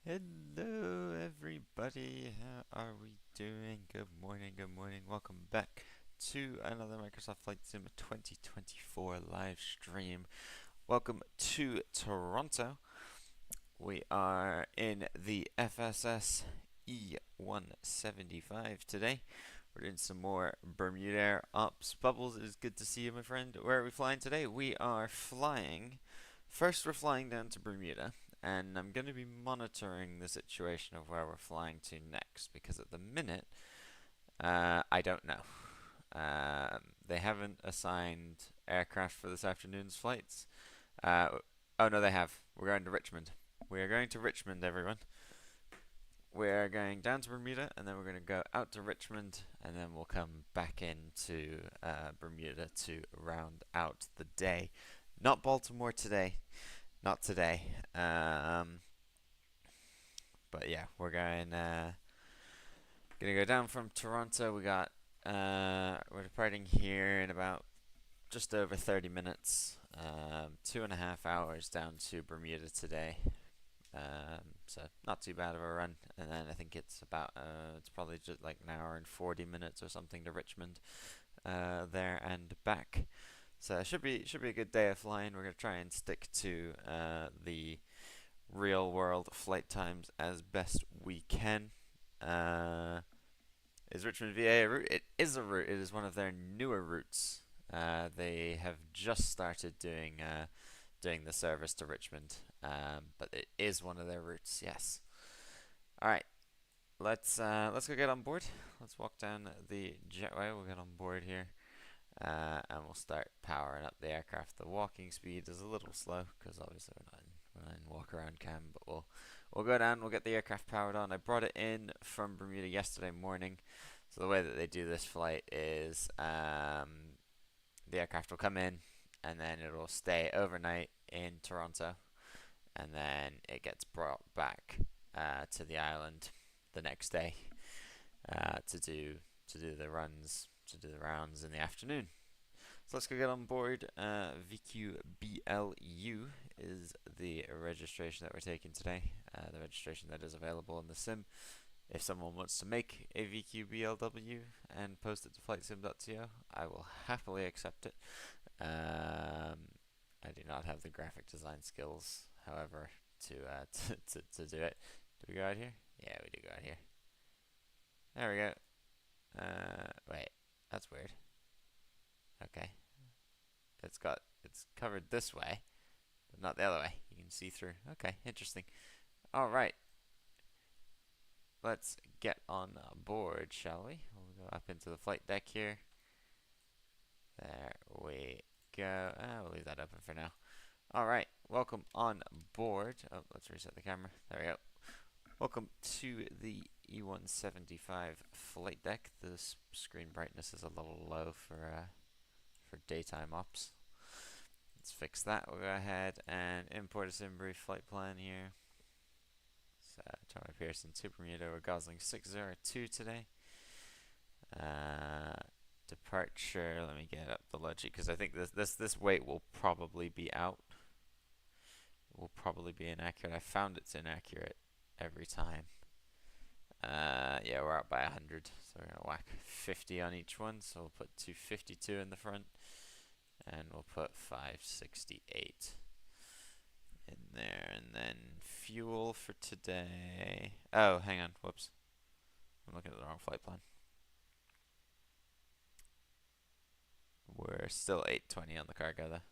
Hello, everybody. How are we doing? Good morning, good morning. Welcome back to another Microsoft Flight Sim 2024 live stream. Welcome to Toronto. We are in the FSS E175 today. We're doing some more BermudAir ops. Bubbles, it is good to see you, my friend. Where are we flying today? We are flying. First, we're flying down to Bermuda, and I'm going to be monitoring the situation of where we're flying to next because at the minute, I don't know. They haven't assigned aircraft for this afternoon's flights. Oh no, they have. We're going to Richmond. We are going to Richmond, everyone. We're going down to Bermuda, and then we're going to go out to Richmond, and then we'll come back into Bermuda to round out the day. Not Baltimore today, not today. But yeah, we're gonna go down from Toronto. We're departing here in about just over 30 minutes. 2.5 hours down to Bermuda today. So not too bad of a run, and then I think it's probably just like an hour and 40 minutes or something to Richmond, there and back. So it should be a good day of flying. We're gonna try and stick to the real world flight times as best we can. Is Richmond VA a route? It is a route. It is one of their newer routes. They have just started doing the service to Richmond, but it is one of their routes. Yes. All right. Let's go get on board. Let's walk down the jetway. We'll get on board here, and we'll start powering up the aircraft. The walking speed is a little slow because obviously we're not in walk around cam, but we'll go down. We'll get the aircraft powered on. I brought it in from Bermuda yesterday morning. So the way that they do this flight is the aircraft will come in, and then it will stay overnight in Toronto, and then it gets brought back to the island the next day to do the rounds in the afternoon. So let's go get on board. VQBLU is the registration that we're taking today. The registration that is available in the sim. If someone wants to make a VQBLW and post it to flightsim.to, I will happily accept it. I do not have the graphic design skills, however, to do it. Do we go out here? Yeah, we do go out here. There we go. Wait, that's weird. Okay, it's covered this way, but not the other way. You can see through. Okay, interesting. All right, let's get on board, shall we? We'll go up into the flight deck here. There we go. We'll leave that open for now. Alright, welcome on board. Oh, let's reset the camera. There we go. Welcome to the E175 flight deck. The screen brightness is a little low for daytime ops. Let's fix that. We'll go ahead and import a SimBrief flight plan here. So, Toronto Pearson to Bermuda. We're Gosling 602 today. Departure. Let me get up the logic because I think this weight will probably be out. It will probably be inaccurate. I found it's inaccurate every time. Yeah, we're out by 100, so we're gonna whack 50 on each one. So we'll put 252 in the front, and we'll put 568 in there, and then fuel for today. Oh, hang on. Whoops. I'm looking at the wrong flight plan. We're still 820 on the cargo though.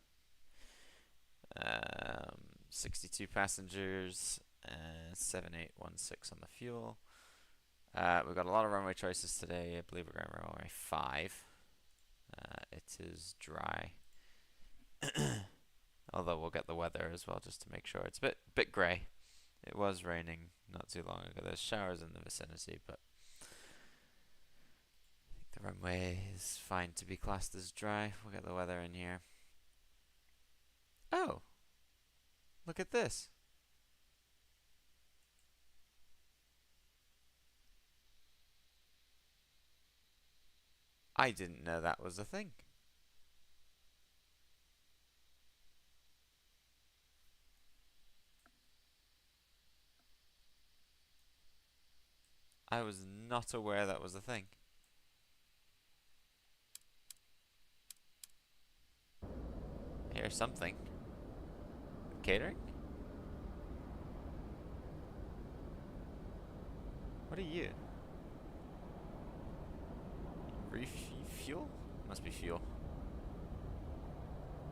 62 passengers, 7816 on the fuel. We've got a lot of runway choices today. I believe we're going runway 5. It is dry. Although we'll get the weather as well just to make sure. It's a bit grey. It was raining not too long ago. There's showers in the vicinity, but I think the runway is fine to be classed as dry. We'll get the weather in here. Oh! Look at this. I didn't know that was a thing. I was not aware that was a thing. Here's something. Catering? What are you? Fuel? Must be fuel.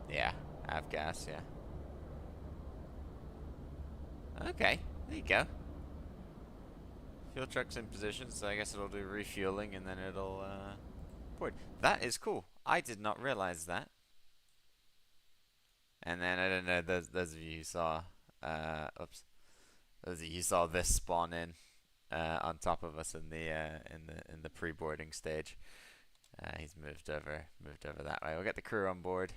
Yeah, I have gas, yeah. Okay, there you go. Fuel truck's in position, so I guess it'll do refueling and then it'll board. That is cool. I did not realize that. And then I don't know, those of you who saw oops. Those of you who saw this spawn in on top of us in the pre-boarding stage. He's moved over that way. We'll get the crew on board.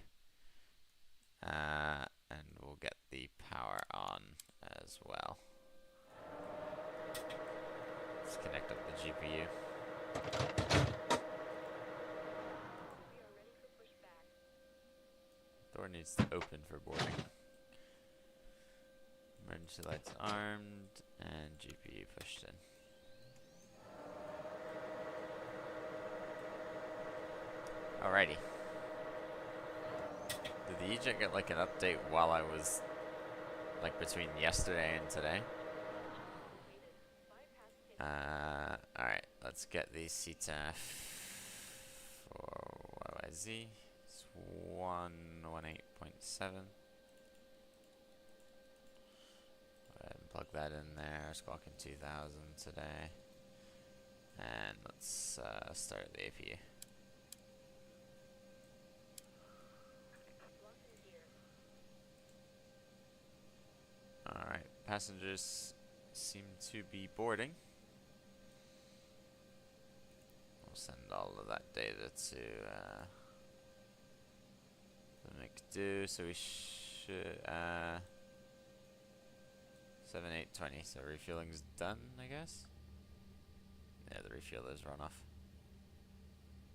And we'll get the power on as well. Let's connect up the GPU. Door needs to open for boarding. Emergency lights armed and GPU pushed in. Alrighty. Did the eject get like an update while I was like between yesterday and today? Alright, let's get the CTAF for YYZ. It's 118.7. Go ahead and plug that in there. Squawking 2000 today. And let's start the APU. Alright, passengers seem to be boarding. We'll send all of that data to the McDo, so we should 7820, so refueling's done, I guess. Yeah, the refuelers run off.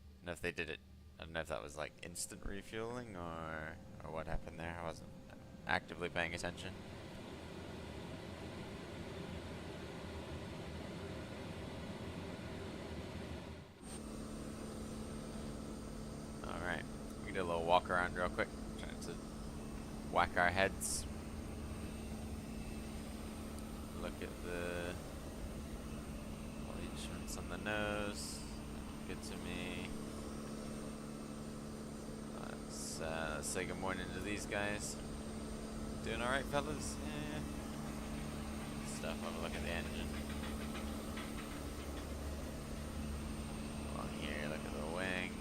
I don't know if they did it. I don't know if that was like instant refueling or what happened there. I wasn't actively paying attention. Alright, we can do a little walk around real quick. Trying to whack our heads. Look at the instruments on the nose. Good to me. Let's say good morning to these guys. Doing alright, fellas? Yeah. Good stuff. Have a look at the engine. Along here, look at the wing.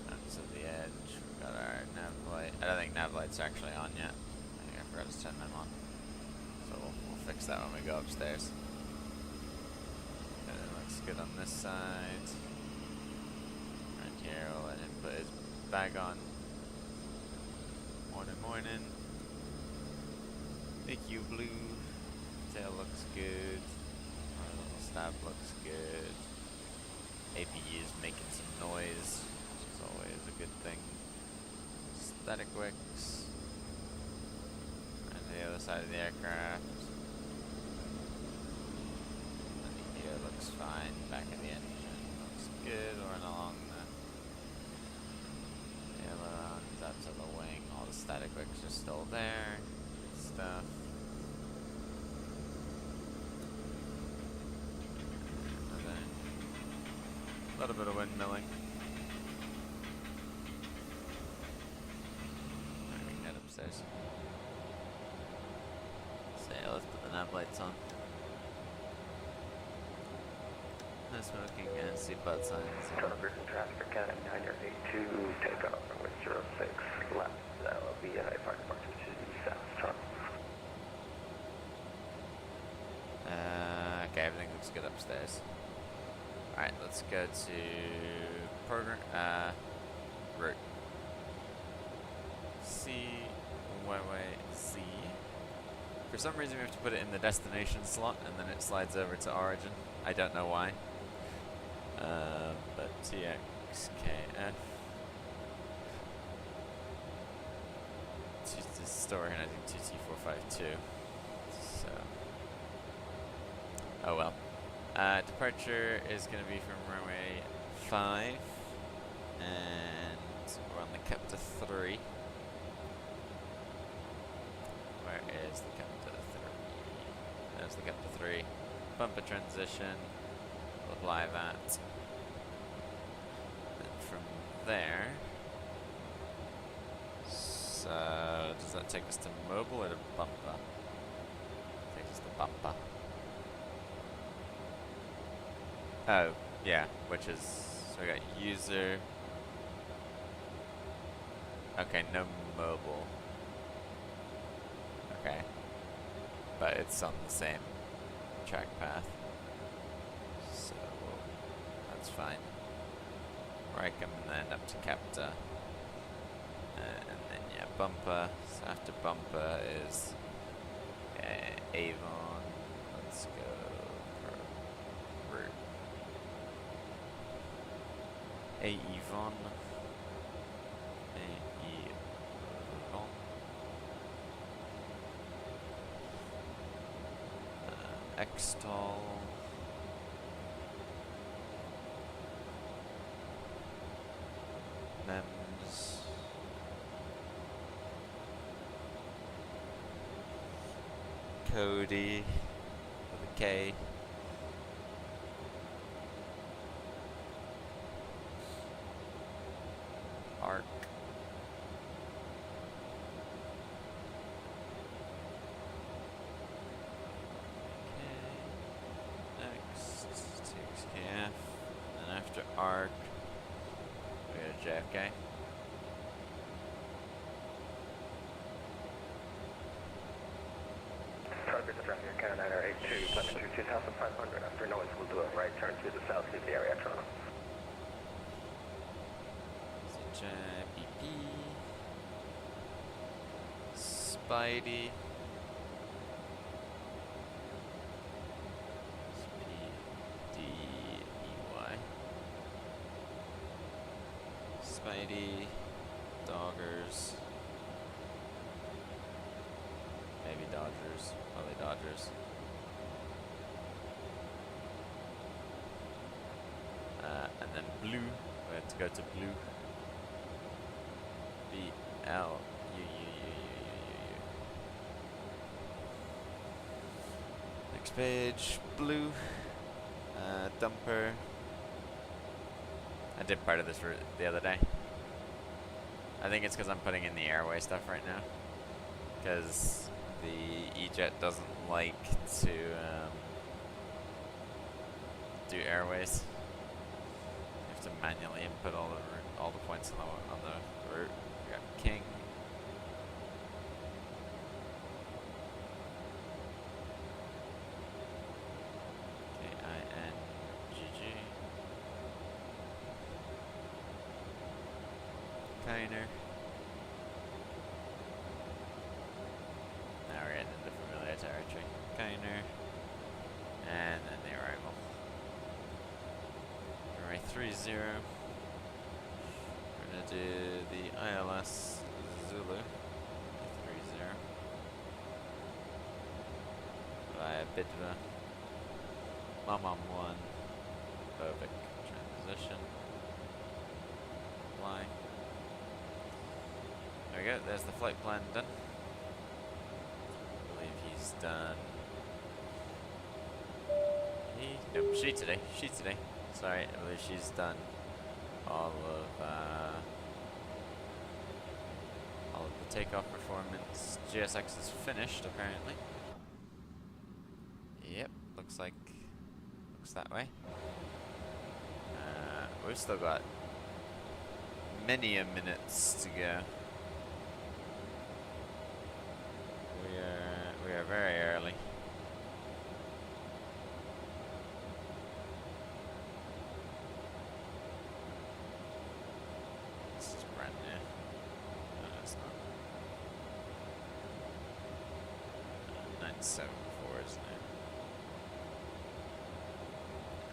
Up to the edge. We've got our nav light. I don't think nav lights are actually on yet. I think I forgot to turn them on. So we'll fix that when we go upstairs. And it looks good on this side. Right here, we'll let him put his bag on. Morning. Thank you, Blue. Tail looks good. Our little stab looks good. APU is making some noise, which is always a good thing. Static wicks. And the other side of the aircraft. And here looks fine. Back of the engine looks good. We're along the ailerons up to the wing. All the static wicks are still there. Good stuff. A little bit of windmilling. Alright, we can head upstairs. So yeah, let's put the nav lights on. No smoking and seatbelt signs. Turnovers and traffic counting 982, takeoff runway 06 left. That will be a fire departure to the south front. Okay, everything looks good upstairs. Alright, let's go to program, route CYYZ. For some reason we have to put it in the destination slot and then it slides over to origin. I don't know why. But TXKF. This story and I think 2T452. So Oh well. Departure is going to be from runway 5, and we're on the Capta 3. Where is the Capta 3? There's the Capta 3. Bumper transition, we'll apply that. Then from there, so does that take us to mobile or to bumper? Takes us to bumper. Oh, yeah, which is, so we got user. Okay, no mobile. Okay. But it's on the same track path. So, that's fine. Right, and then up to Capta. And then, yeah, bumper. So after bumper is Avon. Let's go per route. Avon. Xtol. Mems. Cody with a K. Arc. Arc. We got a JFK. Target is around here, Canada 82, latitude 2,500. After noise, we'll do a right turn to the south of the area, Toronto. BP. Spidey. Spidey, Doggers, maybe Dodgers, probably Dodgers. And then blue, we have to go to blue. B-L-U-U-U-U-U-U. Next page, blue, dumper. I did part of this route the other day. I think it's because I'm putting in the airway stuff right now. Because the E-Jet doesn't like to do airways. You have to manually input all the points on the route. We got King. K-I-N-G-G. Kiner. Now we're getting into familiar territory. Kiner. And then the arrival. Runway 30. We're gonna do the ILS Zulu. 30. Via Bidva. Mamam 1. Bovik transition. Fly. There we go, there's the flight plan done. I believe he's done. Nope, she today. Sorry, I believe she's done all of the takeoff performance. GSX is finished apparently. Yep, looks that way. We've still got many a minutes to go. We are very early. This is brand new. No, it's not. 974, isn't it?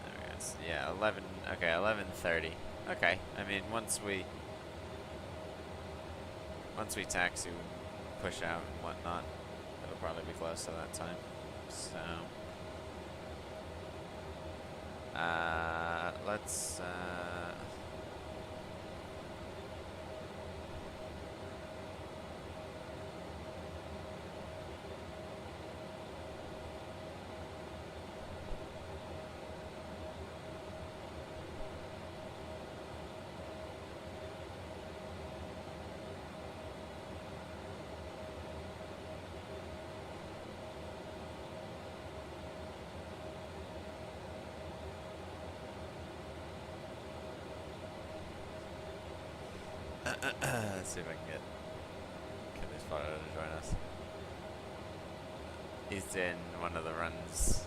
There we go. Yeah, 11. Okay, 11:30. Okay, I mean once we taxi, push out and whatnot, it'll probably be close to that time. So Let's let's see if I can get this photo to join us. He's in one of the runs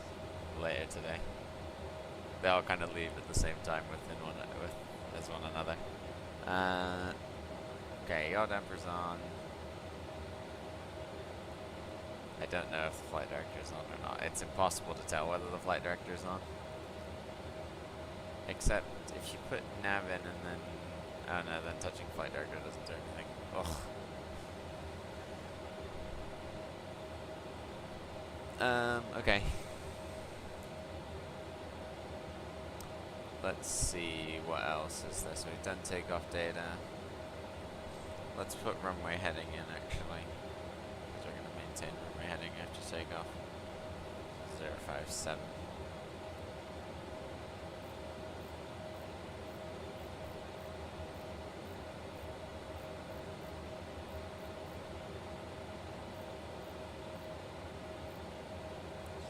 later today. They all kind of leave at the same time as one another. Okay, yaw damper's on. I don't know if the flight director's on or not. It's impossible to tell whether the flight director's on. Except if you put nav in and then, oh no, then touching flight director doesn't do anything. Ugh. Okay. Let's see what else is there. So we've done takeoff data. Let's put runway heading in actually. So we're going to maintain runway heading after takeoff. 057.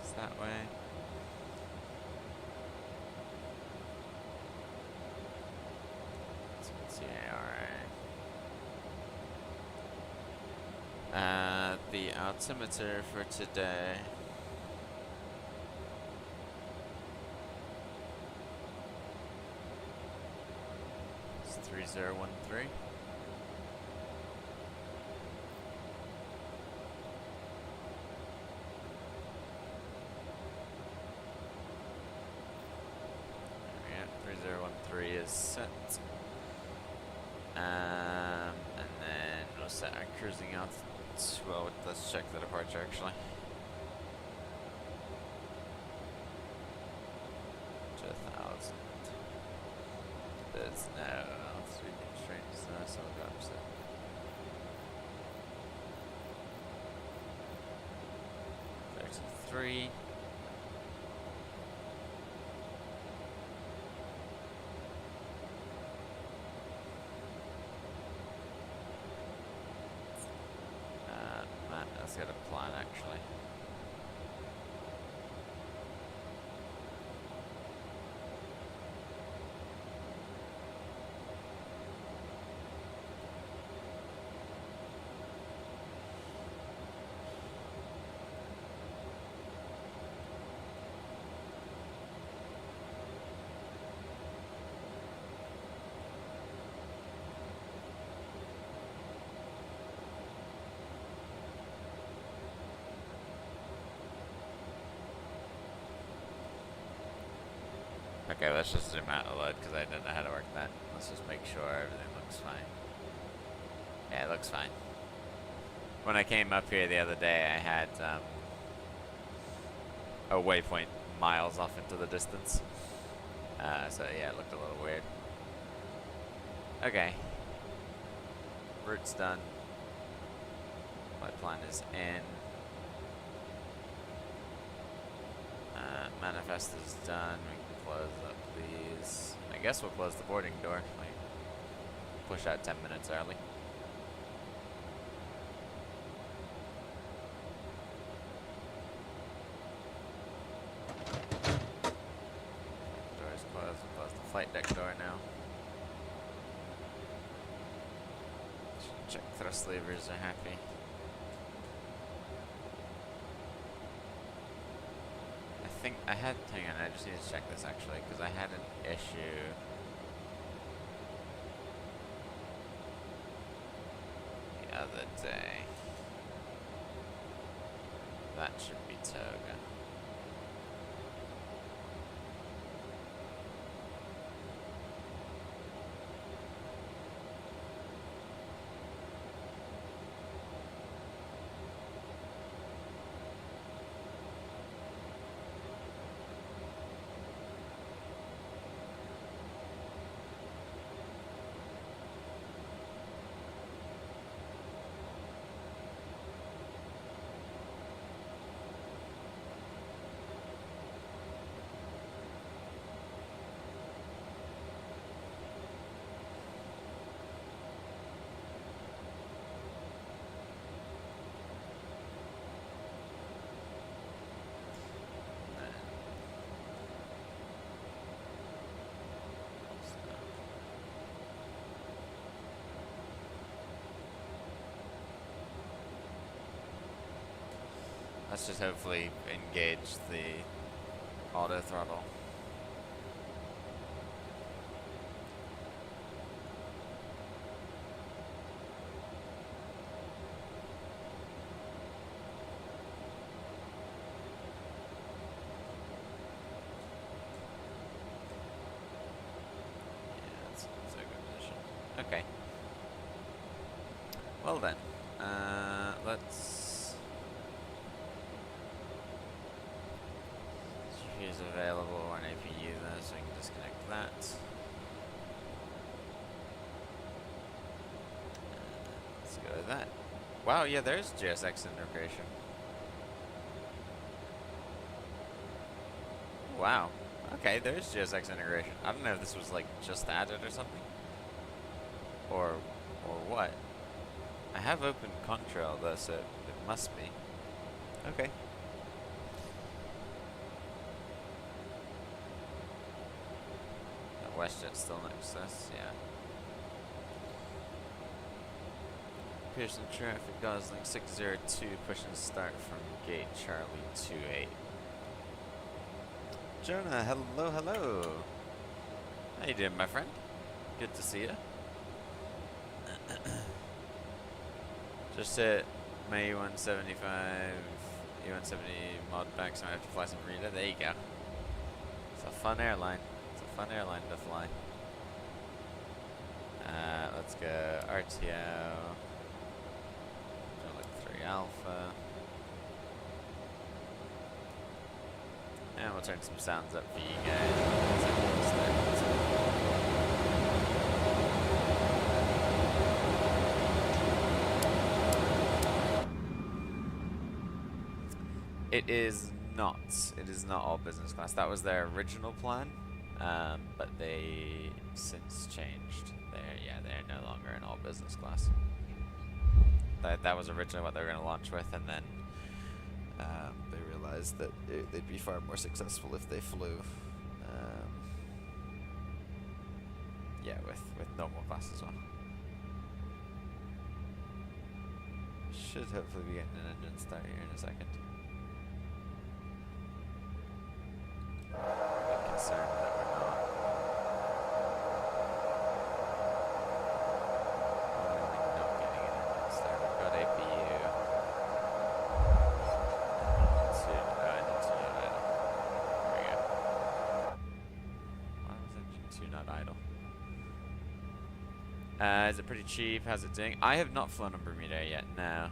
Just that way. The altimeter for today is 3013. Yeah, 3013 is set. And then we'll set our cruising altitude. Well, let's check the departure actually. To 1,000. There's no altitude constraints there, so we'll go up to 33. Let's get a plan actually. Okay, let's just zoom out a lot because I didn't know how to work that. Let's just make sure everything looks fine. Yeah, it looks fine. When I came up here the other day, I had a waypoint miles off into the distance. So yeah, it looked a little weird. Okay. Route's done. Flight plan is in. Manifest is done. We can close up these. I guess we'll close the boarding door. Like, push out 10 minutes early. Door's closed. We'll close the flight deck door now. Check thrust levers are happy. I think I had, hang on, I just need to check this actually, because I had an issue. The other day. That should be Toga. Let's just hopefully engage the auto throttle. Okay. Well then, let's. Here's available or an APU there, so we can disconnect that. Let's go with that. Wow, yeah, there's JSX integration. Wow. Okay, there's JSX integration. I don't know if this was like just added or something. Or what? I have opened Contrail though, so it must be. Okay. That WestJet's still next to us, yeah. Pearson traffic, Gosling 602, push and start from gate Charlie 28. Jonah, hello, hello. How you doing, my friend? Good to see you. Just hit my E175, E170 mod back, so I have to fly some Bermuda. There you go. It's a fun airline. It's a fun airline to fly. Let's go RTO. Like 3 Alpha. And we'll turn some sounds up for you guys. It is not. It is not all business class. That was their original plan, but they since changed. They're no longer in all business class. That was originally what they were going to launch with, and then they realized that they'd be far more successful if they flew, with normal class as well. Should hopefully be getting an engine start here in a second. I'm a bit concerned that we're not. We're not getting an engine start. We've got APU. I need to not idle. There we go. Why was engine 2 not idle? Is it pretty cheap? How's it doing? I have not flown on BermudAir yet, no.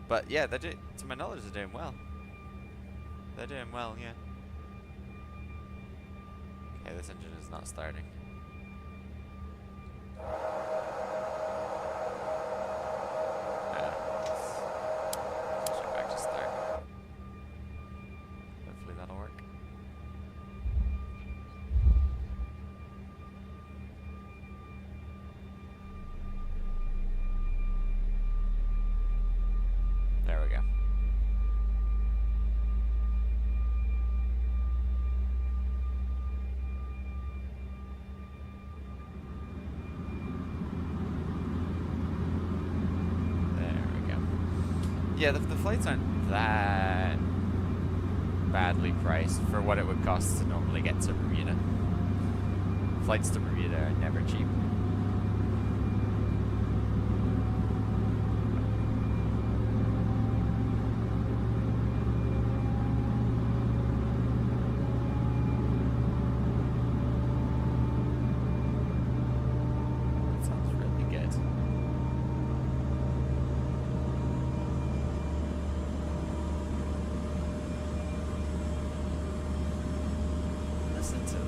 But yeah, to my knowledge, they're doing well. They're doing well, yeah. Okay, this engine is not starting. Let's check back to start. Hopefully that'll work. There we go. Yeah, the flights aren't that badly priced for what it would cost to normally get to Bermuda. Flights to Bermuda are never cheap.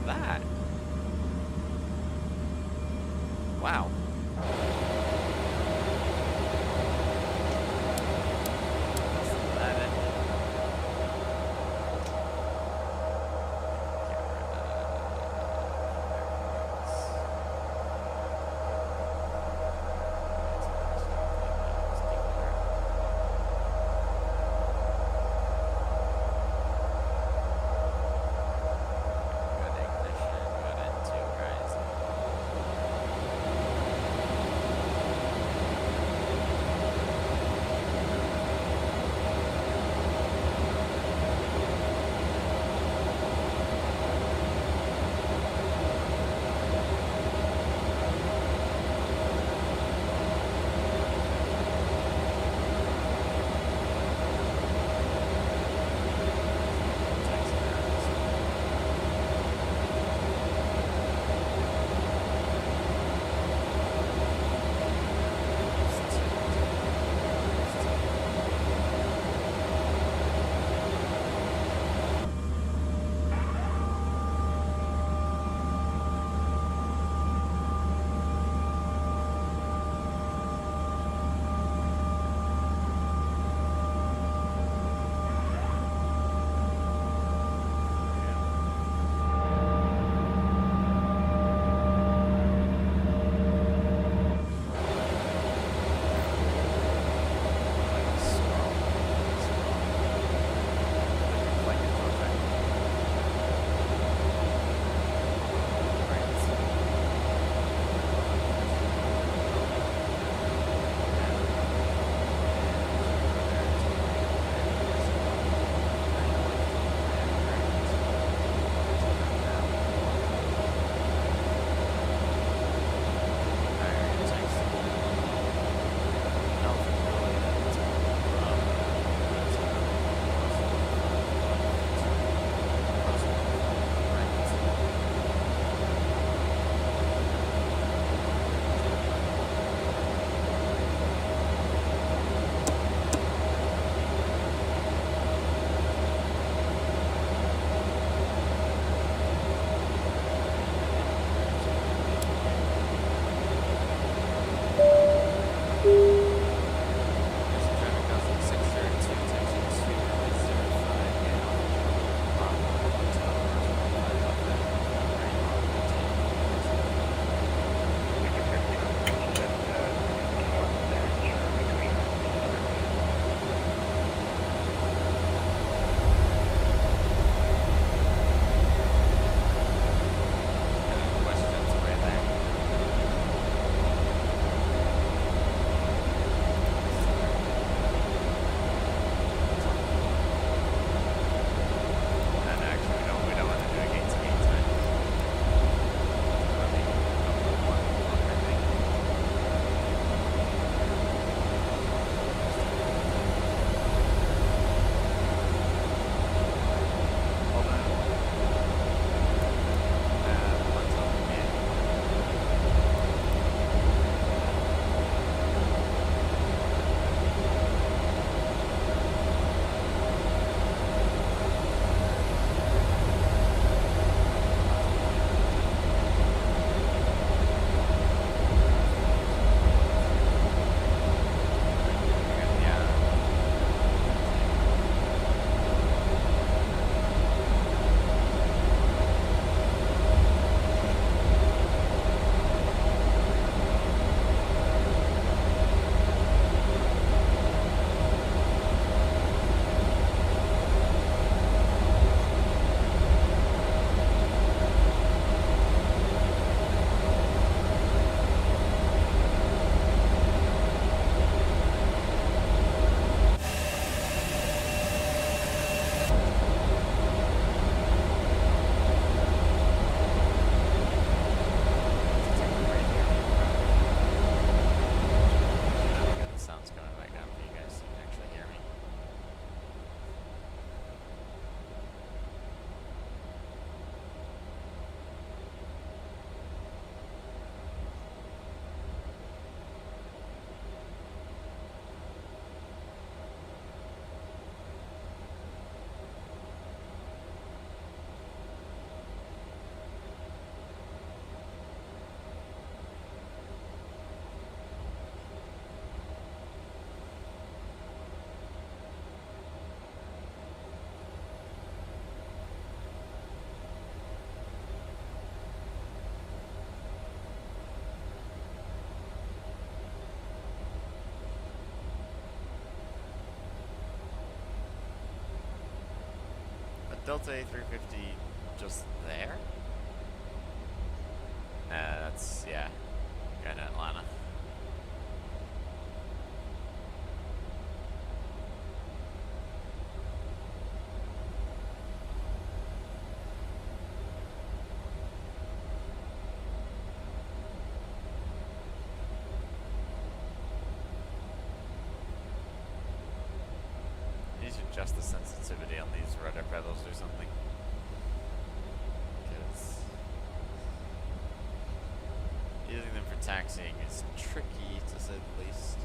That. Wow. Delta A350 just there? Nah, that's, yeah, going to Atlanta. Need to adjust the sensitivity on these rudder pedals or something. Because using them for taxiing is tricky, to say the least.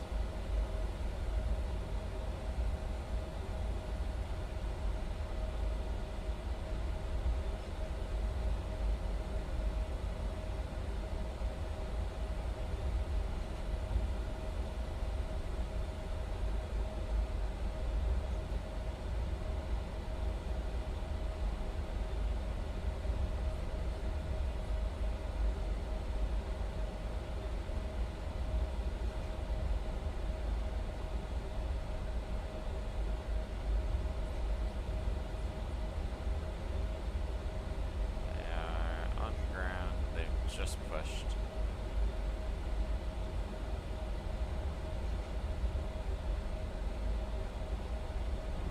Just pushed.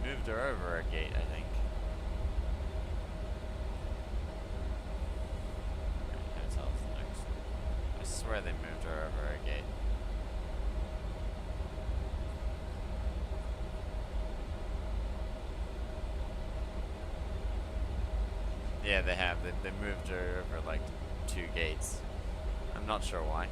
Moved her over a gate, I think. Hotel's next. I swear they moved her over a gate. Yeah, they have. They moved her over like 2 gates. I'm not sure why.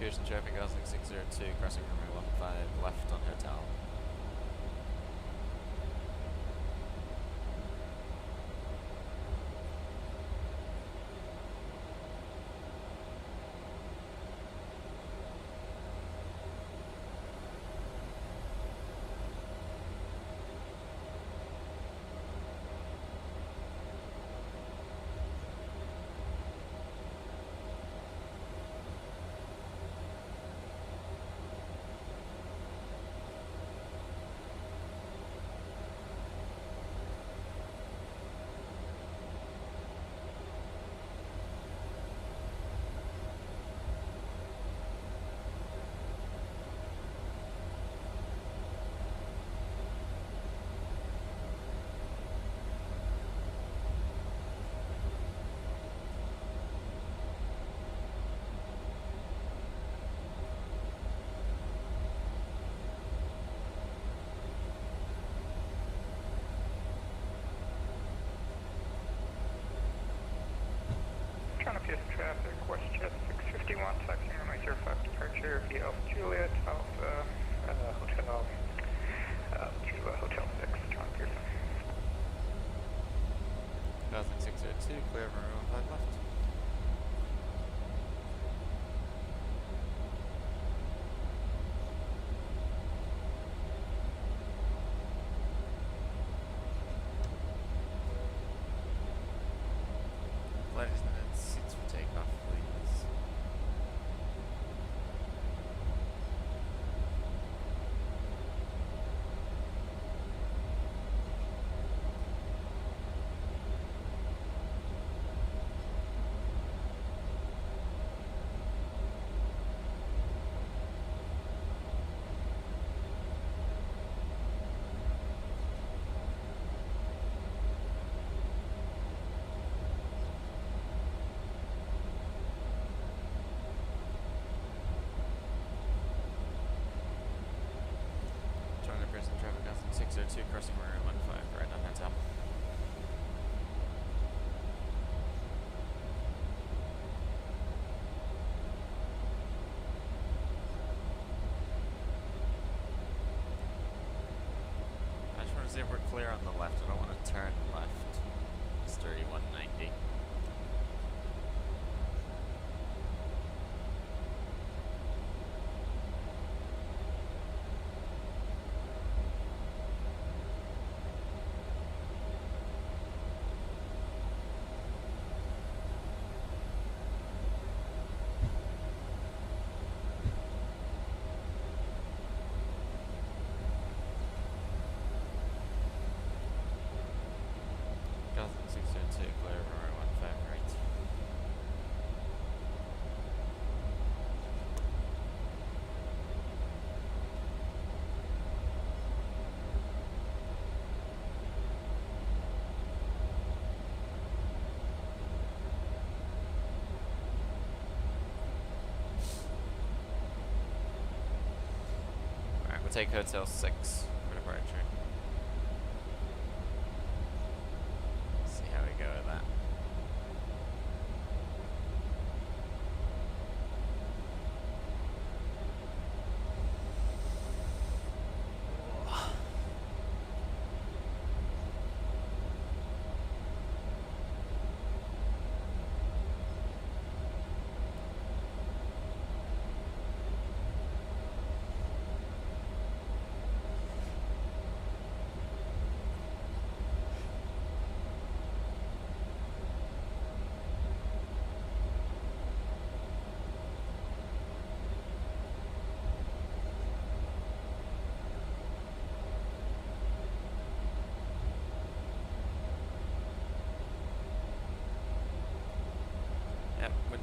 Pearson traffic Gosling 602, crossing runway 15, left on hotel. Traffic, WestJet 651, taxi runway 05 departure via Alpha Juliet, Alpha Hotel to Hotel 6, John Pearson. Gosling 602, clear of runway 15 left. Ladies and gentlemen, seats for takeoff, please. Pearson traffic Gosling 602, crossing runway 15, right on hotel. I just want to see if we're clear on the left. I don't want to turn left. It's 3190. take Hotel 6 for departure. See how we go with that.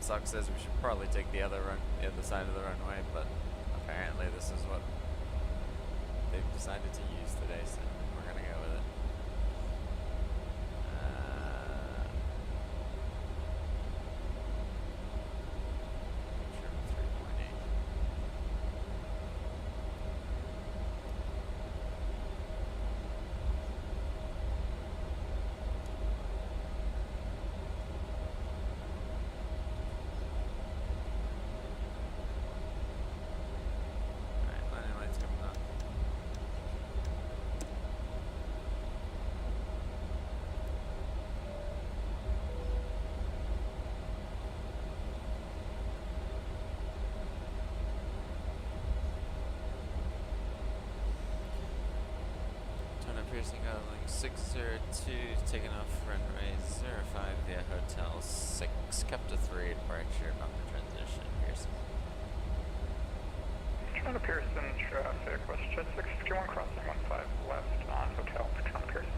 Sock says we should probably take the other side of the runway, but apparently this is what they've decided to use today, so we're gonna go with it. Trim 3.8. Piercing Island 602, taking off runway 05 via Hotel 6, Capta 3, departure, bumper transition, Pearson. Toronto Pearson, traffic, WestJet 651, crossing 15 left on Hotel, Toronto Pearson.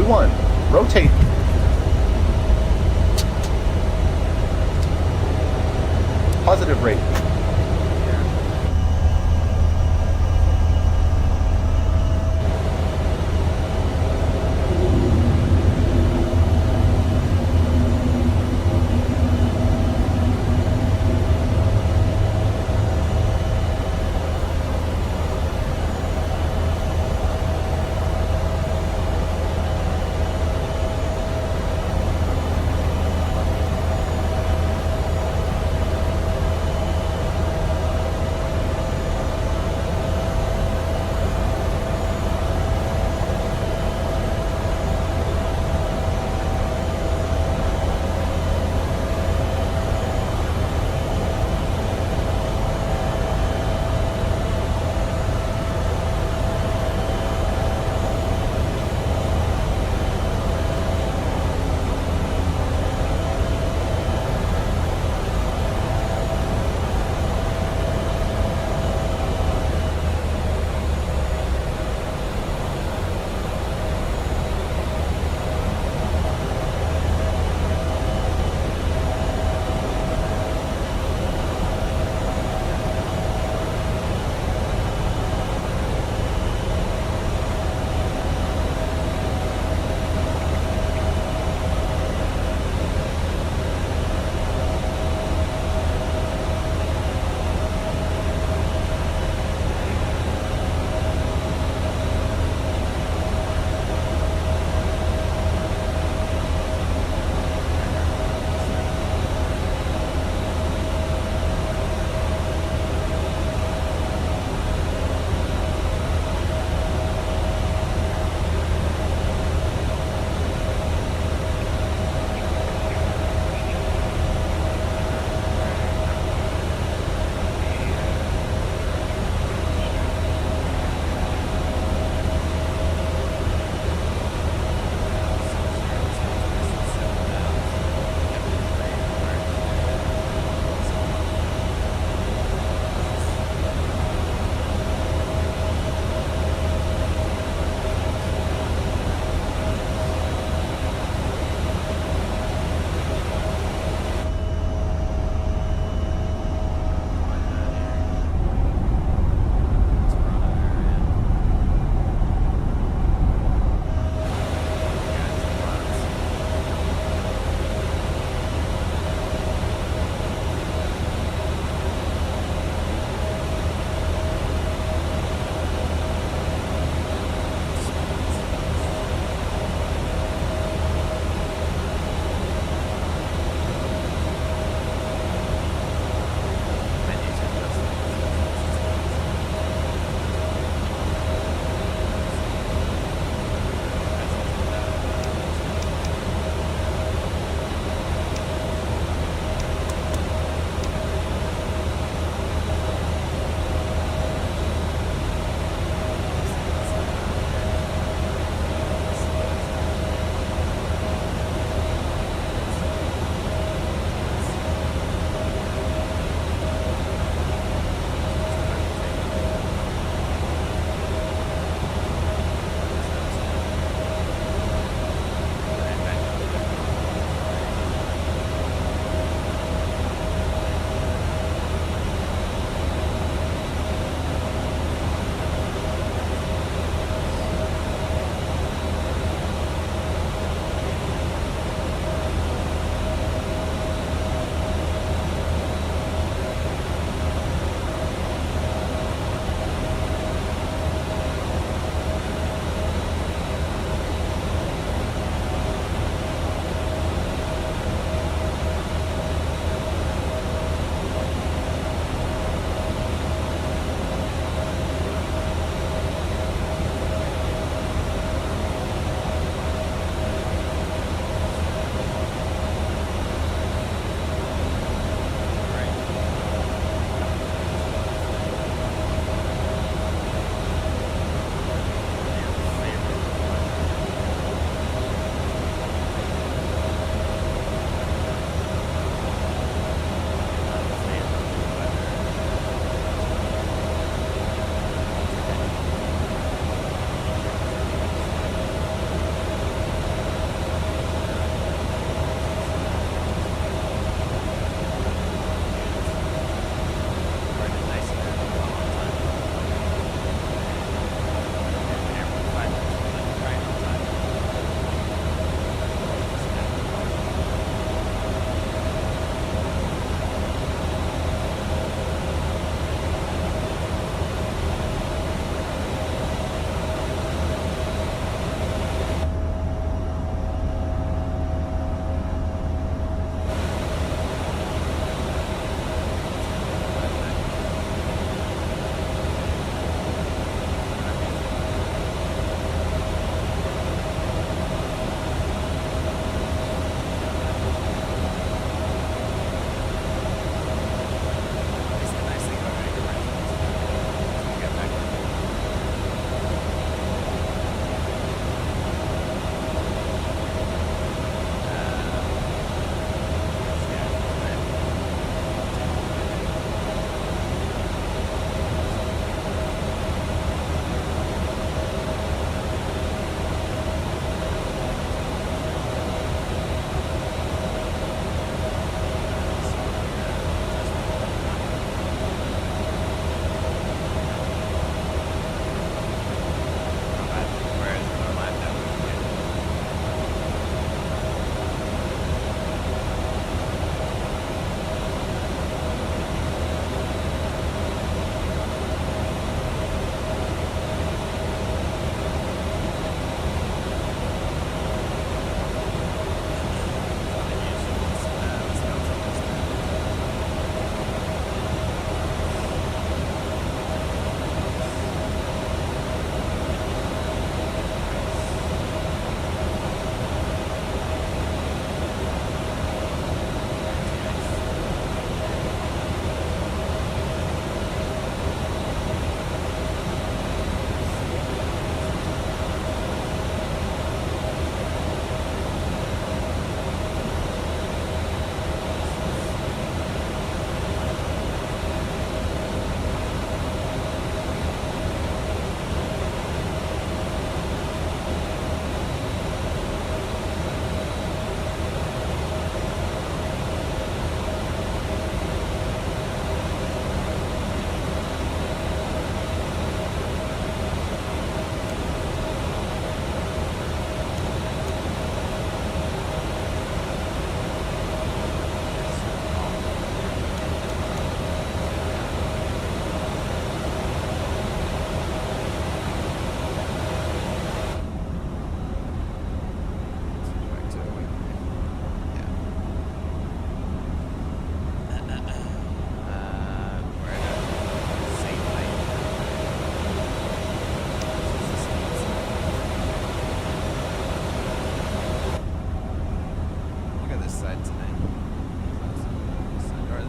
One, rotate. Positive rate.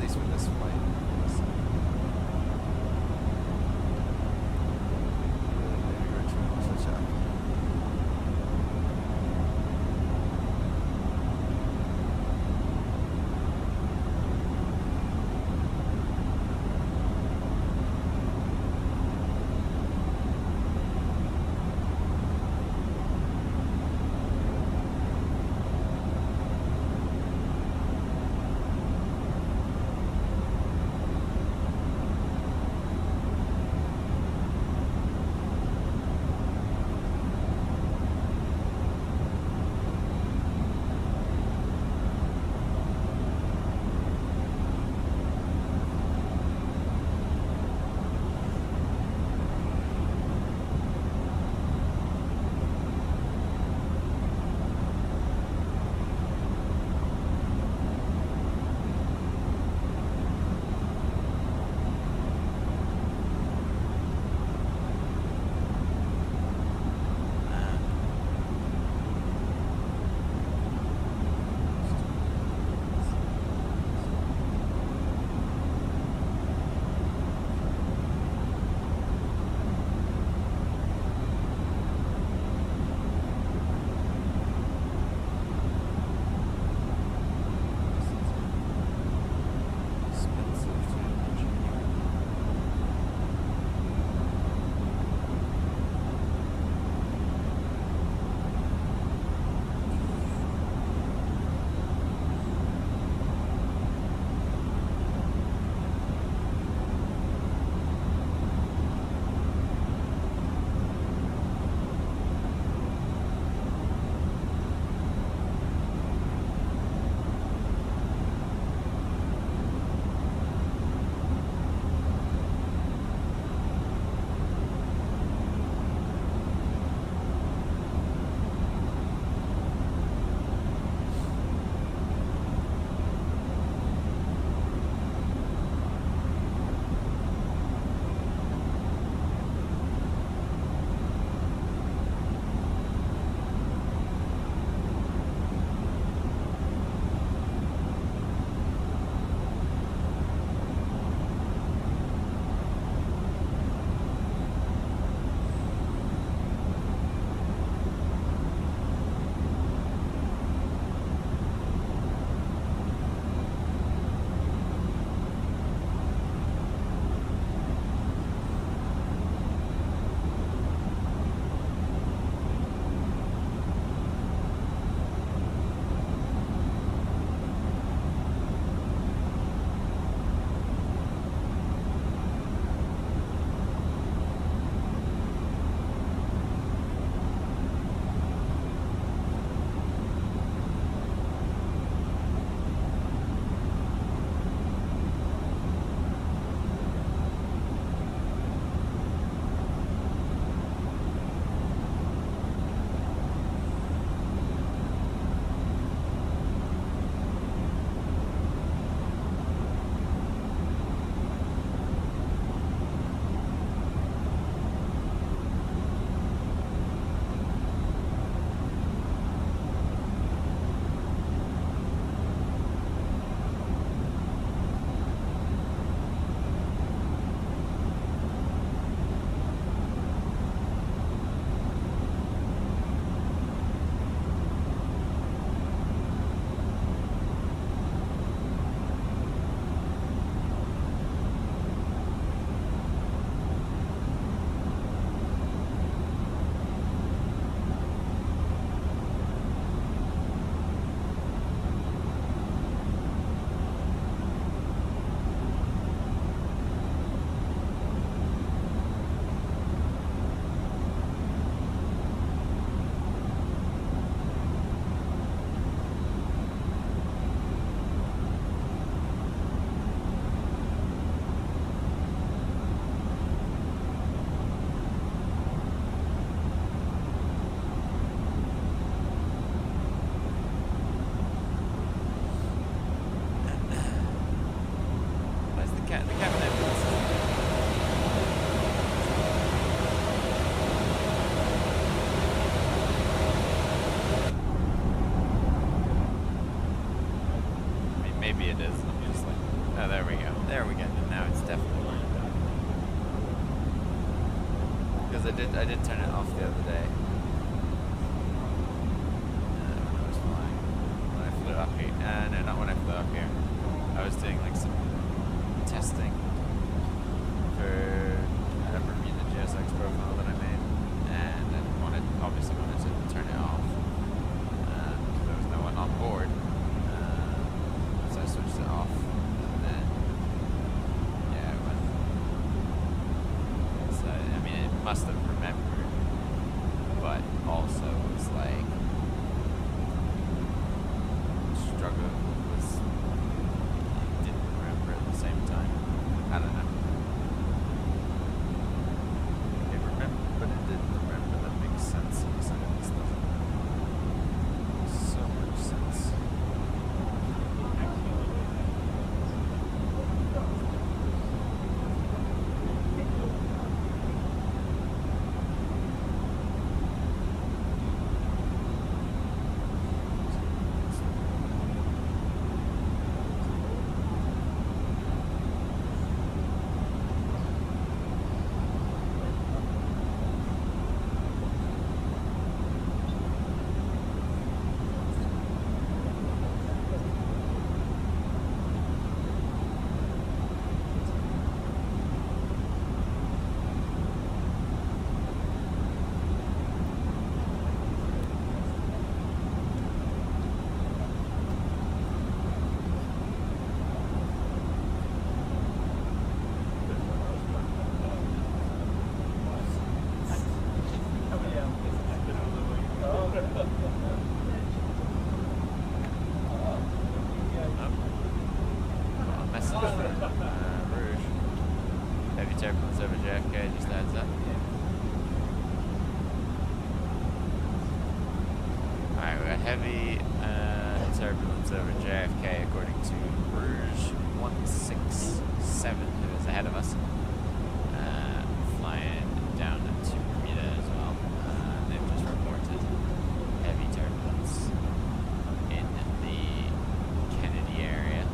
least for this flight. So, maybe Richmond will switch up. Oh, there we go. There we go. Now it's definitely fine. Because I did turn it off the other day. When I was flying. When I flew up here. No, not when I flew up here. I was doing like some testing for a Bermuda GSX profile that I made, and I obviously wanted to turn it off because there was no one on board. So I switched it off, and then yeah, it went. So I mean, it must have remembered, but also was like struggle was it didn't remember at the same time. I don't know. It remembered, but it didn't remember. That makes sense. So this doesn't make so much sense. Turbulence over JFK, just adds up. Alright, we got heavy turbulence over JFK according to Rouge 167, who is ahead of us. Flying down to Bermuda as well. They've just reported heavy turbulence in the Kennedy area.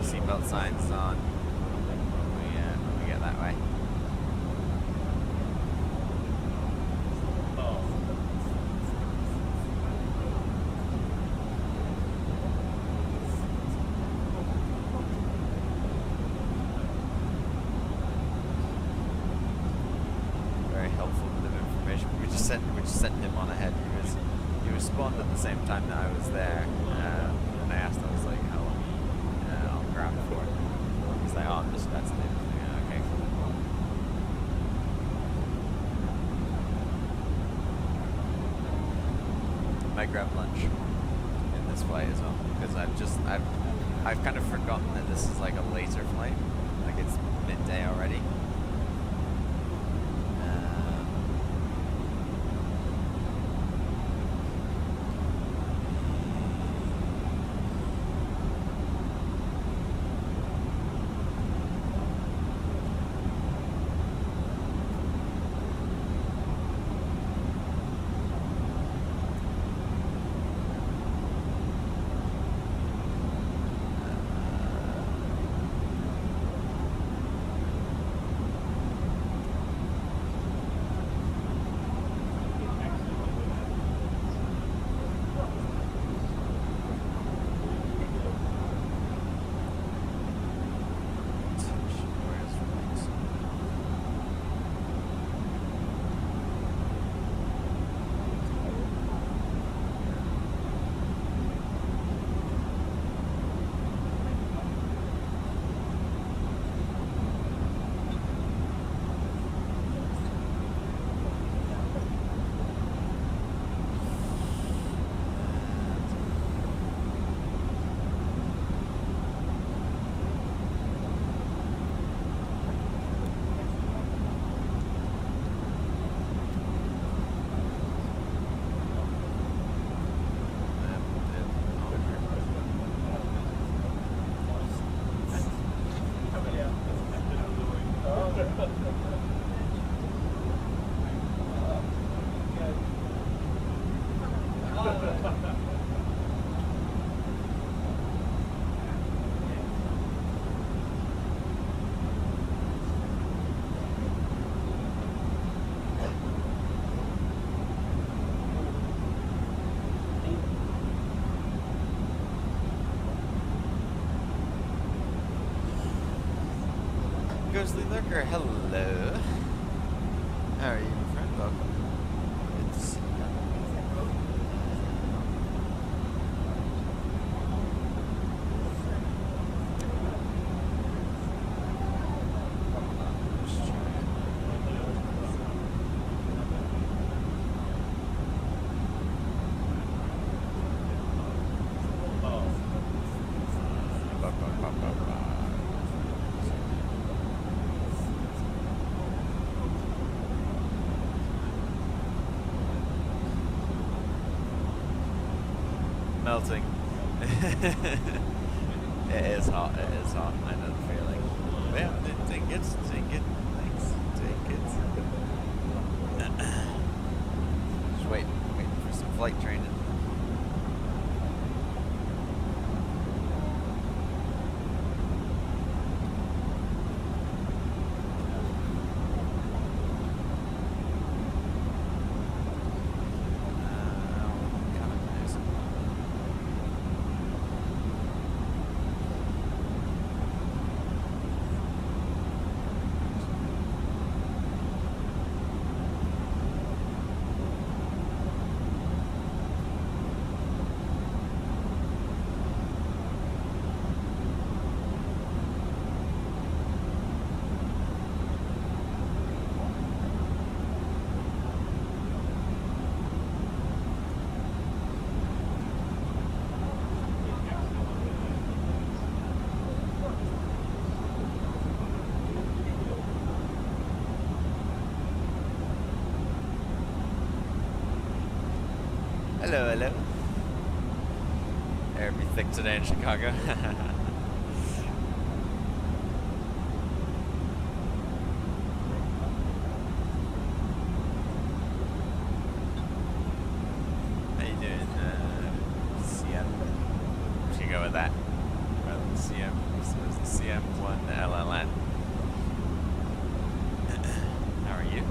Seatbelt signs on when we get that way. Very helpful bit of information. We just sent him on ahead. He was spawned at the same time that I was there, and I asked, I was like, how long? Ground for it. He's like, oh, that's the yeah, okay, cool. I might grab lunch in this flight as well, because I've kind of forgotten that this is like a later flight, like it's midday already. Ghostly Lurker, hello. How are you, my friend? Welcome. Good to see you. Melting. It is hot, it is hot. I know the feeling. But yeah, take it. Thanks. Take it. Just waiting for some flight training. Hello. Air be thick today in Chicago. How you doing, CM? We should go with that rather than CM. So it's the CM1 LLN. How are you?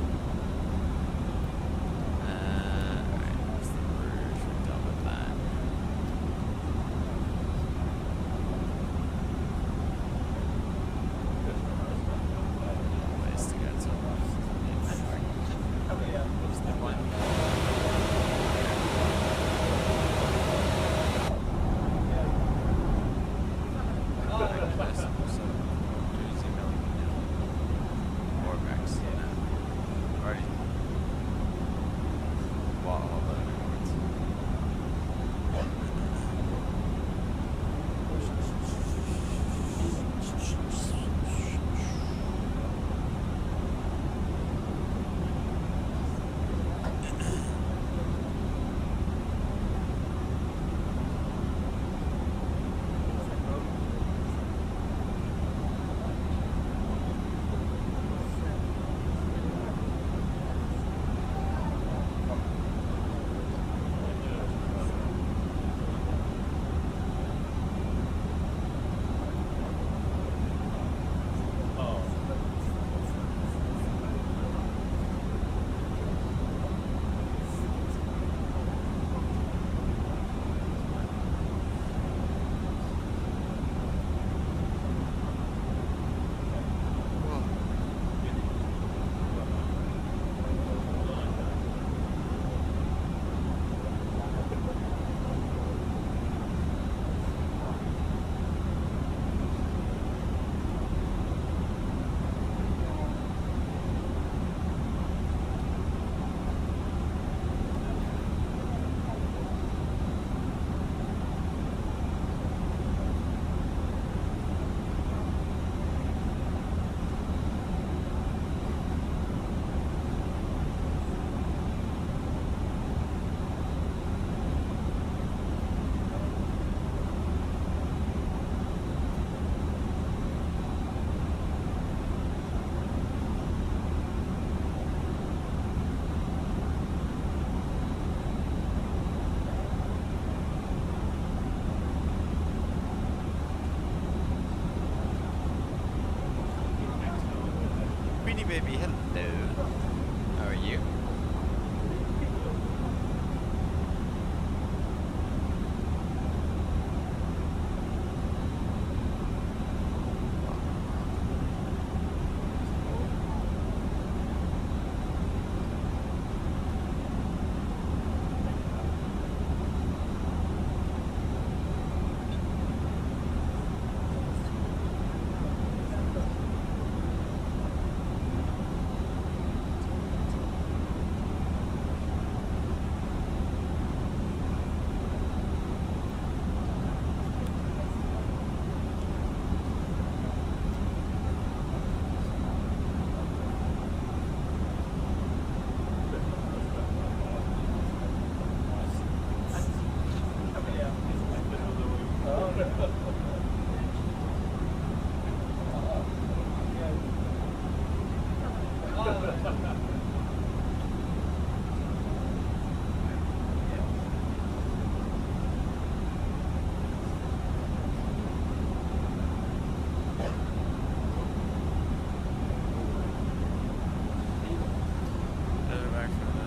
Back from the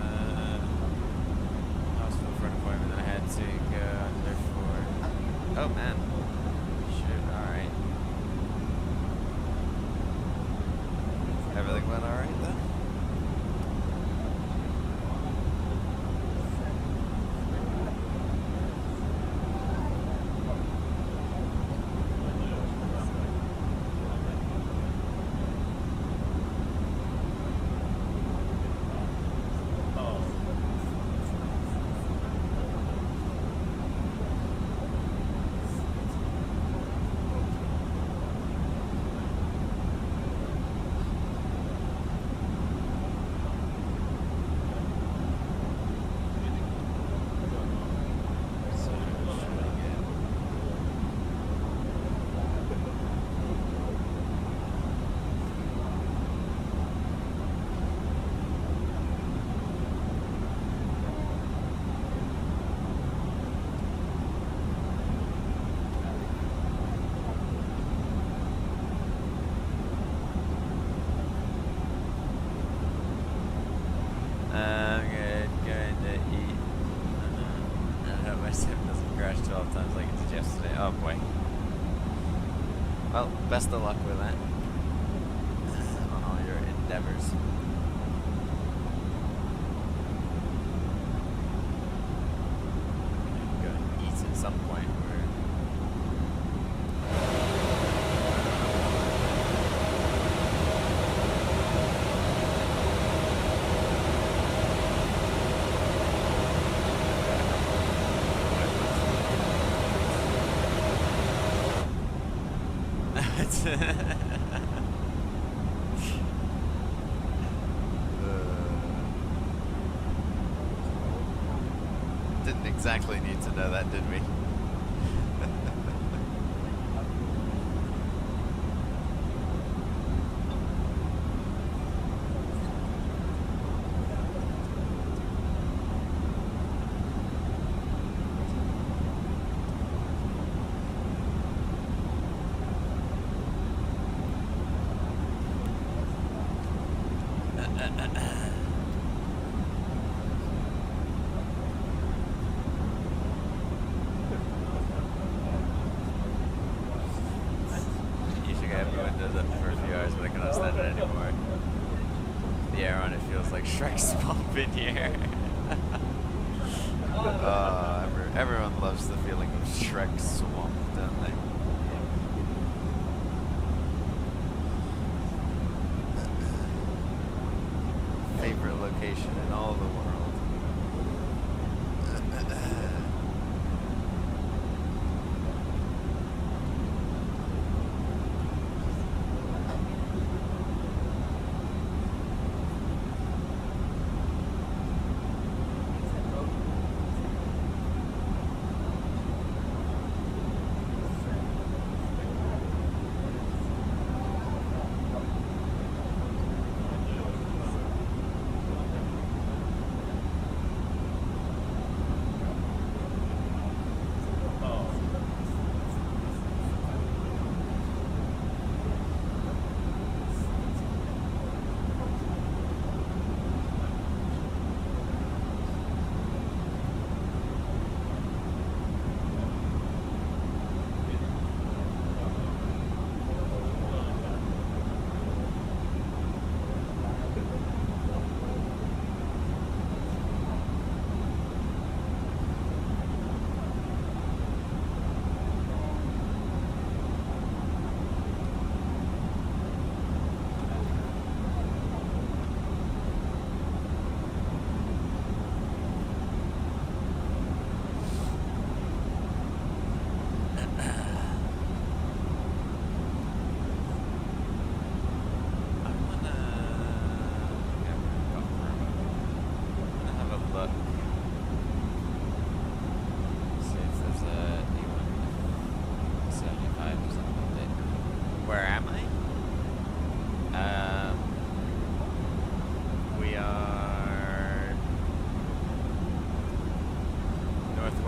hospital for an appointment that I had to go there for. Oh man. Shoot, alright. Everything went alright then? Going to eat. I hope my sim doesn't crash 12 times like it did yesterday. Oh boy. Well, best of luck with that on all your endeavors. Go and eat at some point. Didn't exactly need to know that, did we? Usually everyone does that for a few hours, but I cannot stand it anymore. The air on it feels like Shrek's swamp in here. Everyone loves the feeling of Shrek's swamp, don't they? Favorite location in all the world.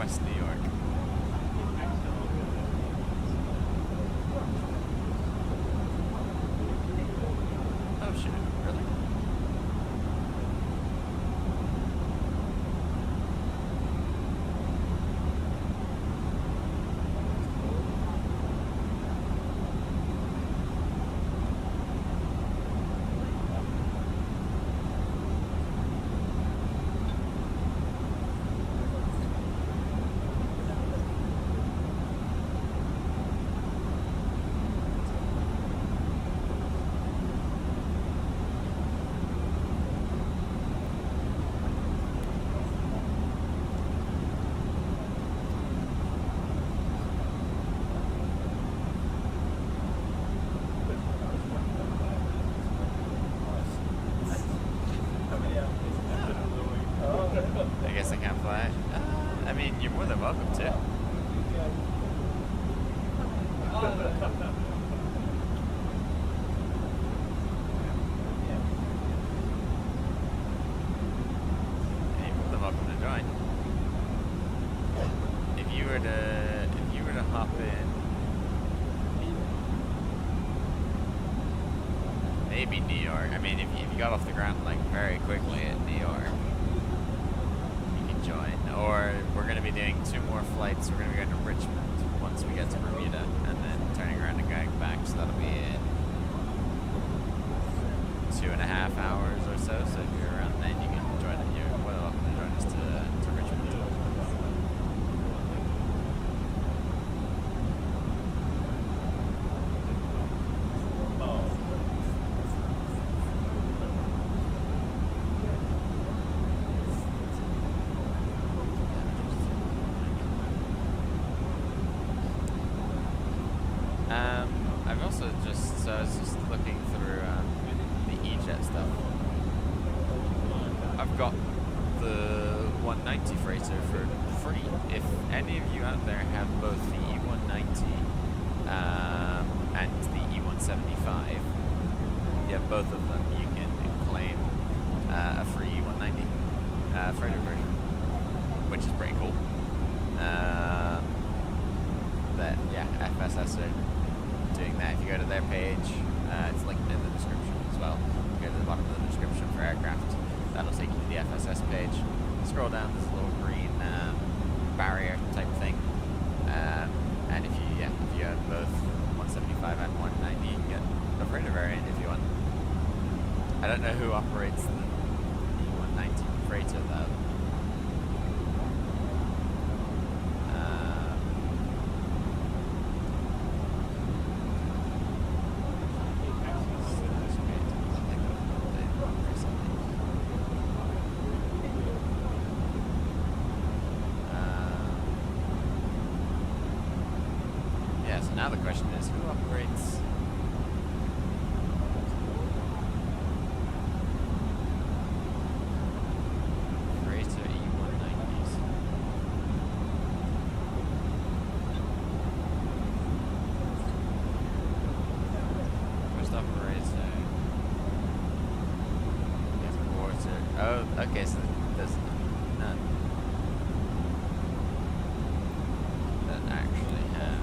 past New York. Oh shit, really? I guess I can't fly. I mean, you're more than welcome to. You're more than welcome to join. If you were to hop in, maybe New York. I mean, if you got off the ground like very quickly at New York, join. Or we're going to be doing 2 more flights. We're going to be going to Richmond once we get to Bermuda, and then turning around and going back. So that'll be in 2.5 hours or so. So if you're around then, you can join it. You're well welcome to join us to Richmond. I've also I was just looking through the E-Jet stuff. I've got the 190 freighter for free. If any of you out there have both the E190 and the E175, you have both of them, you can claim a free E190 freighter version, which is pretty cool. FSS are doing that. If you go to their page, it's linked in the description as well. You go to the bottom of the description for aircraft, that'll take you to the FSS page. Scroll down, there's a little green barrier type thing, and if you have both 175 and 190, you can get a freighter variant if you want. I don't know who operates the E190 freighter though. So now the question is, who operates freighter E190s? First operator. Quarter. Oh, okay, so there's none that actually have.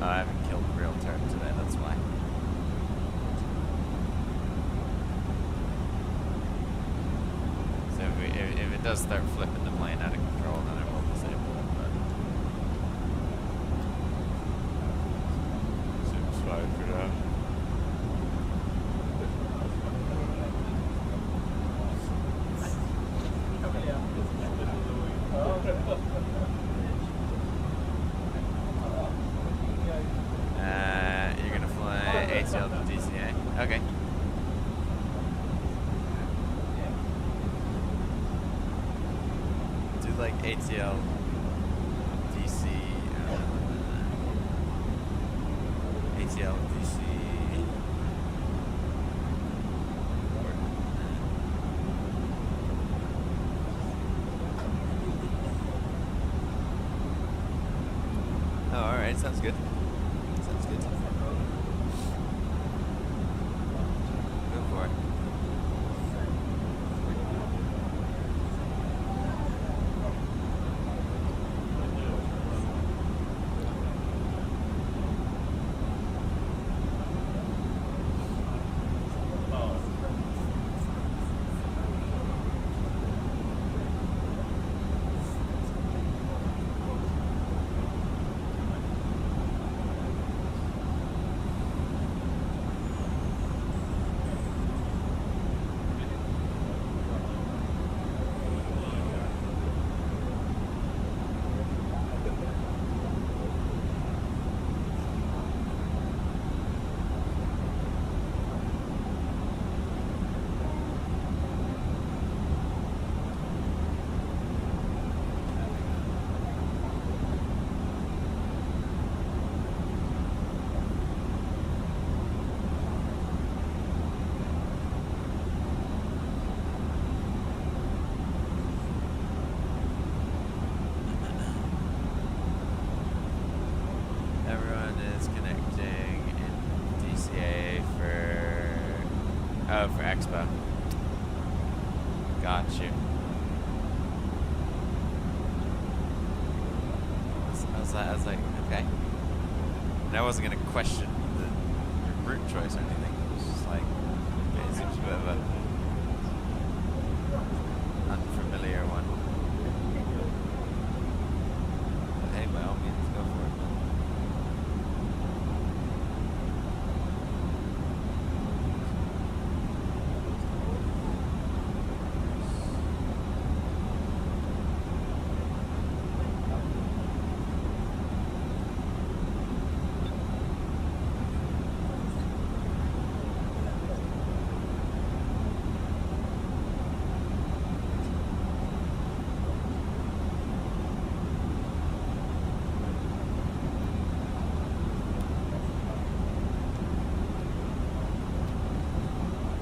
I haven't killed real turd today, that's why. So if it does start flipping the plane out of control, then it will disable it, but... Seems fine for now. You're gonna fly ATL to DCA. Okay. Do like ATL, DC, ATL, DC. Oh, alright, sounds good. Sounds good. Go for it. For Expo. Got you. I was like, okay. And I wasn't gonna question your route choice or anything. It was just like, okay, it seems a bit of a unfamiliar one. But hey, by all means, go for it.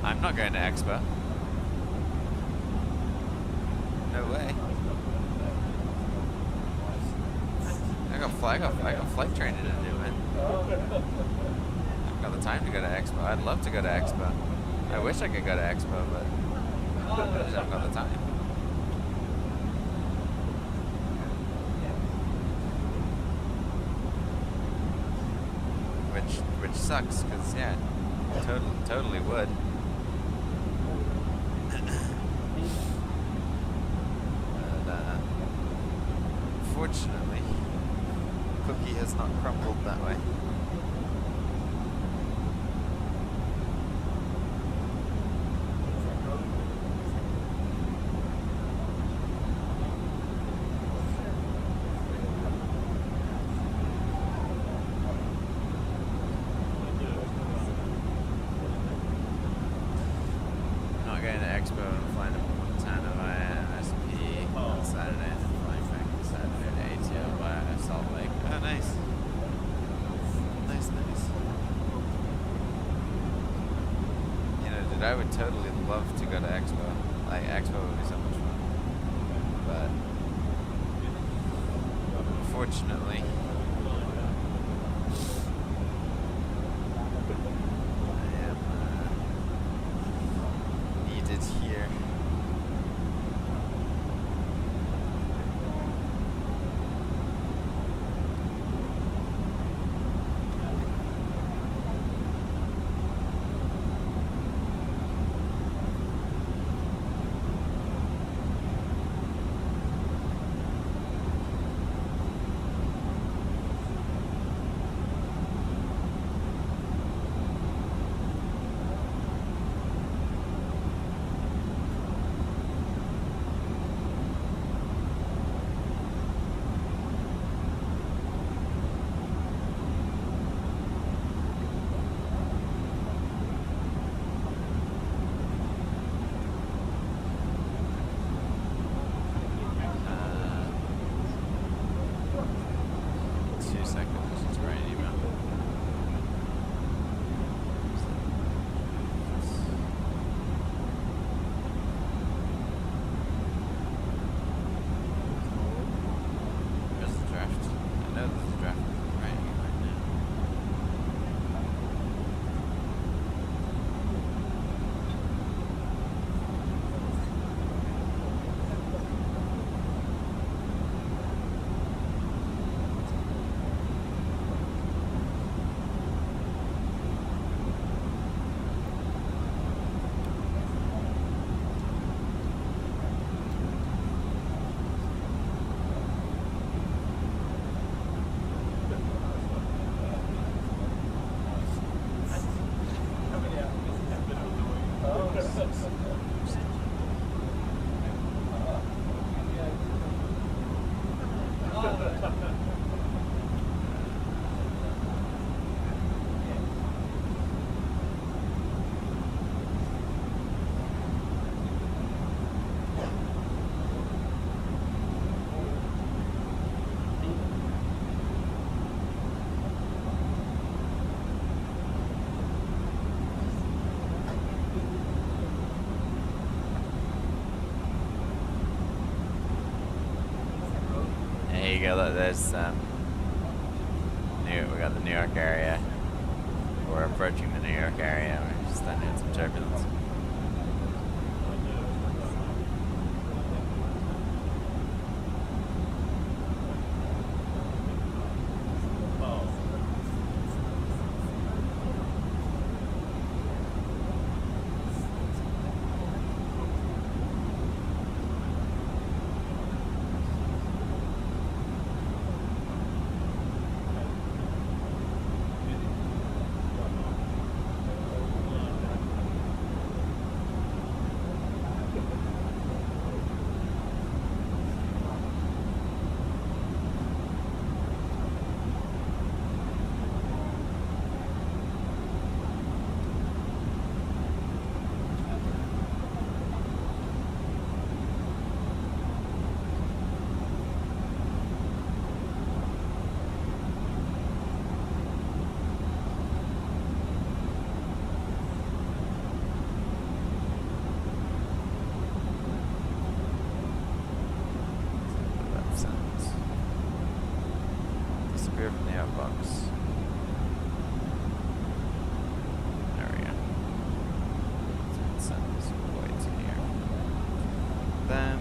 I'm not going to Expo. No way. I got flight training to do, man. I've got the time to go to Expo. I'd love to go to Expo. I wish I could go to Expo, but I just haven't got the time. Which sucks, because yeah, totally would. Unfortunately, cookie has not crumbled that way. Not going to Expo and flying to Montana via MSP on Saturday and then flying back on Saturday to ATL via Salt Lake. Oh, nice. Nice. You know, dude, I would totally love to go to Expo. Like, Expo would be so much fun. But, unfortunately, I am needed here. go. Look, there's we got the New York area. We're approaching the New York area. We're just starting to hit some turbulence. Disappear from the outbox. There we go. Send this way to here. Then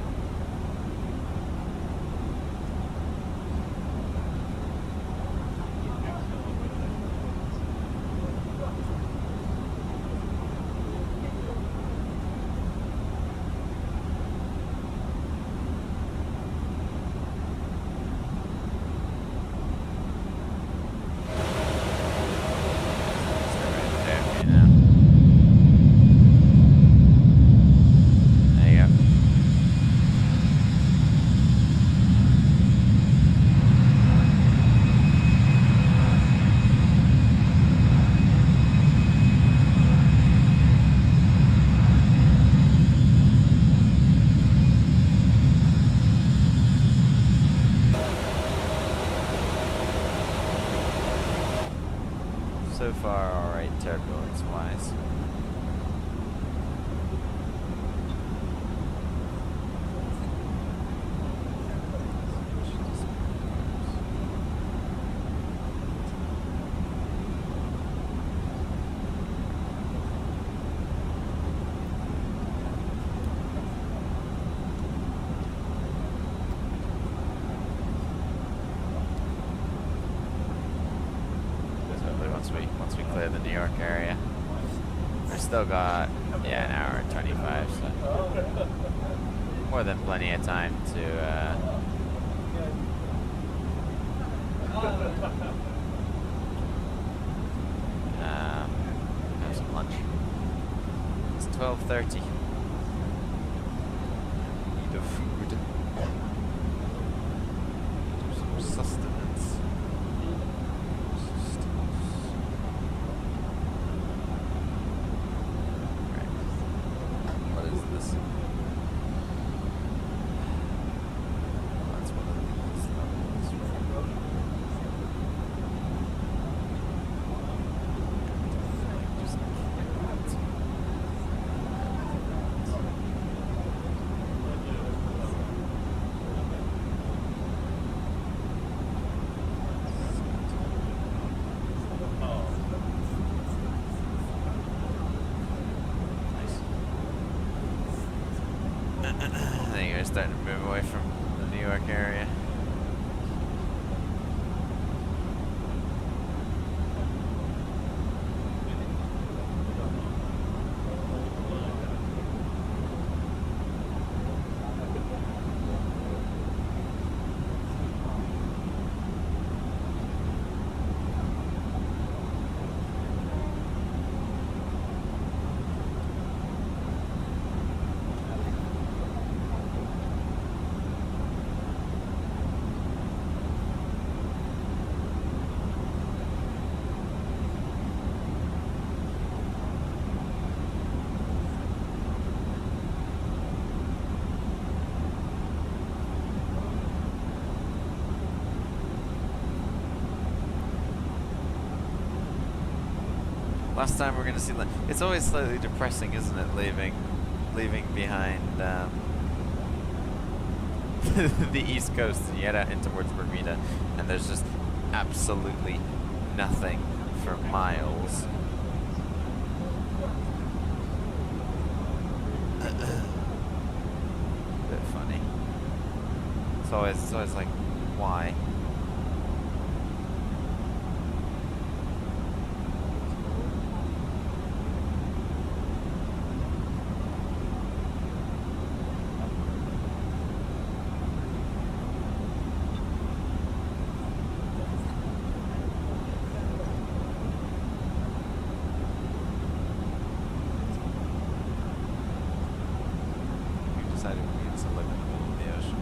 so far, alright, turbulence wise. Once we clear the New York area, we've still got an hour and 25, so more than plenty of time to have some lunch. It's 12:30. Need of food. Some sustenance. I think we're starting to move away from the New York area. Last time we're going to see... It's always slightly depressing, isn't it, leaving behind the east coast and you head out in towards Bermuda, and there's just absolutely nothing for miles. Bit funny. It's always like, why? Decided we needed to live in the middle of the ocean.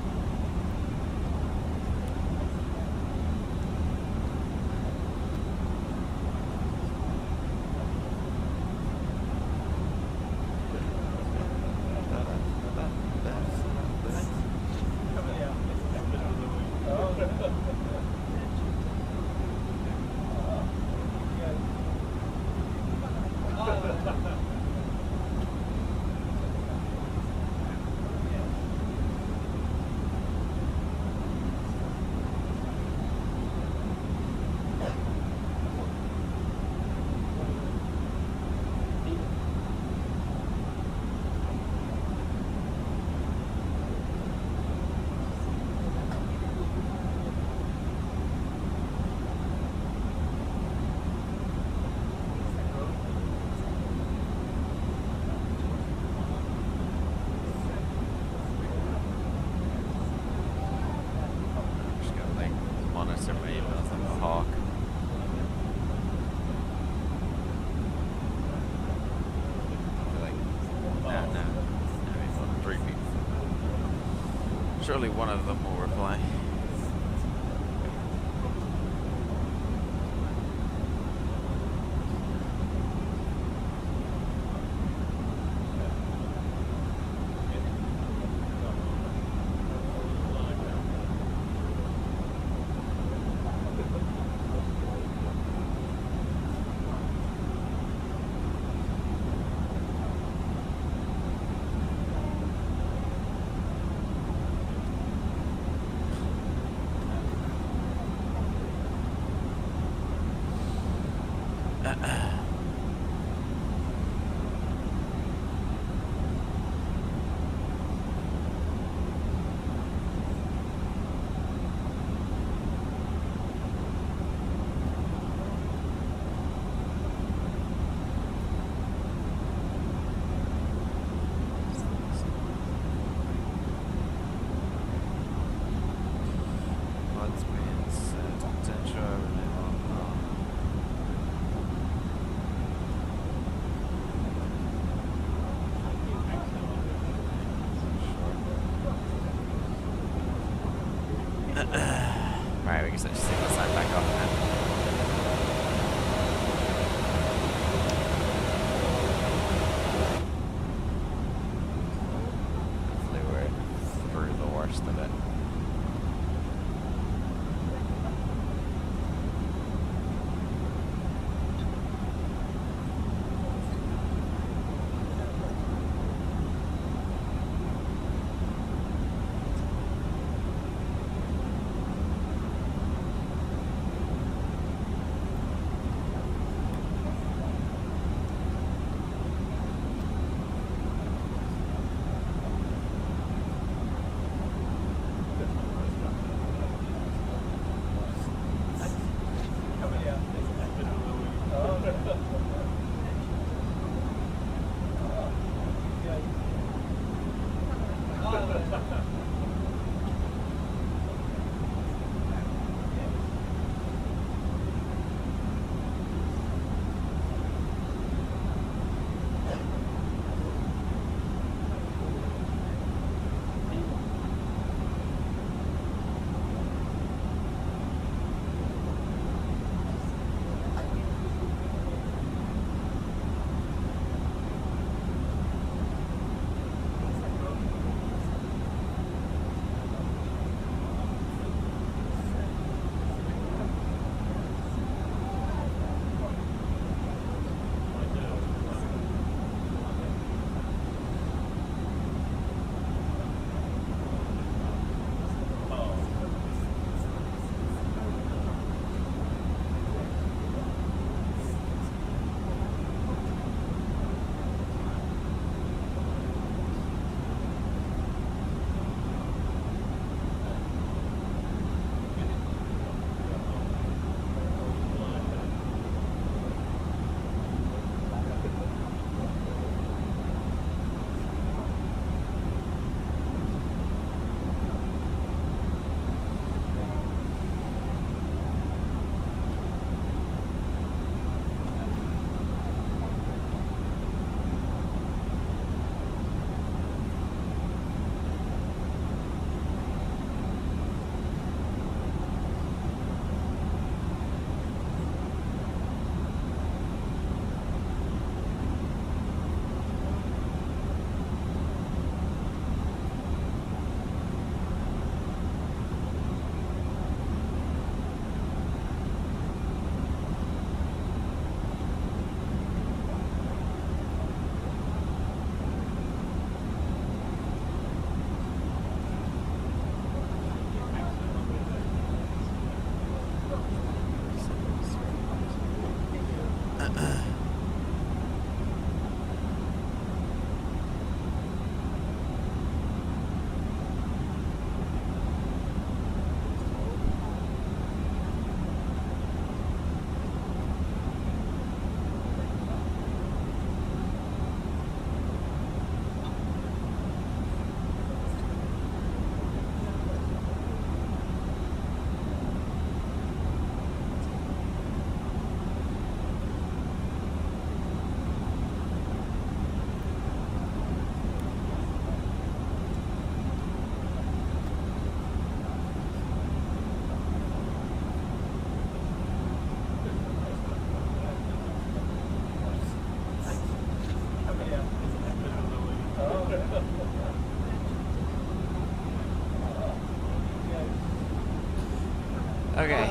Just gotta like monitor my emails like a hawk. Like, no. Maybe from 3 people. Surely one of them will reply. What's being said? Potential revenue. Okay.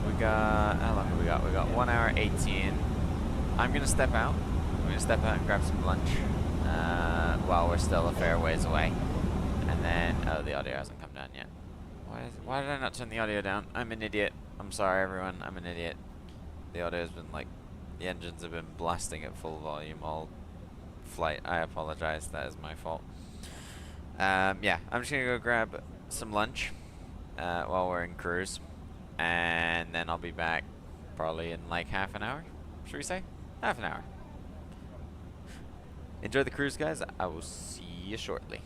We got, how long have we got? We got 1 hour 18. I'm gonna step out. I'm gonna step out and grab some lunch while we're still a fair ways away. And then, oh, the audio hasn't come down yet. Why did I not turn the audio down? I'm an idiot. I'm sorry, everyone. I'm an idiot. The audio's been like, the engines have been blasting at full volume all flight. I apologize. That is my fault. Yeah, I'm just gonna go grab some lunch while we're in cruise, and then I'll be back probably in like half an hour. Should we say half an hour? Enjoy the cruise, guys. I will see you shortly.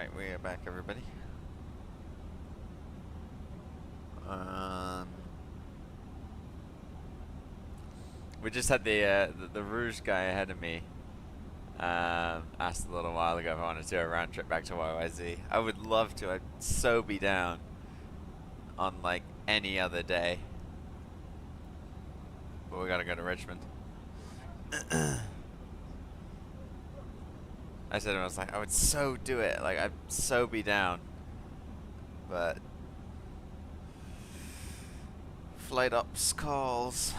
Alright, we are back, everybody. We just had the Rouge guy ahead of me. Asked a little while ago if I wanted to do a round trip back to YYZ. I would love to. I'd so be down on like any other day. But we gotta go to Richmond. I said to him, I was like, I would so do it. Like, I'd so be down. But flight ops calls.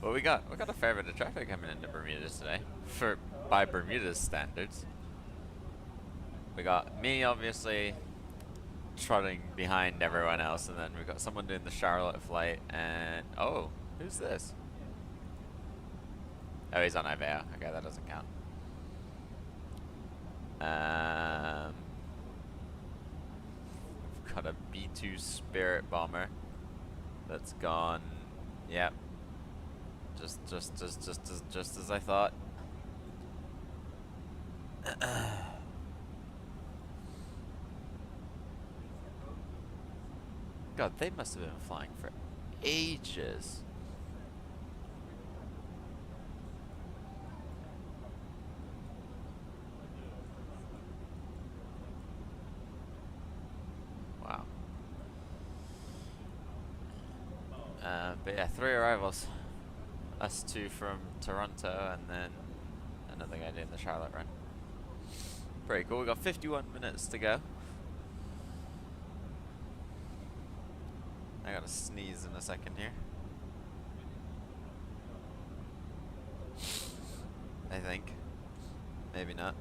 Well, we got a fair bit of traffic coming into Bermuda today, by Bermuda's standards. We got me obviously trotting behind everyone else, and then we got someone doing the Charlotte flight, and oh, who's this? Oh, he's on Ivea. Okay, that doesn't count. We've got a B2 Spirit bomber that's gone. Yep. Just as I thought. God, they must have been flying for ages. Wow. But yeah, 3 arrivals. Us 2 from Toronto, and then another guy doing the Charlotte run. Pretty cool. We got 51 minutes to go. I gotta sneeze in a second here. I think. Maybe not.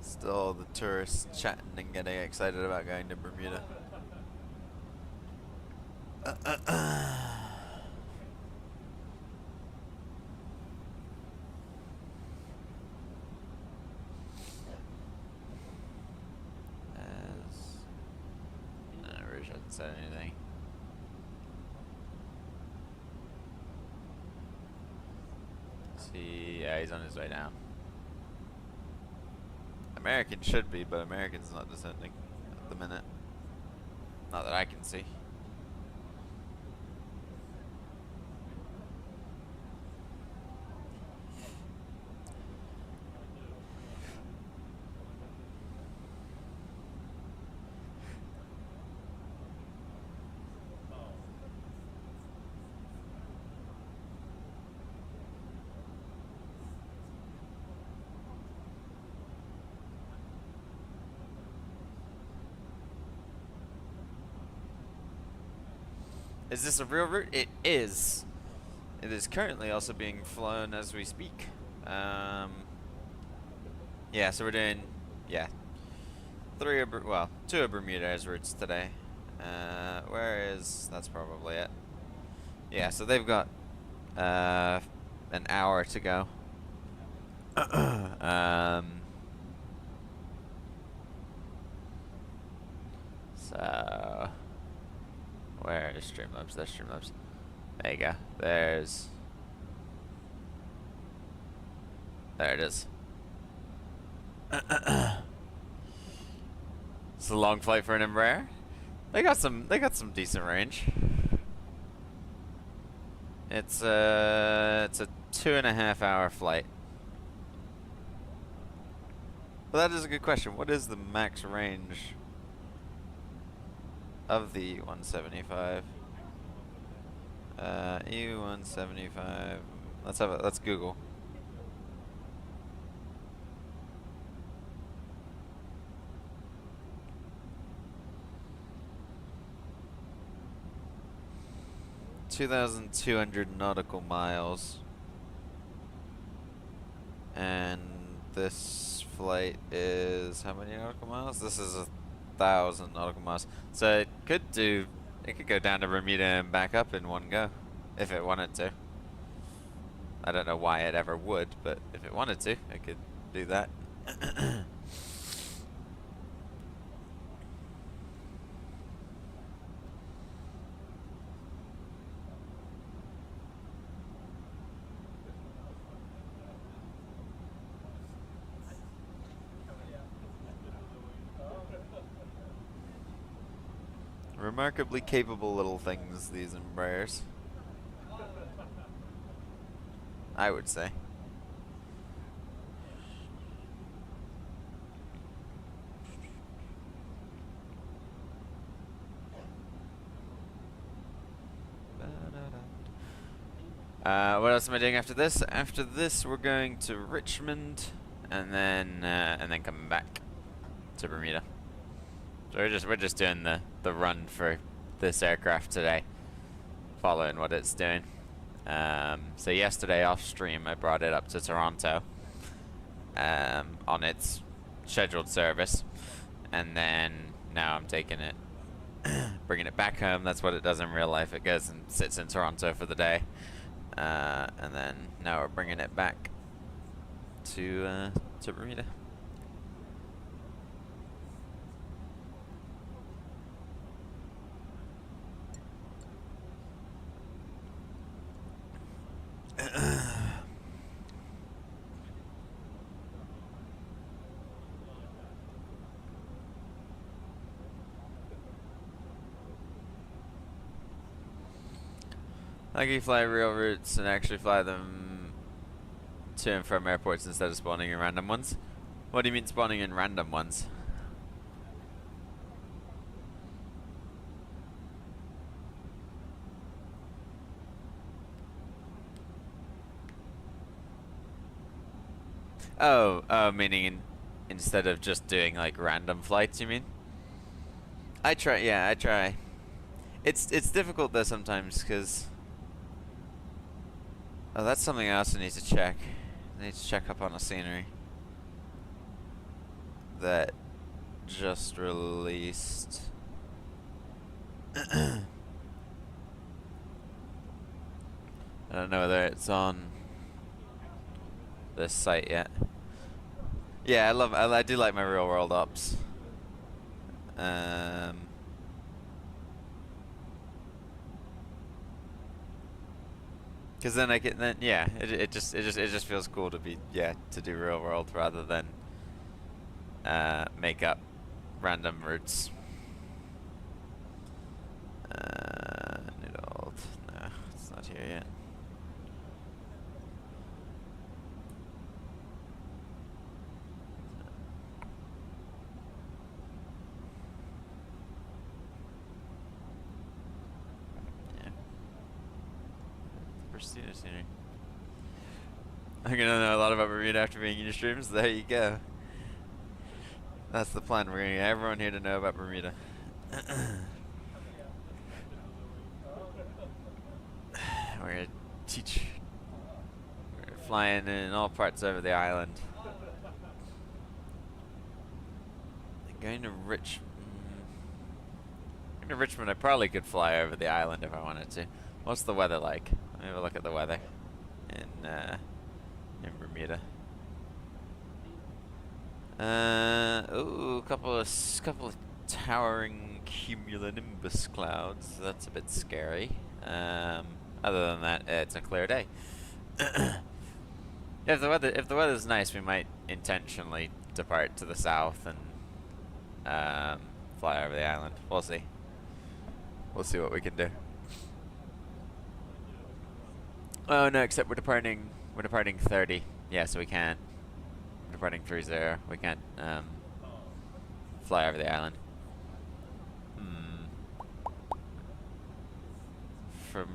Still the tourists chatting and getting excited about going to Bermuda. No, Rouge hasn't said anything. See, yeah, he's on his way down. American should be, but American's not descending. the minute. Not that I can see. Is this a real route? It is. It is currently also being flown as we speak. Yeah, so we're doing, yeah, two of BermudAir's routes today. That's probably it. Yeah, so they've got an hour to go. So where is Streamlabs? There's Streamlabs. There you go. There it is. It's a long flight for an Embraer. They got some decent range. It's a 2.5 hour flight. But that is a good question. What is the max range of the E175? E175. Let's Google. (2,200 nautical miles), and this flight is how many nautical miles? This is 1,000 nautical miles. So it could go down to Bermuda and back up in one go, if it wanted to. I don't know why it ever would, but if it wanted to, it could do that. Remarkably capable little things, these Embraers, I would say. What else am I doing after this? After this, we're going to Richmond, and then coming back to Bermuda. So we're just doing the run for this aircraft today, following what it's doing. So yesterday off stream, I brought it up to Toronto on its scheduled service, and then now I'm taking it, bringing it back home. That's what it does in real life. It goes and sits in Toronto for the day, and then now we're bringing it back to Bermuda. Like you fly real routes and actually fly them to and from airports instead of spawning in random ones. What do you mean spawning in random ones? Oh, meaning instead of just doing like random flights, you mean? I try. It's difficult though sometimes because that's something I also need to check. I need to check up on a scenery that just released. I don't know whether it's on this site yet. Yeah, I do like my real world ops. Because then it just feels cool to do real world rather than make up random routes. Noodled. No, it's not here yet. Yeah. Pursuit scenery. I'm gonna know a lot about Bermuda after being in your streams. There you go. That's the plan. We're gonna get everyone here to know about Bermuda. We're gonna teach. We're flying in all parts over the island. Going to Richmond, I probably could fly over the island if I wanted to. What's the weather like? Let me have a look at the weather in Bermuda. Ooh, couple of towering cumulonimbus clouds. That's a bit scary. Other than that, it's a clear day. If the weather's nice, we might intentionally depart to the south and fly over the island. We'll see. We'll see what we can do. Oh no, except we're departing 30. Yeah, so we can't. We're departing 30. We can't fly over the island. From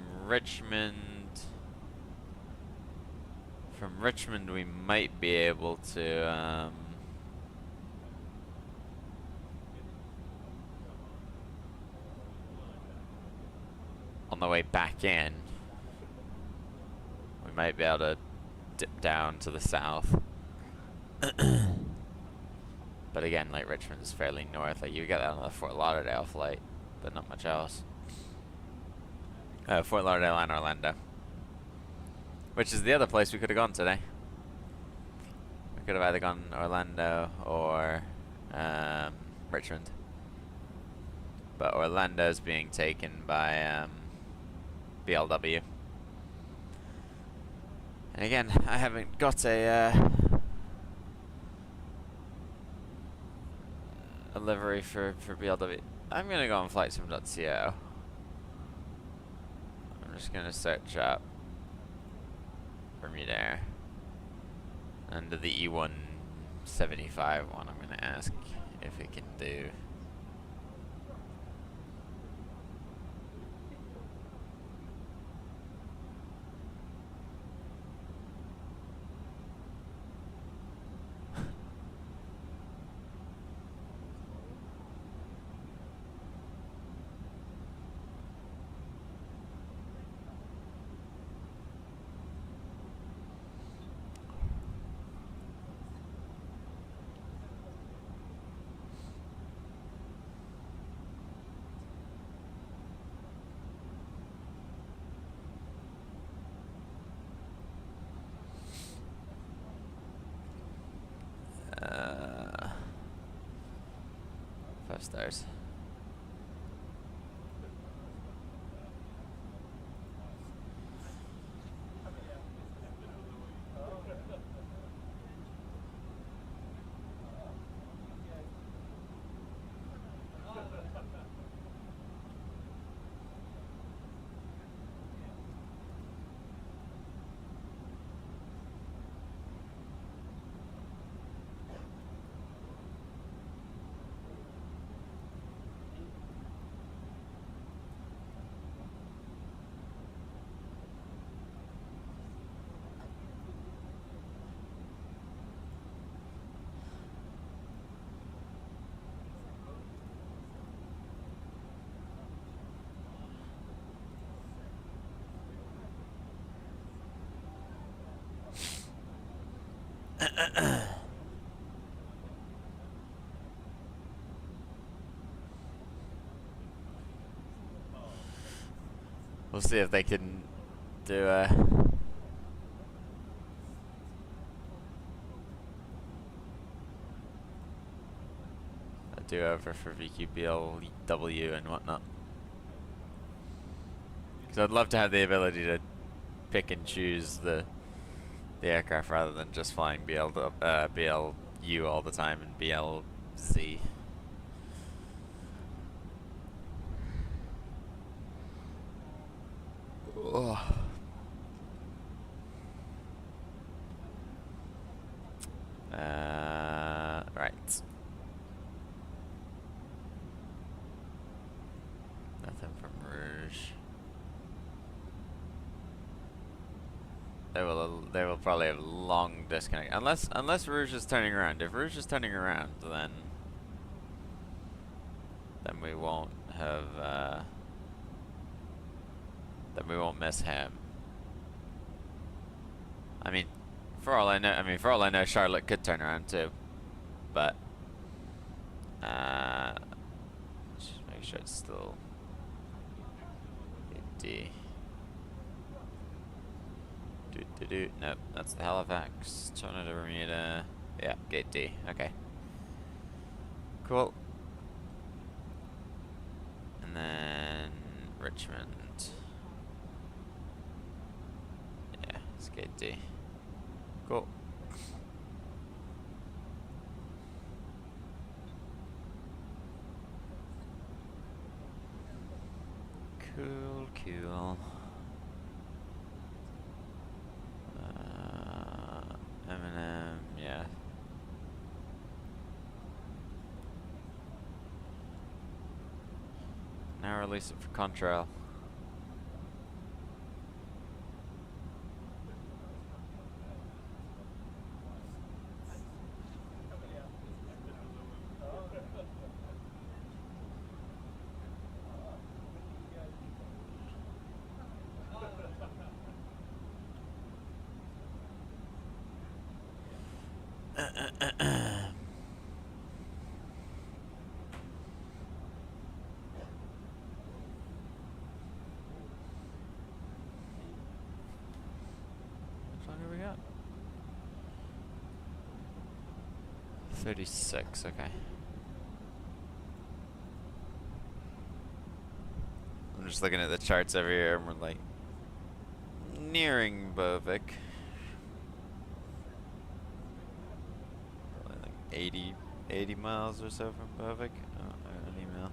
Richmond we might be able to on the way back in, we might be able to dip down to the south. But again, like, Richmond's fairly north. Like, you get that on the Fort Lauderdale flight, but not much else. Fort Lauderdale and Orlando, which is the other place we could have gone today. We could have either gone Orlando or Richmond, but Orlando's being taken by BLW. And again, I haven't got a livery for BLW. I'm gonna go on flightsim.co. I'm just gonna search up BermudAir. Under the E175 one, I'm gonna ask if it can do. Five stars. We'll see if they can do a do-over for VQBLW and whatnot. Because I'd love to have the ability to pick and choose the aircraft rather than just flying BLU all the time and BLZ. Ugh. Right. Nothing from Rouge. They will probably have long disconnect unless Rouge is turning around. If Rouge is turning around, then we won't have then we won't miss him. I mean, for all I know, Charlotte could turn around too, but just make sure it's still D. Nope, that's the Halifax. Toronto to Bermuda. Yeah, gate D. Okay. Cool. And then Richmond. Yeah, it's gate D. Cool. Cool. M&M, yeah. Now release it for Contrail. How long have we got? 36, okay. I'm just looking at the charts over here and we're like nearing Bovik. Probably like 80 miles or so from Bovik. Oh, I got an email.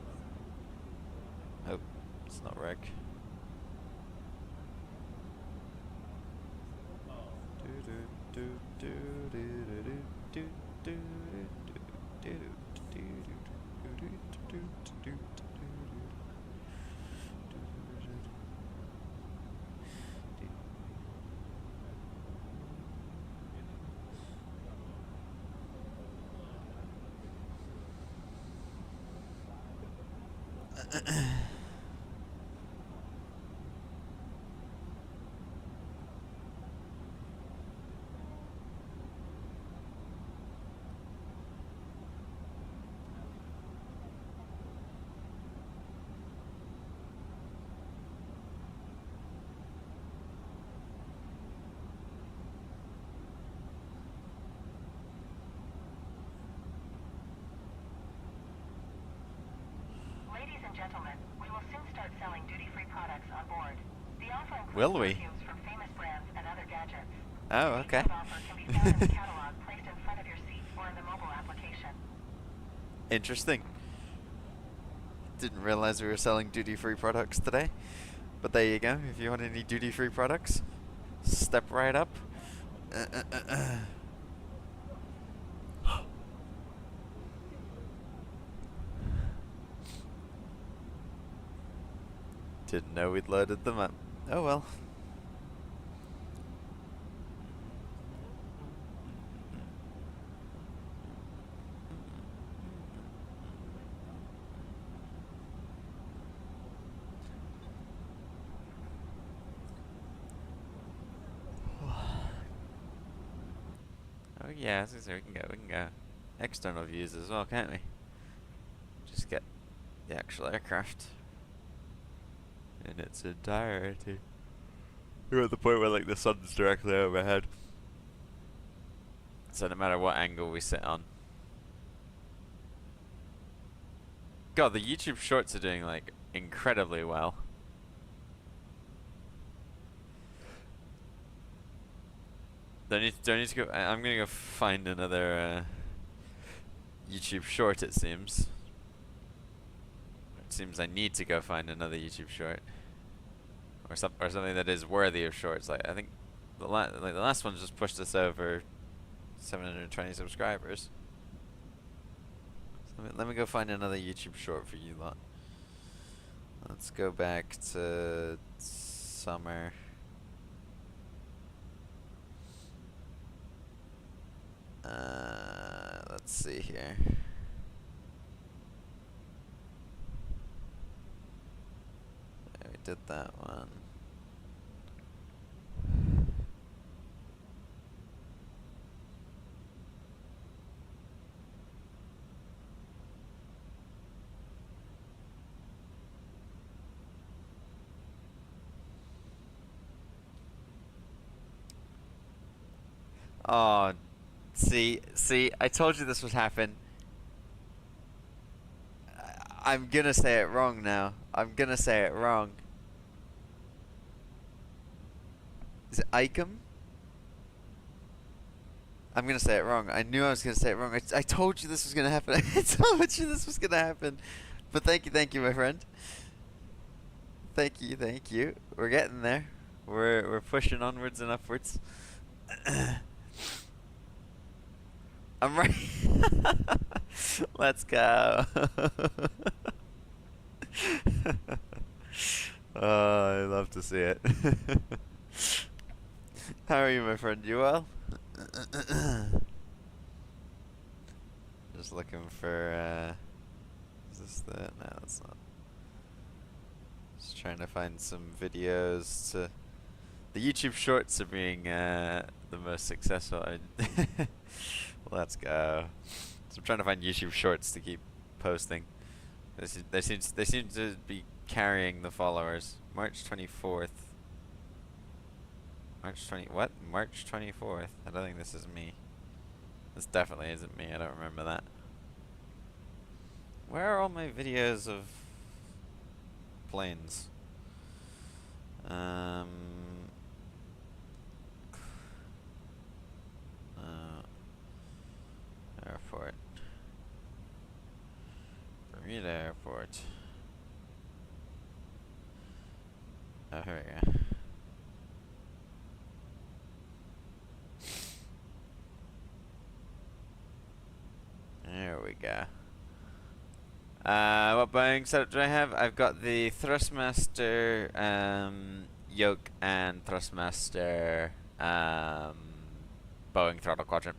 Oh, it's not Rick. Ladies and gentlemen, we will soon start selling duty-free products on board. The offer includes Will we? perfumes from famous brands and other gadgets. Oh, okay. The offer can be found in the catalog placed in front of your seat or in the mobile application. Interesting. Didn't realize we were selling duty-free products today. But there you go. If you want any duty-free products, step right up. Didn't know we'd loaded them up. Oh well. Oh yeah, so we can go external views as well, can't we? Just get the actual aircraft in its entirety. We're at the point where like the sun's directly overhead, so no matter what angle we sit on. God, the YouTube shorts are doing like incredibly well. Don't need to go. I'm gonna go find another YouTube short. It seems. It seems I need to go find another YouTube short. or something that is worthy of shorts. Like I think the last one just pushed us over 720 subscribers. So let me go find another YouTube short for you lot. Let's go back to summer. Let's see here. We did that one. Oh, see, I told you this would happen. I'm gonna say it wrong now. I'm gonna say it wrong. Is it Icum? I'm gonna say it wrong. I knew I was gonna say it wrong. I told you this was gonna happen. I told you this was gonna happen. But thank you, my friend. Thank you. We're getting there. We're pushing onwards and upwards. I'm right. Let's go. Oh, I love to see it. How are you, my friend? You well? Just looking for, is this the, no, that's not. Just trying to find some videos to, the YouTube shorts are being, the most successful. Let's go. So I'm trying to find YouTube shorts to keep posting. They seem to be carrying the followers. March 24th. March 24th. I don't think this is me. This definitely isn't me. I don't remember that. Where are all my videos of planes? Airport. Bermuda Airport. Oh, here we go. There we go. What Boeing setup do I have? I've got the Thrustmaster yoke and Thrustmaster Boeing throttle quadrant.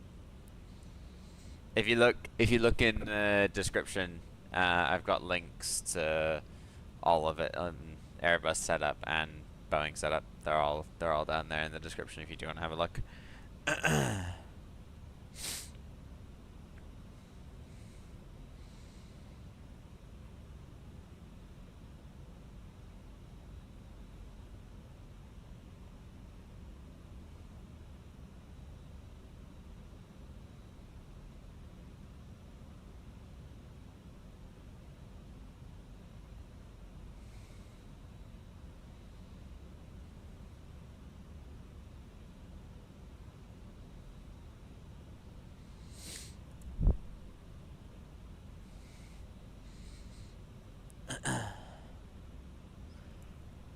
If you look in the description, I've got links to all of it on Airbus setup and Boeing setup. They're all down there in the description if you do want to have a look.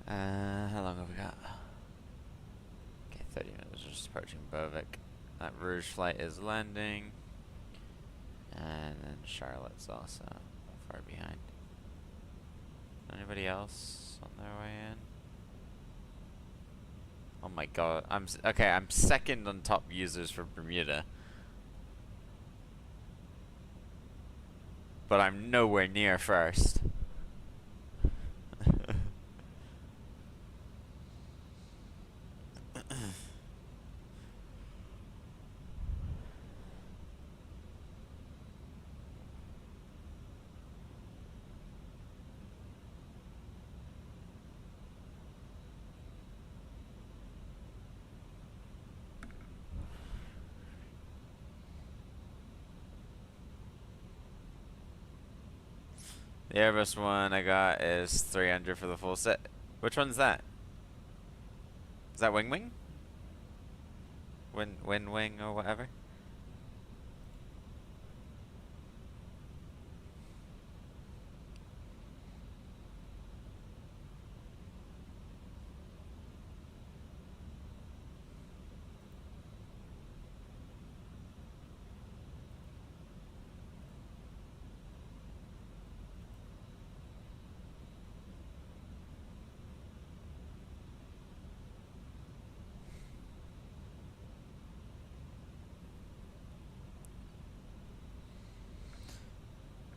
How long have we got? Okay, 30 minutes. We're just approaching Bovik. That Rouge flight is landing. And then Charlotte's also not far behind. Anybody else on their way in? Oh my god. I'm second on top users for Bermuda. But I'm nowhere near first. The Airbus one I got is 300 for the full set. Which one's that? Is that Wing Wing? Wing or whatever?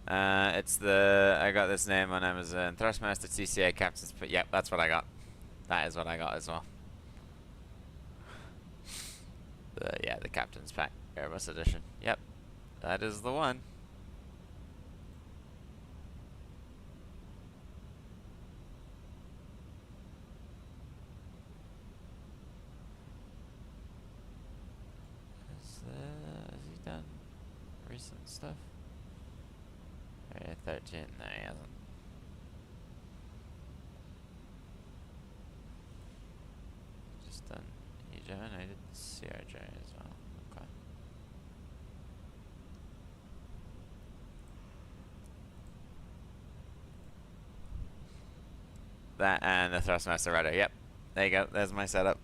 It's the I got this name on Amazon. Thrustmaster TCA Captain's. But yep, that's what I got. That is what I got as well. Yeah, the Captain's Pack Airbus Edition. Yep, that is the one. Has he done recent stuff? Area 13, no he hasn't. Just done EJ, and I did CRJ as well. Okay. That and the Thrustmaster Rudder, yep. There you go, there's my setup.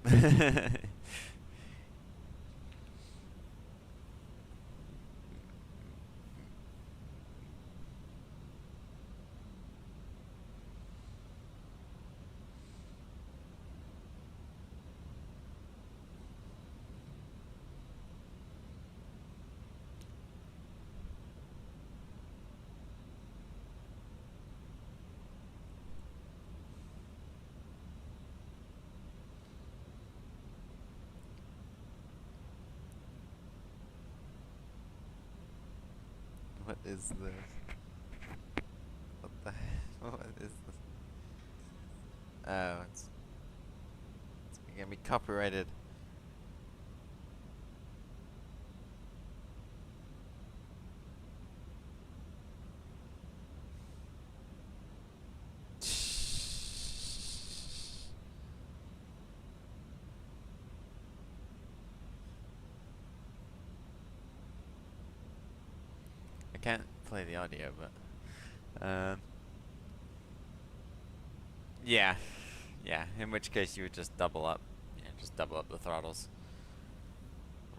What is this? What the hell? What is this? Oh, it's gonna be copyrighted. I can't play the audio, but yeah, in which case you would just double up, just double up the throttles.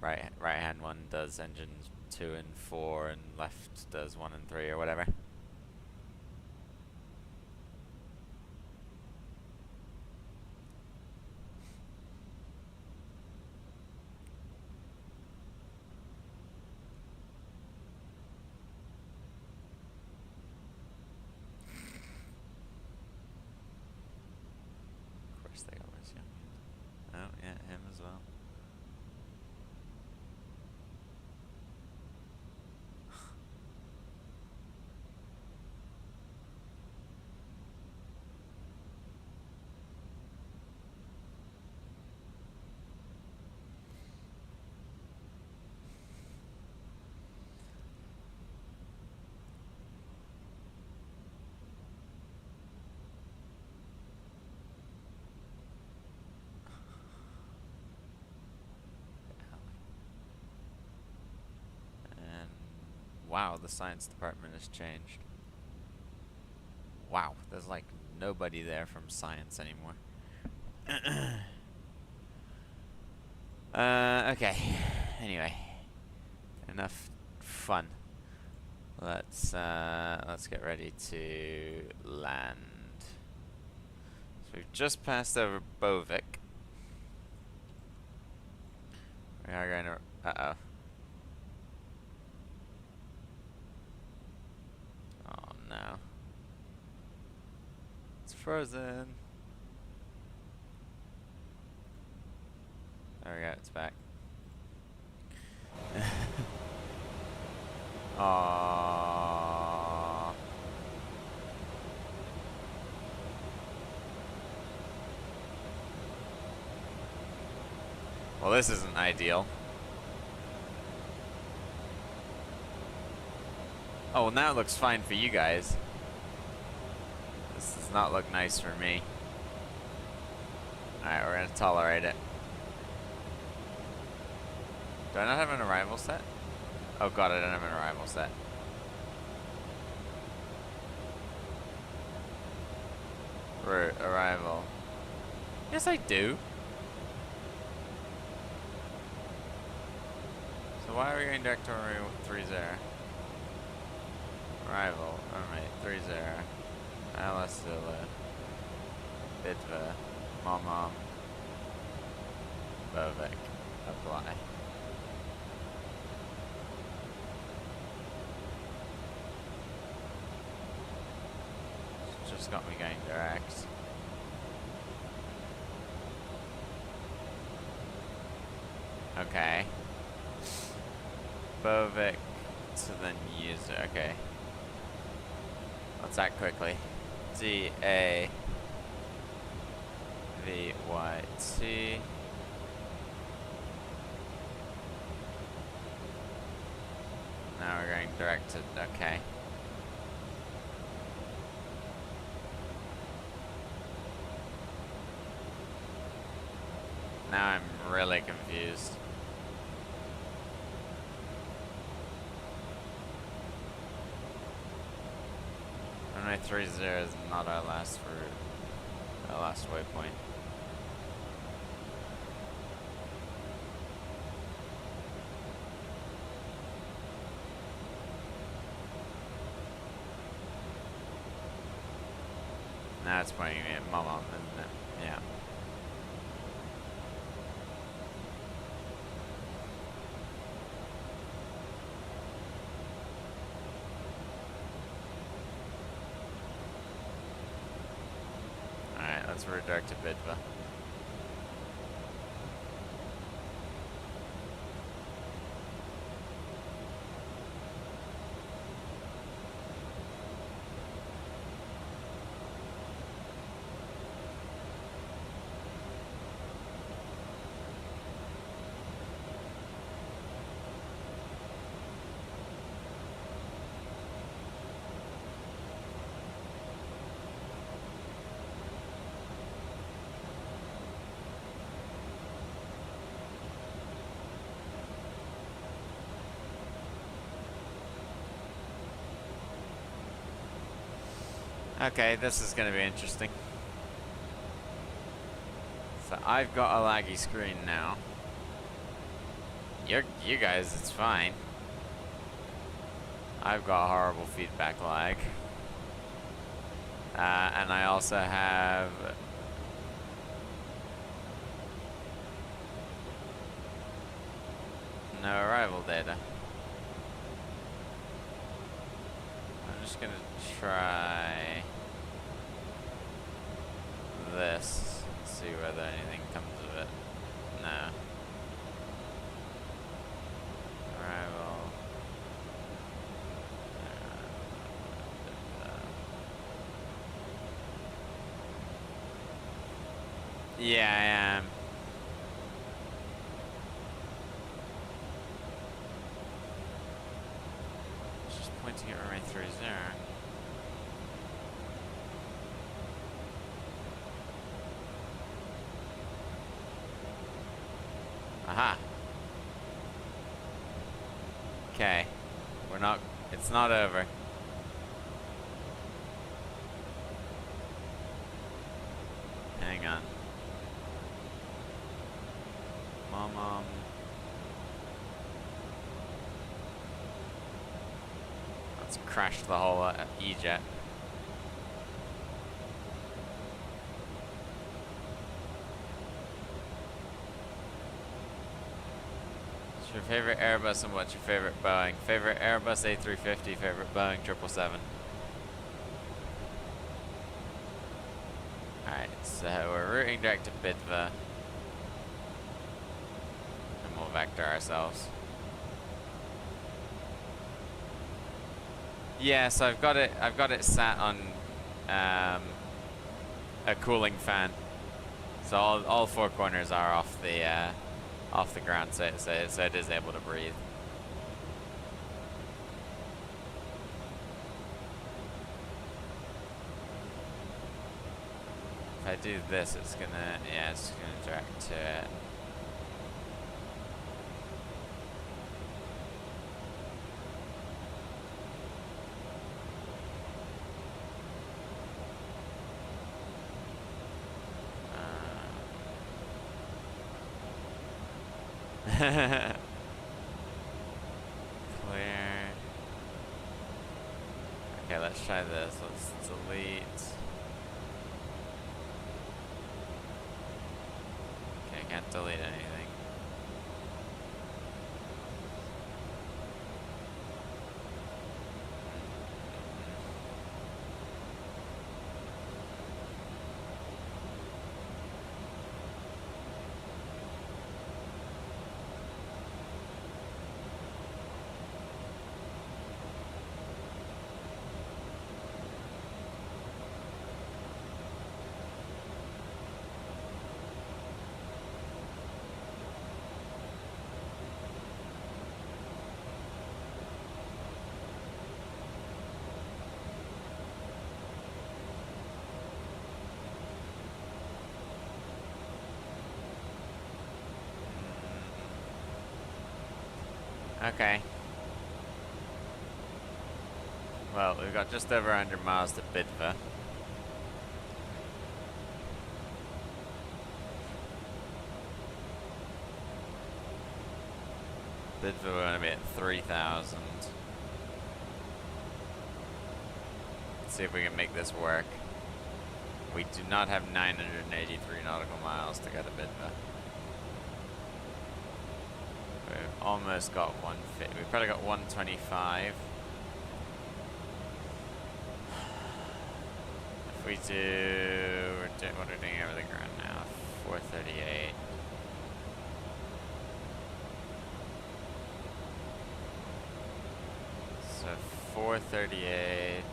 Right hand one does engines 2 and 4, and left does 1 and 3 or whatever. Of course they always, yeah. Oh yeah, him as well. And wow, the science department has changed. Wow, there's like nobody there from science anymore. Okay. Anyway, enough fun. Let's get ready to land. So we've just passed over Bovik. We are going to. Uh-oh. Oh no. It's frozen. There we go, it's back. Aww. Well, this isn't ideal. Oh, well, now it looks fine for you guys. This does not look nice for me. Alright, we're gonna tolerate it. Do I not have an arrival set? Oh god, I don't have an arrival set. Route, arrival. Yes, I do. So why are we going direct to 30? Arrival, alright, 30. LS Zilla. Bitva. Mom. Bovik. Apply. . just got me going direct. Okay. Bovic to the user. Okay. Let's act quickly. DAVYT. Now we're going direct to. Okay. Now I'm really confused. Runway 30 is not our last route, our last waypoint. Now it's pointing me at Mom, isn't it? Yeah. Alright, let's redirect to Bidva. Okay, this is gonna be interesting. So I've got a laggy screen now. You guys, it's fine. I've got horrible feedback lag. And I also have no arrival data. I'm just gonna try this, see whether anything comes of it. No. Arrival. Yeah, I am. It's just pointing at runway 30. Aha. Okay. It's not over. Hang on. Mom. Let's crash the whole E-jet. What's your favorite Airbus and what's your favorite Boeing? Favorite Airbus A350, favorite Boeing 777. Alright, so we're routing direct to Bidva. And we'll vector ourselves. Yeah, so I've got it sat on a cooling fan. So all four corners are off the ground, so it is able to breathe. If I do this, it's gonna direct to it. Clear. Okay, let's try this. Let's delete. Okay, I can't delete anything. Okay. Well, we've got just over 100 miles to Bidva. Bidva, we're going to be at 3,000. Let's see if we can make this work. We do not have 983 nautical miles to go to Bidva. We've almost got 150. We've probably got 125. If we do, what are we doing over the ground now? 438. So 438.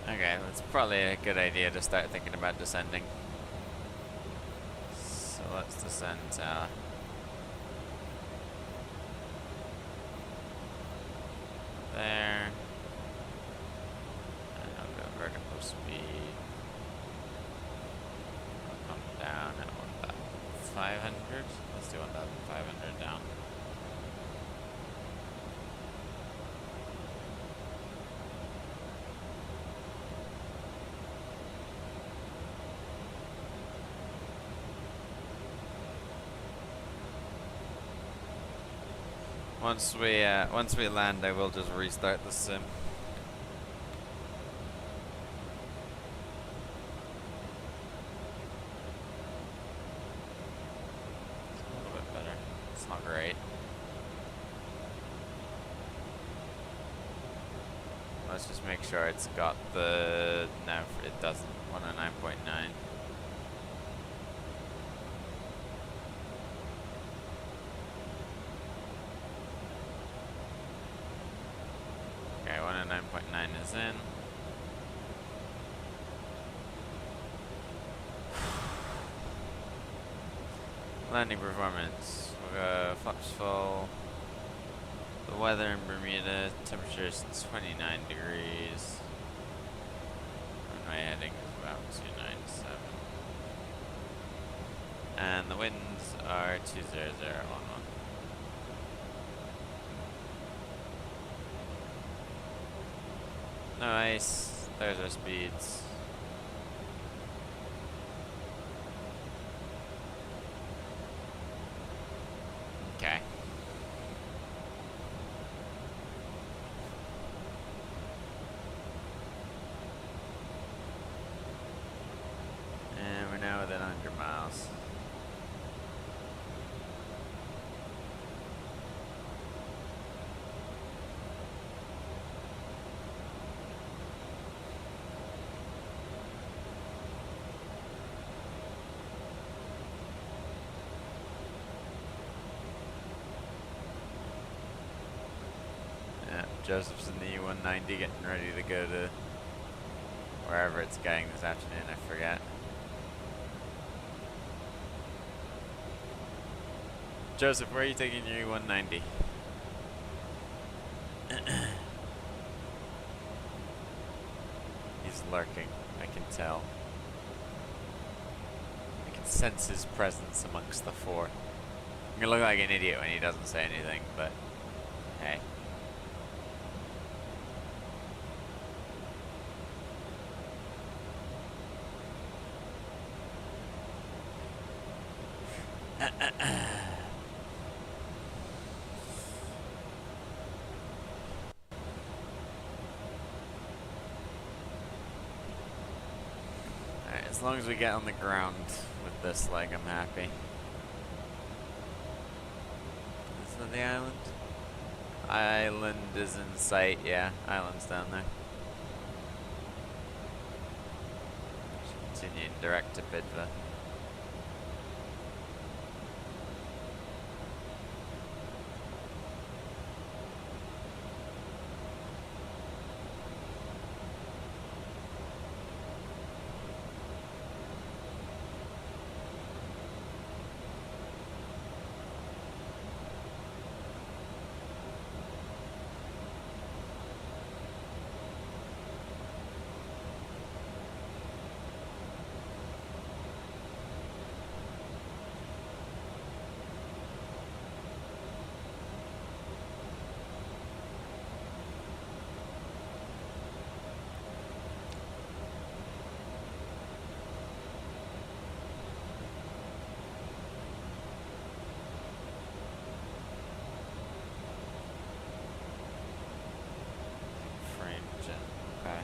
Okay, that's probably a good idea to start thinking about descending. So let's descend there. And I'll go vertical speed. I'll come down at 1,500. Let's do 1,500 down. Once we land, I will just restart the sim. It's a little bit better. It's not great. Let's just make sure it's got the... No, it doesn't. 109.9. Okay, 109.9 is in. Landing performance. We'll go flaps full. The weather in Bermuda, temperature is 29 degrees. Runway heading is about 297. And the winds are 20011. No ice. There's our speeds. Okay. And we're now within 100 miles. Joseph's in the E190 getting ready to go to wherever it's going this afternoon, I forget. Joseph, where are you taking your E190? He's lurking, I can tell. I can sense his presence amongst the four. I'm gonna look like an idiot when he doesn't say anything, but hey. As long as we get on the ground with this leg, I'm happy. Is that the island? Island is in sight, yeah. Island's down there. Continuing direct to Bidva. Okay.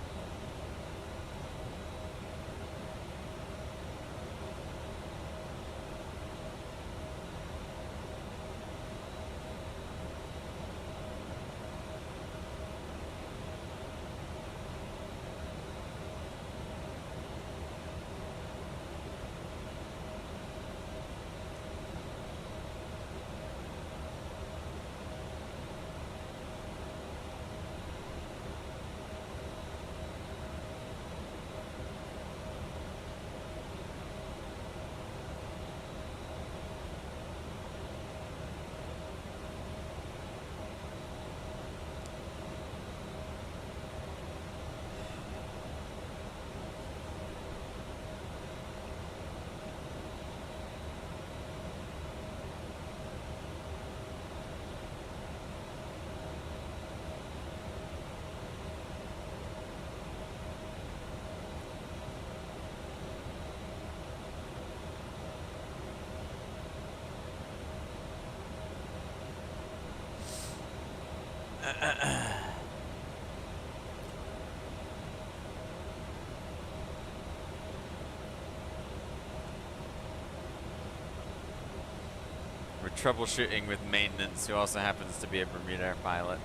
We're troubleshooting with maintenance, who also happens to be a BermudAir pilot.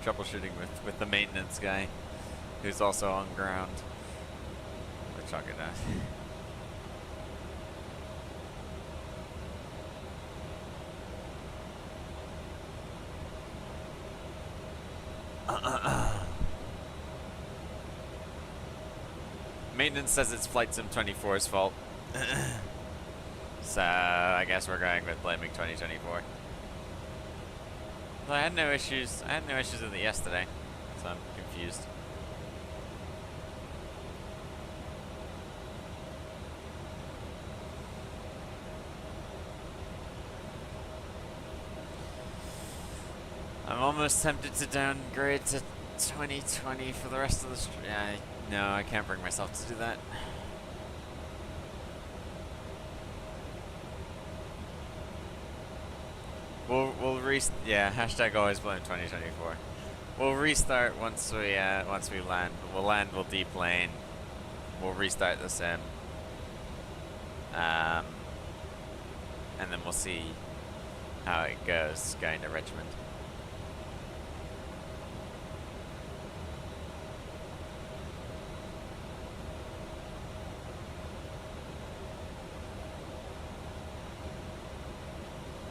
Troubleshooting with the maintenance guy, who's also on ground. We're chugging that. Maintenance says it's Flight Sim 24's fault. So I guess we're going with blaming 2024. Well, I had no issues. I had no issues with it yesterday, so I'm confused. I'm almost tempted to downgrade to 2020 for the rest of the no, I can't bring myself to do that. We'll yeah, hashtag always blame 2024. We'll restart once we land. We'll land, we'll deplane. We'll restart the sim. And then we'll see how it goes going to Richmond.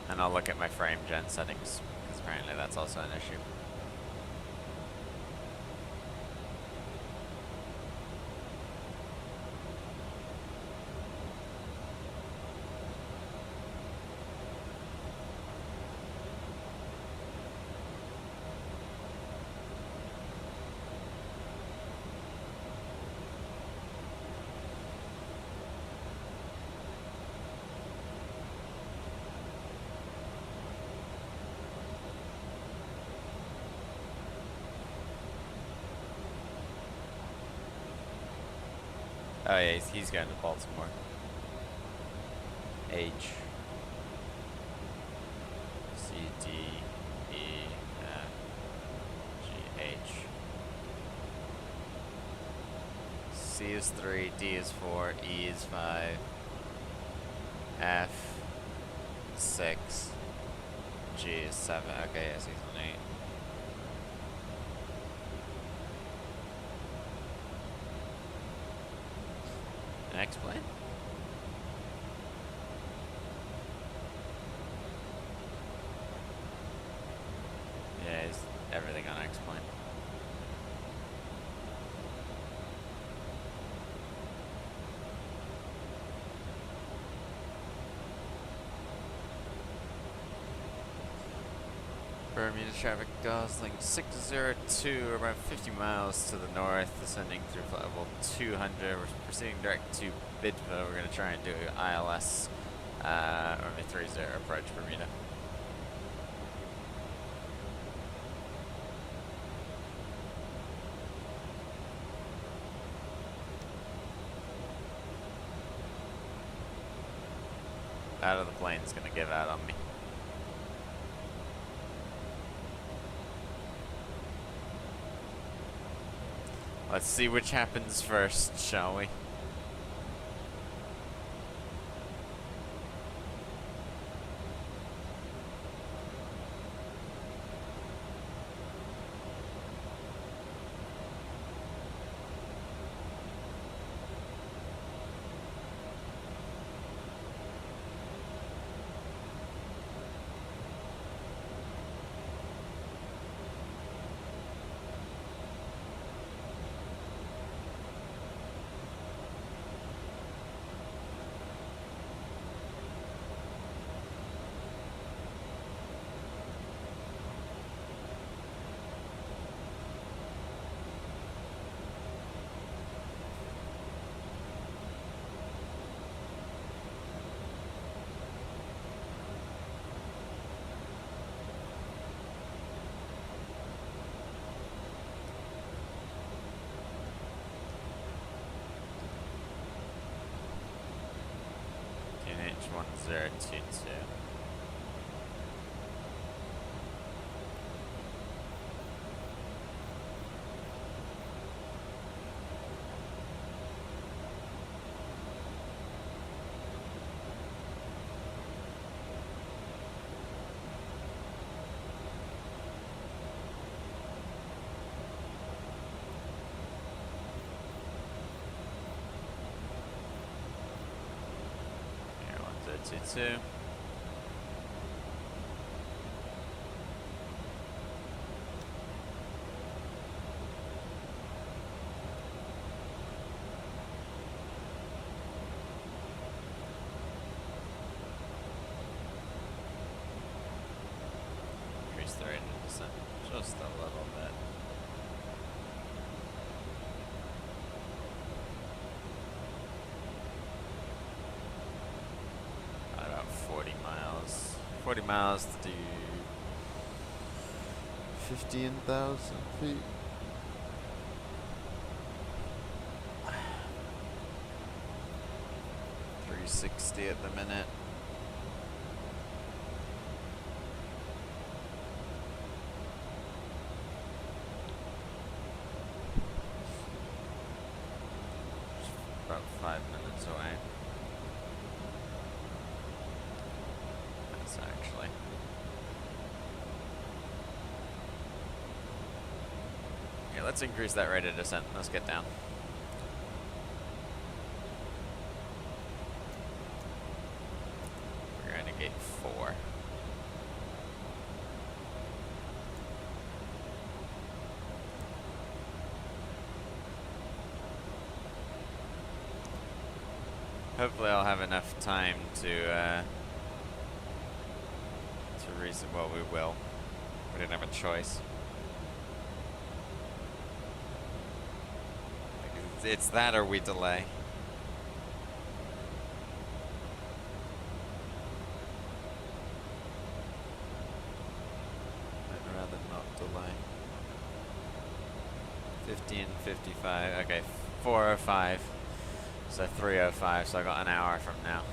And I'll look at my frame gen settings, because apparently that's also an issue. Oh yeah, he's going to Baltimore. H C D E F G H C is 3, D is 4, E is 5, F 6, G is 7. Okay, yes, he's on 8. An X-plane? Yeah, he's everything on X-plane. Bermuda traffic Gosling 602, about 50 miles to the north, descending through flight level 200. We're proceeding direct to Bidva. We're going to try and do ILS, runway 30 approach Bermuda. Out of the plane's going to give out on me. Let's see which happens first, shall we? H1022. Here, 1022. Increase the rate of descent just a little bit. About 40 miles. 40 miles to do 15,000 feet. $360 at the minute. About 5 minutes away. That's actually. Yeah, let's increase that rate of descent. Let's get down. We're going to gate 4. Hopefully I'll have enough time to reason. Well, we will. We didn't have a choice. It's that or we delay. I'd rather not delay. 15:55. Okay, 4:05. So 3:05. So I got an hour from now.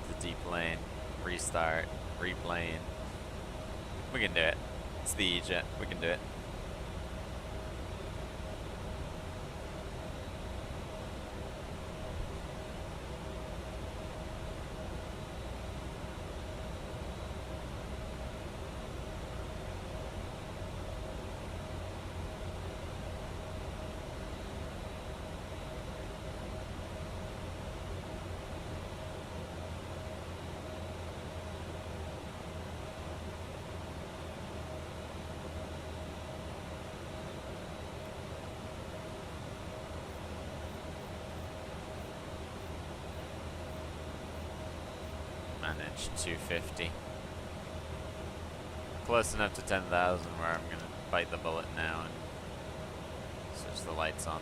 The deplane, restart, replane. We can do it. It's the E-jet. We can do it. inch 250. Close enough to 10,000 where I'm gonna bite the bullet now and switch the lights on.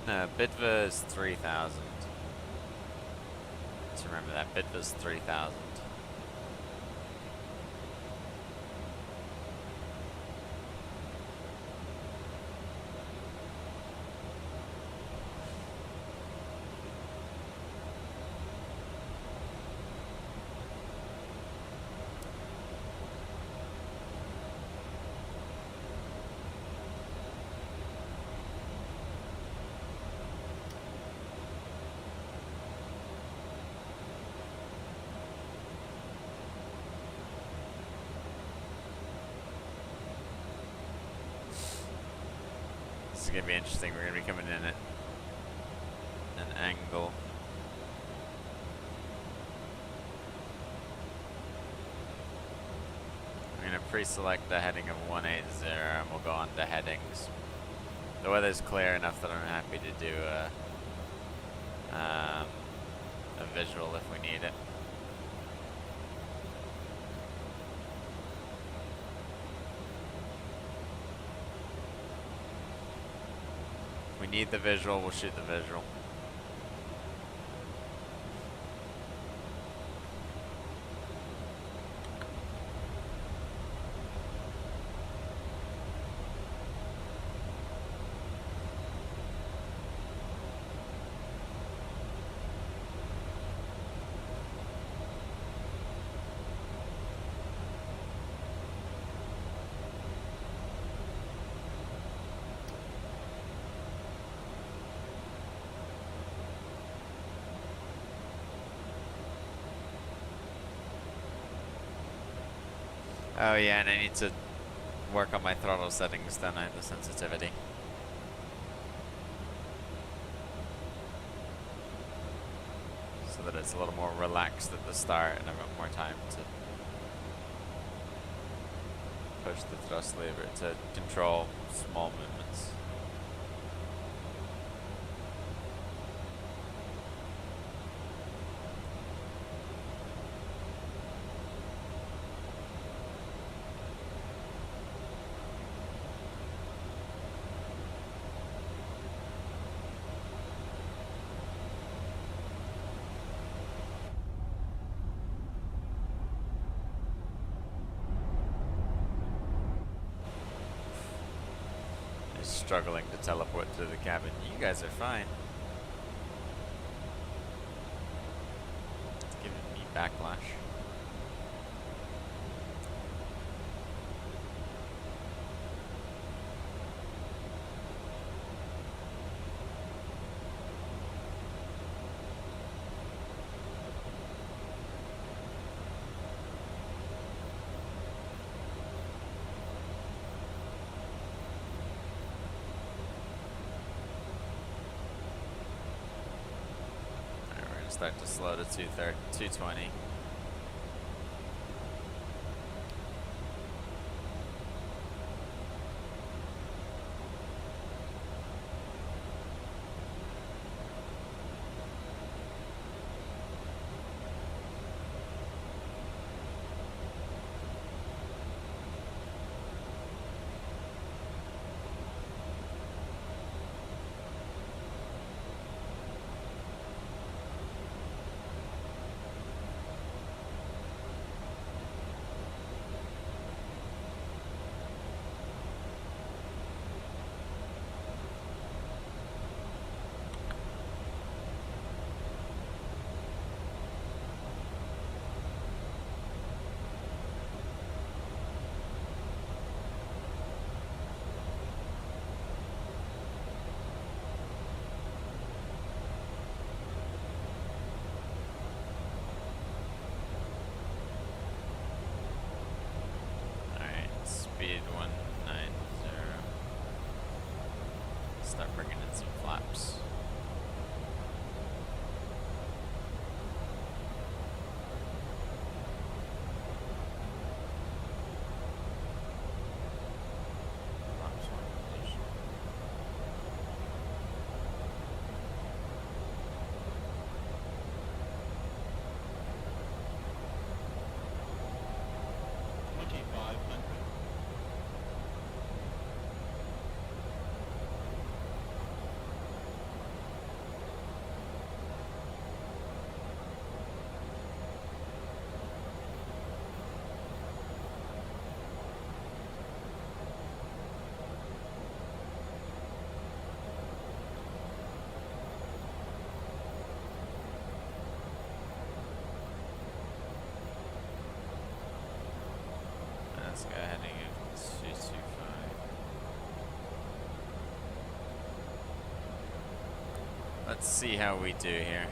No, Bitva is 3,000. Let's remember that. Bitva's 3,000. This is gonna be interesting. We're gonna be coming in at an angle. I'm gonna pre-select the heading of 180 and we'll go on to headings. The weather's clear enough that I'm happy to do a visual if we need it. If we need the visual, we'll shoot the visual. Oh yeah, and I need to work on my throttle settings, don't I? The sensitivity. So that it's a little more relaxed at the start and I've got more time to push the thrust lever to control small movements. Struggling to teleport through the cabin. You guys are fine. It's giving me backlash. Start to slow to 220. let's see how we do here.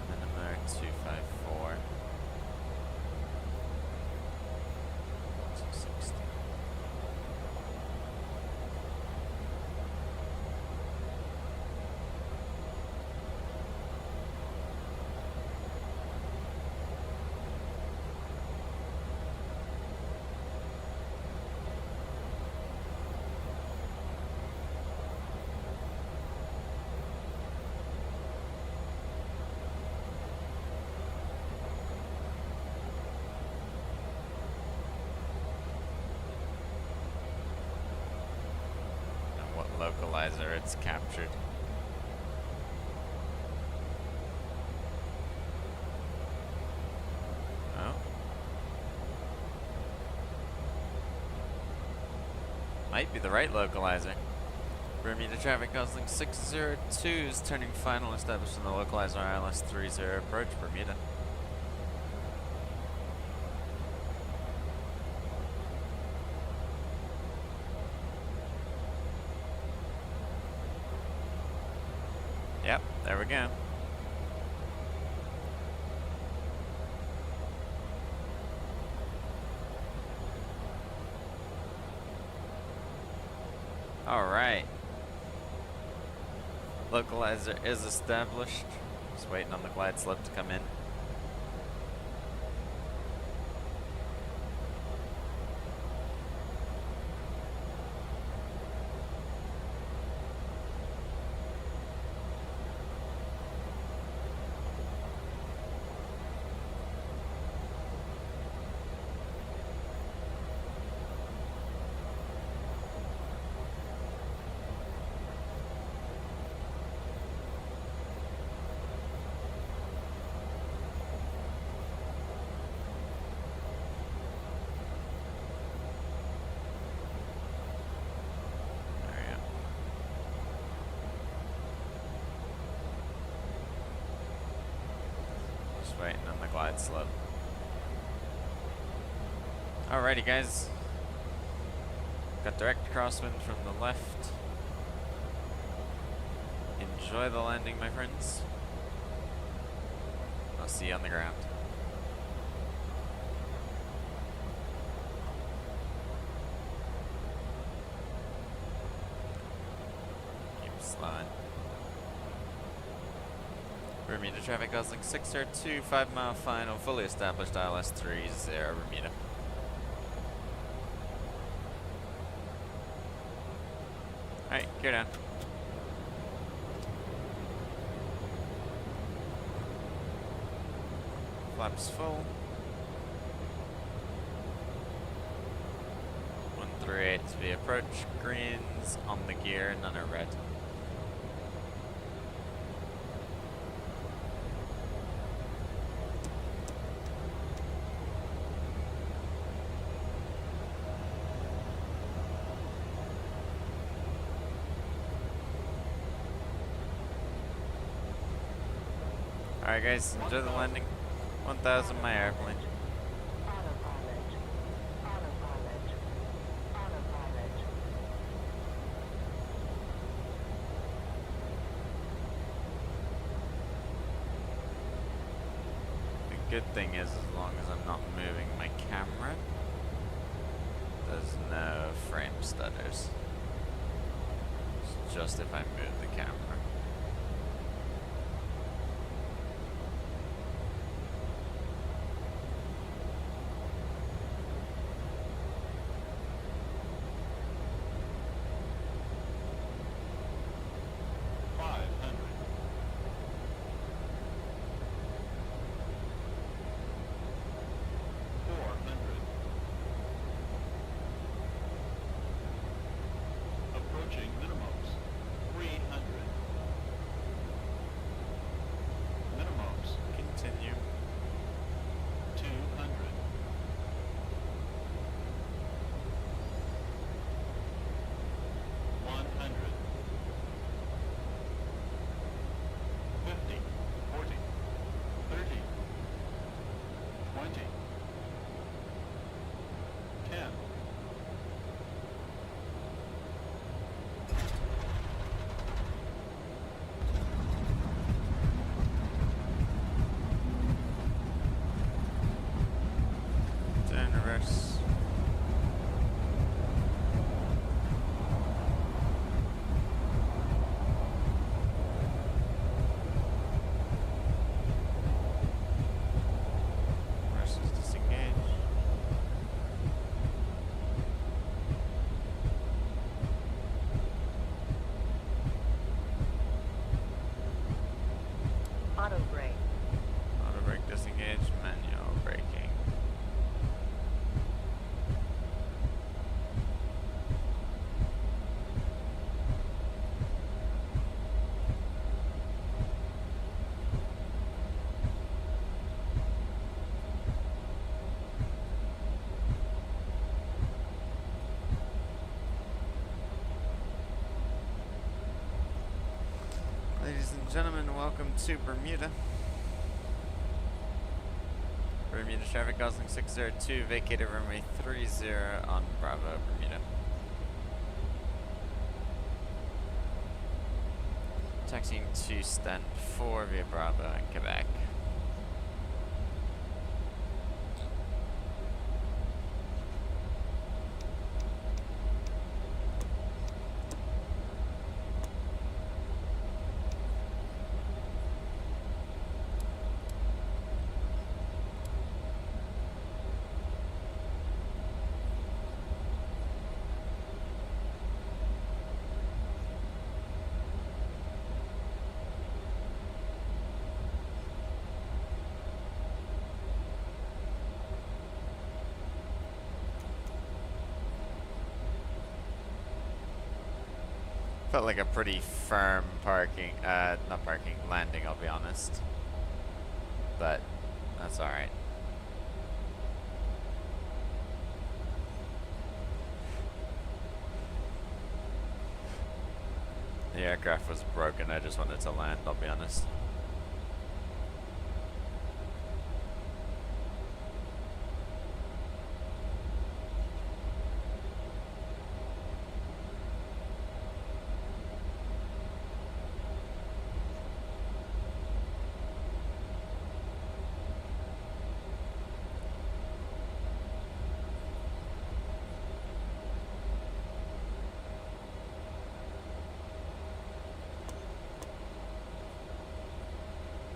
Minimum 254. 260. And what localizer it's captured. Oh. Might be the right localizer. Bermuda traffic Gosling 602 is turning final, established in the localizer ILS 30 approach Bermuda. Yep, there we go. Alright. Localizer is established. Just waiting on the glide slope to come in. There we go. Just waiting on the glide slope. Alrighty guys. Got direct crosswind from the left. Enjoy the landing, my friends. I'll see you on the ground. Keep slowing. Bermuda traffic Gosling 602, 5 mile final, fully established ILS 30 Bermuda. Alright, gear down. Flaps full. 138 to be approach. Greens on the gear, none are red. Alright guys, enjoy the landing. 1000 my airplane. Autopilot. Autopilot. Autopilot. The good thing is, as long as I'm not moving my camera, there's no frame stutters. It's just if I move the camera. reverse. Reverse is disengaged. Auto brake. Auto brake disengaged, manual braking. Ladies and gentlemen, welcome to Bermuda. Bermuda traffic Gosling 602, vacated runway 30 on Bravo, Bermuda. Taxiing to stand 4 via Bravo in Quebec. Felt like a pretty firm landing, I'll be honest. But that's alright. The aircraft was broken, I just wanted to land, I'll be honest.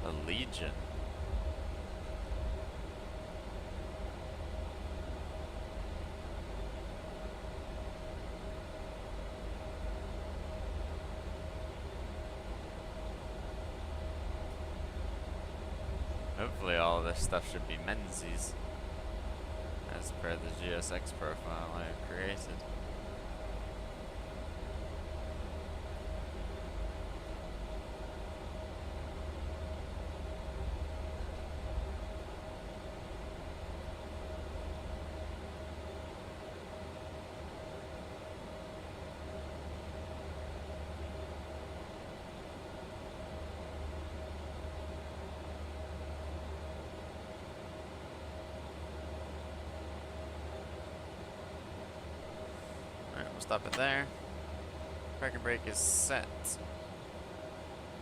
The Legion. Hopefully all of this stuff should be Menzies, as per the GSX profile I have created. We'll stop it there. Parking brake is set.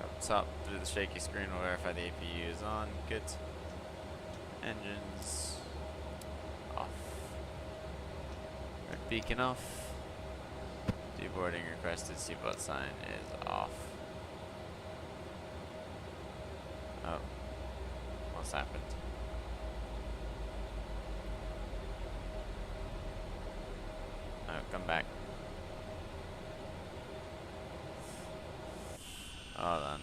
Up top through the shaky screen, we'll verify the APU is on. Good. Engines off. Red beacon off. Deboarding requested, seatbelt sign is off. Oh. What's happened? Oh, come back. Hold on.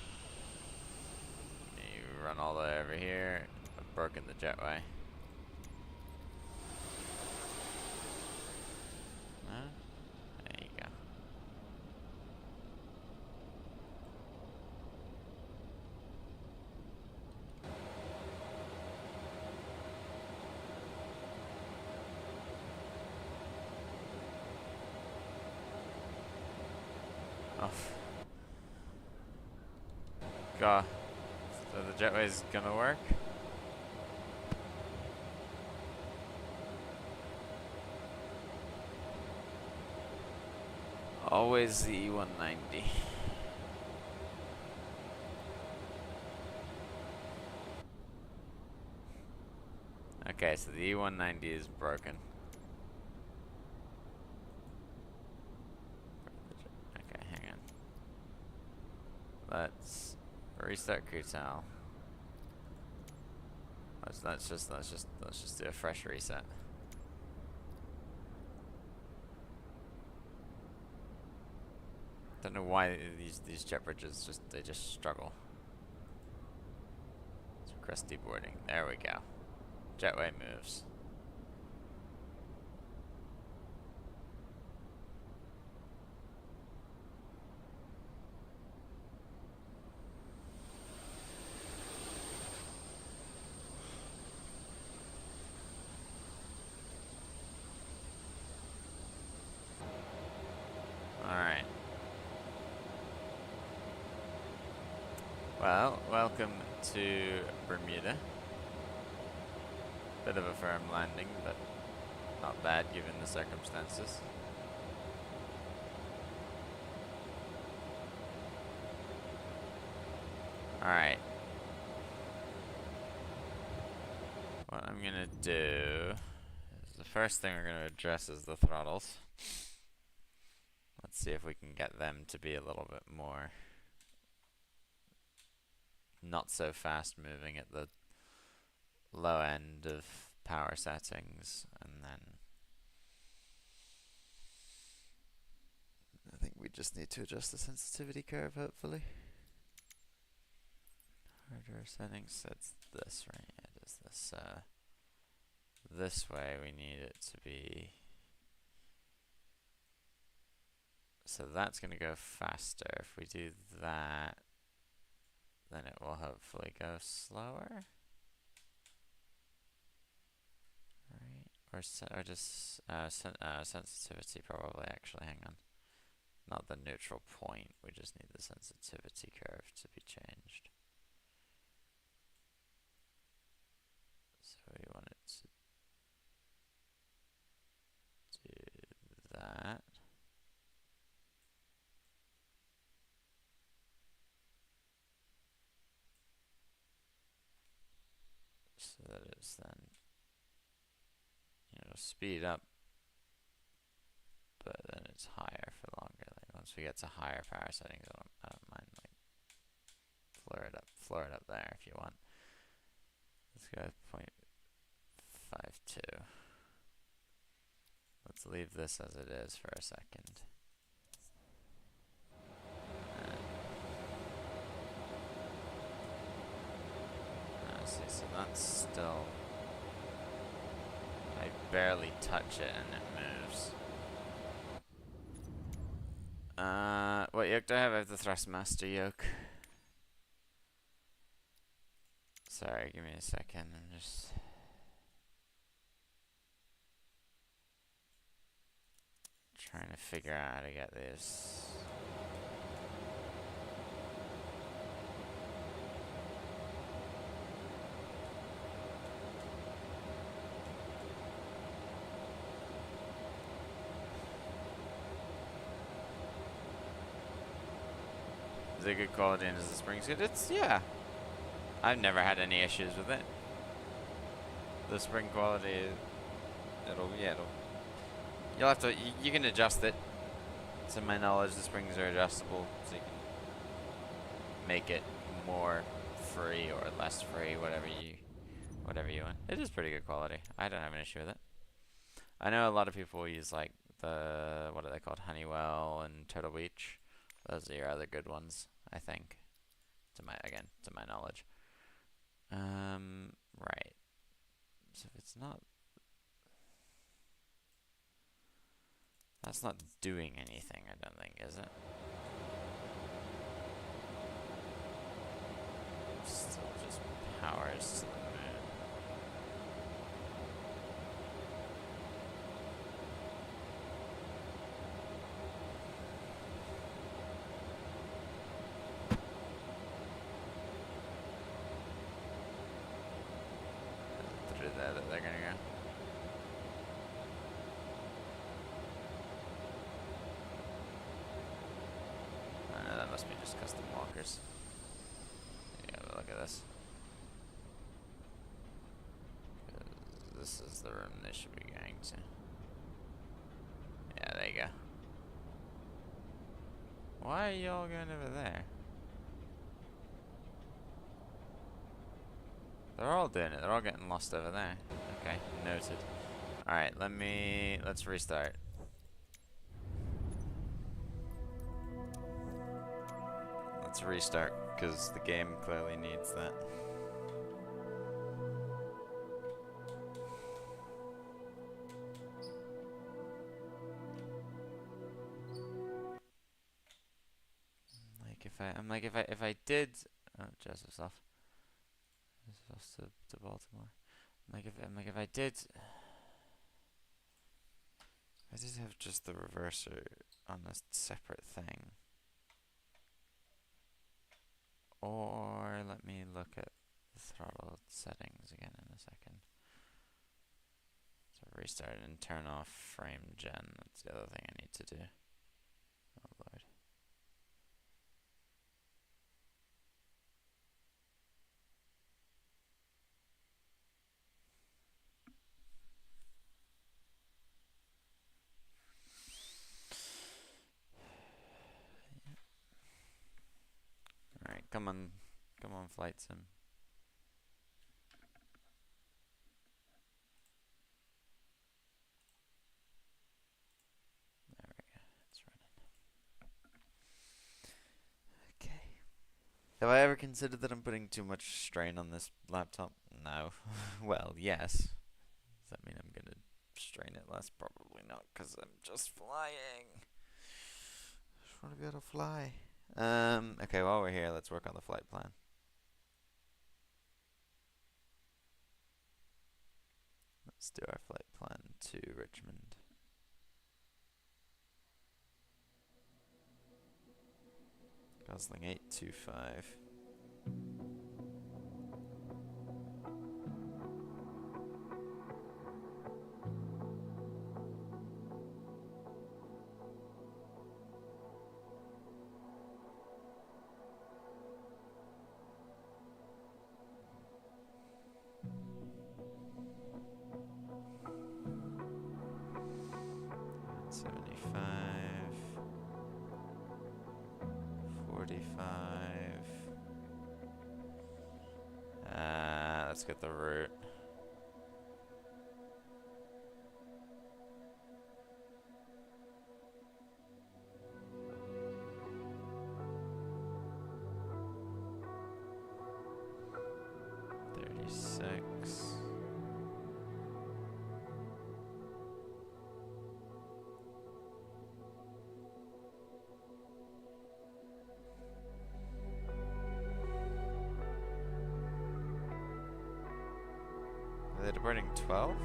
You run all the way over here. I've broken the jetway. No? There you go. Oh. God. So the jetway's gonna work? Always the E190. Okay, so the E190 is broken. Okay, hang on. Let's restart Kutal. Let's just do a fresh reset. Don't know why these jet bridges they just struggle. Let's request deboarding. There we go. Jetway moves. Alright. Well, welcome to Bermuda. Bit of a firm landing, but not bad given the circumstances. Alright. What I'm gonna do is the first thing we're gonna address is the throttles. Let's see if we can get them to be a little bit more not so fast moving at the low end of power settings, and then I think we just need to adjust the sensitivity curve, hopefully. Hardware settings, that's this, right? It is this, this way we need it to be. So that's going to go faster. If we do that, then it will hopefully go slower. Right? Or just sensitivity probably, actually, hang on. Not the neutral point, we just need the sensitivity curve to be changed. So we want it to do that. So that it's then, you know, speed up, but then it's higher for longer. Like once we get to higher power settings, I don't mind like floor it up there if you want. Let's go 0.52. Let's leave this as it is for a second. See, so that's still, I barely touch it and it moves. What yoke do I have? I have the Thrustmaster yoke. Sorry, give me a second. I'm just trying to figure out how to get this. Is it good quality and is the springs good? It's, yeah. I've never had any issues with it. The spring quality, you'll have to, you can adjust it. To my knowledge, the springs are adjustable, so you can make it more free or less free, whatever you want. It is pretty good quality. I don't have an issue with it. I know a lot of people use like the, what are they called, Honeywell and Turtle Beach. Those are your other good ones, I think. To my knowledge. Right. So if it's not, that's not doing anything, I don't think, is it? Still just powers to the moon. Through there that they're gonna go. I know that must be just custom walkers. Yeah, but look at this. this is the room they should be going to. Yeah, there you go. Why are you all going over there? They're all doing it. They're all getting lost over there. Okay, noted. Alright, let's restart. Let's restart, because the game clearly needs that. If I did, oh, Joseph's off. Joseph's off to Baltimore. If I did have just the reverser on a separate thing. Or let me look at the throttle settings again in a second. So restart and turn off frame gen. That's the other thing I need to do. Oh lord. Alright, come on flight sim. There we go, it's running. Okay. Have I ever considered that I'm putting too much strain on this laptop? No. Well, yes. Does that mean I'm gonna strain it less? Probably not, because I'm just flying. I just want to be able to fly. Okay, while we're here, let's work on the flight plan. Let's do our flight plan to Richmond. Gosling 825. Let's get the route. Are they departing 12? No,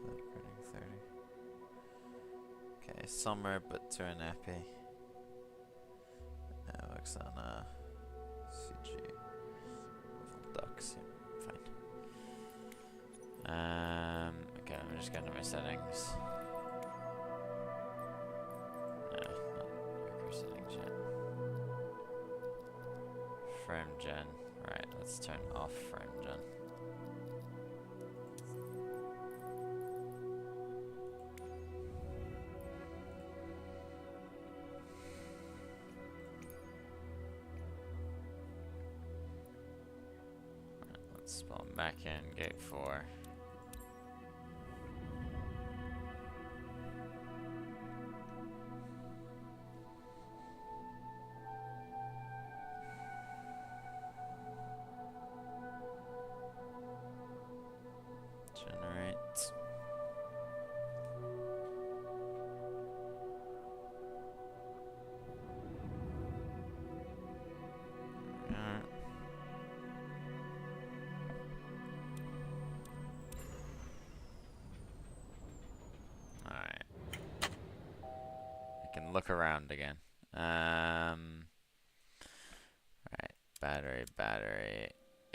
they're departing 30. Okay, summer but to an epi. Works on CG with ducks. Yeah, fine. Okay, let me just go into my settings. No, not aircraft settings yet. Frame gen. Right, let's turn off frame gen. Right, let's spawn back in gate 4. Generate. Alright. I can look around again. Right. Battery,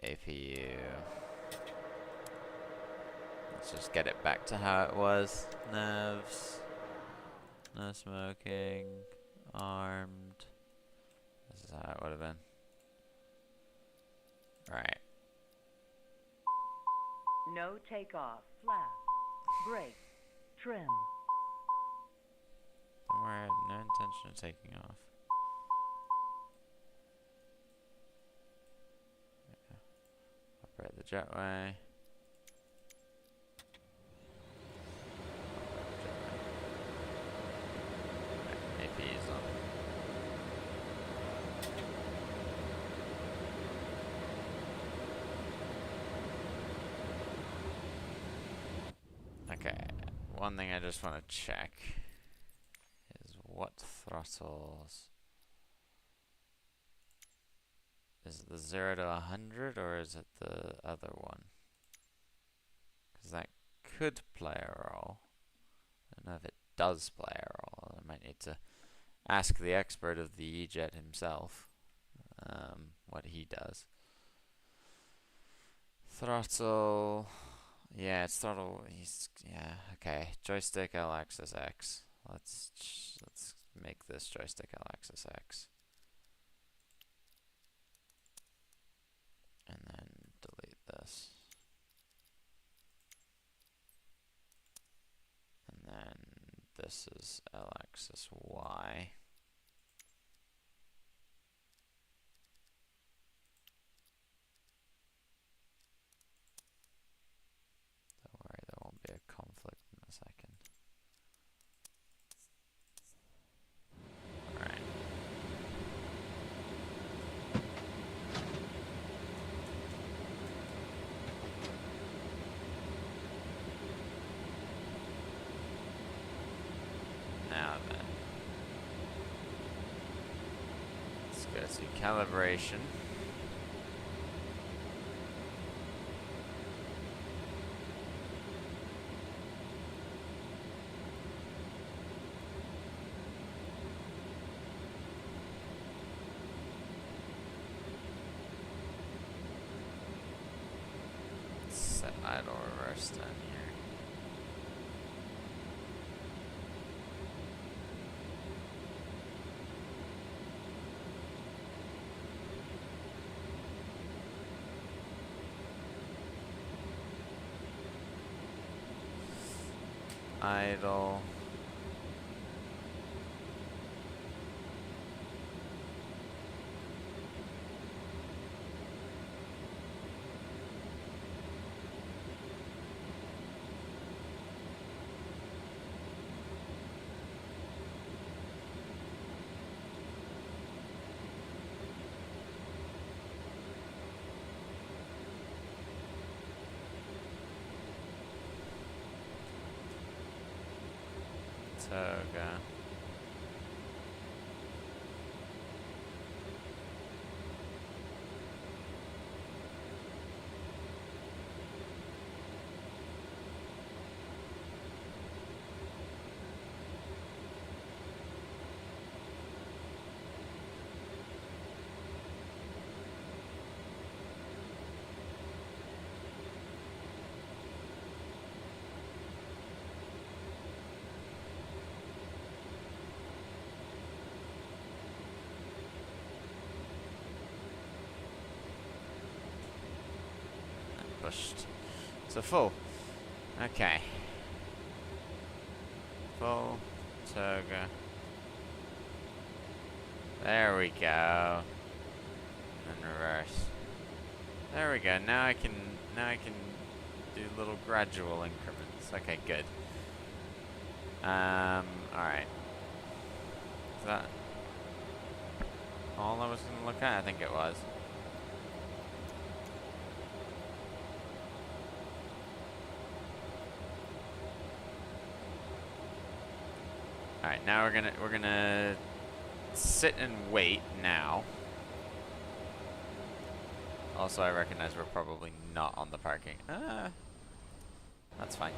APU. Let's just get it back to how it was. Nerves. No smoking. Armed. This is how it would have been. Right. No takeoff. Flap. Brake. Trim. Don't worry, I have no intention of taking off. Yeah. Operate the jetway. AP's on. Okay, one thing I just want to check is what throttles. Is it the 0 to 100 or is it the other one? Because that could play a role. I don't know if it does play a role. I might need to ask the expert of the E-Jet himself what he does. Throttle. Yeah, it's throttle. Yeah, okay. Joystick L axis X. Let's make this joystick L axis X. And then delete this. And then this is L axis Y. Don't worry, there won't be a conflict in a second. Alright. Now then, let's go to calibration. Set idle reverse down here. Idle. Toga. Pushed. So full. Okay. Full. Toga. There we go. And reverse. There we go. Now I can do little gradual increments. Okay, good. Alright. Is that all I was gonna look at? I think it was. Alright, now we're gonna sit and wait now. Also, I recognize we're probably not on the parking. That's fine.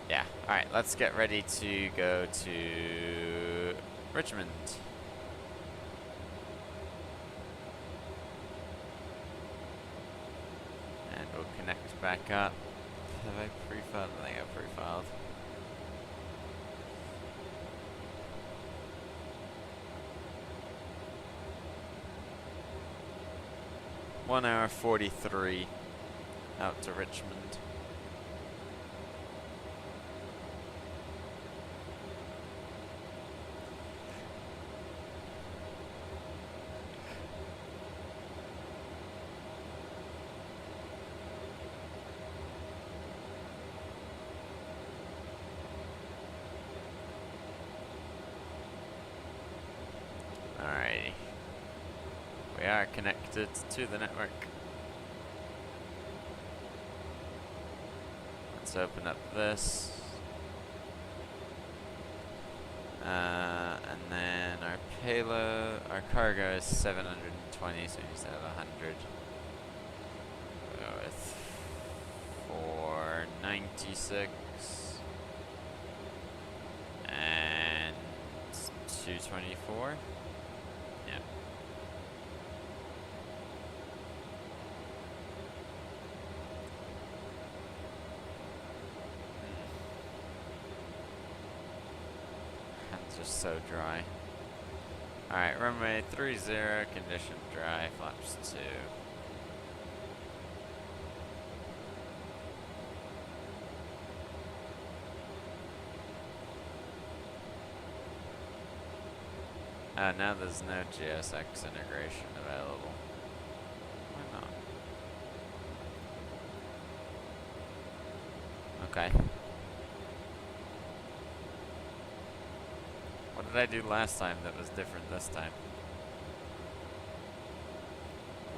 Yeah. Alright, let's get ready to go to Richmond. back up. Have I pre-filed? I think I pre-filed. One hour 43 out to Richmond. Alrighty. We are connected to the network. Let's open up this. And then our payload, our cargo is 720, so we need to have 100. We'll go with 496 and 224. Yeah. Hands are so dry. Alright, runway 30, condition dry, flaps 2. Now there's no GSX integration available. Why not? Okay. What did I do last time that was different this time?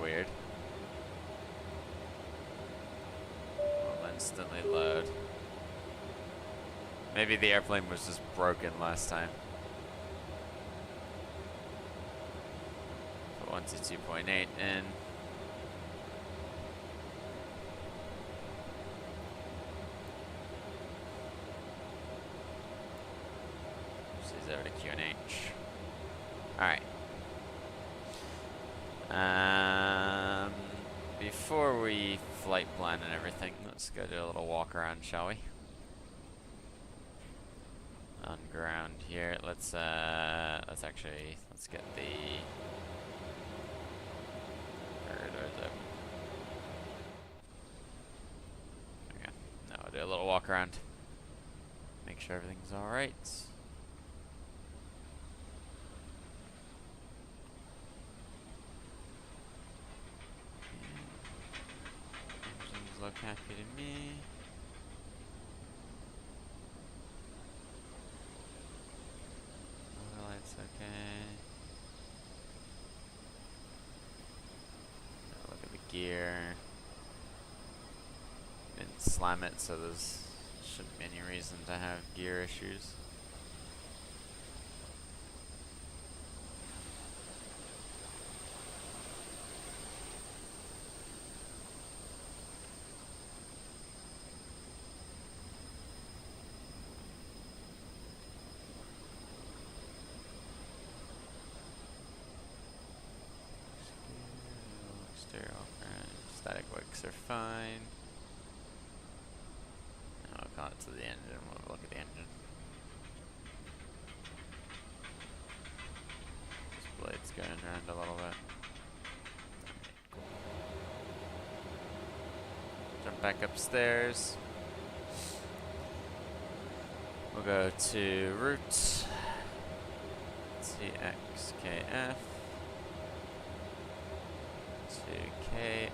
Weird. Will instantly load. Maybe the airplane was just broken last time. Put 1 to 2.8 in. Over to QNH. Alright. Before we flight plan and everything, let's go do a little walk around, shall we? On ground here. Let's get the corridors up. There we go. Now we'll do a little walk around. Make sure everything's alright. Look happy to me. All the lights okay. Now look at the gear. Didn't slam it, so there's shouldn't be any reason to have gear issues. Static wicks are fine. Now I'll call it to the engine. We'll look at the engine. This blade's going around a little bit. Cool. Jump back upstairs. We'll go to route TXKF. To KRIC.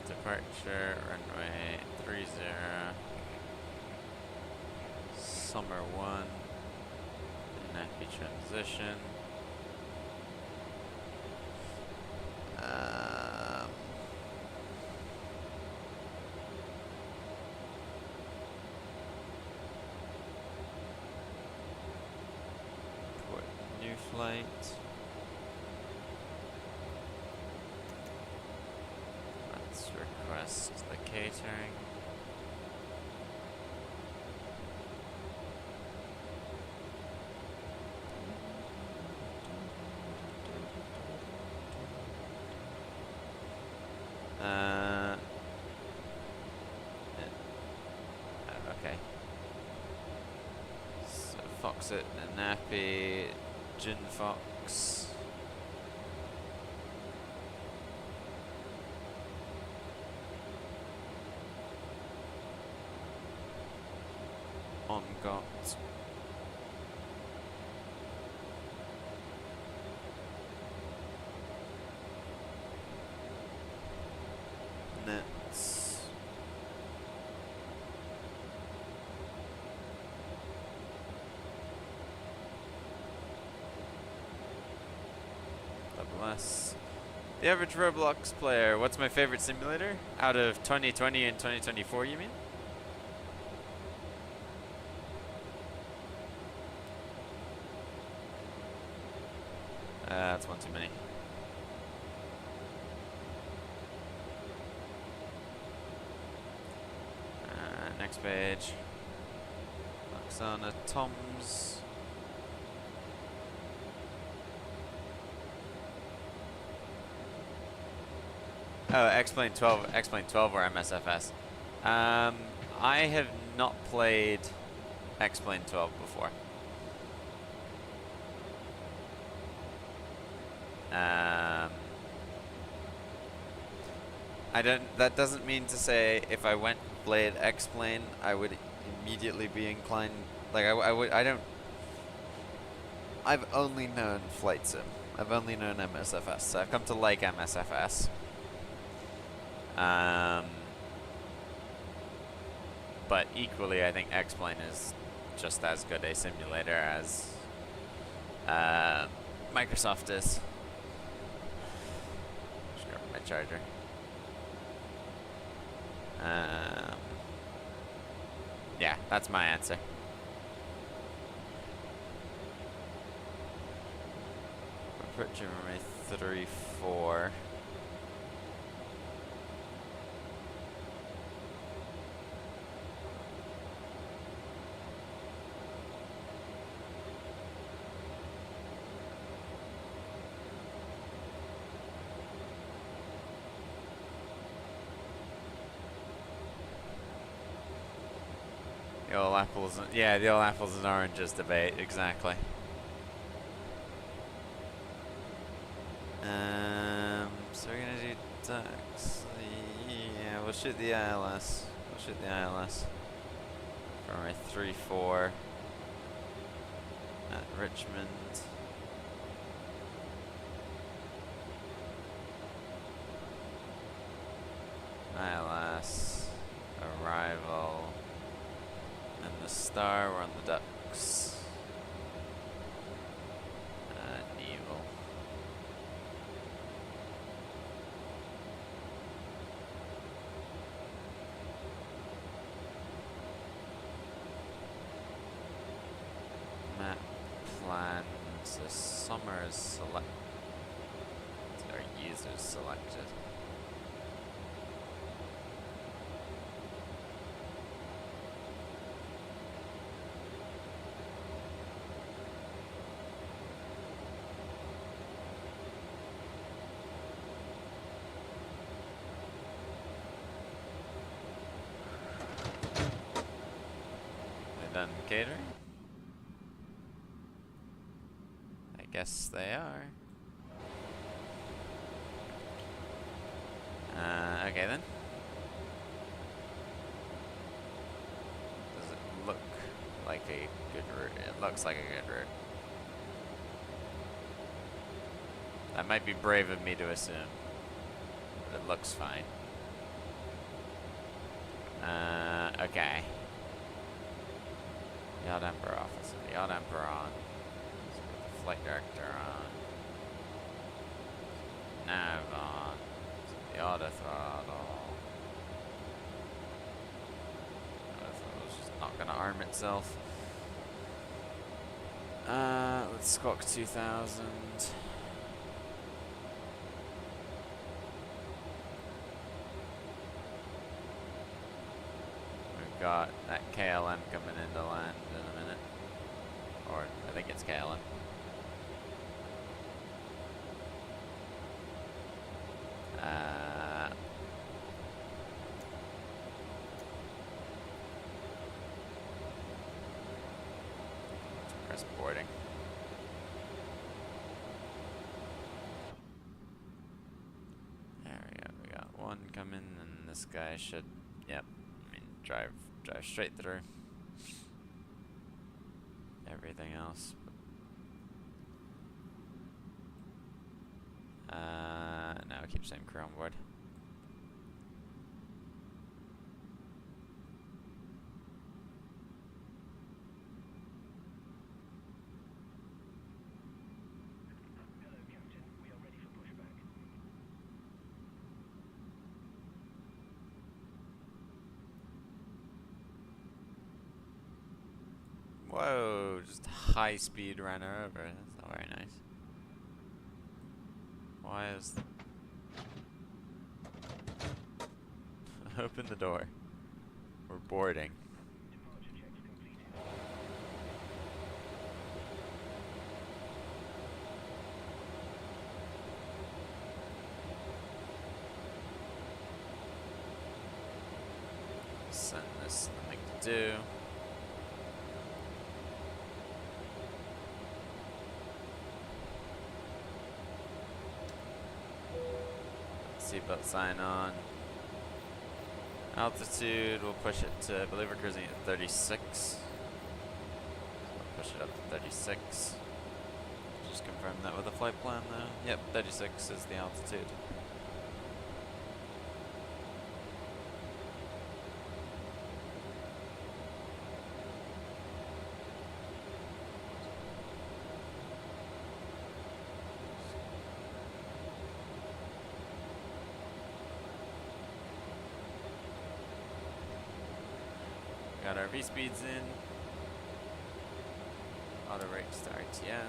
Departure, runway 30. Summer 1. Nappy transition. Flight. Let's request the catering. Uh, okay. So Foxit and Nappy, Gin Fox. On got. Nets. WS. The average Roblox player. What's my favorite simulator? Out of 2020 and 2024, you mean? That's one too many. Next page. Oksana Toms. Oh, X-Plane 12 or MSFS. I have not played X-Plane 12 before. That doesn't mean to say if I went and played X-Plane, I would immediately be inclined, like I've only known Flight Sim. I've only known MSFS, so I've come to like MSFS. But equally, I think X-Plane is just as good a simulator as Microsoft is. Just grab my charger. Yeah, that's my answer. Put Jimmy 3-4. The old apples, yeah, the old apples and oranges debate, exactly. So we're gonna do ducks. Yeah, we'll shoot the ILS. We'll shoot the ILS for my 3-4 at Richmond. ILS arrival. And the star, we're on the ducks. Evil. Map plan. So summer is select. Our users selected. Done catering? I guess they are. Okay then. Does it look like a good route? It looks like a good route. That might be brave of me to assume, but it looks fine. Okay. Yacht Emperor officer, Yacht Emperor on. Let's put the flight director on. Nav on. The auto throttle. Auto throttle's just not gonna arm itself. Let's squawk 2000. We've got that KLM coming into land in a minute. Or, I think it's KLM. one coming, and this guy should, yep, I mean, drive straight through. Everything else. No, keep same crew on board. Whoa, just high speed ran her over. That's not very nice. Why is... Open the door. We're boarding. Send this nothing to do. Seatbelt sign on. Altitude, we'll push it to, I believe we're cruising at 36. So we'll push it up to 36. Just confirm that with the flight plan though. Yep, 36 is the altitude. Got our V-speeds in. Auto brakes to RTO.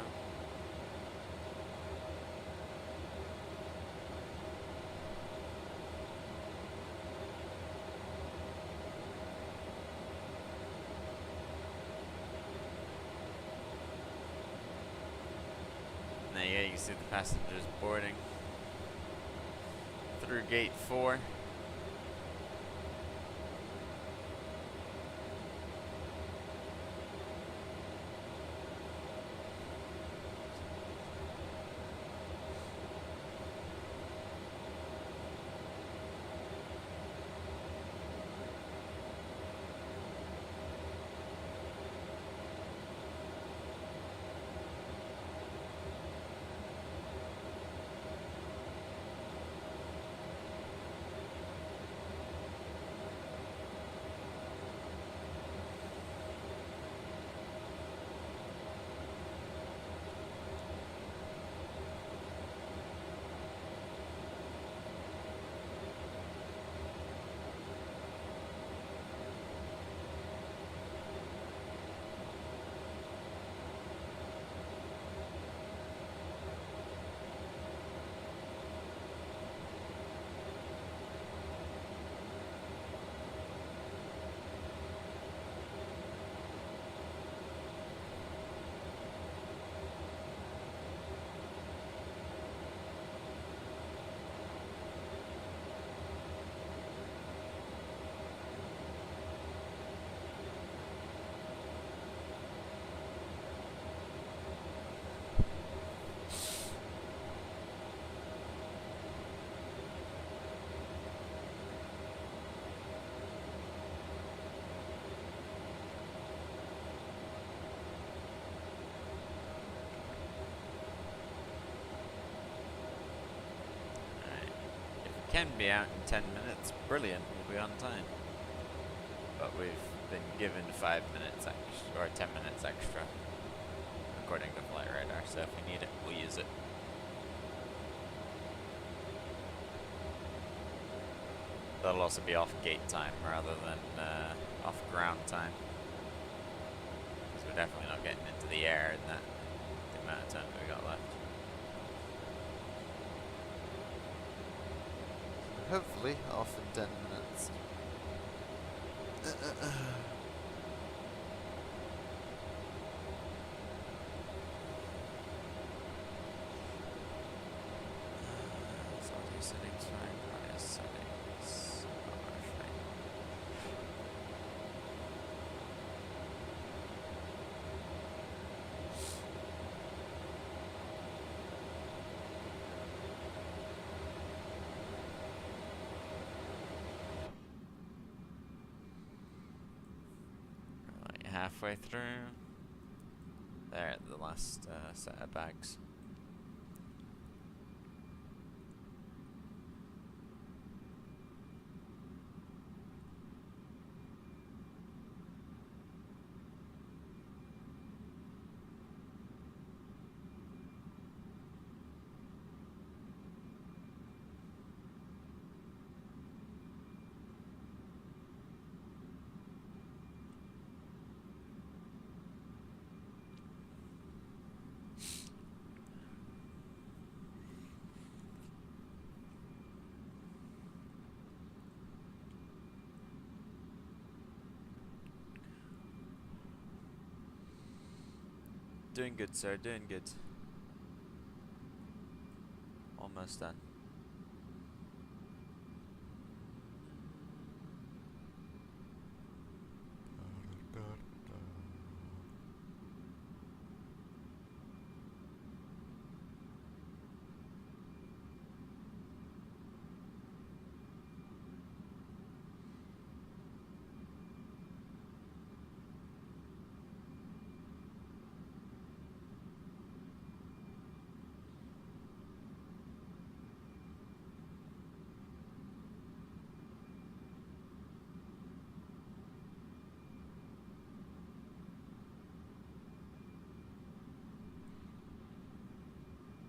And there you can see the passengers boarding through gate 4. Can be out in 10 minutes. Brilliant, we'll be on time. But we've been given 5 minutes extra, or 10 minutes extra, according to flight radar. So if we need it, we'll use it. That'll also be off gate time rather than off ground time. Because we're definitely not getting into the air in that the amount of time that we got left. Hopefully off in 10 minutes. Audio settings fine. Audio settings are fine. halfway through. There, the last set of bags. Doing good, sir, doing good. Almost done.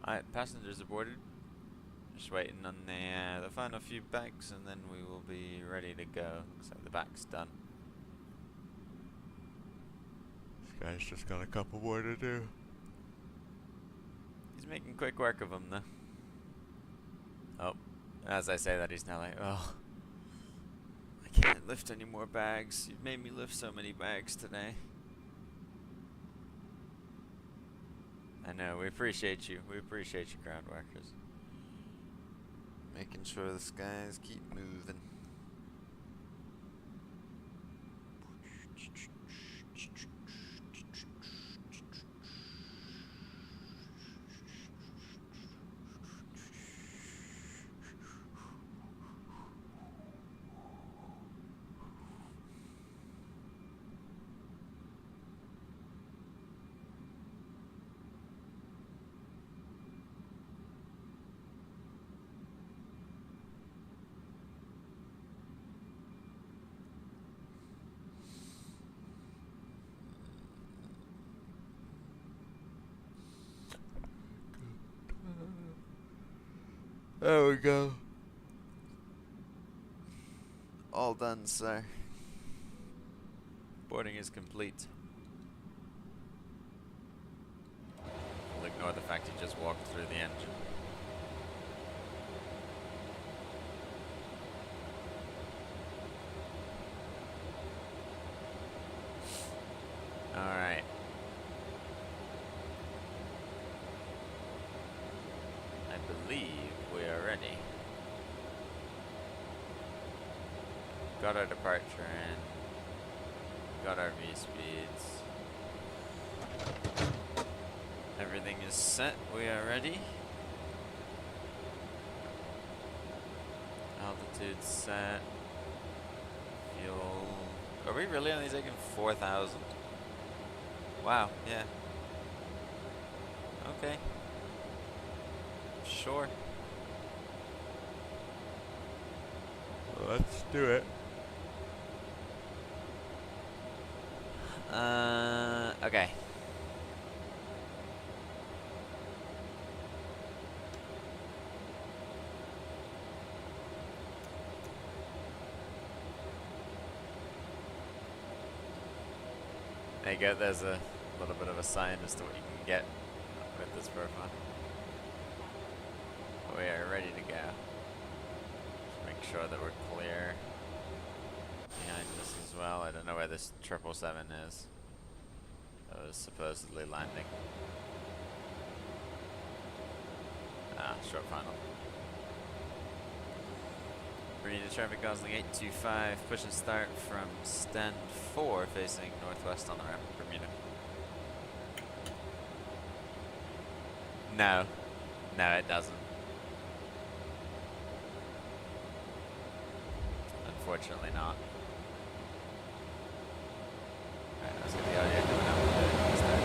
Alright, passengers aboarded. Just waiting on the final few bags and then we will be ready to go. Looks like the bag's done. This guy's just got a couple more to do. He's making quick work of them though. Oh, as I say that he's now like, oh, I can't lift any more bags. You've made me lift so many bags today. I know, we appreciate you. We appreciate you, ground workers. Making sure the skies keep moving. There we go. All done, sir. Boarding is complete. We'll ignore the fact he just walked through the engine. Alright. I believe we are ready. Got our departure in. Got our V-speeds. Everything is set. We are ready. Altitude set. Fuel. Are we really only taking 4,000? Wow, yeah. Okay. Sure. Let's do it. Okay. There you go, there's a little bit of a sign as to what you can get with this profile. We are ready to go. Just make sure that we're clear behind this as well. I don't know where this 777 is. That was supposedly landing. Ah, short final. Bermuda traffic Gosling 825, push and start from stand 4 facing northwest on the ramp of Bermuda. No. No, it doesn't. Unfortunately not. Alright, Let's get the audio coming out with it instead.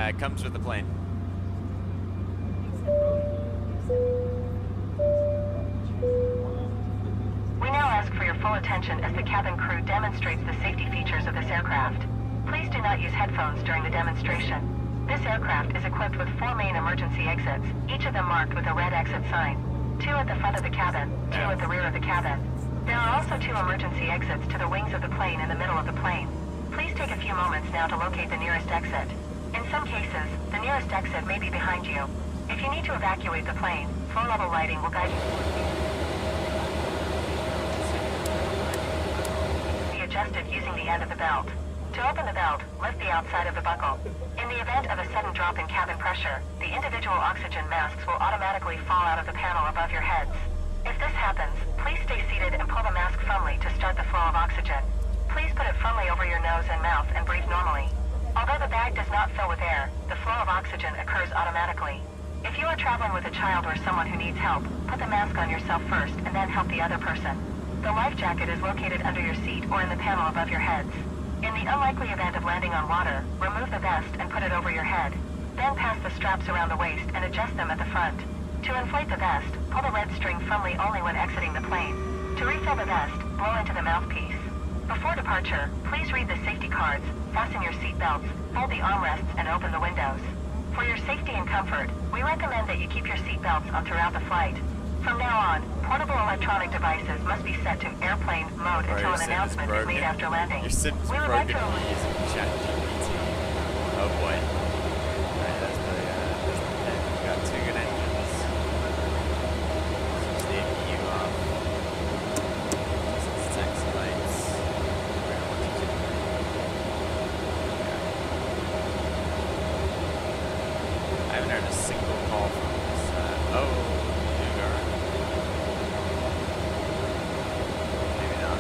It comes with the plane. We now ask for your full attention as the cabin crew demonstrates the safety features of this aircraft. Please do not use headphones during the demonstration. This aircraft is equipped with 4 main emergency exits, each of them marked with a red exit sign. 2 at the front of the cabin, 2 at the rear of the cabin. There are also 2 emergency exits to the wings of the plane in the middle of the plane. Please take a few moments now to locate the nearest exit. In some cases, the nearest exit may be behind you. If you need to evacuate the plane, floor-level lighting will guide you. Be adjusted using the end of the belt. To open the belt, lift the outside of the buckle. In the event of a sudden drop in cabin pressure, the individual oxygen masks will automatically fall out of the panel above your heads. If this happens, please stay seated and pull the mask firmly to start the flow of oxygen. Please put it firmly over your nose and mouth and breathe normally. Although the bag does not fill with air, the flow of oxygen occurs automatically. If you are traveling with a child or someone who needs help, put the mask on yourself first and then help the other person. The life jacket is located under your seat or in the panel above your heads. In the unlikely event of landing on water, remove the vest and put it over your head. Then pass the straps around the waist and adjust them at the front. To inflate the vest, pull the red string firmly only when exiting the plane. To refill the vest, blow into the mouthpiece. Before departure, please read the safety cards, fasten your seat belts, fold the armrests, and open the windows. For your safety and comfort, we recommend that you keep your seat belts on throughout the flight. From now on, portable electronic devices must be set to airplane mode until an announcement is made after landing. Your SIM's We would broken like to using ChatGPT. Oh boy. Alright, that's the thing. We got 2 good engines. Switch the EQ off. Since taxi lights. We're gonna want you to. I haven't heard a single call from this. Oh, Cougar. Maybe not.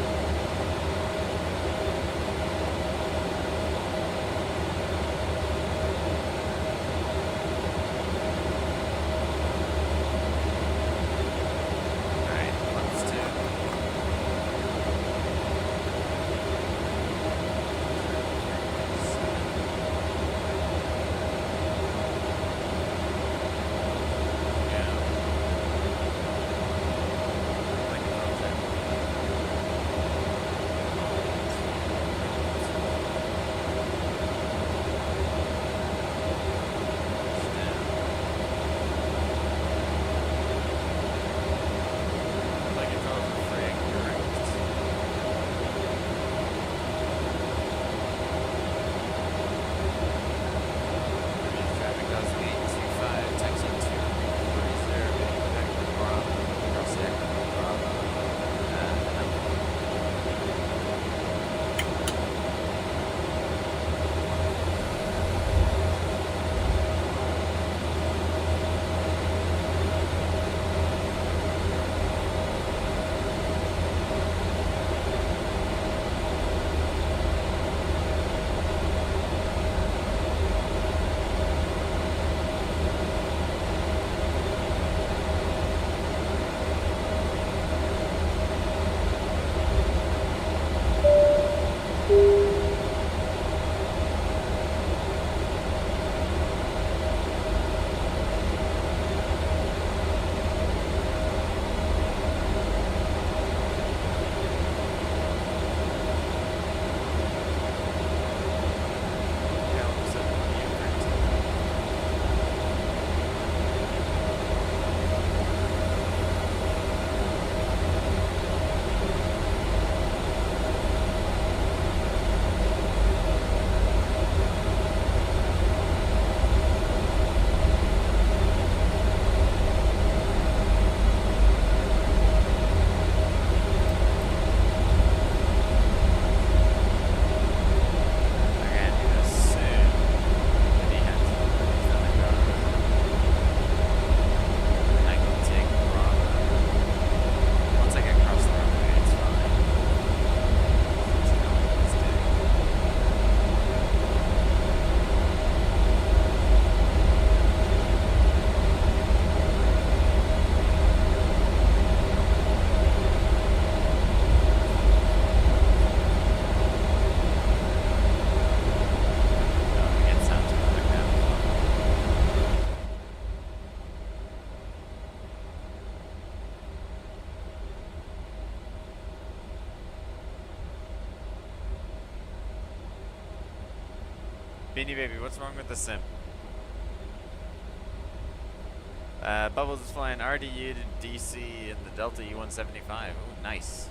Beanie Baby, what's wrong with the sim? Bubbles is flying RDU to DC in the Delta E175. Oh, nice.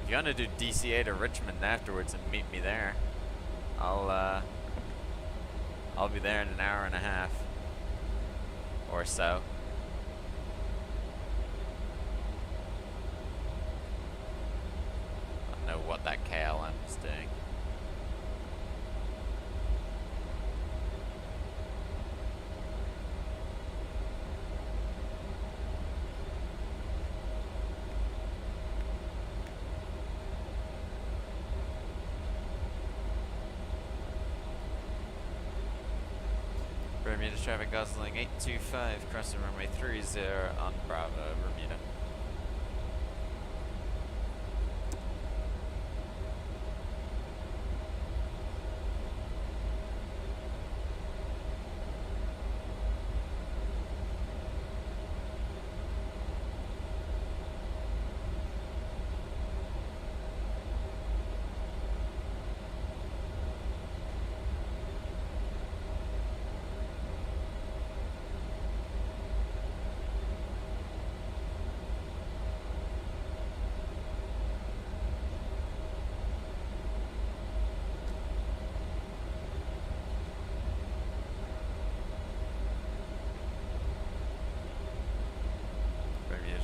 If you want to do DCA to Richmond afterwards and meet me there, I'll be there in an hour and a half or so. I don't know what that KLM is doing. Bermuda traffic Gosling 825, crossing runway 30 on Bravo, Bermuda.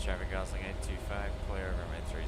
Traffic Gosling 825, clear runway 30.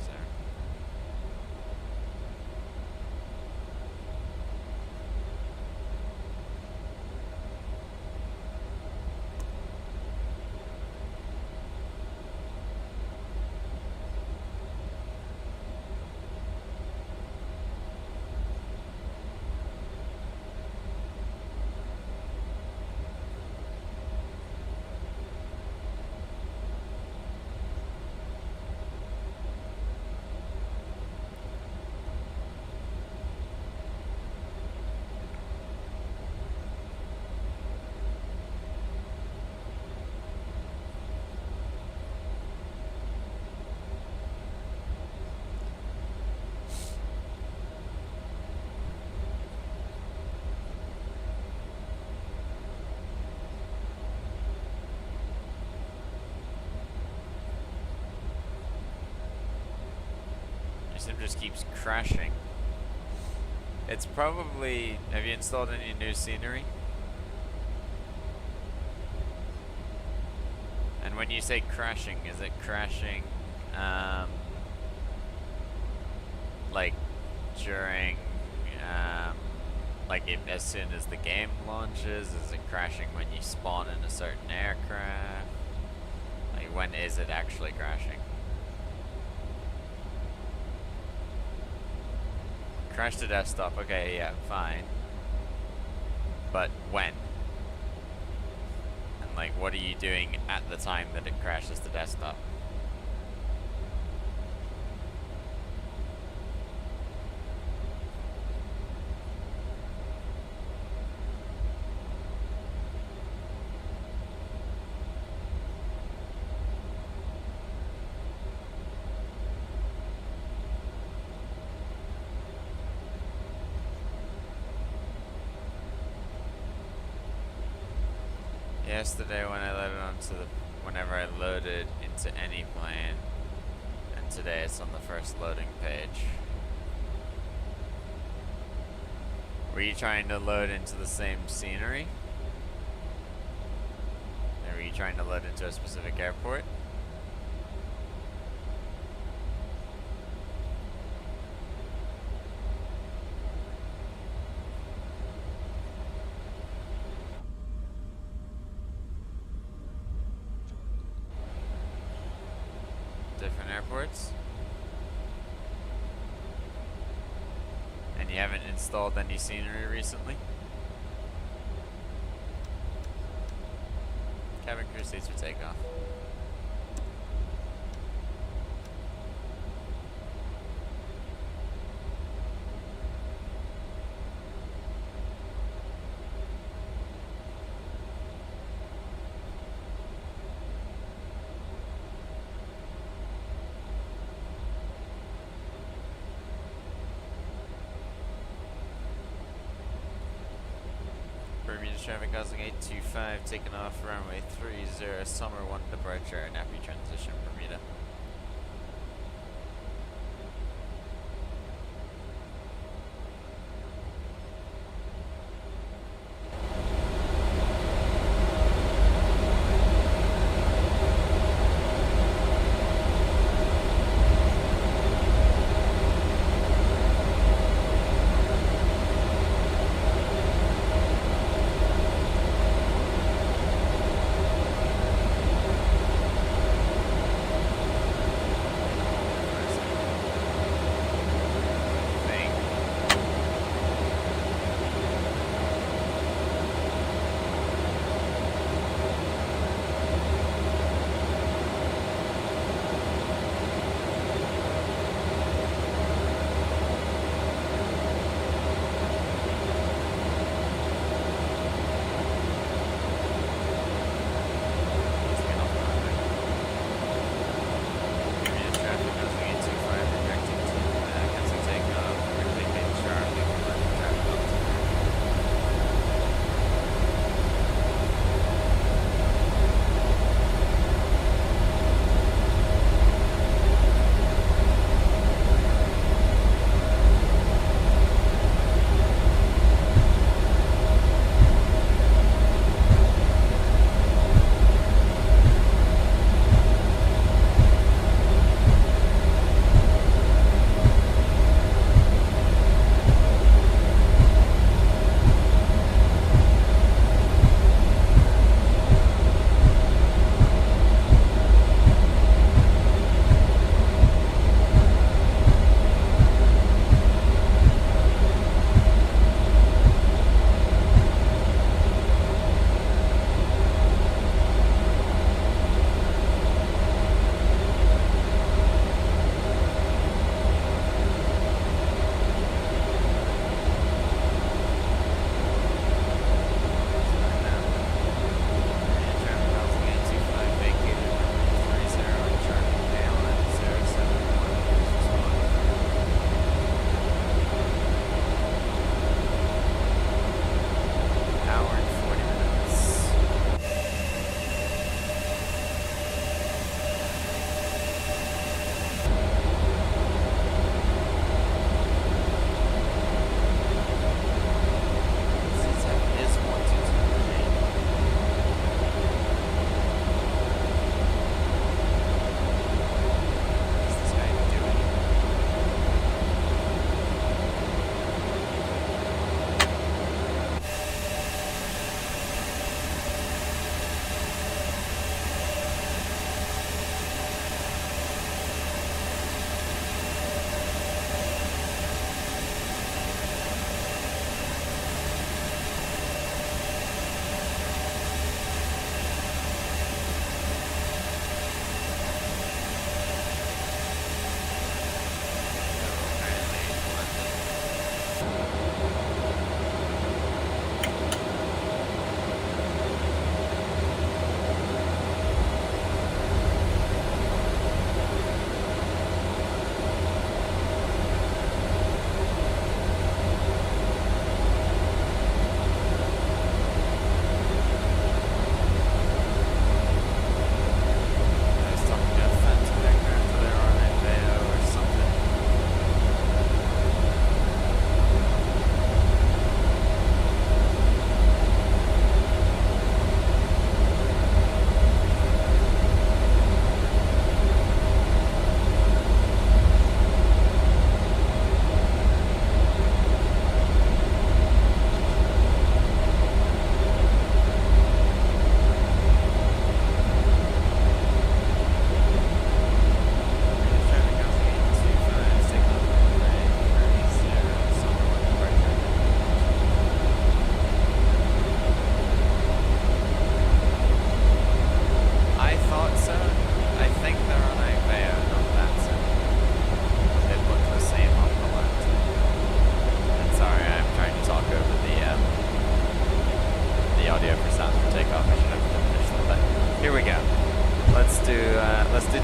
Your sim just keeps crashing. It's probably... Have you installed any new scenery? And when you say crashing, is it crashing, like, during, like, as soon as the game launches? Is it crashing when you spawn in a certain aircraft? Like, when is it actually crashing? Crash to desktop, okay, yeah, fine. But when? And like, what are you doing at the time that it crashes to desktop? Yesterday when I loaded whenever I loaded into any plane, and today it's on the first loading page. Were you trying to load into the same scenery? Or were you trying to load into a specific airport? Different airports? And you haven't installed any scenery recently? Cabin crew seats for takeoff. traffic causing 825, taking off runway 30, summer 1 departure, nappy transition, Bermuda.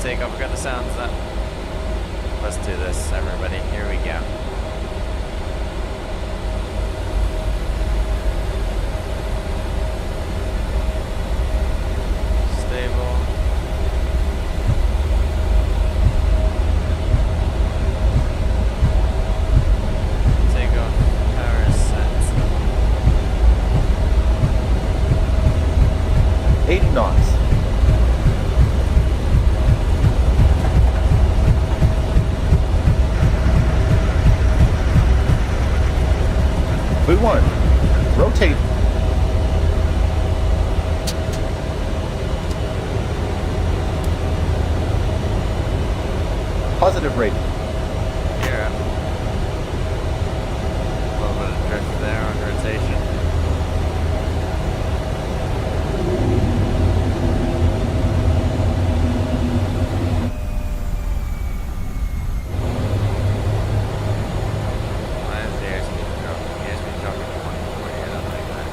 takeoff. We got the sounds up. Let's do this, everybody. Here we go. 1. Rotate. Positive rating. Yeah. A little bit of drift there on rotation. Why is the airspeed dropping? The airspeed dropping to 140, I don't like that.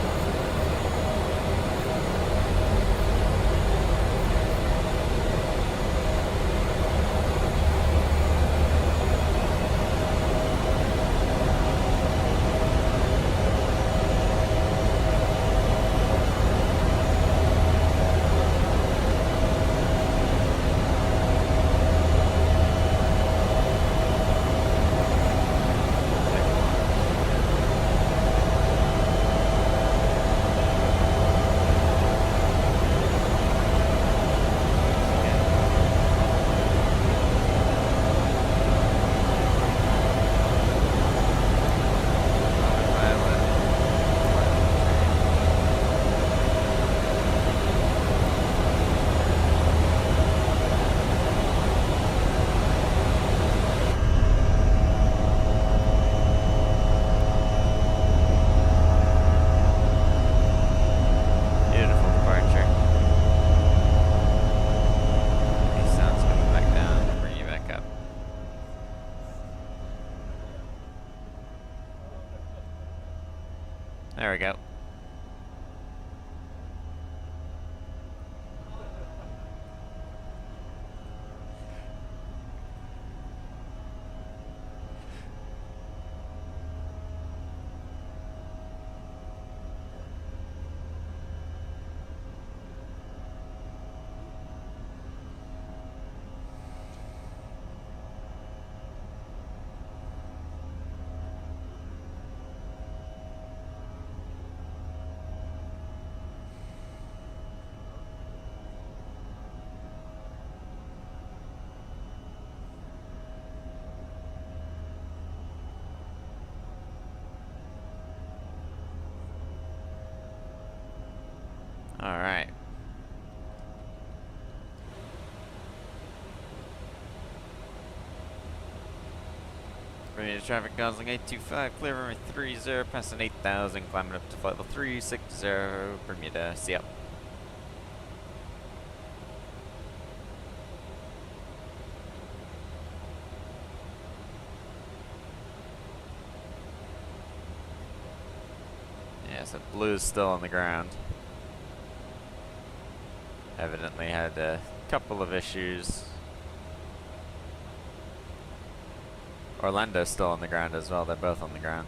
Beautiful departure. These sounds coming back down to bring you back up. There we go. All right. Bermuda traffic Gosling 825, clear runway 30, passing 8,000, climbing up to flight level 360, Bermuda, see ya. Yeah, so blue's still on the ground. Evidently had a couple of issues. Orlando's still on the ground as well, they're both on the ground.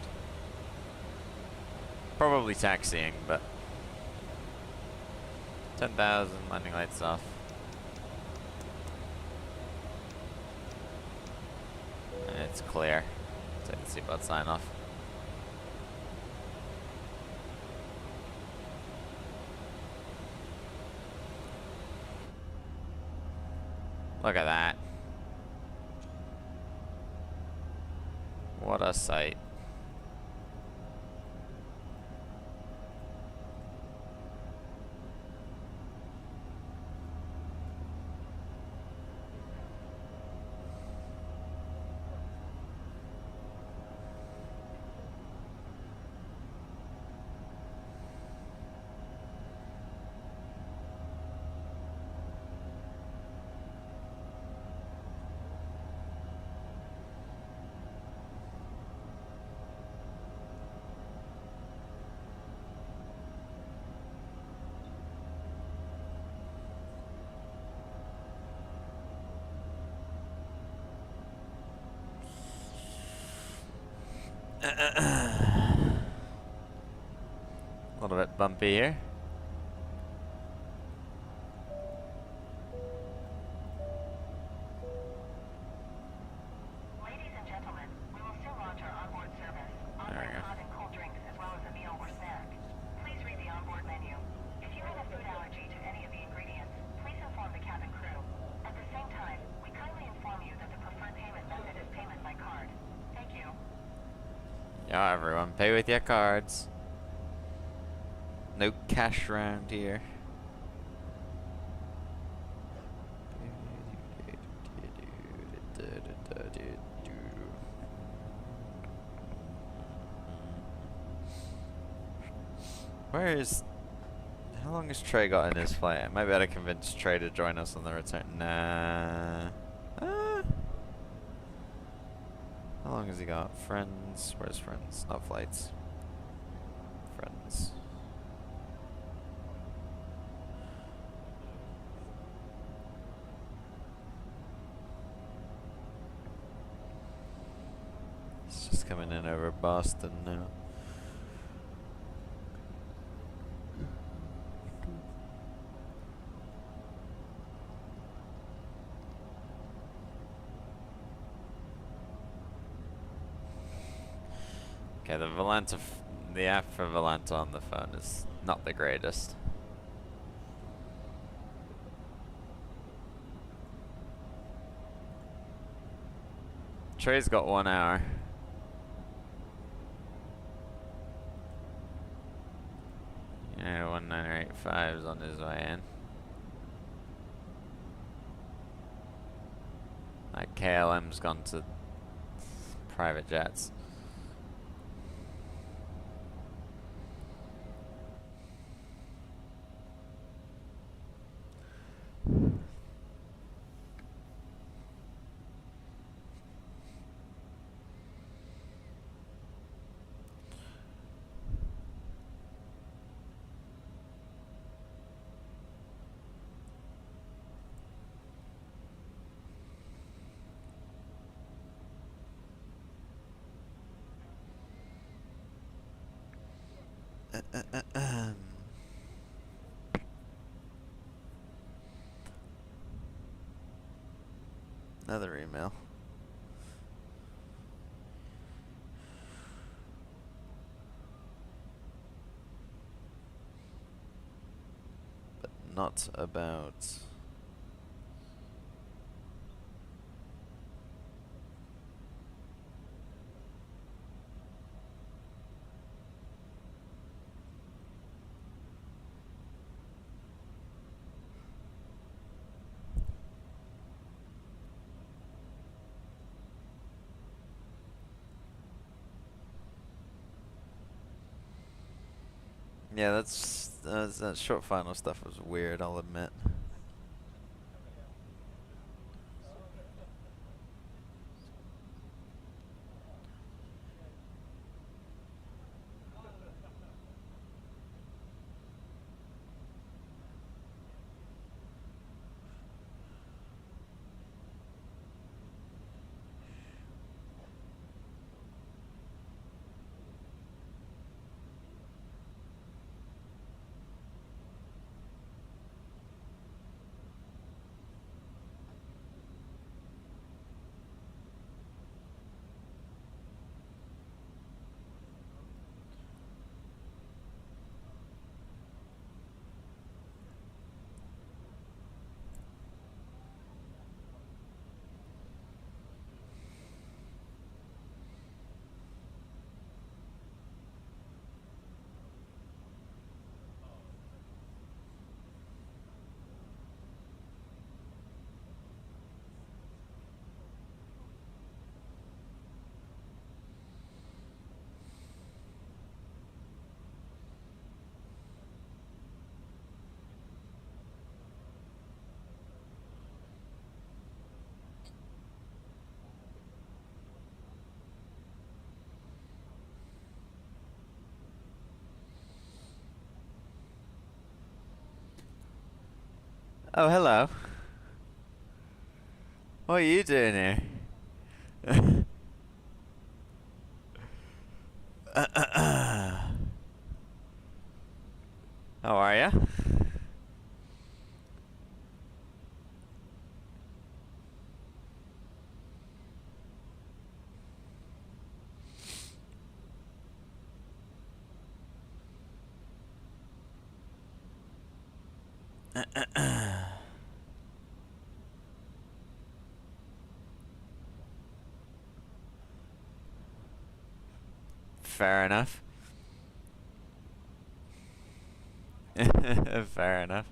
Probably taxiing, but 10,000, landing lights off. And it's clear. Take the seatbelt sign off. Look at that. What a sight. A little bit bumpy here. Ladies and gentlemen, we will soon launch our onboard service. Offering hot and cold drinks as well as a meal or snack. Please read the onboard menu. If you have a food allergy to any of the ingredients, please inform the cabin crew. At the same time, we kindly inform you that the preferred payment method is payment by card. Thank you. Yeah, everyone, pay with your cards. No cash around here. Where is... How long has Trey got in his flight? I might be able to convince Trey to join us on the return. Nah. How long has he got? Friends? Where's friends? Not flights. Friends. He's just coming in over Boston now. Okay, the app for Volanta on the phone is not the greatest. Trey's got 1 hour. Yeah, 1985 is on his way in. Like KLM's gone to private jets. Another email. But not about... Yeah, that short final stuff was weird, I'll admit. Oh, hello. What are you doing here? How are ya? Fair enough. Fair enough.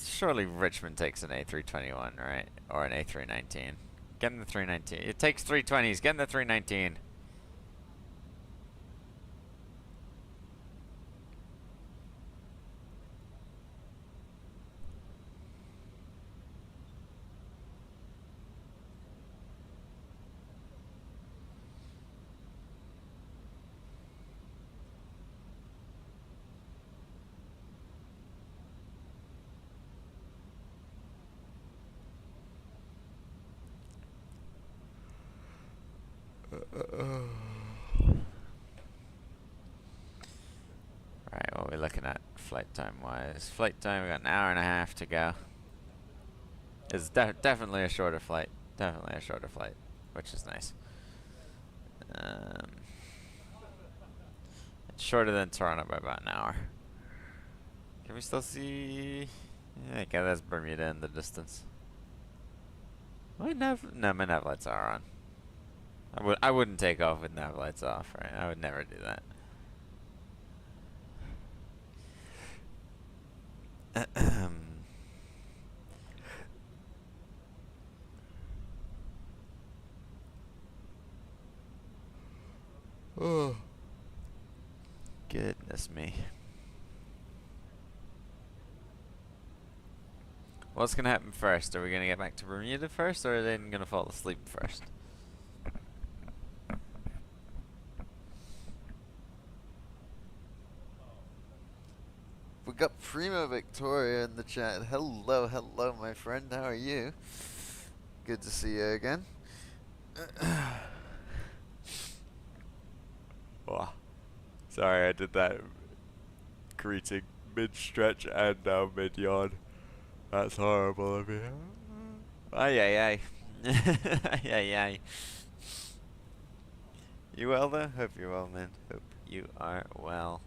Surely Richmond takes an A321, right? Or an A319. Get in the 319. It takes 320s. Get in the 319. Right, what are we looking at flight time wise? Flight time, we got an hour and a half to go. It's definitely a shorter flight. Definitely a shorter flight, which is nice. It's shorter than Toronto by about an hour. Can we still see? Yeah, okay, that's Bermuda in the distance. My nav lights are on. I wouldn't take off with nav lights off, right? I would never do that. Oh, goodness me. What's gonna happen first? Are we gonna get back to Bermuda first, or are they gonna fall asleep first? We got Primo Victoria in the chat. Hello, hello, my friend. How are you? Good to see you again. Oh, sorry, I did that greeting mid-stretch and now mid-yawn. That's horrible of me. Ay, ay, ay. Ay, ay, ay. You well, though? Hope you're well, man. Hope you are well.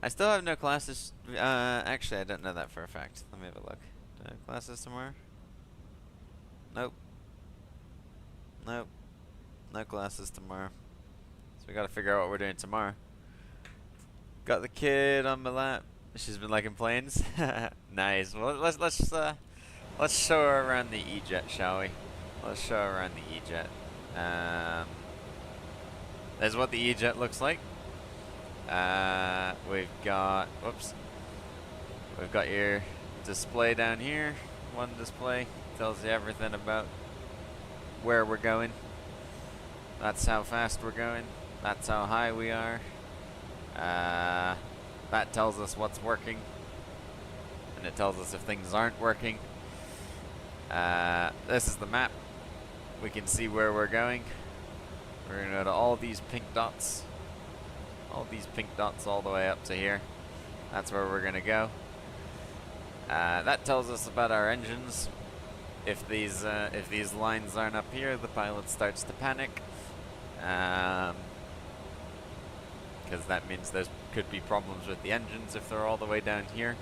I still have no classes. Actually, I don't know that for a fact. Let me have a look. Do I have classes tomorrow? Nope. Nope. No classes tomorrow. So we gotta figure out what we're doing tomorrow. Got the kid on my lap. She's been liking planes. Nice. Well, let's show her around the E-Jet, shall we? Let's show her around the E-Jet. There's what the E-Jet looks like. We've got, whoops. We've got your display down here. One display tells you everything about where we're going. That's how fast we're going. That's how high we are. That tells us what's working. And it tells us if things aren't working. This is the map. We can see where we're going. We're going to go to all these pink dots. All these pink dots all the way up to here. That's where we're going to go. That tells us about our engines. If these lines aren't up here, the pilot starts to panic. Because that means there could be problems with the engines if they're all the way down here.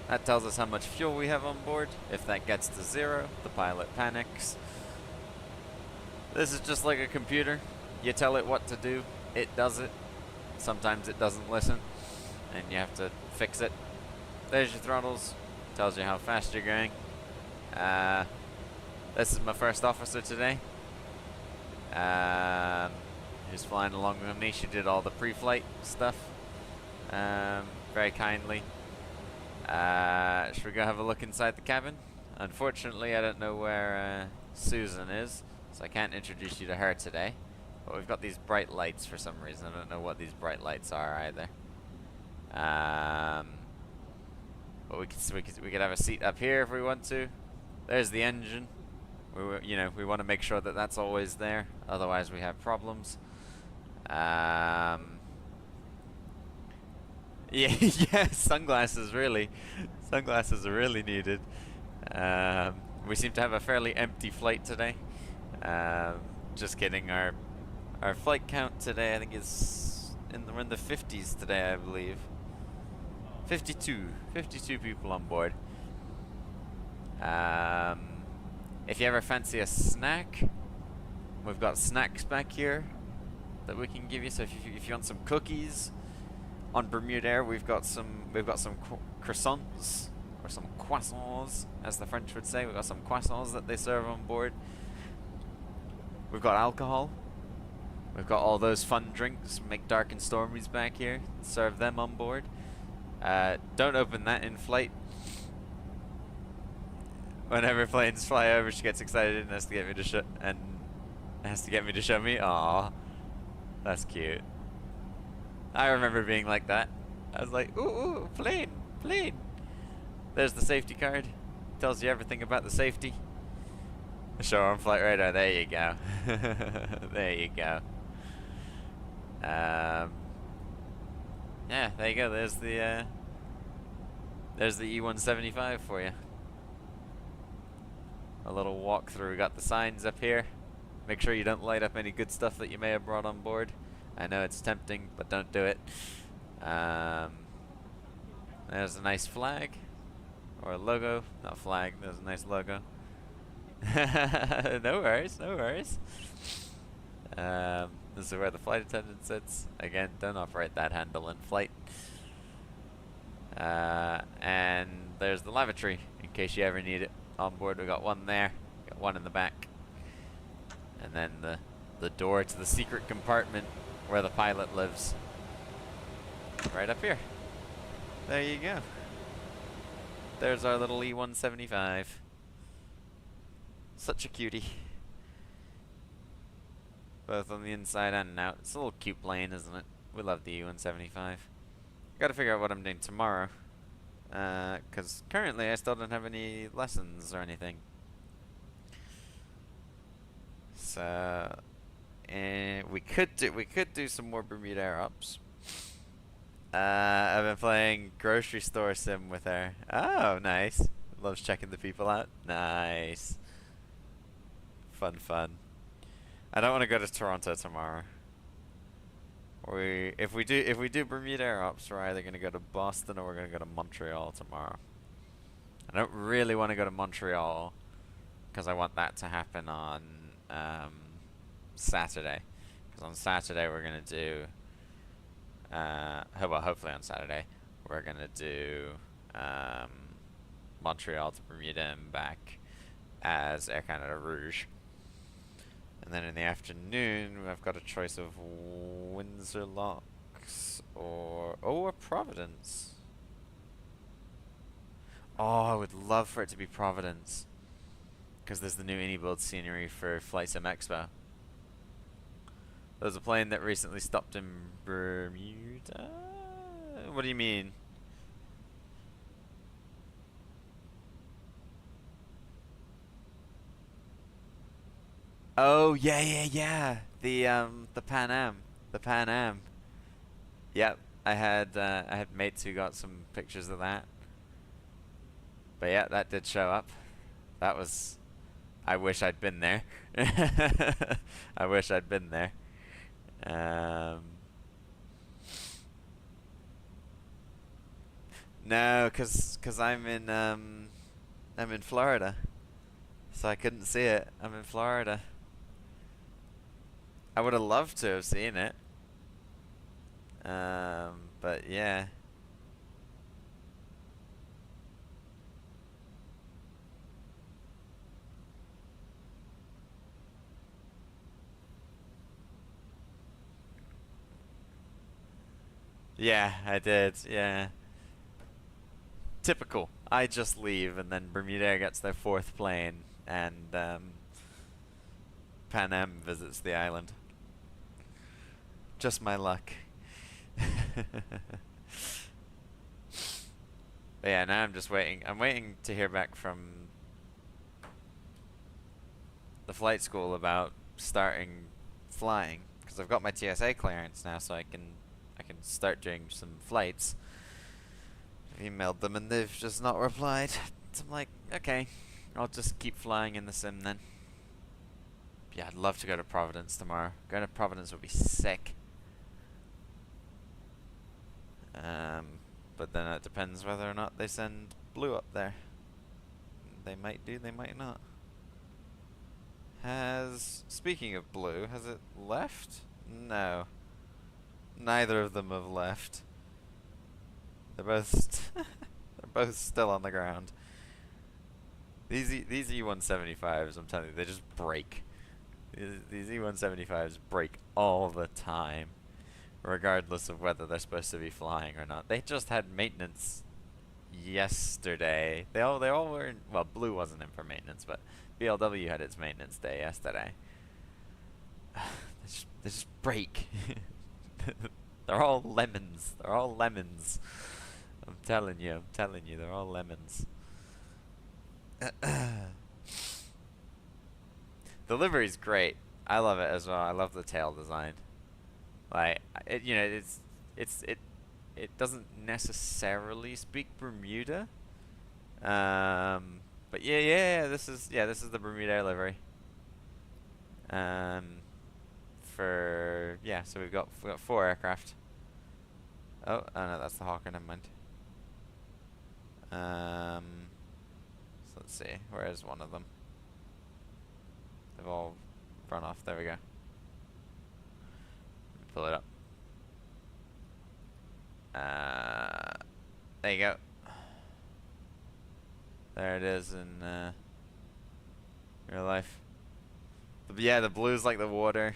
That tells us how much fuel we have on board. If that gets to 0, the pilot panics. This is just like a computer. You tell it what to do, it does it. Sometimes it doesn't listen, and you have to fix it. There's your throttles. Tells you how fast you're going. This is my first officer today. Who's flying along with me. She did all the pre-flight stuff. Very kindly. Should we go have a look inside the cabin? Unfortunately, I don't know where Susan is, so I can't introduce you to her today. But we've got these bright lights for some reason. I don't know what these bright lights are either. But we could have a seat up here if we want to. There's the engine. We want to make sure that that's always there. Otherwise, we have problems. Yeah, yeah, sunglasses really. Sunglasses are really needed. We seem to have a fairly empty flight today. Just kidding. Our flight count today, I think, is we're in the 50s today, I believe. 52 people on board. If you ever fancy a snack, we've got snacks back here that we can give you. So if you want some cookies, on BermudAir we've got some croissants, or some croissants, as the French would say. We've got some croissants that they serve on board. We've got alcohol. We've got all those fun drinks. Make Dark and Stormy's back here. Serve them on board. Don't open that in flight. Whenever planes fly over, she gets excited and has to get me to show me. Aww, that's cute. I remember being like that. I was like, ooh, plane. There's the safety card. Tells you everything about the safety. Show her on flight radar. There you go. There you go. Yeah, there you go. There's the E175 for you. A little walkthrough. We got the signs up here. Make sure you don't light up any good stuff that you may have brought on board. I know it's tempting, but don't do it. There's a nice flag, or a logo. Not flag. There's a nice logo. No worries. This is where the flight attendant sits. Again, don't operate that handle in flight. And there's the lavatory, in case you ever need it on board. We got one there, got one in the back, and then the door to the secret compartment where the pilot lives, right up here. There you go. There's our little E175. Such a cutie. Both on the inside and out. It's a little cute plane, isn't it? We love the E175. Gotta figure out what I'm doing tomorrow. Because currently I still don't have any lessons or anything. So, we could do some more BermudAir ups. I've been playing grocery store sim with her. Oh, nice. Loves checking the people out. Nice. Fun. I don't want to go to Toronto tomorrow. If we do BermudAir ups, we're either gonna go to Boston or we're gonna go to Montreal tomorrow. I don't really want to go to Montreal because I want that to happen on Saturday. Because on Saturday we're gonna do hopefully on Saturday we're gonna do Montreal to Bermuda and back as Air Canada Rouge. And then in the afternoon, I've got a choice of Windsor Locks or Providence. Oh, I would love for it to be Providence, because there's the new Any-Build scenery for Flight Sim Expo. There's a plane that recently stopped in Bermuda. What do you mean? Oh yeah. The Pan Am. Yep, I had mates who got some pictures of that. But yeah, that did show up. That was. I wish I'd been there. I wish I'd been there. No, cause I'm in Florida, so I couldn't see it. I'm in Florida. I would have loved to have seen it. But yeah. Yeah, I did, yeah. Typical. I just leave and then BermudAir gets their fourth plane and Pan Am visits the island. Just my luck. But yeah, now I'm just waiting. I'm waiting to hear back from the flight school about starting flying, because I've got my TSA clearance now, so I can start doing some flights. I've emailed them and they've just not replied. So I'm like, okay, I'll just keep flying in the sim then. Yeah, I'd love to go to Providence tomorrow. Going to Providence would be sick. But then it depends whether or not they send blue up there. They might do, they might not. Speaking of blue, has it left? No. Neither of them have left. They're both they're both still on the ground. These E175s, I'm telling you, they just break. These E175s break all the time, regardless of whether they're supposed to be flying or not. They just had maintenance yesterday. They all were in, well, blue wasn't in for maintenance, but BLW had its maintenance day yesterday. They just break. They're all lemons. They're all lemons. I'm telling you, they're all lemons. The livery's great. I love it as well. I love the tail design. Like, it doesn't necessarily speak Bermuda. But yeah, this is the BermudAir livery. So we've got 4 aircraft. Oh no, that's the Hawker. Never mind. So let's see. Where is one of them? They've all run off. There we go. Let me pull it up. There you go. There it is in real life. But yeah, the blue's like the water.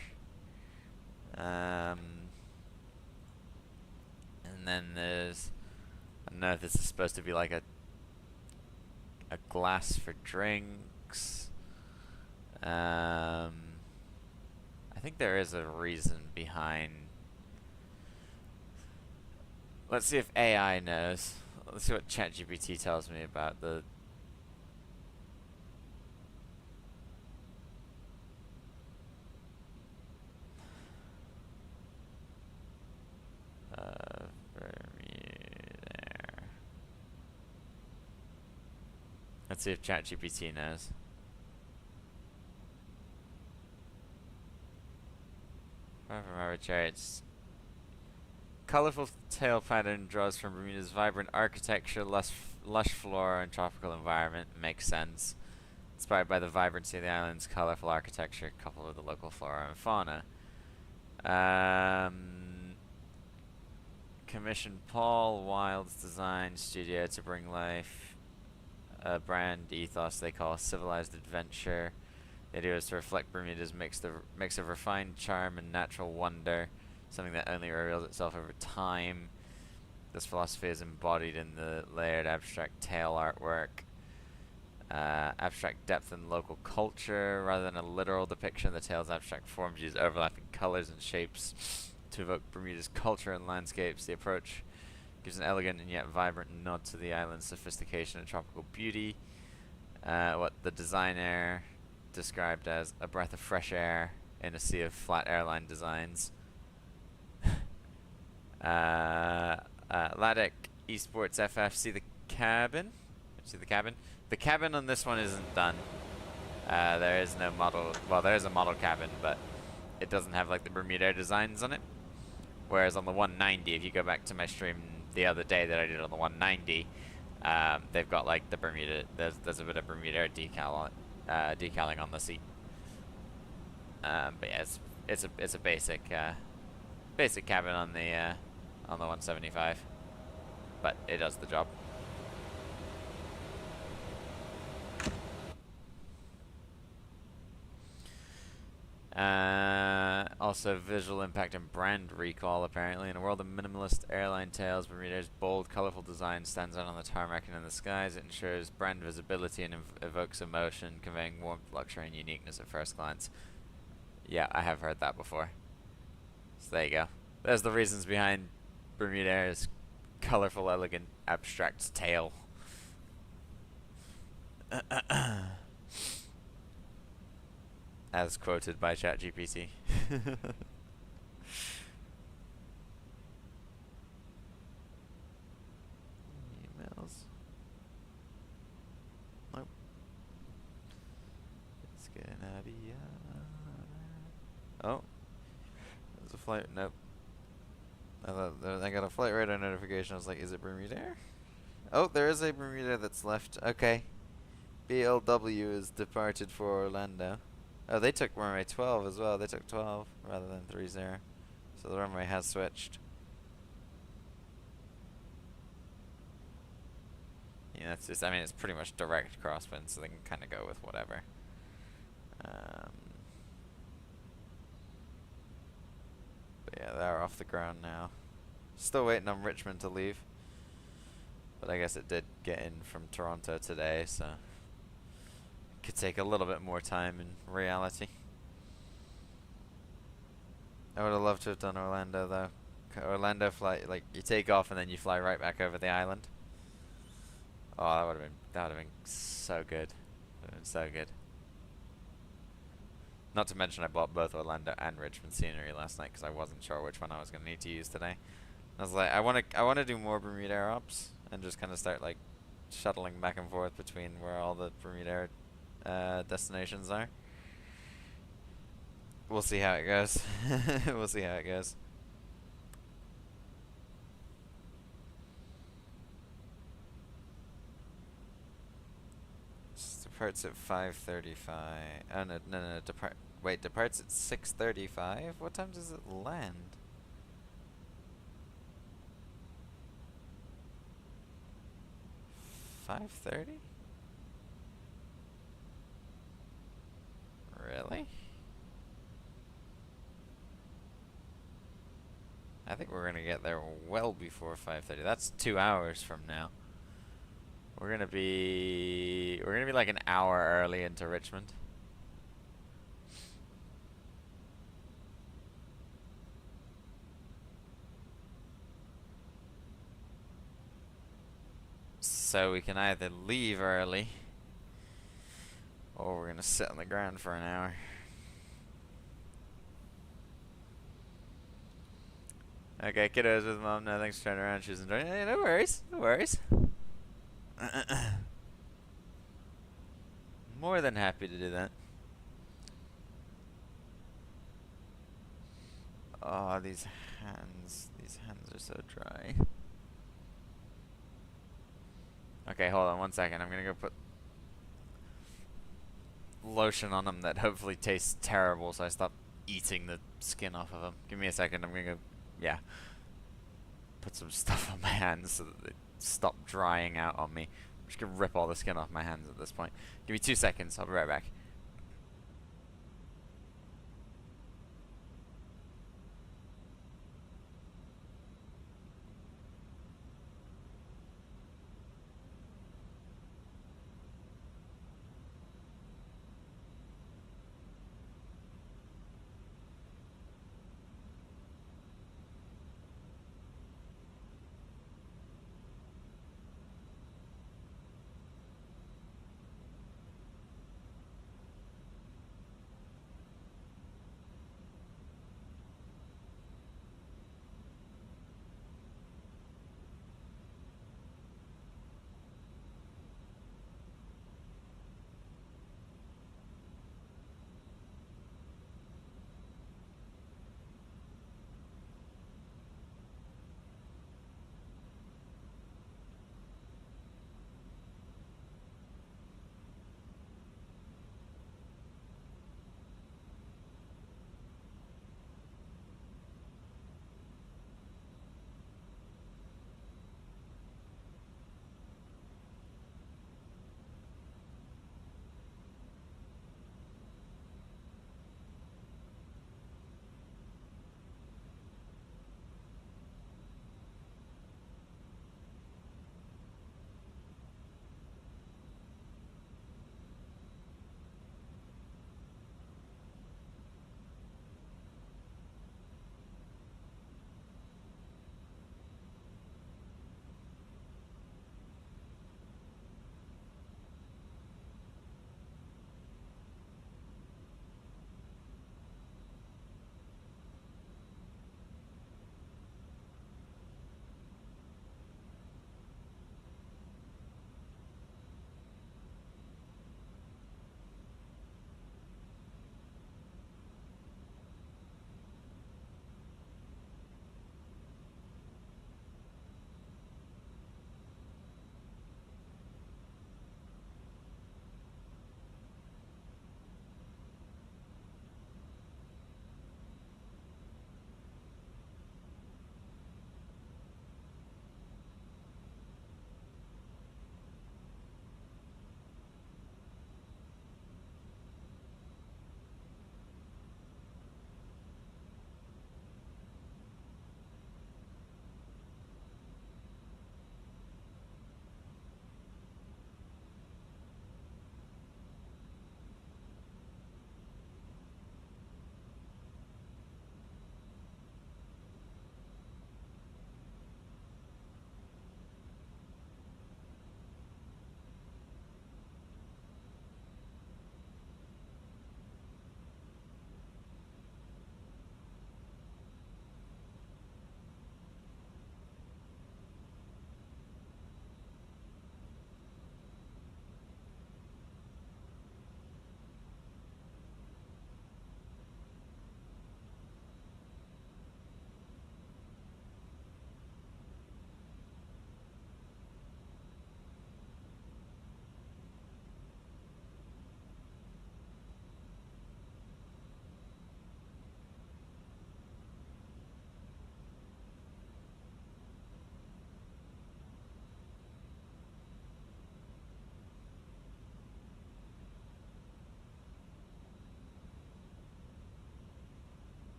And then there's, I don't know if this is supposed to be like a glass for drinks. I think there is a reason behind. Let's see if AI knows. Let's see what ChatGPT tells me about the. BermudAir. Let's see if ChatGPT knows. From arbitrary, it's colorful tail pattern draws from Bermuda's vibrant architecture, lush flora, and tropical environment. Makes sense. Inspired by the vibrancy of the island's colorful architecture, coupled with the local flora and fauna. Commissioned Paul Wild's design studio to bring life a brand ethos they call civilized adventure. The idea is to reflect Bermuda's mix of refined charm and natural wonder, something that only reveals itself over time. This philosophy is embodied in the layered abstract tail artwork. Abstract depth and local culture, rather than a literal depiction of the tail's abstract forms, use overlapping colors and shapes to evoke Bermuda's culture and landscapes. The approach gives an elegant and yet vibrant nod to the island's sophistication and tropical beauty. What the designer described as a breath of fresh air in a sea of flat airline designs. Ladek Esports FF, see the cabin? See the cabin? The cabin on this one isn't done. There is no model. Well, there is a model cabin, but it doesn't have like the BermudAir designs on it. Whereas on the 190, if you go back to my stream the other day that I did on the 190, they've got like the Bermuda. There's a bit of BermudAir decaling on the seat. But yeah, it's a basic cabin on the 175, but it does the job. Also visual impact and brand recall, apparently. In a world of minimalist airline tails, BermudAir's bold, colorful design stands out on the tarmac and in the skies. It ensures brand visibility and evokes emotion, conveying warmth, luxury, and uniqueness at first glance. Yeah, I have heard that before. So there you go. There's the reasons behind BermudAir's colorful, elegant, abstract tail. As quoted by ChatGPT. Emails. Nope. It's gonna be oh. There's a flight. Nope. I got a flight radar notification. I was like, is it BermudAir? Oh, there is a BermudAir that's left. Okay. BLW is departed for Orlando. Oh, they took runway 12 as well. They took 12 rather than 30. So the runway has switched. Yeah, that's just, I mean, it's pretty much direct crosswind, so they can kind of go with whatever. But yeah, they're off the ground now. Still waiting on Richmond to leave. But I guess it did get in from Toronto today, so could take a little bit more time in reality. I would have loved to have done Orlando though. Orlando flight, like you take off and then you fly right back over the island. Oh, that would have been so good. That would have been so good. Not to mention I bought both Orlando and Richmond scenery last night because I wasn't sure which one I was going to need to use today. I was like, I want to do more BermudAir ops and just kind of start like shuttling back and forth between where all the BermudAir destinations are. We'll see how it goes. We'll see how it goes. Departs at 5:35. Oh no. Departs at 6:35. What time does it land? 5:30? Really? I think we're gonna get there well before 5:30. That's 2 hours from now. We're gonna be like an hour early into Richmond. So we can either leave early or we're gonna sit on the ground for an hour. Okay, kiddos with mom. No, thanks for turning around. She's enjoying it. Hey, no worries. No worries. More than happy to do that. Oh, these hands are so dry. Okay, hold on 1 second. I'm gonna go put lotion on them that hopefully tastes terrible, so I stop eating the skin off of them. Give me a second. I'm gonna go, yeah, put some stuff on my hands so that they stop drying out on me. I'm just gonna rip all the skin off my hands at this point. Give me 2 seconds. I'll be right back.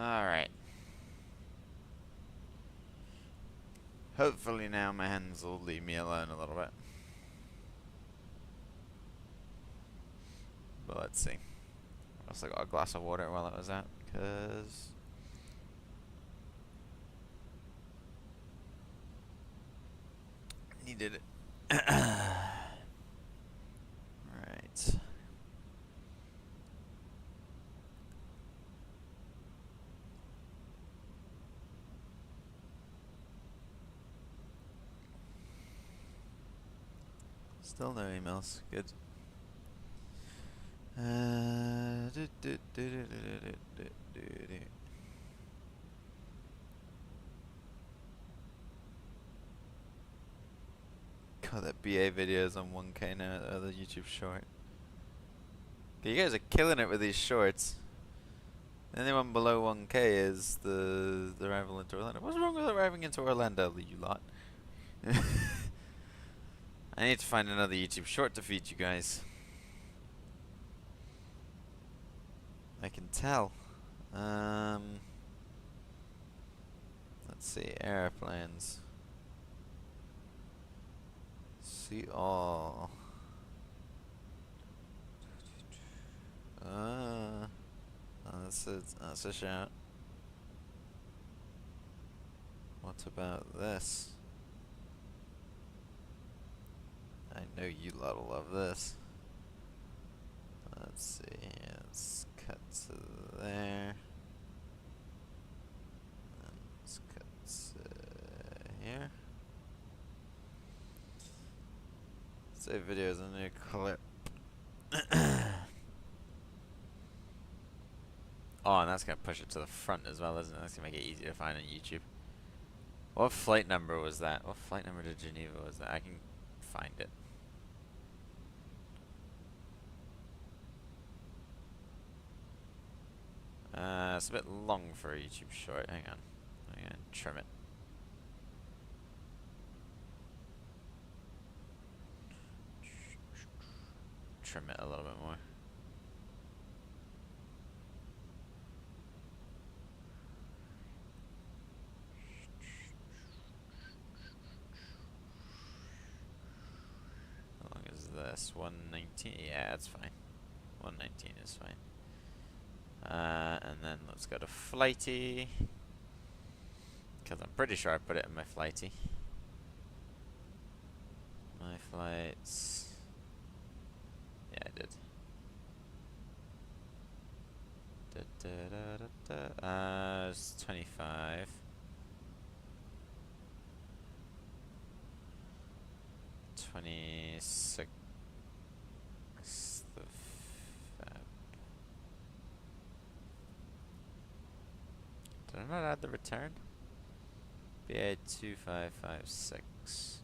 Alright. Hopefully now my hands will leave me alone a little bit. But let's see. I also got a glass of water while it was out, because needed it. Right. Still no emails. Good. God, that BA video is on 1K now, the other YouTube short. You guys are killing it with these shorts. Anyone below 1K is the arrival into Orlando. What's wrong with arriving into Orlando, you lot? I need to find another YouTube short to feed you guys. I can tell. Let's see, airplanes. See all. That's a shout. What about this? I know you lot will love this. Let's see. Let's cut to there. And let's cut to here. Save videos in a new clip. Oh, and that's gonna push it to the front as well, isn't it? That's gonna make it easier to find on YouTube. What flight number was that? What flight number to Geneva was that? I can find it. It's a bit long for a YouTube short. Hang on. I'm gonna trim it. Trim it a little bit more. How long is this? 119? Yeah, that's fine. 119 is fine. And then let's go to flighty, because I'm pretty sure I put it in my flighty. My flights. Yeah, I did. It's 25. 26th of Feb. Did I not add the return? BA 2556.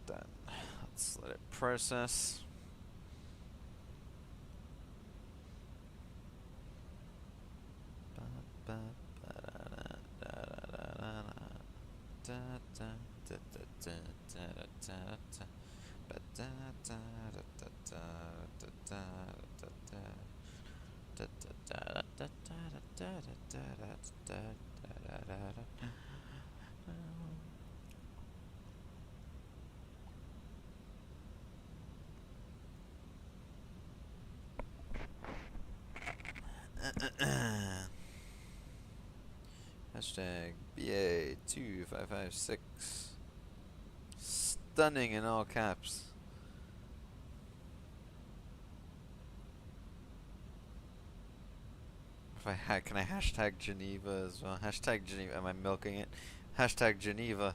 Done. Let's let it process. Hashtag BA2556. Stunning in all caps. If I can I hashtag Geneva as well? Hashtag Geneva. Am I milking it? Hashtag Geneva.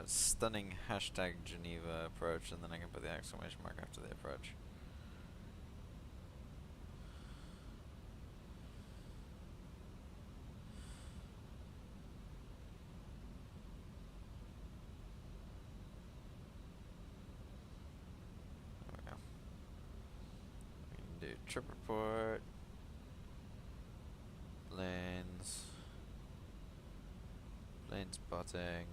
Stunning hashtag Geneva approach, and then I can put the exclamation mark after the approach. There we go. We can do trip report, lanes, lane spotting.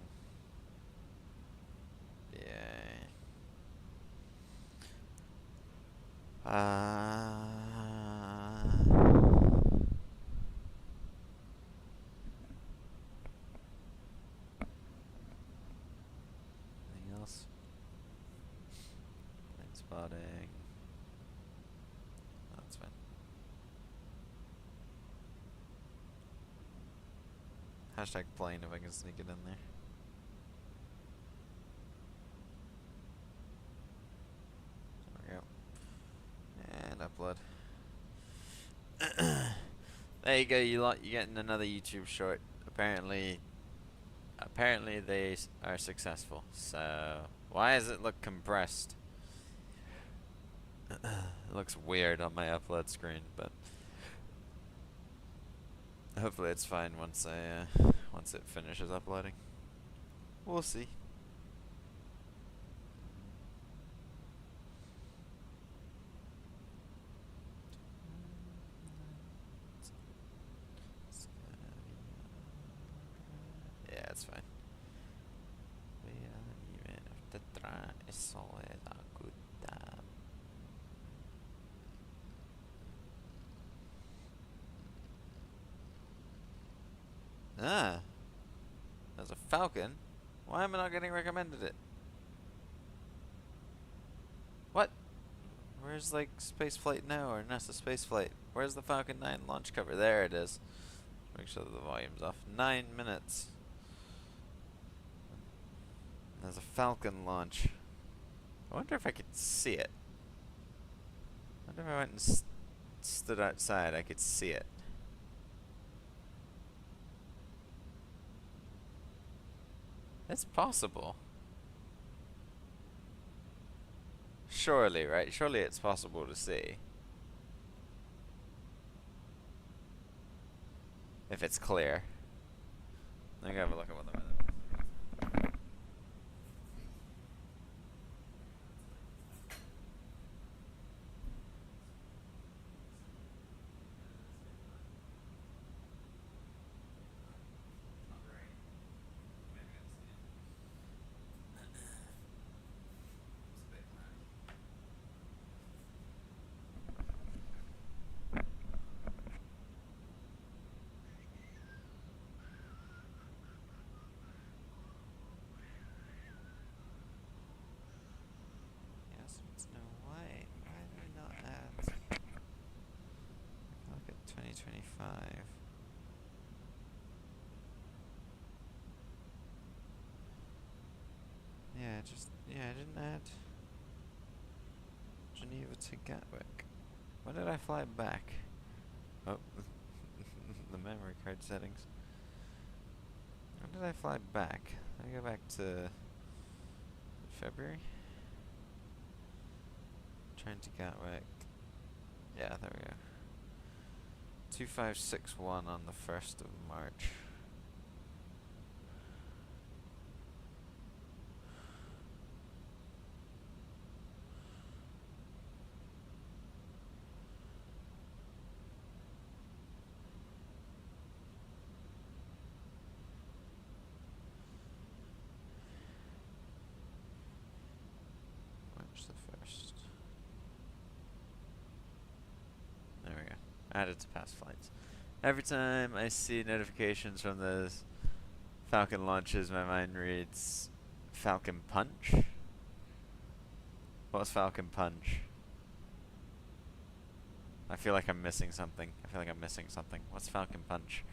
Yeah. Anything else? Lane spotting. Oh, that's fine. Hashtag plane if I can sneak it in there. And upload. There you go. You're getting another YouTube short. Apparently they are successful. So why does it look compressed? It looks weird on my upload screen, but hopefully it's fine once it finishes uploading. We'll see. Yeah, it's fine. Ah, there's a Falcon. Why am I not getting recommended it? What? Where's like spaceflight now or NASA spaceflight? Where's the Falcon 9 launch cover? There it is. Make sure that the volume's off. 9 minutes. There's a Falcon launch. I wonder if I could see it. I wonder if I went and stood outside, I could see it. It's possible. Surely, right? Surely it's possible to see. If it's clear. Let me have a look at what the weather was. Why do we not add? Look at 2025. I didn't add Geneva to Gatwick. When did I fly back? Oh, the memory card settings. When did I fly back? Let me go back to February. Train to Gatwick. Yeah, there we go. 2561 on the 1st of March. March the 1st. There we go. Added to past flights. Every time I see notifications from those Falcon launches, my mind reads Falcon Punch. What's Falcon Punch? I feel like I'm missing something. What's Falcon Punch?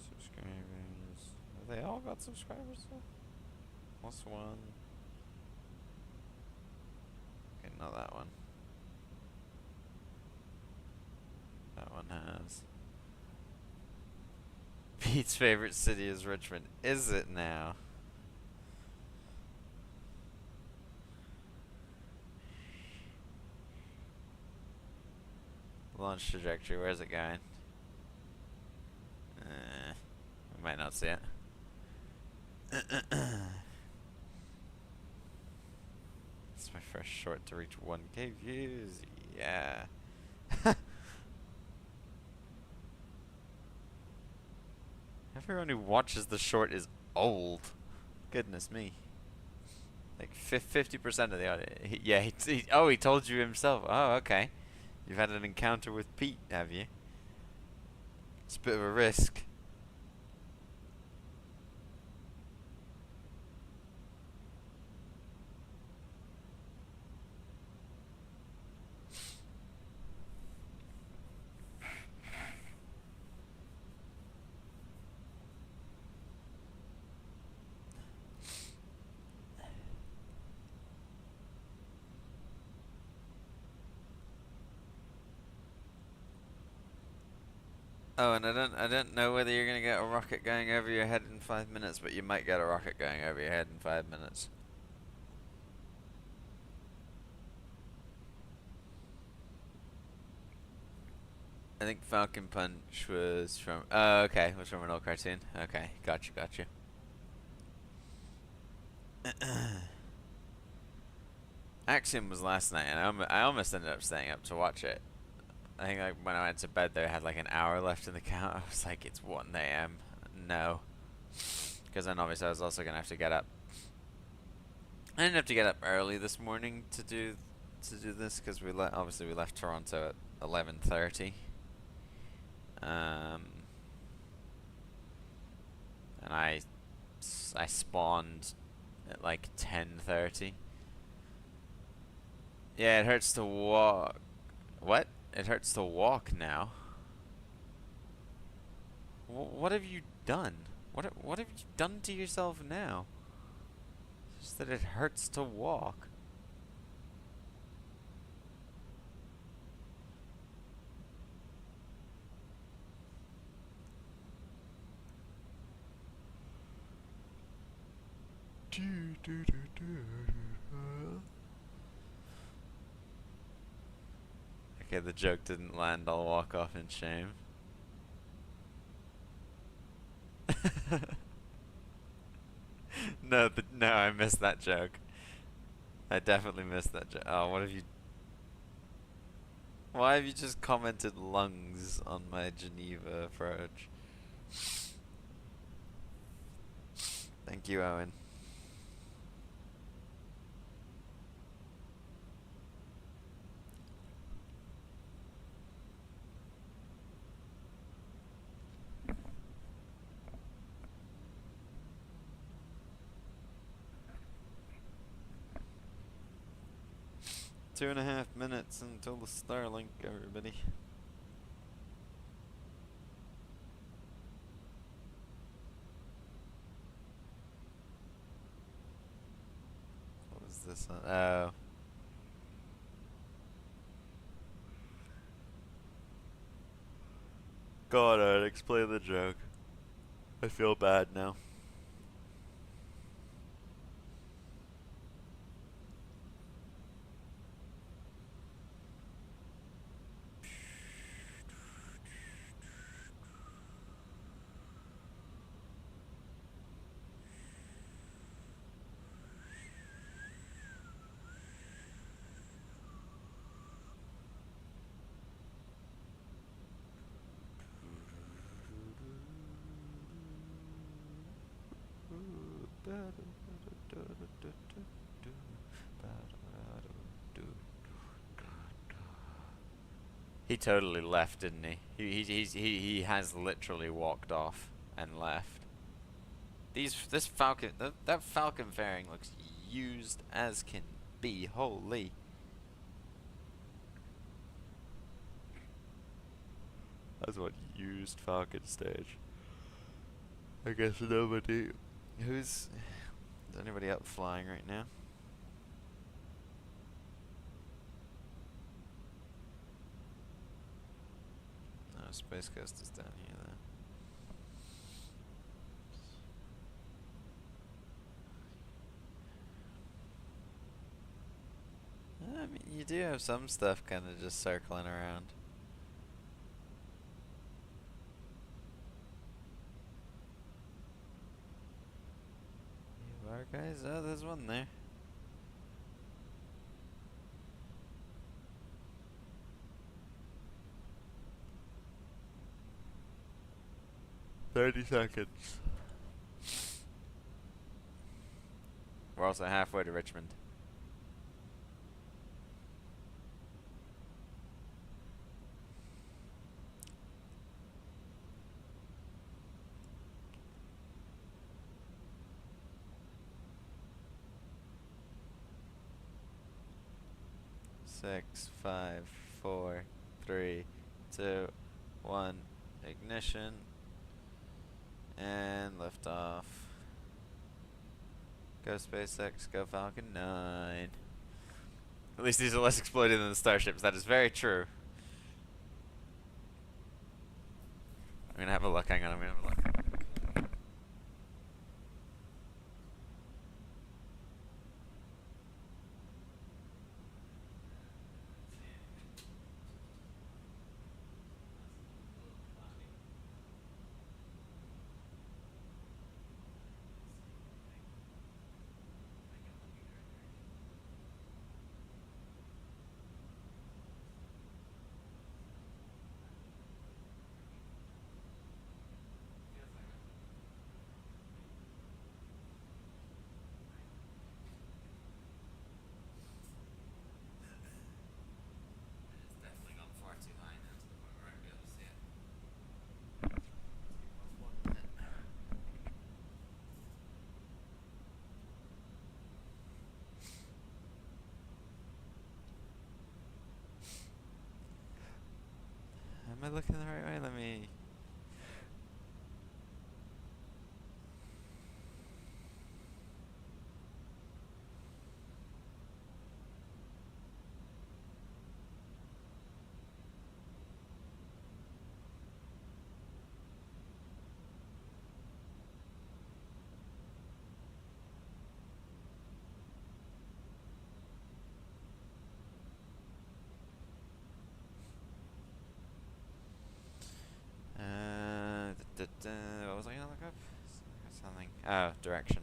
subscribers. Have they all got subscribers though? Plus one. Okay, not that one. That one has. Pete's favorite city is Richmond. Is it now? Launch trajectory, where's it going? We might not see it. It's my first short to reach 1K views. Yeah. Everyone who watches the short is old. Goodness me. Like 50% of the audience. Yeah, he told you himself. Oh, okay. You've had an encounter with Pete, have you? It's a bit of a risk. Oh, and I don't know whether you're gonna get a rocket going over your head in 5 minutes, but you might get a rocket going over your head in 5 minutes. I think Falcon Punch was from. Oh, okay, was from an old cartoon. Okay, gotcha. Axiom was last night, and I almost ended up staying up to watch it. I think like when I went to bed, they had like an hour left in the count. I was like, it's 1 a.m. No, because then obviously I was also gonna have to get up. I didn't have to get up early this morning to do this because obviously we left Toronto at 11:30. And I spawned at like 10:30. Yeah, it hurts to walk. What? It hurts to walk now. What have you done? What have you done to yourself now? It's just that it hurts to walk. Okay, the joke didn't land. I'll walk off in shame. No, I missed that joke. I definitely missed that joke. Oh, what have you... Why have you just commented lungs on my Geneva approach? Thank you, Owen. Two and a half minutes until the Starlink, everybody. What was this on? Oh. God, I'd explain the joke. I feel bad now. He totally left, didn't he? He has literally walked off and left. This Falcon, that Falcon fairing looks used as can be. Holy. That's what used Falcon stage. I guess nobody. Is anybody up flying right now? No, Space Coast is down here though. I mean, you do have some stuff kind of just circling around. You are, guys? Oh, there's one there. $30 seconds. We're also halfway to Richmond. Six, 5, 4, 3, 2, 1. Ignition. And liftoff. Go SpaceX, go Falcon 9. At least these are less exploited than the starships. That is very true. I'm gonna have a look. Hang on, I'm gonna have a look. Am I looking the right way? Let me... what was I gonna look up? Something. Oh, direction.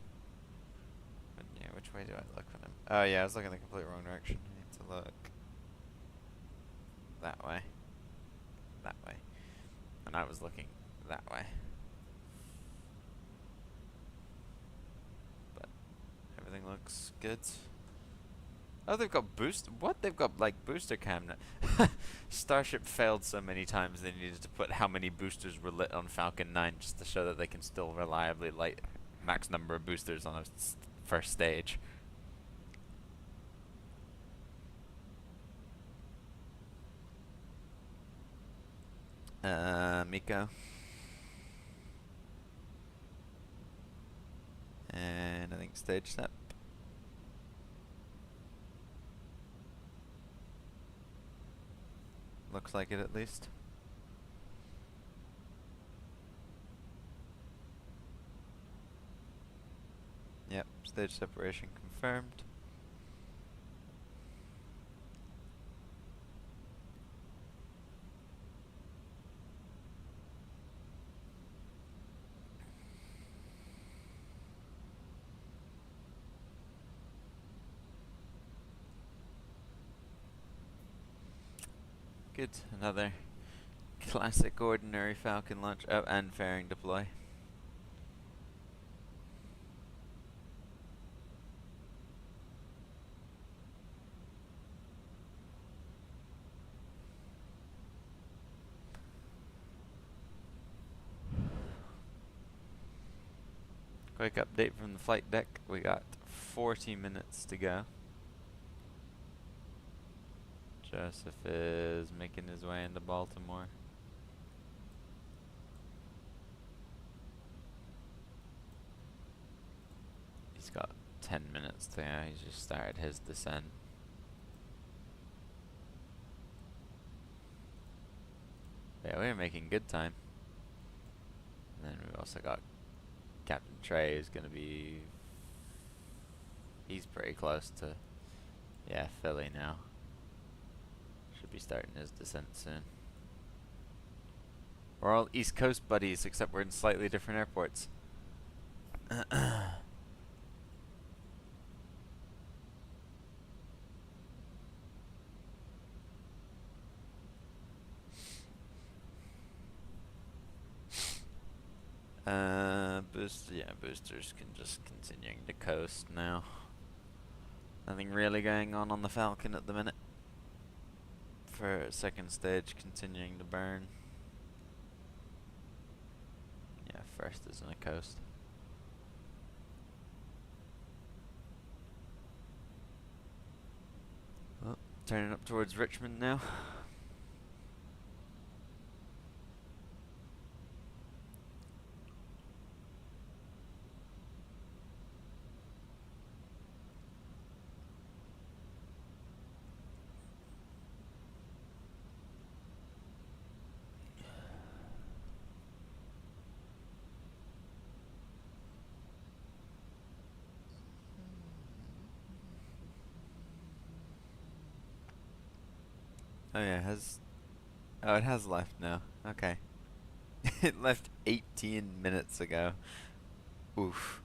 But yeah, which way do I look when I'm... Oh yeah, I was looking in the complete wrong direction. I need to look that way. That way. And I was looking that way. But everything looks good. Oh, they've got boost. What? They've got like booster cam now. Starship failed so many times they needed to put how many boosters were lit on Falcon 9 just to show that they can still reliably light max number of boosters on a first stage. Miko. And I think stage step. Looks like it at least. Yep, stage separation confirmed. Good, another classic ordinary Falcon launch. Oh, and fairing deploy. Quick update from the flight deck. We got 40 minutes to go. Joseph is making his way into Baltimore. He's got 10 minutes to go. He's just started his descent. Yeah, we're making good time. And then we've also got Captain Trey, who's going to be... He's pretty close to... Yeah, Philly now. Should be starting his descent soon. We're all East Coast buddies, except we're in slightly different airports. Boosters can just continuing to coast now. Nothing really going on the Falcon at the minute. For second stage, continuing to burn. Yeah, first is on a coast. Well, turning up towards Richmond now. Oh yeah, it has left now. Okay. It left 18 minutes ago. Oof.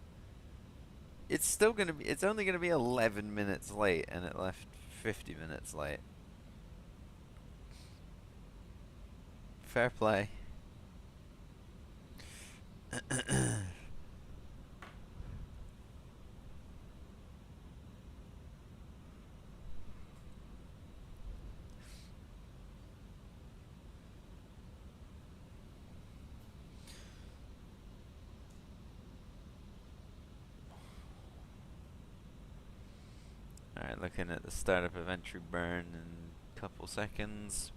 It's only gonna be 11 minutes late, and it left 50 minutes late. Fair play. Alright, looking at the startup of entry burn in a couple seconds.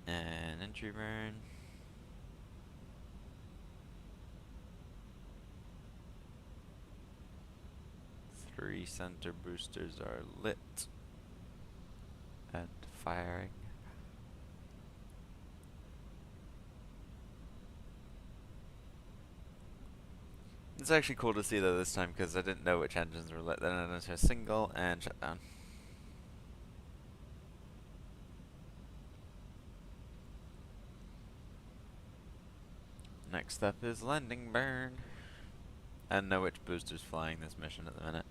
And entry burn. Three center boosters are lit and firing. It's actually cool to see though this time, because I didn't know which engines were lit. Then I went to a single and shut down. Next up is landing burn. I don't know which booster's flying this mission at the minute.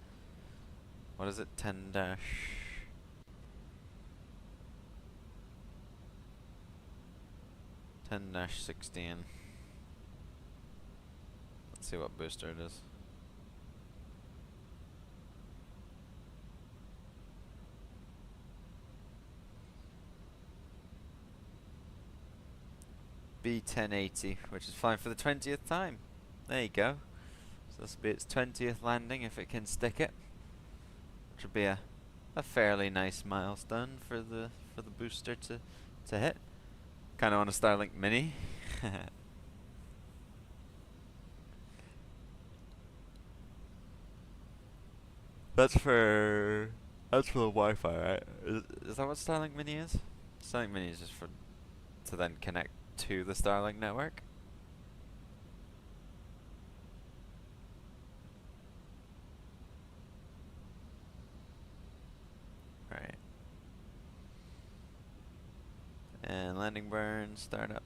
What is it? 10 dash... 10-16. Let's see what booster it is. B1080, which is flying for the 20th time. There you go. So this will be its 20th landing if it can stick it. Which will be a fairly nice milestone for the booster to hit. Kind of on a Starlink Mini. That's for the Wi-Fi, right? Is that what Starlink Mini is? Starlink Mini is just to then connect to the Starlink network. Right. And landing burn, start up.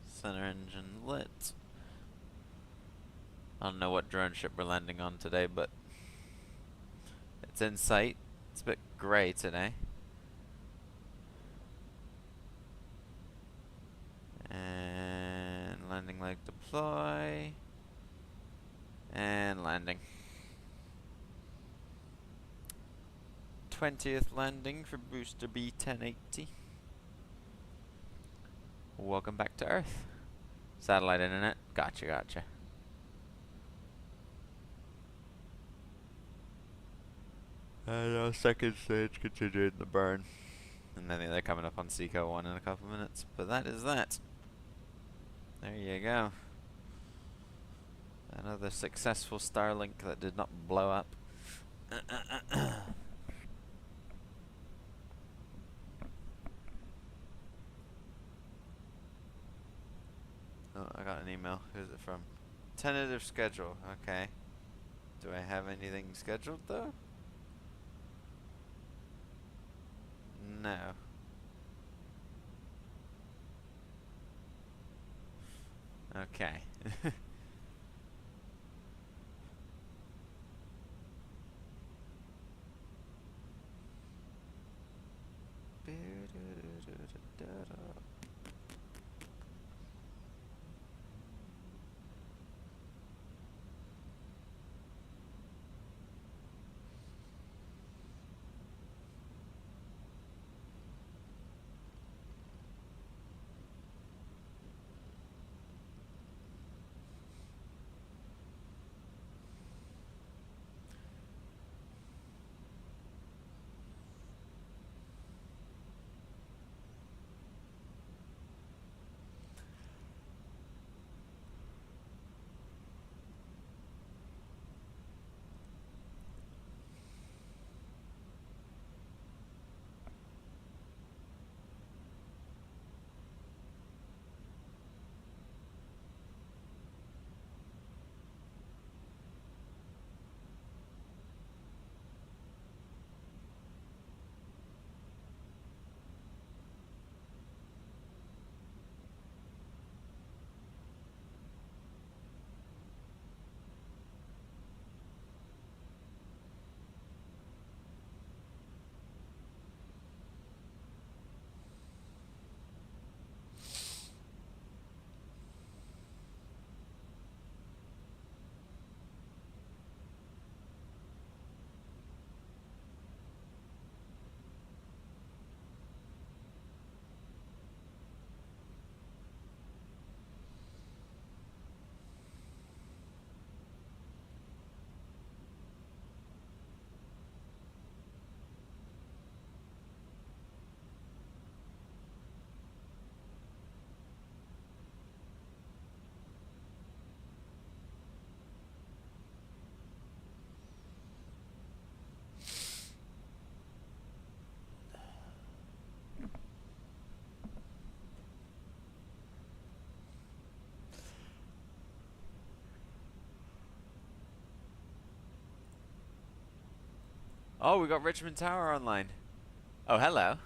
Center engine lit. I don't know what drone ship we're landing on today, but it's in sight. It's a bit grey today. And landing leg deploy. And landing. 20th landing for booster B1080. Welcome back to Earth. Satellite internet. Gotcha. And our second stage continuing the burn. And then they're coming up on Seco 1 in a couple minutes. But that is that. There you go. Another successful Starlink that did not blow up. Oh, I got an email. Who's it from? Tentative schedule. Okay. Do I have anything scheduled though? No. Okay. Oh, we got Richmond Tower online. Oh, hello.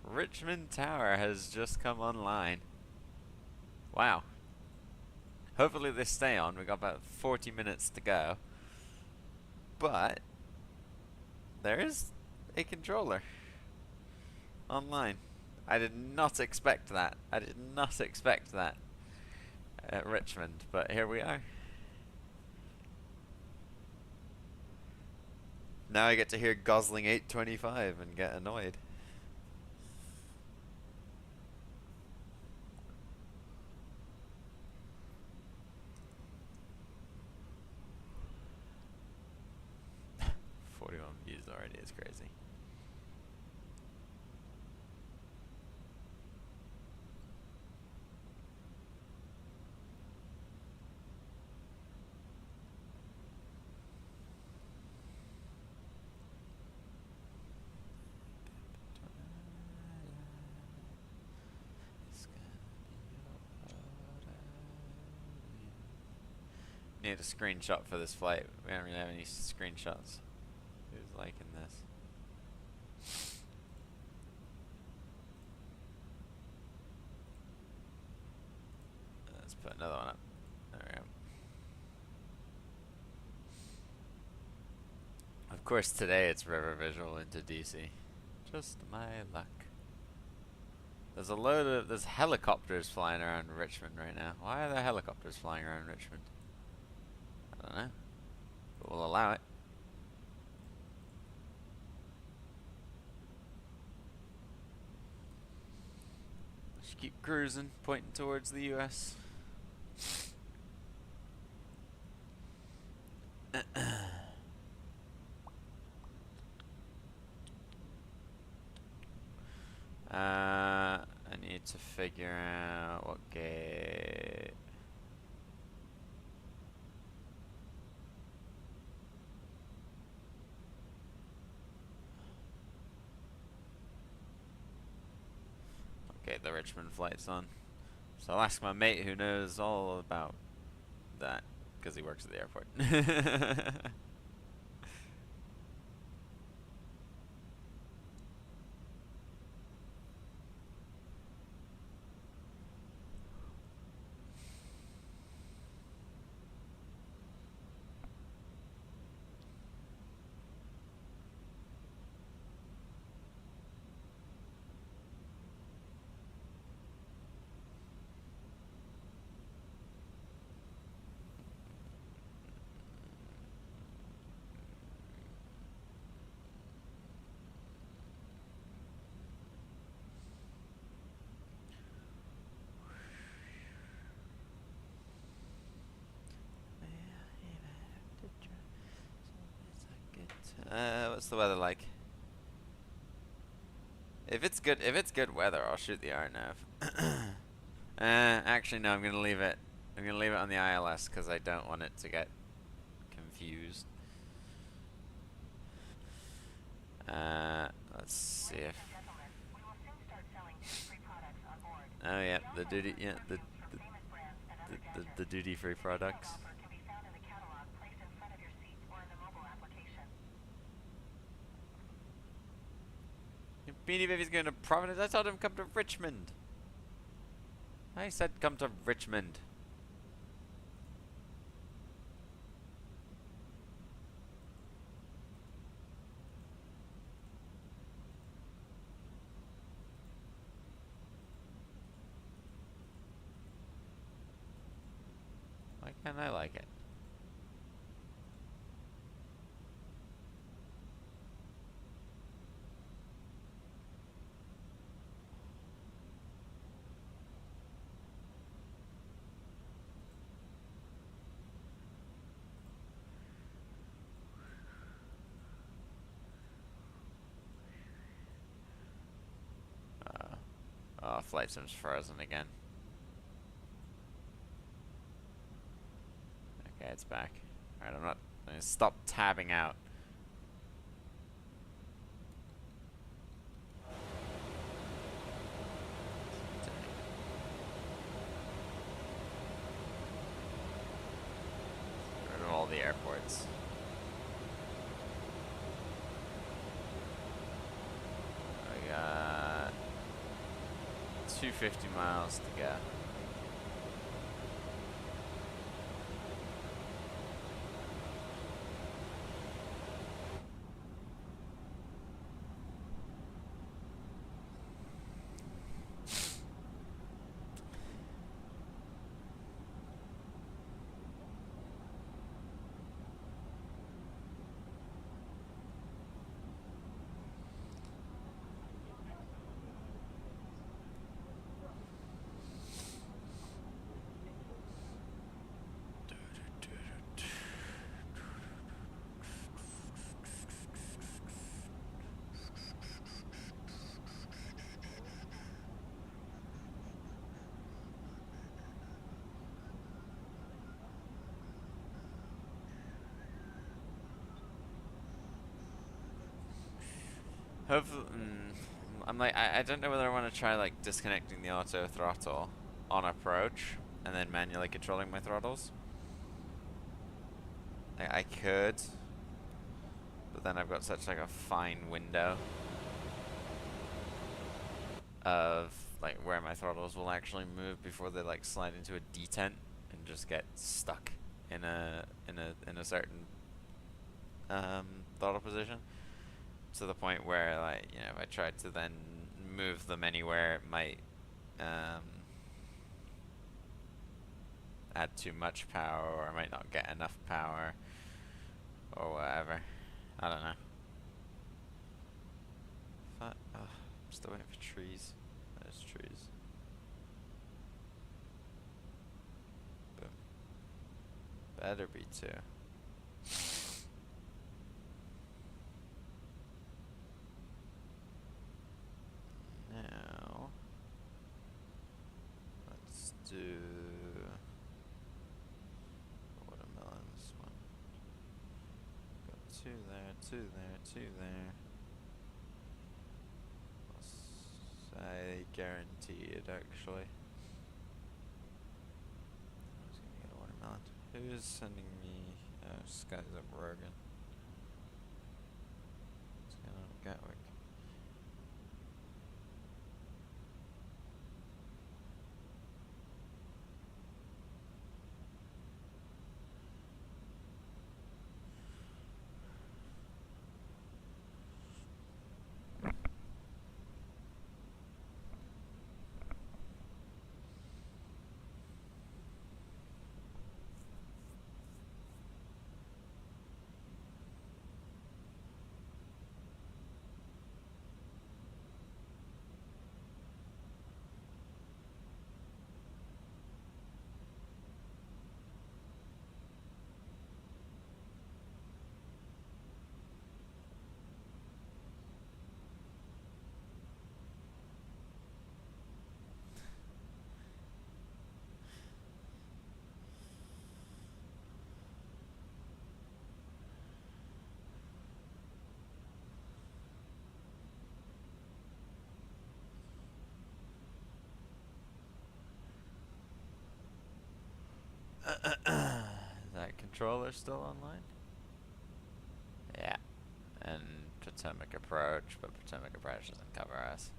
Richmond Tower has just come online. Wow. Hopefully they stay on. We got about 40 minutes to go. But there is a controller online. I did not expect that. I did not expect that at Richmond, but here we are. Now I get to hear Gosling 825 and get annoyed. Views already is crazy. Need a screenshot for this flight. We don't really have any screenshots. Who's liking this? Let's put another one up. There we go. Of course, today it's river visual into DC. Just my luck. There's helicopters flying around Richmond right now. Why are there helicopters flying around Richmond? I don't know. But we'll allow it. Just keep cruising, pointing towards the US. I need need to figure out what gate. Okay, the Richmond flight's on. So I'll ask my mate who knows all about that, because he works at the airport. What's the weather like? If it's good weather, I'll shoot the RNAV. Actually, no, I'm gonna leave it. I'm gonna leave it on the ILS because I don't want it to get confused. Let's see if. Oh yeah, the duty, yeah, the duty-free products. Beanie Baby's going to Providence. I told him come to Richmond. I said come to Richmond. Why can't I like it? Oh, flight sim's frozen again. Okay, it's back. Alright, I'm gonna stop tabbing out. Rid of all the airports. I got 250 miles to go. Hopefully, I'm like, I don't know whether I want to try like disconnecting the auto throttle on approach and then manually controlling my throttles. I could, but then I've got such like a fine window of like where my throttles will actually move before they like slide into a detent and just get stuck in a certain throttle position, to the point where, like, you know, if I tried to then move them anywhere, it might add too much power, or I might not get enough power, or whatever. I don't know. But, I'm still waiting for trees. There's trees. Boom. Better be two. Now, Two there, two there. I guarantee it, actually. I was gonna get a watermelon. Who's sending me? Oh, Sky's up Rogan. What's going on with Gatwick? Is that controller still online? Yeah. And Potomac Approach, but Potomac Approach doesn't cover us.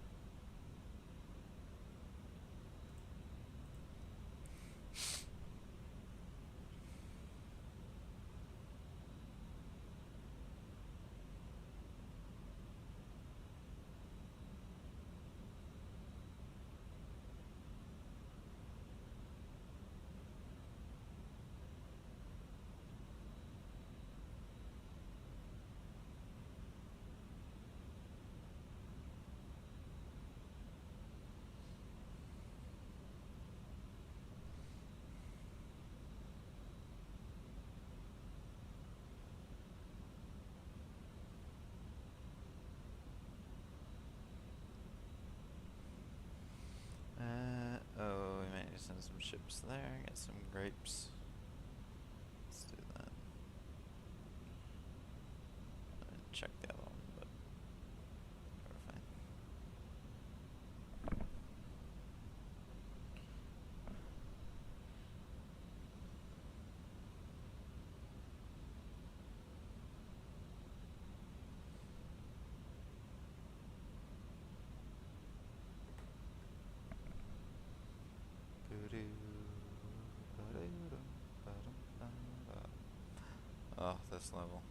Oh, we might need to send some ships there, get some grapes. Let's do that. And check the other one, but we're fine. Oh, this level.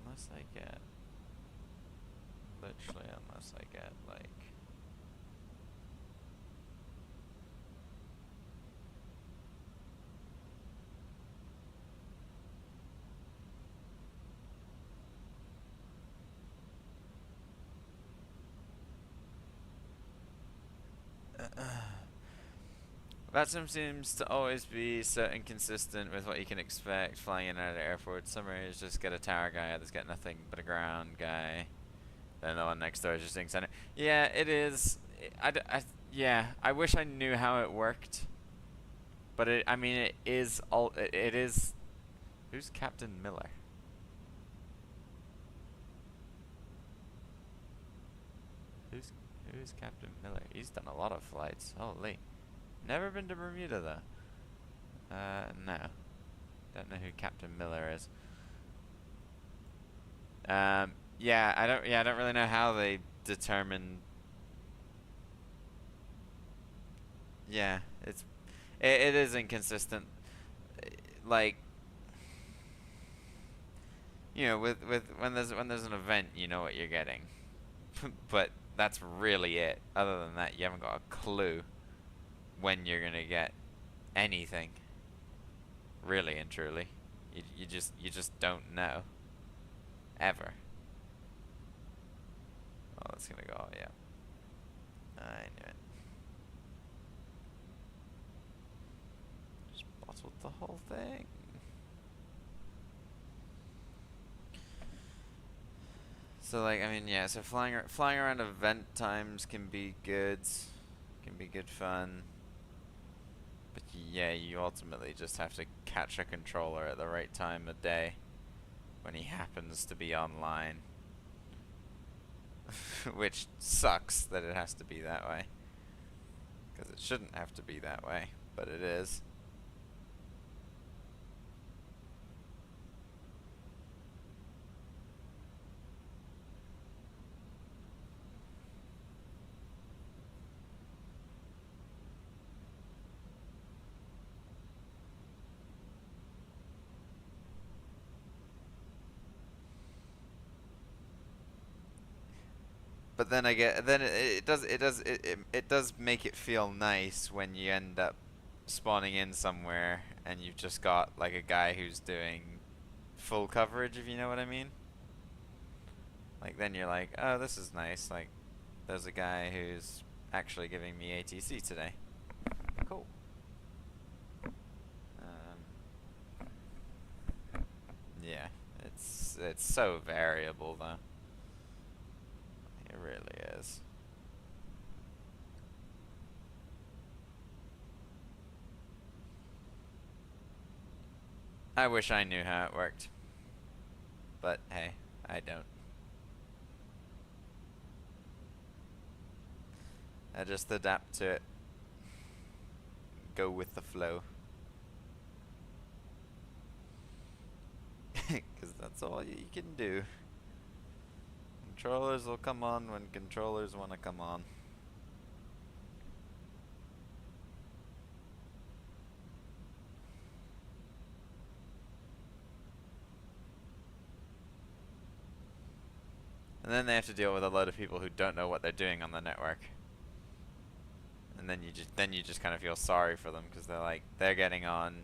Unless I get, literally unless I get like, that seems to always be so inconsistent with what you can expect flying in and out of airports. Some areas just get a tower guy that's got nothing but a ground guy. Then the one next door is just doing center. Yeah, it is. Yeah, I wish I knew how it worked. But I mean, it is all. It is. Who's Captain Miller? Who's Captain Miller? He's done a lot of flights. Holy. Never been to Bermuda though. No. Don't know who Captain Miller is. Yeah, I don't really know how they determine. Yeah, it is inconsistent. Like, you know, with when there's an event, you know what you're getting. But that's really it. Other than that, you haven't got a clue when you're gonna get anything. Really and truly, you just don't know ever. Oh, that's gonna go. Yeah, I knew it. Just bottled the whole thing. So like, I mean, yeah. So flying around event times can be good, fun. But yeah, you ultimately just have to catch a controller at the right time of day when he happens to be online. Which sucks that it has to be that way. Because it shouldn't have to be that way, but it is. But then it does make it feel nice when you end up spawning in somewhere and you've just got like a guy who's doing full coverage, if you know what I mean. Like then you're like, oh, this is nice. Like there's a guy who's actually giving me ATC today. Cool. Yeah, it's so variable though. It really is. I wish I knew how it worked. But hey, I don't. I just adapt to it. Go with the flow. Because that's all you can do. Controllers will come on when controllers want to come on. And then they have to deal with a load of people who don't know what they're doing on the network. And then you just kind of feel sorry for them because they're getting on,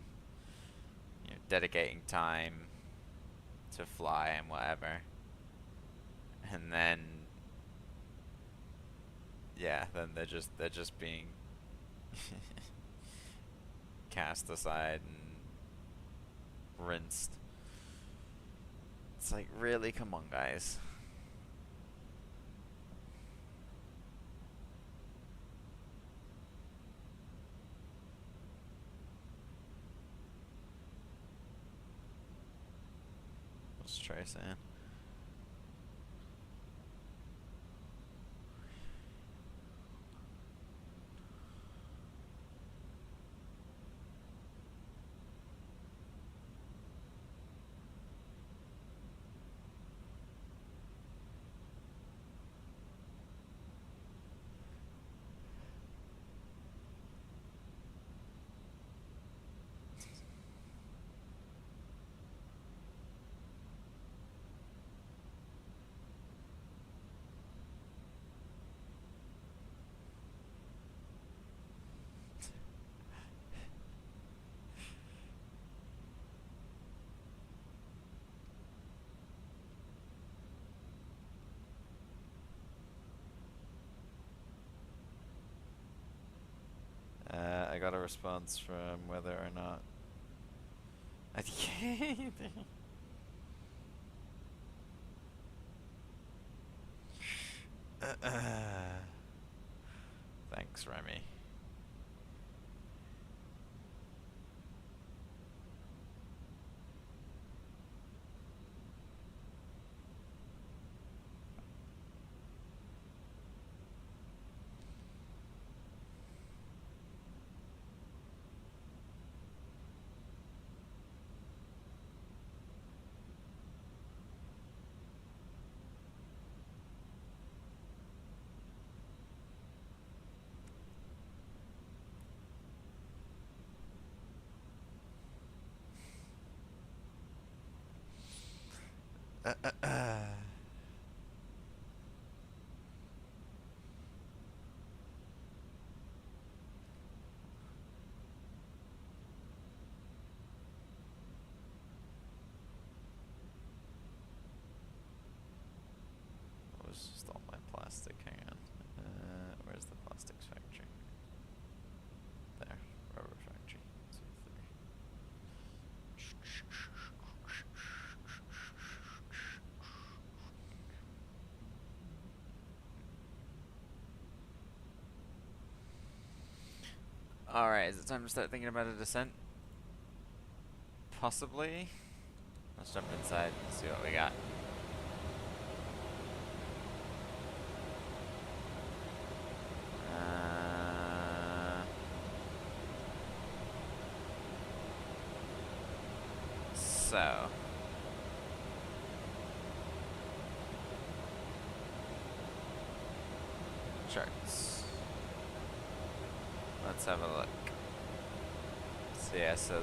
you know, dedicating time to fly and whatever. And then yeah, then they're just being cast aside and rinsed. It's like, really, come on, guys. Let's try saying. I got a response from whether or not I think thanks, Remy. What was just all my plastic? Hang on. Where's the plastics factory? There. Rubber factory. 2, 3. Alright, is it time to start thinking about a descent? Possibly. Let's jump inside and see what we got. So. Charts. Let's have a look. So yeah, so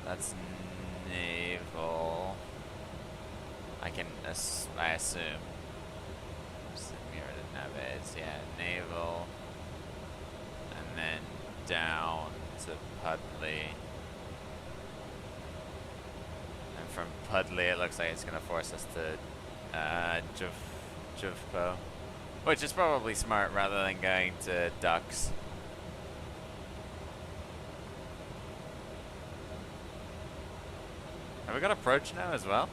that's naval. I assume. Mirror the Neves, yeah, naval. And then down to Pudley. And from Pudley it looks like it's gonna force us to Juvpo. Which is probably smart rather than going to Ducks. Have we got approach now as well?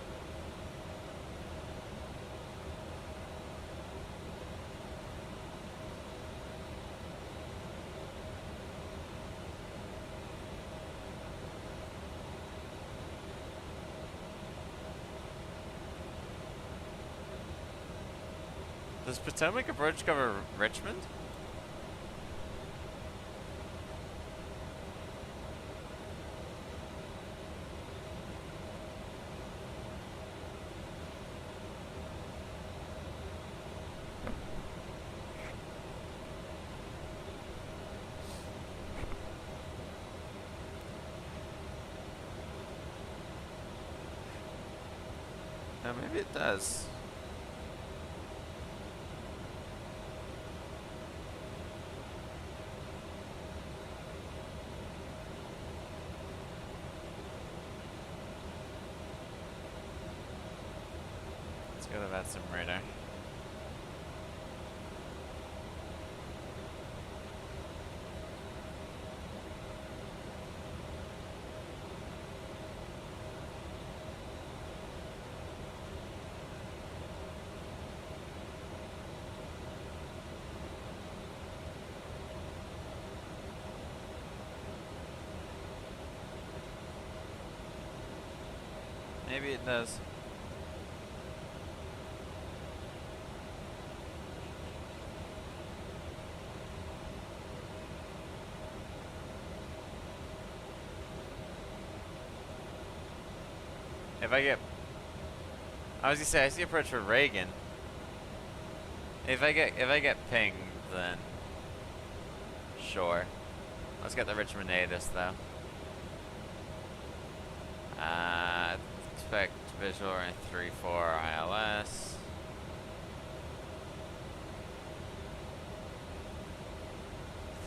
Does Potomac approach cover Richmond? No, maybe it does. Let's go to that sim radar. Maybe it does. If I get, I was gonna say I see approach for Reagan. If I get pinged, then sure. Let's get the Richmond Natus though. Expect visual in 3-4 ILS.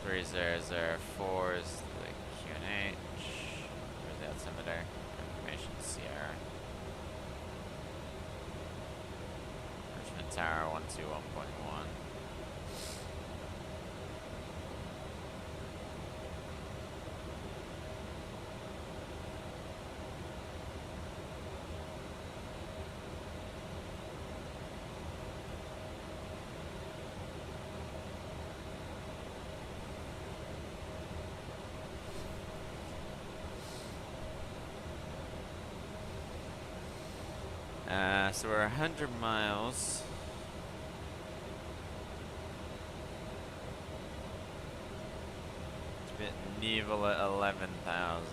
Three 004 is the QNH. Where's the altimeter? Information Sierra. Richmond Tower 121.1. So we're 100 miles. It's a bit Neville at 11,000.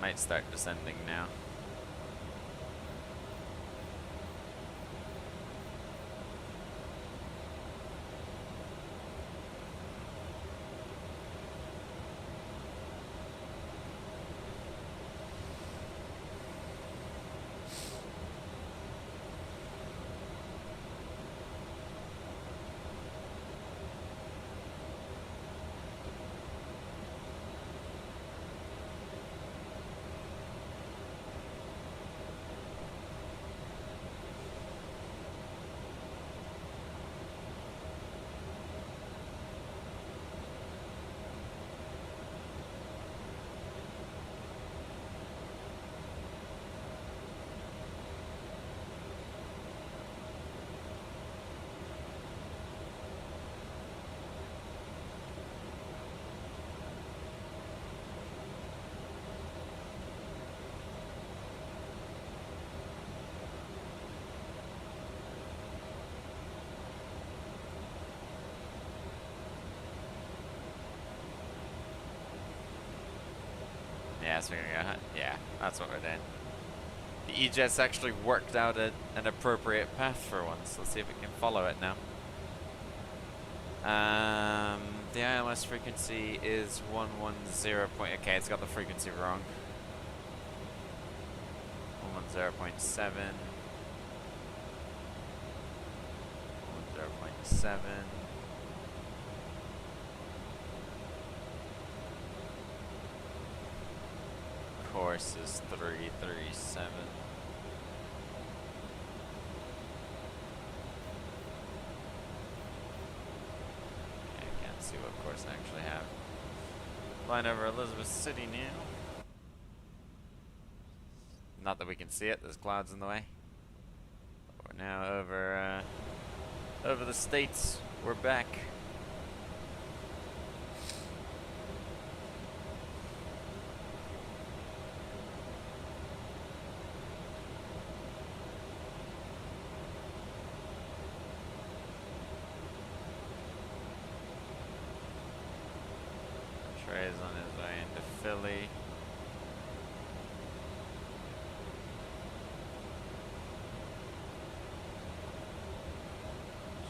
Might start descending now. Yeah, so we're gonna go, yeah, that's what we're doing. The E-Jet's actually worked out an appropriate path for once. Let's see if we can follow it now. The ILS frequency is 110 point. Okay, it's got the frequency wrong. 110.7. 110.7. Course is 337. I can't see what course I actually have. Flying over Elizabeth City now. Not that we can see it, there's clouds in the way. We're now over the States. We're back. Trey's on his way into Philly.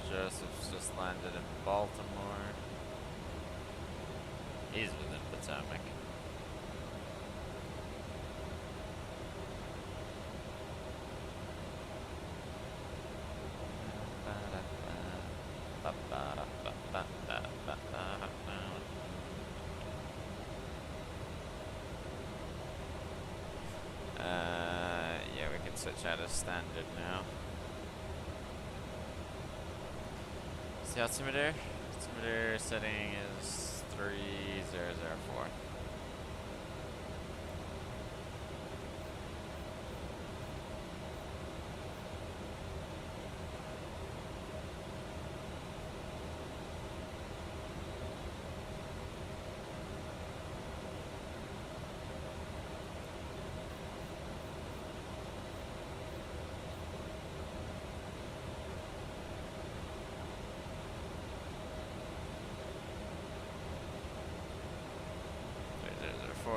Joseph's just landed in Baltimore. He's within Potomac. Yeah, we can switch out of standard now. The altimeter? Altimeter setting is 3004.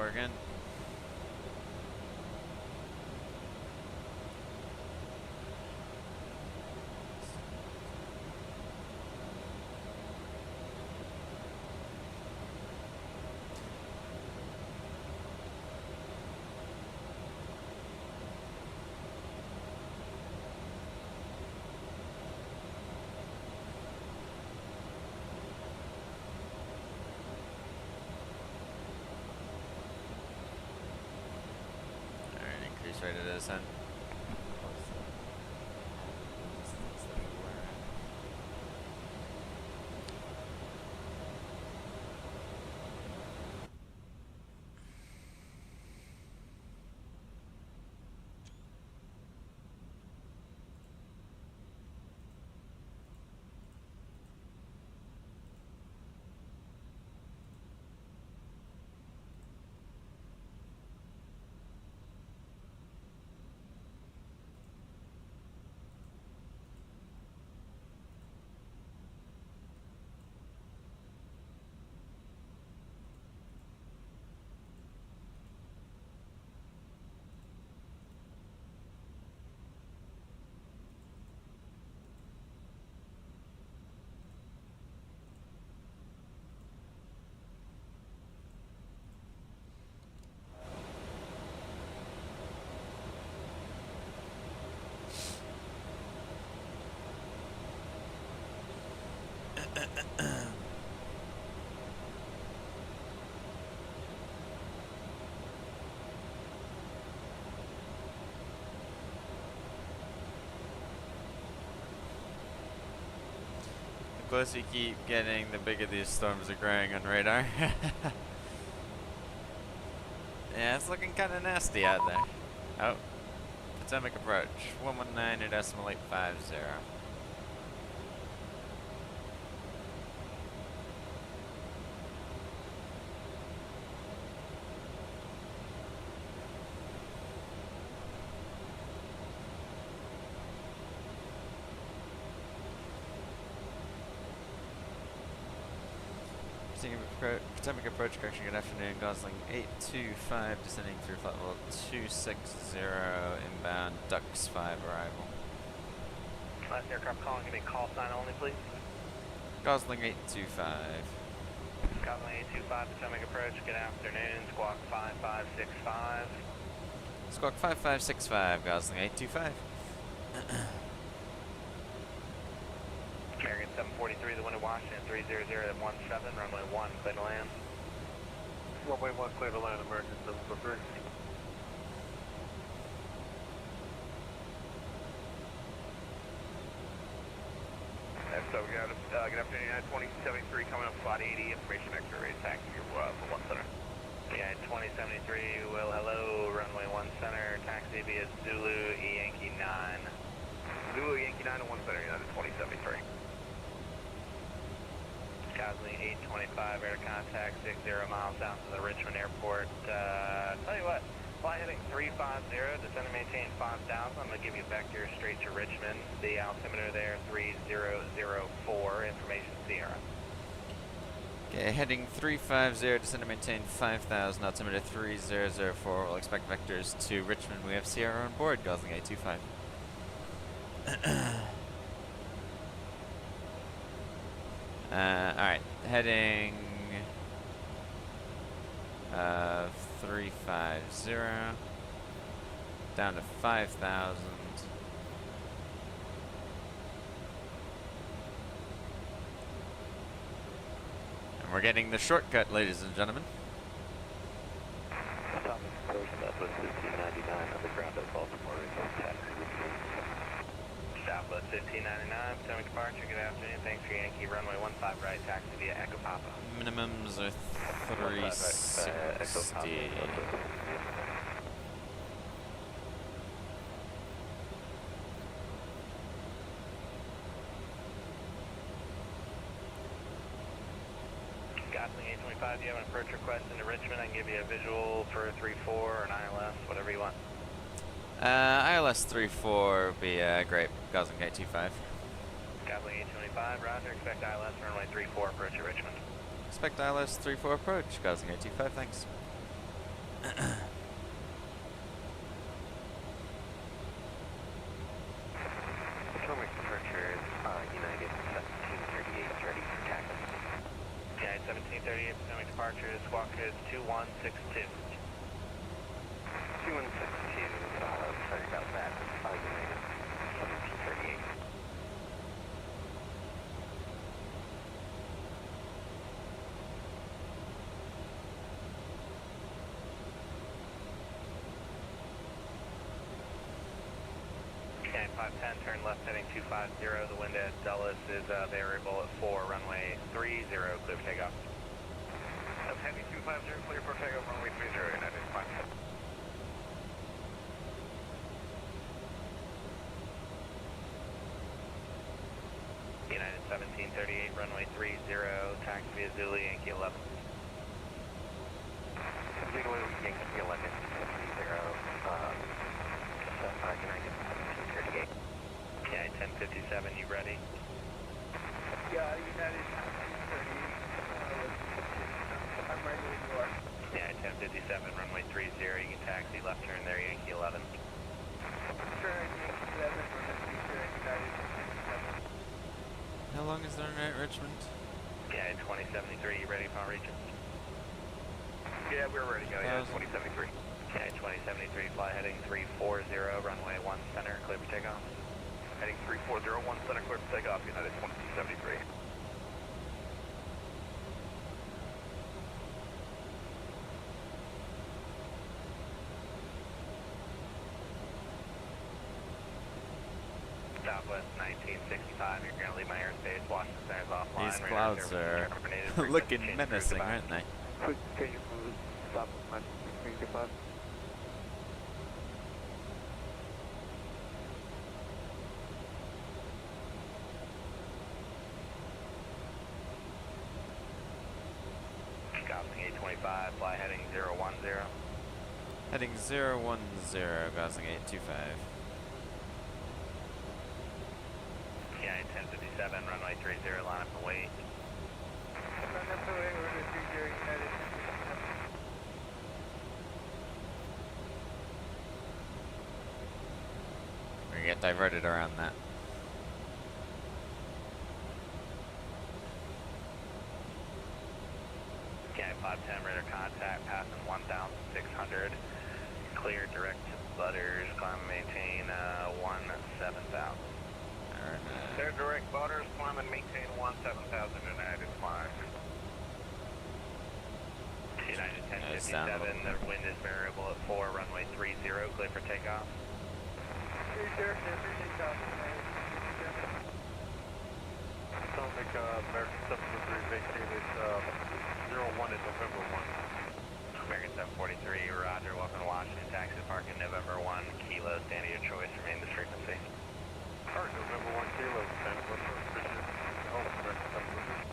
Again. Right, it is, and the closer you keep getting, the bigger these storms are growing on radar. Yeah, it's looking kind of nasty out there. Oh, Potomac approach, 119.850. Potomac approach correction, good afternoon. Gosling 825 descending through flight level 260 inbound, Ducks 5 arrival. Last aircraft calling, give me call sign only, please. Gosling 825. Gosling 825, Potomac approach, good afternoon. Squawk 5565. Squawk 5565, Gosling 825. American 743, the wind at Washington 300 at 17, runway 1, clear to land. Runway 1, clear to land, American 743. So we got good afternoon, United 2073 coming up, spot 80, information vector raise taxi for 1 center. United 2073, well hello, runway 1 center, taxi via Zulu Yankee 9. Zulu Yankee 9 to 1 center, United 2073. Gosling 825, air contact 60 miles south of the Richmond Airport. Tell you what, fly heading 350, descend and maintain 5,000. I'm going to give you vector straight to Richmond. The altimeter there, 3004, information Sierra. Okay, heading 350, descend and maintain 5,000, altimeter 3004. We'll expect vectors to Richmond. We have Sierra on board, Gosling 825. Alright, heading 350 down to 5,000. And we're getting the shortcut, ladies and gentlemen. Thomas approach, Southwest 1599, underground at Baltimore, taxi Richmond. Southwest 1599, Potomac departure, good afternoon, thanks for Yankee, runway 15 right, taxi via Echo Papa. Minimums are 360. Gosling 825, do you have an approach request into Richmond? I can give you a visual for 34 or an ILS, whatever you want. ILS 34 would be great. Gosling 825. Gosling 825, roger, expect ILS runway 34, approach at Richmond. Expect ILS 34 approach. Gosling 825, thanks. Potomac departure is United 1738, ready for taxi. United 1738, Potomac departure is squawk is 2162. 2162, sorry about that, United 1738. Okay, 510, turn left heading 250, the wind at Dulles is variable at 4, runway 30, clear for takeoff. Heading 250, clear for takeoff, runway 30, United 510. United 1738, runway 30, taxi via Zulu Yankee 11. Zulu Yankee 11, 30, United 1738. United 1057, you ready? Yeah, United 1038. I'm ready when you are. United 1057, runway 30, you can taxi left turn there, Yankee 11. Turn Yankee 11, runway 30, United 1057. How long is the run at Richmond? United 2073, you ready upon reaching? Yeah, we're ready. United 2073. United 2073, fly heading 340, runway 1 center, clear for takeoff. Heading 340, 1 center, clear for takeoff, United 2073. Southwest 1965, you're going to leave my airspace, Washington Center's offline. These clouds are looking menacing, aren't they? Quick change of route, Southwest 1965. Gosling 825, fly heading 010. Heading 010, Gosling 825. Yeah, 1057, runway 30, line up and wait. We're gonna get diverted around that. Okay, 510 radar contact, passing 1,600. Clear direct to Butters, climb and maintain 17,000. Clear direct Butters, climb and maintain 17,000 United 5. United 1057, the wind is variable at 4, runway 30, clear for takeoff. Stomach, American 743 vacated 01 in November 1. American 743, roger, welcome to Washington, taxi park in November 1, Kilo, stand at your choice, remain this frequency. Alright, November 1 Kilo, stand at appreciate it. Home, American 743.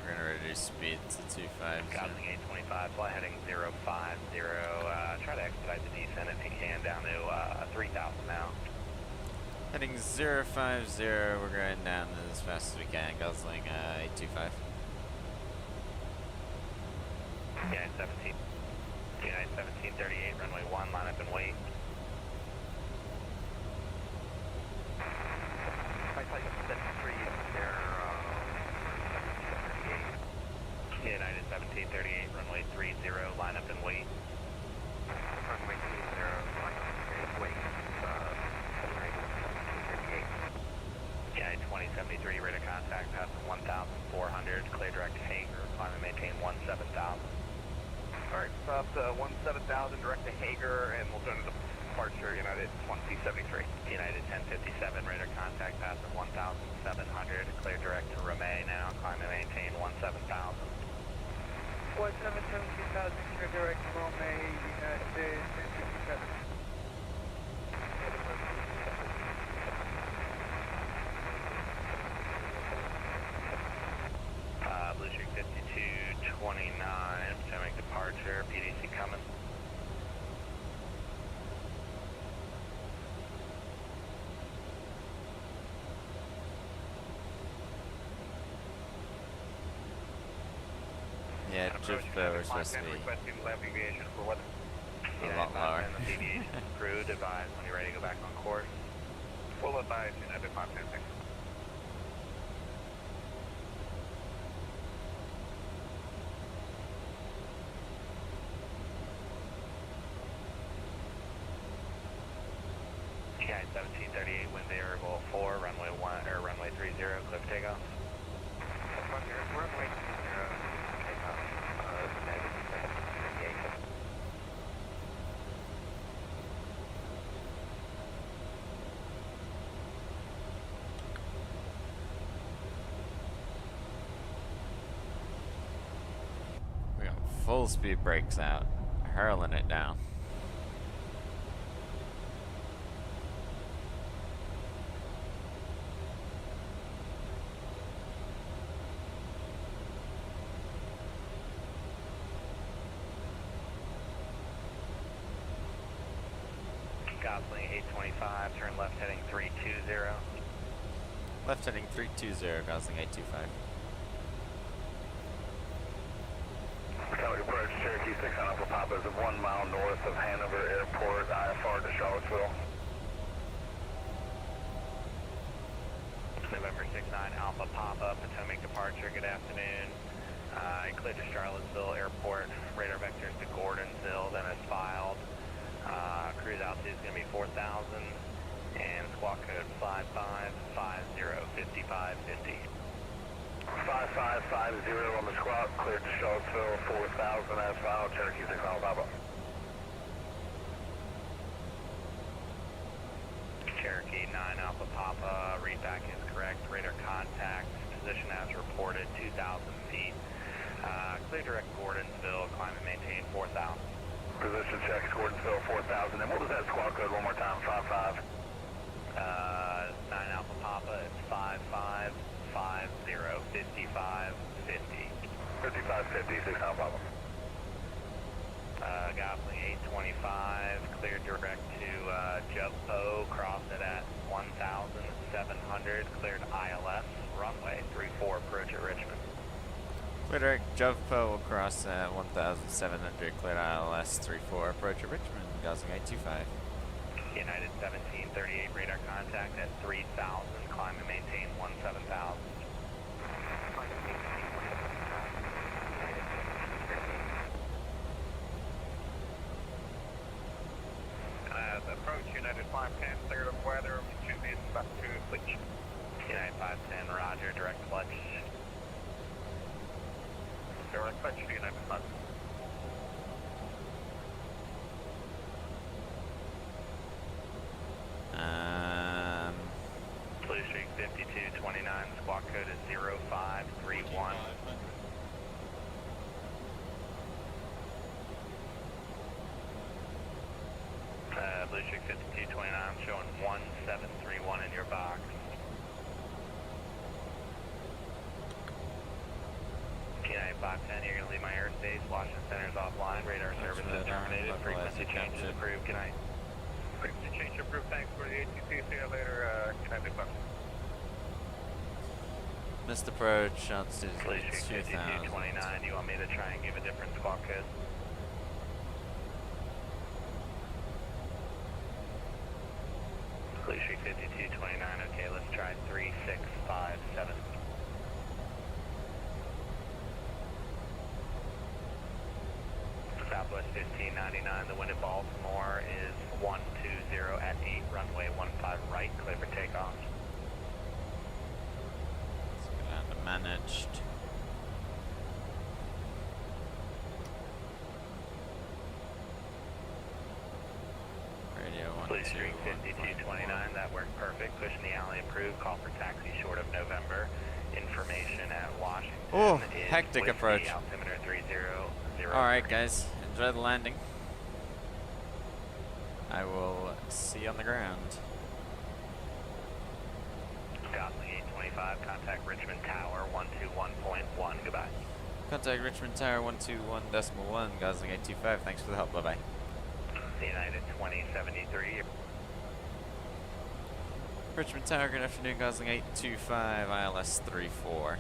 We're gonna reduce speed to 25. Copying 825, fly heading 050, try to expedite the descent if you can down to 3,000 now. Heading 050, we're going down as fast as we can, guzzling 825. United 17, United 1738, runway 1, line up and wait. United 1738, runway 30, line up and wait. Runway 30, line up and wait. United 2073, radar contact, passing 1,400, clear direct to Hager, climb and maintain 17,000. Alright, stop 17,000 direct to Hager, and we'll turn to departure United 2073. United 1057, radar contact, passing 1,700, clear direct to Romay now, climb and maintain 17,000. 17,000, clear direct to Romay, United 1057. Blue Streak 5229, Potomac departure, PDC coming. Yeah, just we're supposed to be requesting left deviation for weather. a lot lower. Deviation crew, advise when you're ready to go back on course. Full advise United 510. United 1738, wind variable 4, runway 1 or runway 30, clear for takeoff. Runway 30, takeoff. United 1738. We got full speed brakes out, hurling it down. Gosling 825, turn left heading 320. Left heading 320, Gosling 825. Potomac approach, Cherokee 6 on Alpha Papa is 1 mile north of Hanover Airport, IFR to Charlottesville. November 69, Alpha Papa, Potomac departure, good afternoon. Clear to Charlottesville Airport, radar vectors to Gordonsville, then as filed. Cruise altitude is going to be 4,000, and squawk code 5550, 5550. 5550 on the squawk, cleared to Charlottesville, 4,000 as filed, Cherokee 6 on Alpha Papa. Cherokee 9 Alpha Papa, readback is correct, radar contact, position as reported, 2,000 feet. Clear direct Gordonsville, climb and maintain 4,000. Position checks, Gordonsville, 4,000. And what was that squawk code one more time? 55? 9 Alpha Papa, it's 5550, 5550. 5550, 6 Alpha Papa. Gosling 825, cleared direct to Jubpo, cross it at 1,700, cleared ILS, runway 34, approach at Richmond. Clear direct, Jovpo will cross at 1,700, cleared ILS 34, approach at Richmond, Gosling 825. United 1738, radar contact at 3,000, climb and maintain 17,000. Approach United 510, cleared of weather, should be about to switch. United 510, roger, direct clutch. Direct clutch to United 5. Blue Streak 5229, squawk code is 0531. Blue Streak 5229, I'm showing 1731 in your box. United 510, you're going to leave my airspace. Washington Center's offline. Radar service is terminated. Frequency change is approved. Good night. Frequency change approved. Thanks for the ATC. See you later, United 5. Missed approach, altitude Blue is Streak 2,000. 5229, you want me to try and give a different squawk code? Blue Streak 5229, okay, let's try 3657. Southwest 1599, the wind at Baltimore is 120 at 8, runway 15 right, clear for takeoff. Let's go down to managed. Radio Blue Streak 5229, that worked perfect. Pushing the alley approved, call for taxi short of November. Information at Washington. Oh, is hectic Whiskey, approach. Altimeter 3003. Alright guys, enjoy the landing. I will see you on the ground. Gosling 825, contact Richmond Tower 121.1, goodbye. Contact Richmond Tower 121.1, Gosling 825, thanks for the help, bye bye. United 2073. Richmond Tower, good afternoon, Gosling 825, ILS 34.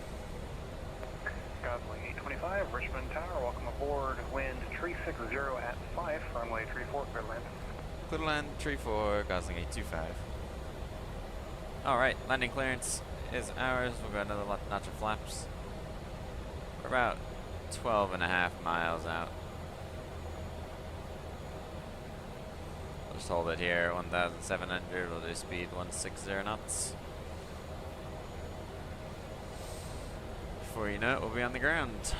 Gosling 825, Richmond Tower, welcome aboard. Wind 360 at 5, runway 34, clear land. Clear to land 34, Gosling 825. Alright, landing clearance is ours. We'll go another notch of flaps. We're about 12.5 miles out. We'll just hold it here, 1,700, we'll do speed 160 knots. Before you know it, we'll be on the ground.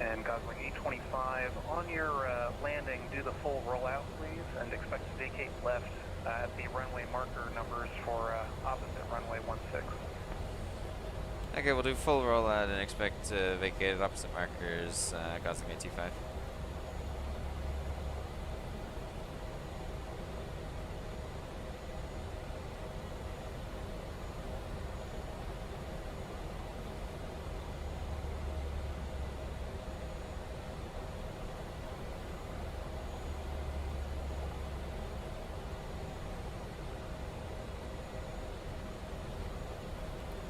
And Gosling 825, on your landing, do the full rollout, please, and expect to vacate left at the runway marker numbers for opposite runway 16. Okay, we'll do full rollout and expect to vacate at opposite markers, Gosling 825.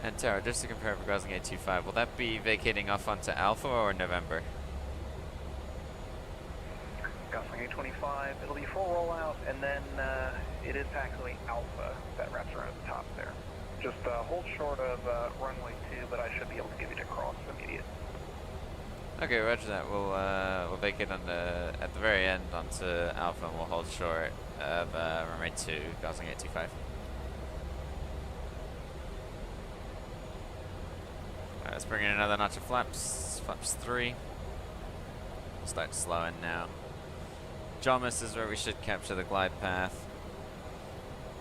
And Tara, just to compare for Gosling 825, will that be vacating off onto Alpha or November? Gosling 825, it'll be full rollout, and then it is actually Alpha that wraps around the top there. Just hold short of runway 2, but I should be able to give you the cross immediate. Okay, roger that. We'll vacate on at the very end onto Alpha, and we'll hold short of runway 2, Gosling 825. Alright, let's bring in another notch of flaps. Flaps 3. We'll start slowing now. Jomis is where we should capture the glide path.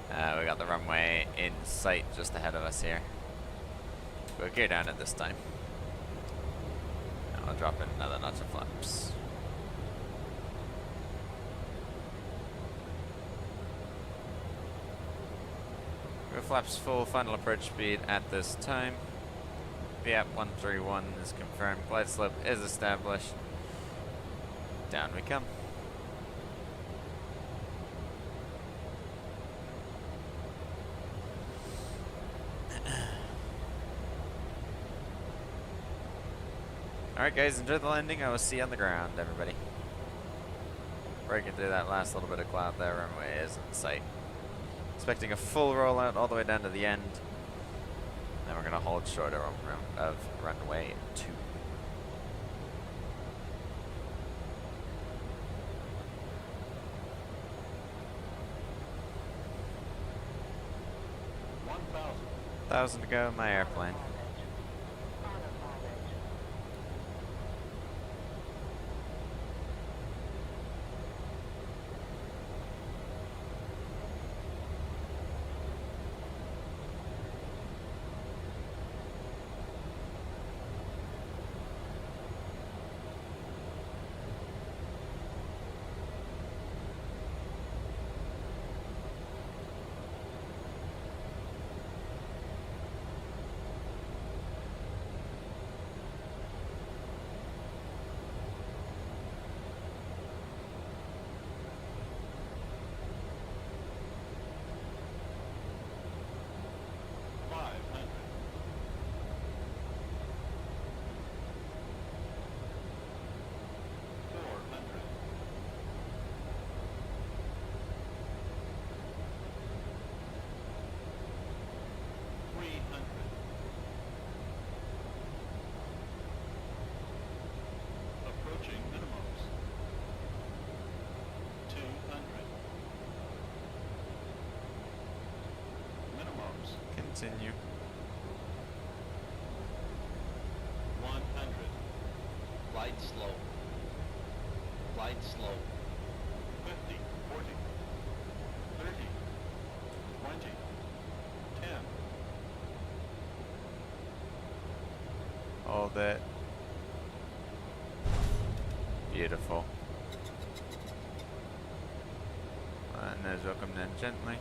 We got the runway in sight just ahead of us here. We'll gear down it this time. And I'll drop in another notch of flaps. Go flaps full, final approach speed at this time. Yep, 131 is confirmed. Glide slope is established. Down we come. Alright guys, enjoy the landing. I will see you on the ground, everybody. Breaking through that last little bit of cloud there, runway is in sight. Expecting a full rollout all the way down to the end. Then we're going to hold short of runway 2. Thousand to go in my airplane. Continue. 100. Glide slow. Glide slow. 50, 40, 30, 20, 10. Hold it. Beautiful. And nose welcome in gently.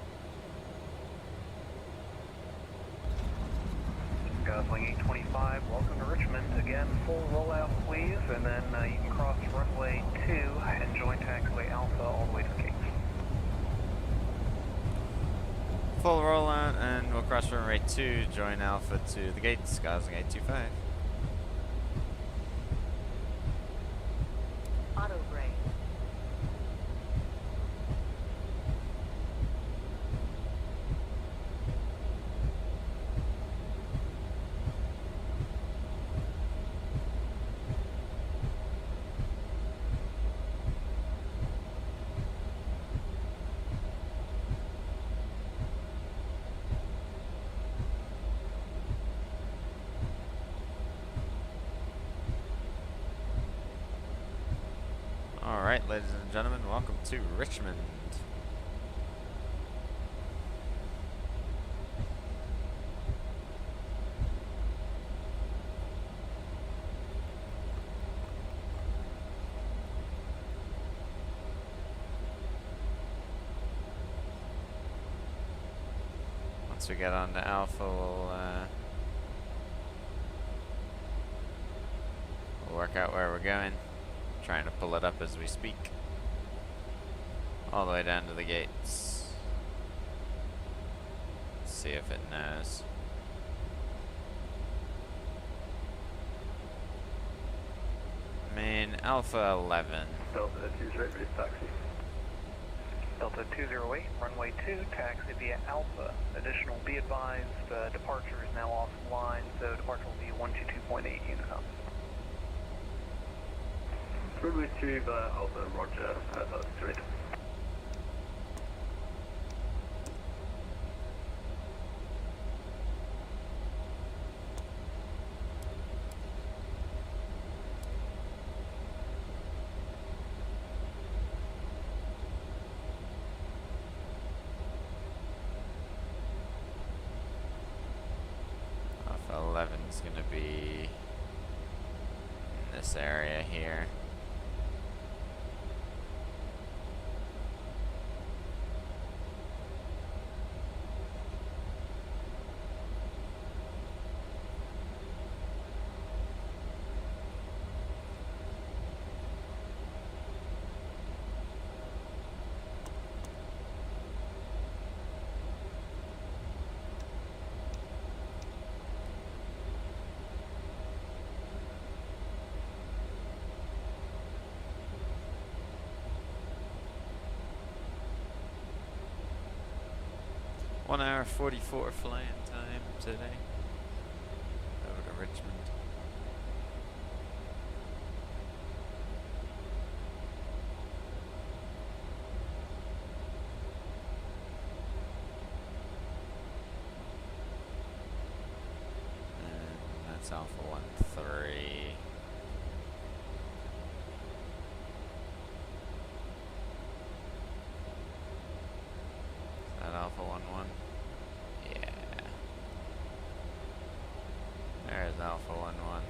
Gosling 825, welcome to Richmond. Again, full rollout please, and then you can cross runway 2 and join taxiway Alpha all the way to the gates. Full rollout, and we'll cross runway 2, join Alpha to the gates, Gosling 825. Auto brake. Alright, ladies and gentlemen, welcome to Richmond. Once we get on to Alpha, we'll work out where we're going. Trying to pull it up as we speak. All the way down to the gates. Let's see if it knows. Main Alpha 11. Delta 208, taxi. Delta 208, runway 2, taxi via Alpha. Additional be advised, departure is now offline, so departure will be 122.8 Unicom. Runway 2 via Alpha, roger, Delta 208. Alpha 11 is going to be in this area here. 1 hour 44 flying time today. Over to Richmond. And that's Alpha 1-3. Is that Alpha 1-1? Yeah. There's Alpha 1-1.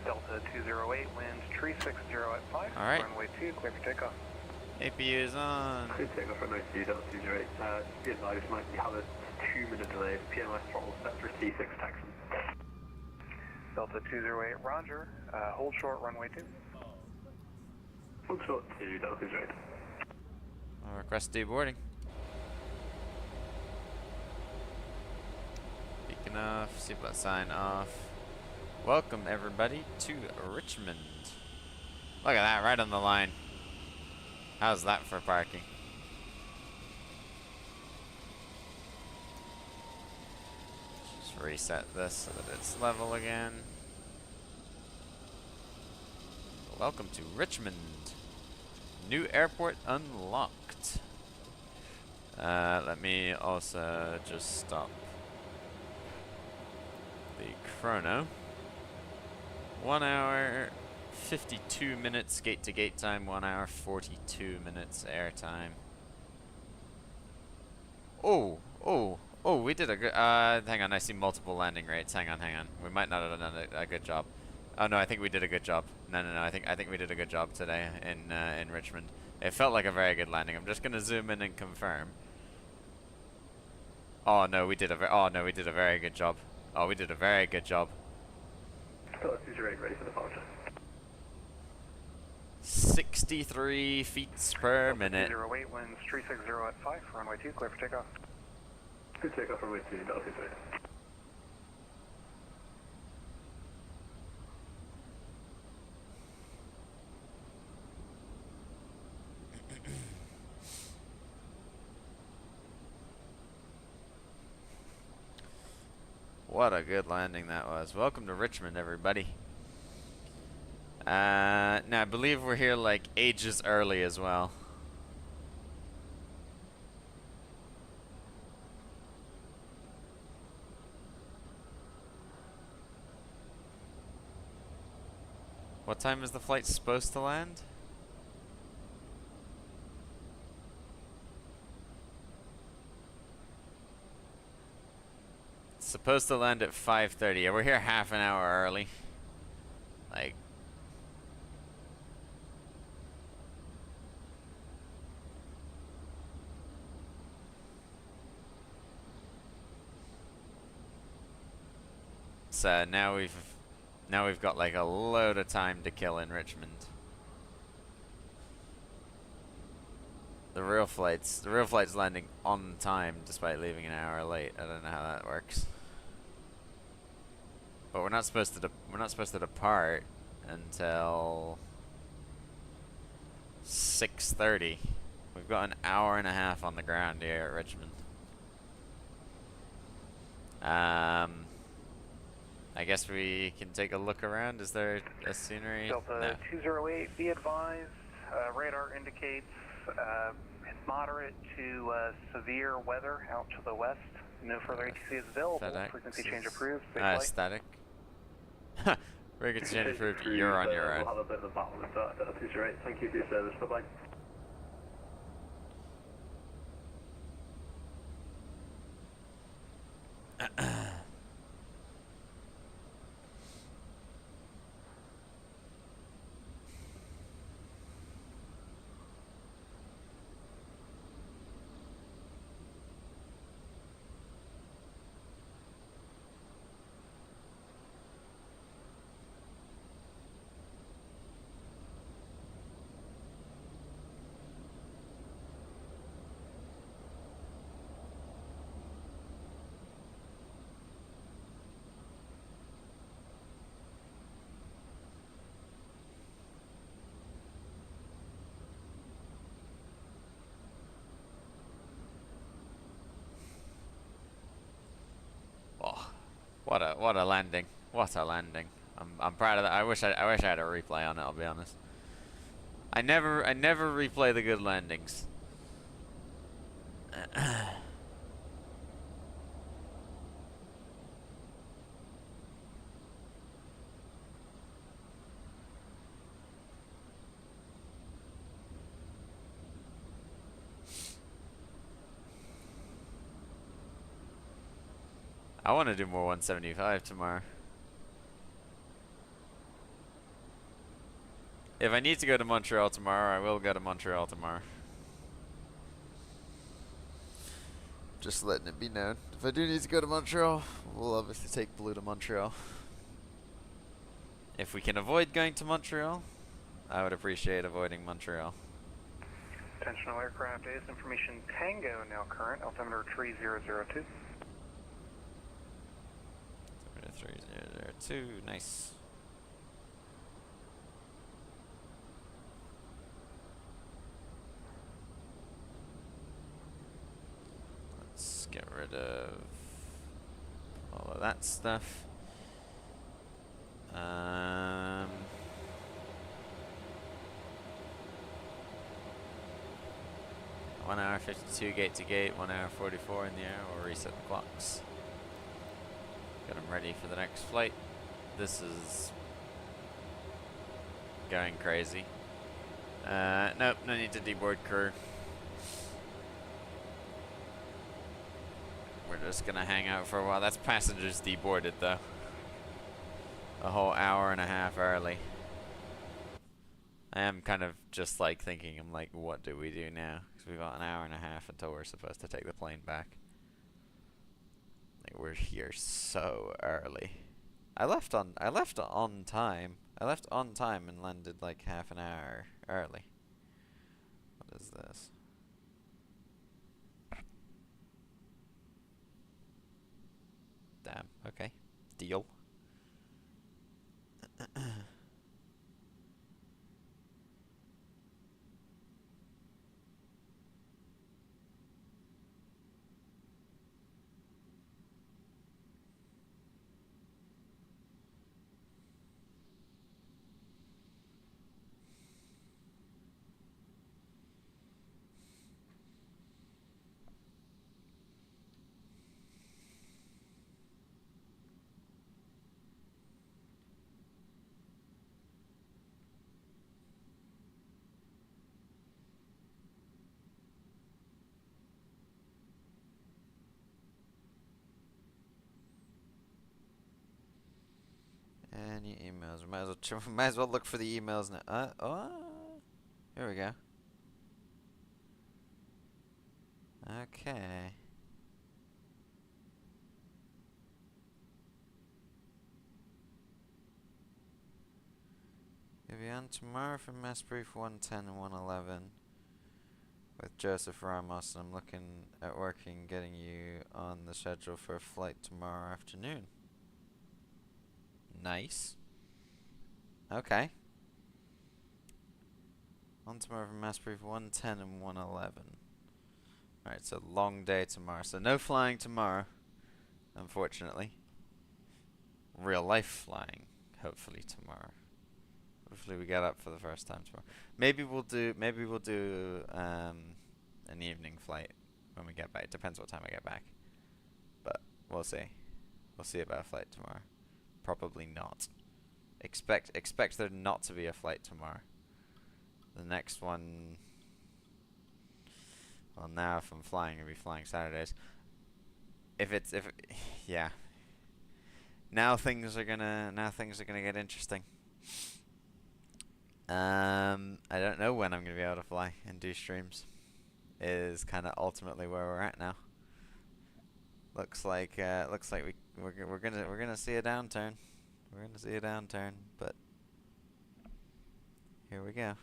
Delta 208, winds 360 at 5. All right. Runway 2, clear for takeoff. APU is on. Good takeoff for 92, Delta 208. Just be advised, might have a 2-minute delay. PMI throttle set for C6 taxi. Delta 208, roger. Hold short, runway 2. Hold short to Delta 208. I'll request deboarding. Beacon off, seatbelt sign off. Welcome everybody to Richmond. Look at that, right on the line. How's that for parking? Just reset this so that it's level again. Welcome to Richmond. New airport unlocked. Let me also just stop the chrono. 1 hour 52 minutes gate to gate time, 1 hour 42 minutes air time. Oh, we did a good, hang on, I see multiple landing rates. Hang on. We might not have done a good job. Oh no, I think we did a good job. No, I think we did a good job today in Richmond. It felt like a very good landing. I'm just gonna zoom in and confirm. Oh no, we did a very good job. Oh, we did a very good job. Delta 208, ready for departure. 63 feet per minute. 208, winds 360 at 5. Runway 2, clear for takeoff. Good takeoff runway 2, Delta 208. What a good landing that was. Welcome to Richmond, everybody. Now, I believe we're here like ages early as well. What time is the flight supposed to land? It's supposed to land at 5:30. Yeah, we're here half an hour early. Like, so now we've got like a load of time to kill in Richmond. The real flight's landing on time despite leaving an hour late. I don't know how that works. But we're not supposed to depart until 6:30. We've got an hour and a half on the ground here at Richmond. I guess we can take a look around. Is there a scenery? Delta 208, be advised, radar indicates moderate to severe weather out to the west. No further ATC is available. FedEx Frequency change approved. Static. Frequency change approved. You're on your own. We'll have a bit of a battle with that, Delta 208. Thank you for your service. Bye-bye. What a landing. What a landing. I'm proud of that. I wish I had a replay on it, I'll be honest. I never replay the good landings. I want to do more 175 tomorrow. If I need to go to Montreal tomorrow, I will go to Montreal tomorrow. Just letting it be known. If I do need to go to Montreal, we'll obviously take Blue to Montreal. If we can avoid going to Montreal, I would appreciate avoiding Montreal. Attention all aircraft, is information Tango now current, altimeter 3002. 3002, nice. Let's get rid of all of that stuff. 1 hour 52 gate to gate, 1 hour 44 in the air. We'll reset the clocks. Get them ready for the next flight. This is going crazy. Nope, no need to deboard crew. We're just gonna hang out for a while. That's passengers deboarded though. A whole hour and a half early. I am kind of just like thinking, I'm like, what do we do now? Because we've got an hour and a half until we're supposed to take the plane back. Like, we're here so early. I left on time. I left on time and landed like half an hour early. What is this? Damn, okay. Deal. Any emails? Might as well look for the emails now. Oh, here we go. Okay. You'll be on tomorrow for Mass Brief 110 and 111 with Joseph Ramos, and I'm looking at getting you on the schedule for a flight tomorrow afternoon. Nice. Okay. On tomorrow for Mass Brief 110 and 111. Alright, so long day tomorrow. So no flying tomorrow, unfortunately. Real life flying, hopefully tomorrow. Hopefully we get up for the first time tomorrow. Maybe we'll do an evening flight when we get back. Depends what time I get back. But we'll see. We'll see about a flight tomorrow. Probably not. Expect there not to be a flight tomorrow. The next one. Well, now if I'm flying, I'll be flying Saturdays. Yeah. Now things are gonna get interesting. I don't know when I'm gonna be able to fly and do streams. Is kind of ultimately where we're at now. Looks like we're gonna see a downturn. We're gonna see a downturn, but here we go.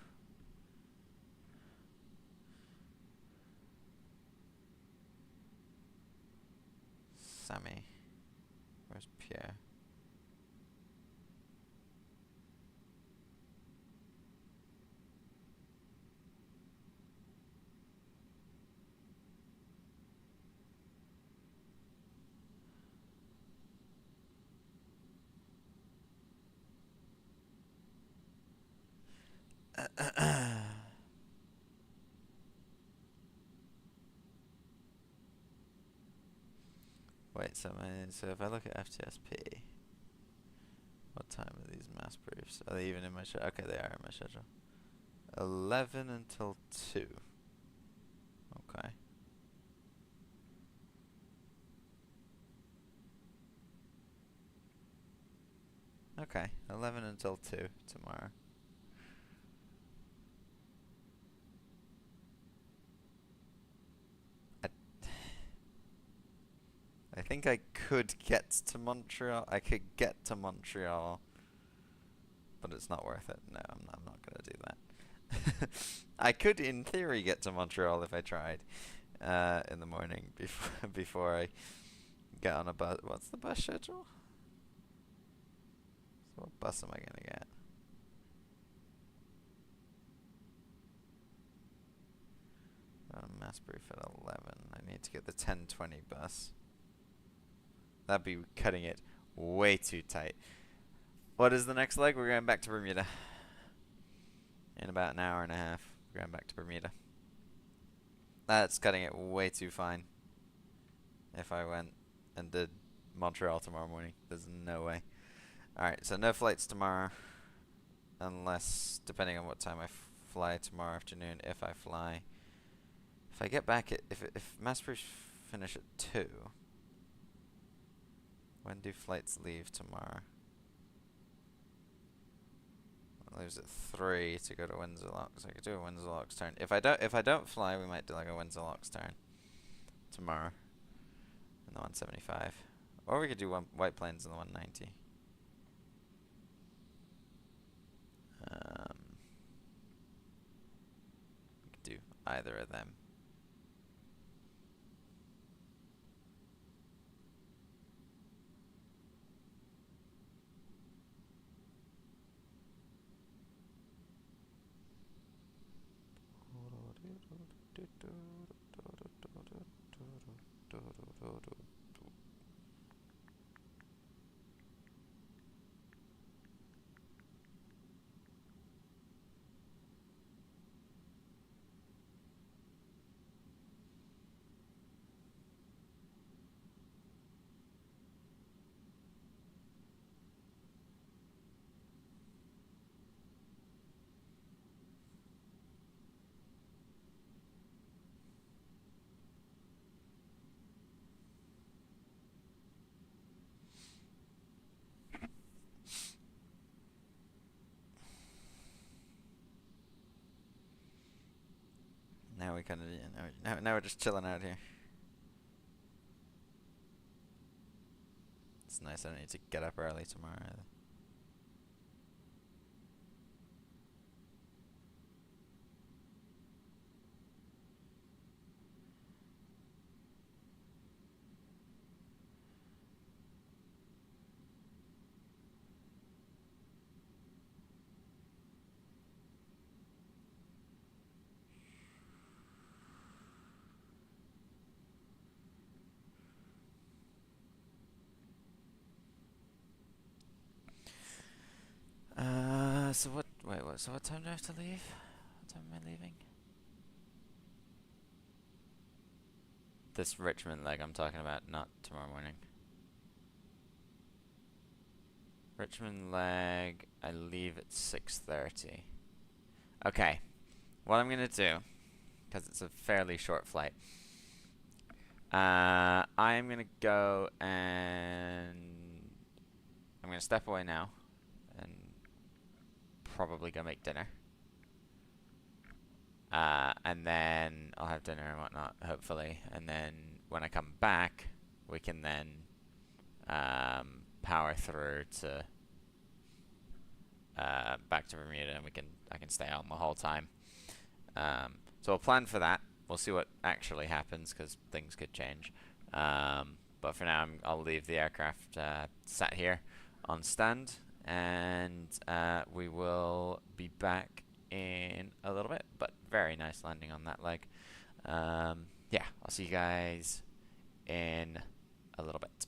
Sammy, where's Pierre? Wait, so if I look at FTSP, what time are these mass briefs? Are they even in my schedule? Okay, they are in my schedule. 11 until 2. Okay. Okay, 11 until 2 tomorrow. I think I could get to Montreal. I could get to Montreal, but it's not worth it. No, I'm not gonna do that. I could, in theory, get to Montreal if I tried in the morning before I get on a bus. What's the bus schedule? So what bus am I gonna get? Got a mass brief at 11. I need to get the 10:20 bus. That'd be cutting it way too tight. What is the next leg? We're going back to Bermuda. In about an hour and a half, we're going back to Bermuda. That's cutting it way too fine. If I went and did Montreal tomorrow morning, there's no way. Alright, so no flights tomorrow. Unless, depending on what time I fly tomorrow afternoon, if I fly. If I get back at, if mass briefs finish at 2, when do flights leave tomorrow? It leaves at 3 to go to Windsor Locks. I could do a Windsor Locks turn. If I don't fly, we might do like a Windsor Locks turn tomorrow in the 175, or we could do White Plains in the 190. We could do either of them. Now we kind of now we're just chilling out here. It's nice. I don't need to get up early tomorrow either. So what? Wait, what? So what time do I have to leave? What time am I leaving? This Richmond leg I'm talking about, not tomorrow morning. Richmond leg, I leave at 6:30. Okay, what I'm gonna do, because it's a fairly short flight, I'm gonna go and I'm gonna step away now and probably go make dinner. And then I'll have dinner and whatnot, hopefully. And then when I come back, we can then power through to back to Bermuda, and I can stay on the whole time. So we'll plan for that. We'll see what actually happens, because things could change. But for now, I'll leave the aircraft sat here on stand, and we will be back in a little bit. But very nice landing on that leg. Yeah, I'll see you guys in a little bit.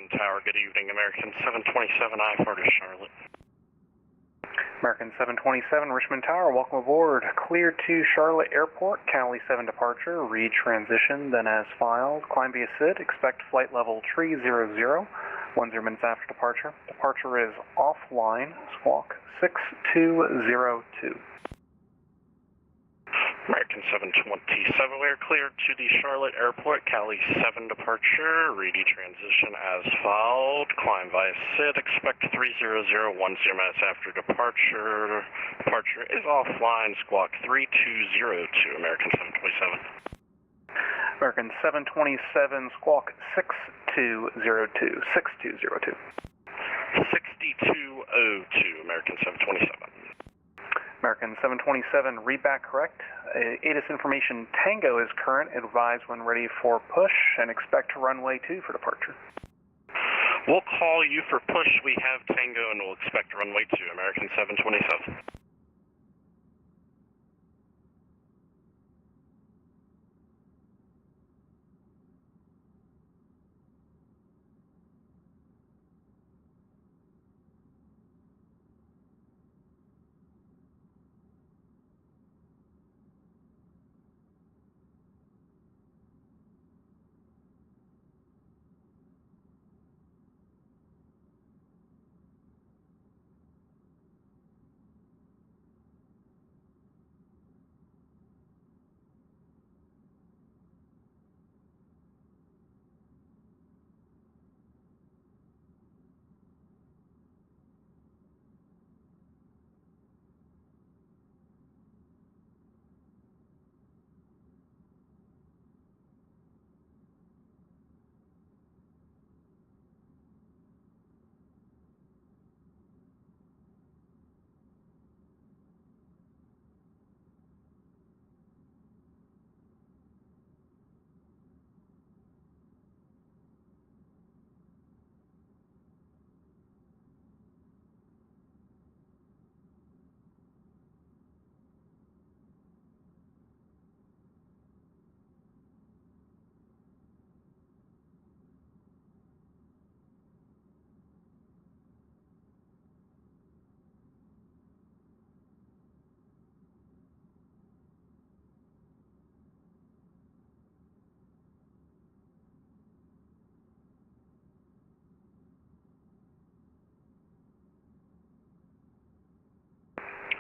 Richmond Tower. Good evening, American 727 IFR to Charlotte. American 727, Richmond Tower, welcome aboard. Clear to Charlotte Airport, Cali 7 departure, read transition, then as filed. Climb via SID, expect flight level 300, 10 minutes after departure. Departure is offline, squawk 6202. American 727, we're clear to the Charlotte Airport, Cali 7 departure, ready transition as filed, climb via SID, expect 300, 10 minutes after departure. Departure is offline, squawk 3202, American 727. American 727, squawk 6202, 6202. 6202, American 727. American 727, read back correct. ATIS information Tango is current. Advise when ready for push and expect runway 2 for departure. We'll call you for push. We have Tango and we'll expect runway 2, American 727.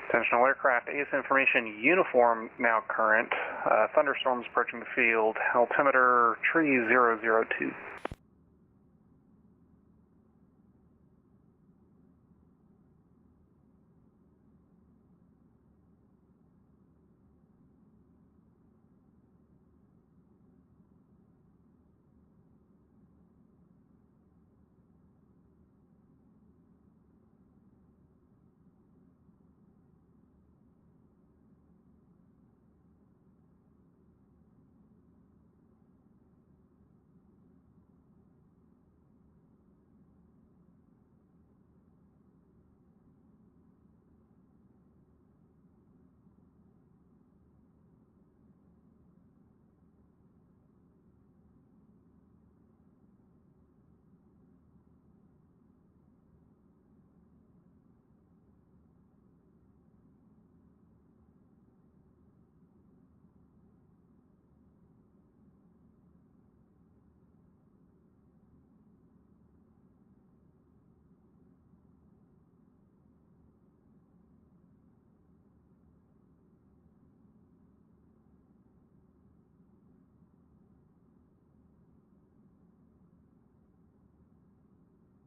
Attention all aircraft, ATIS information uniform now current. Thunderstorms approaching the field. Altimeter 3002.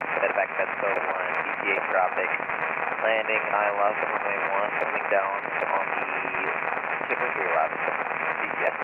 Medevac Mesto 1, DTA traffic, landing ILS runway 1, coming down on the tip of your left, DTS.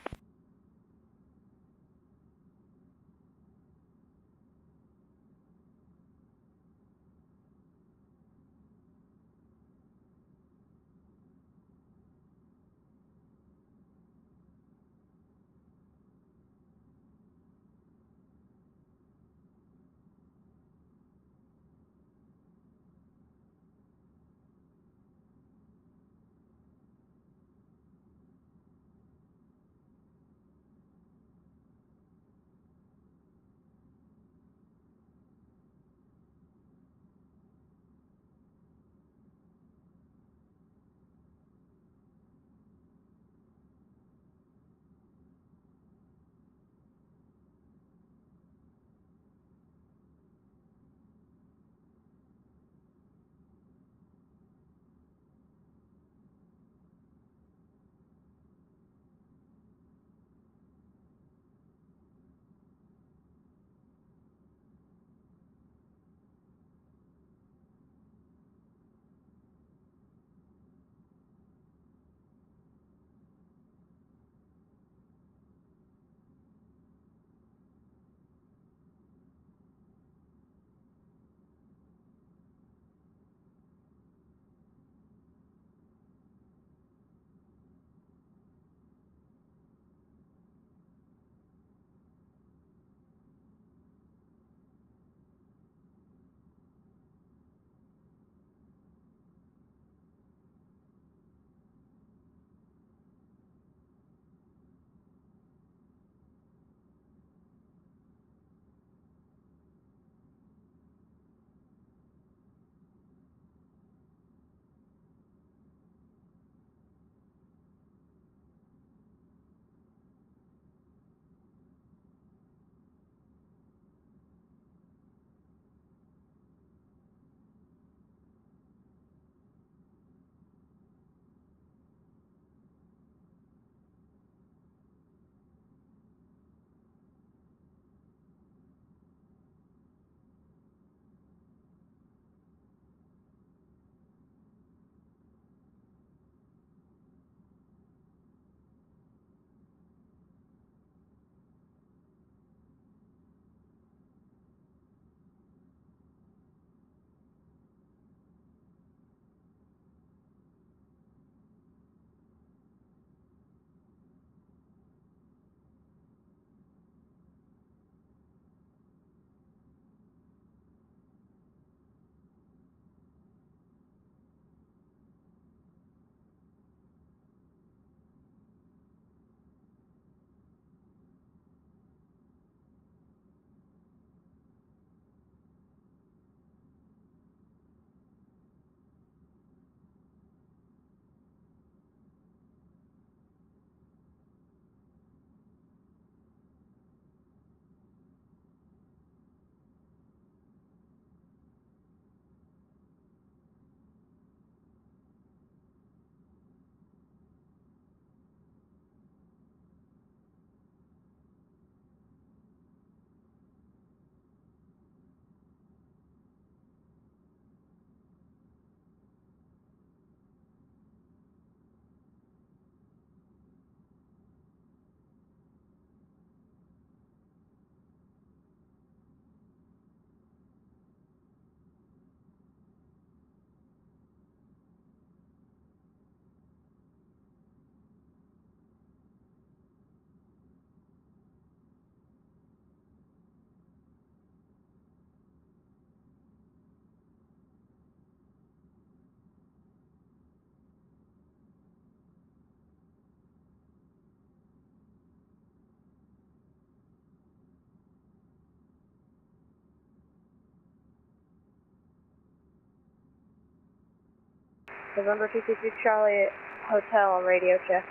November 222 Charlie Hotel on radio check.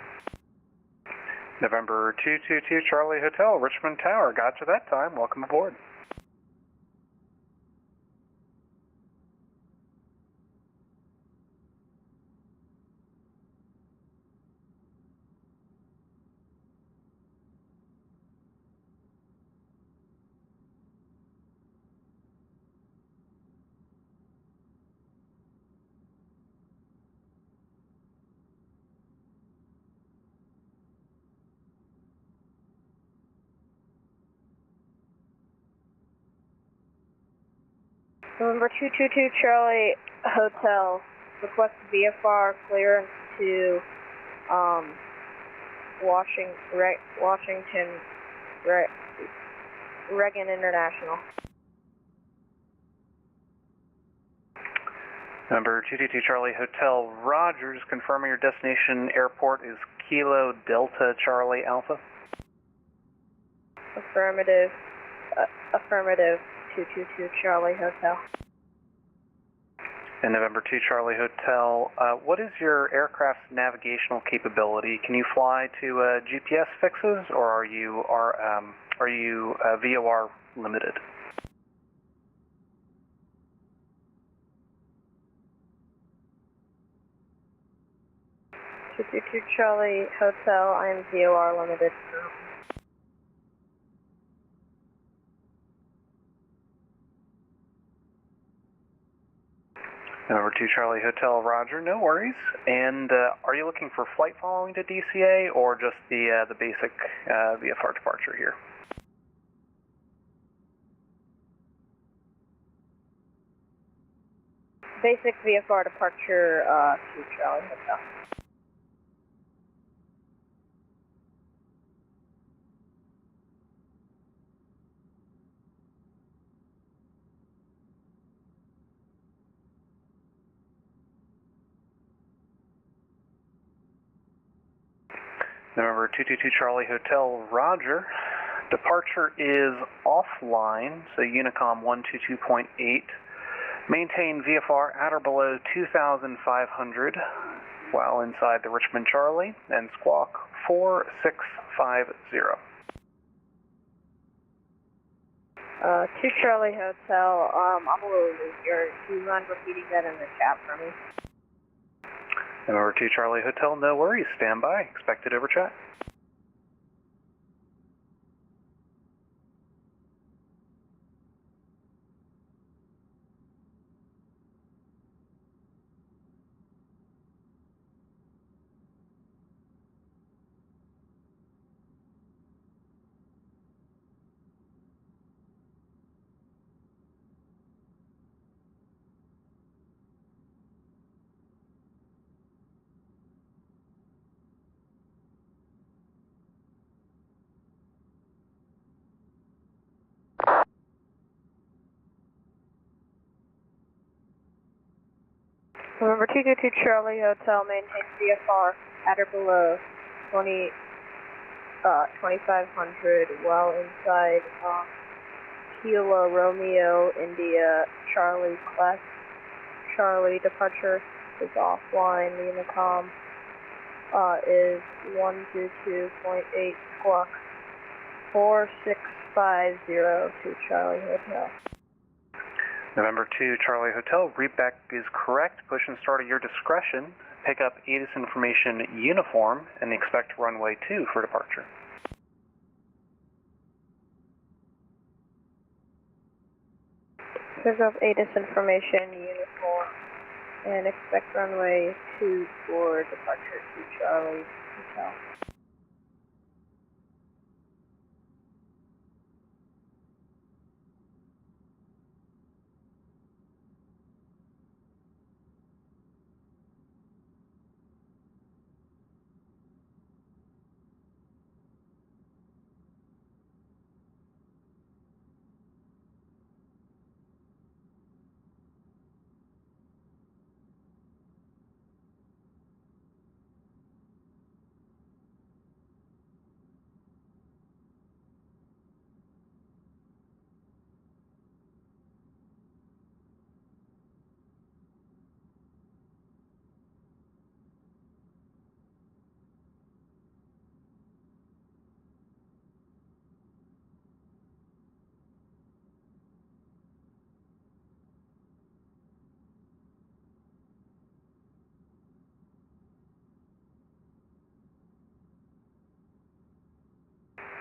November 222 Charlie Hotel, Richmond Tower. Got you that time. Welcome aboard. November 222 Charlie Hotel, request VFR clearance to Washington Reagan International. Number 222 Charlie Hotel, Rogers, confirming your destination airport is Kilo Delta Charlie Alpha. Affirmative, affirmative, 222 Charlie Hotel. And November 2 Charlie Hotel, what is your aircraft's navigational capability? Can you fly to GPS fixes, or are you VOR limited? Two Charlie Hotel, I am VOR limited. Number 2 Charlie Hotel, Roger, no worries. And are you looking for flight following to DCA, or just the basic VFR departure here? Basic VFR departure to Charlie Hotel. November 222 Charlie Hotel, Roger. Departure is offline, so Unicom 122.8. Maintain VFR at or below 2,500 while inside the Richmond Charlie, and squawk 4650. 2 Charlie Hotel, I'm a little loose here. Do you mind repeating that in the chat for me? Number 2 Charlie Hotel, no worries. Stand by. Expected over chat. November 222 Charlie Hotel, maintain VFR at or below 2,500 while inside Kilo Romeo India Charlie Quest. Charlie departure is offline. The Unicom is 122.8 squawk 4650 to Charlie Hotel. November 2 Charlie Hotel, readback is correct. Push and start at your discretion. Pick up ATIS information uniform and expect runway 2 for departure. Pick up ATIS information uniform and expect runway 2 for departure to Charlie Hotel.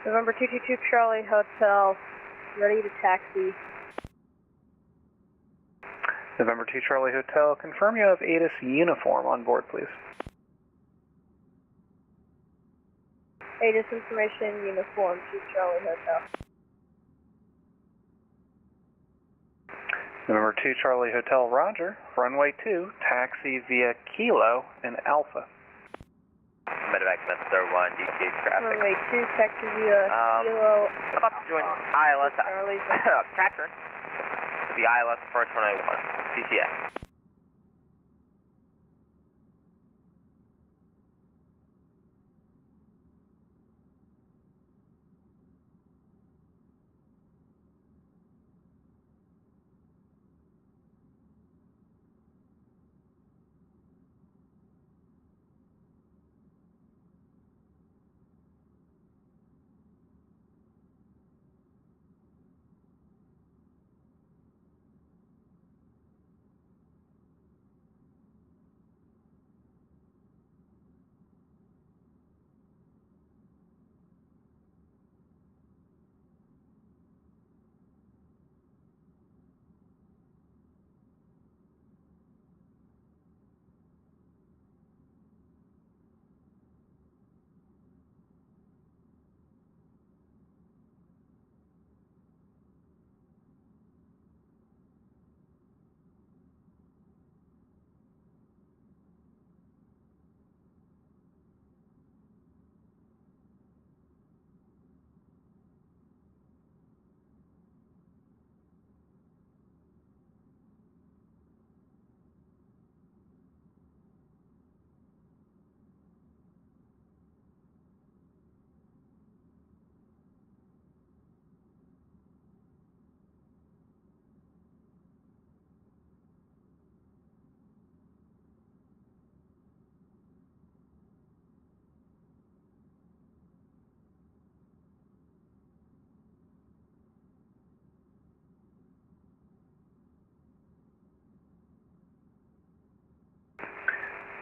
November 222 Charlie Hotel, ready to taxi. November 2 Charlie Hotel, confirm you have ATIS uniform on board, please. ATIS information, uniform 2 Charlie Hotel. November 2 Charlie Hotel, roger. Runway 2, taxi via Kilo and Alpha. Medevac Mr. 1, DTA traffic. Runway 2, taxi via Kilo. About to join ILS. Charlie. Catherine. To the ILS approach 191. CCS.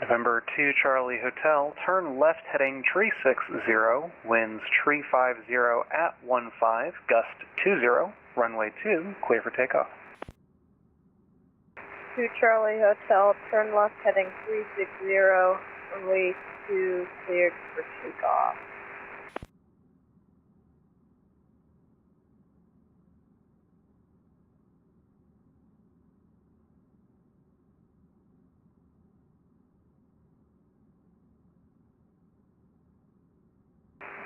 November 2 Charlie Hotel, turn left heading tree 60, winds tree 50 at 15, gust 20, runway 2, clear for takeoff. 2 Charlie Hotel, turn left heading 360, runway 2, cleared for takeoff.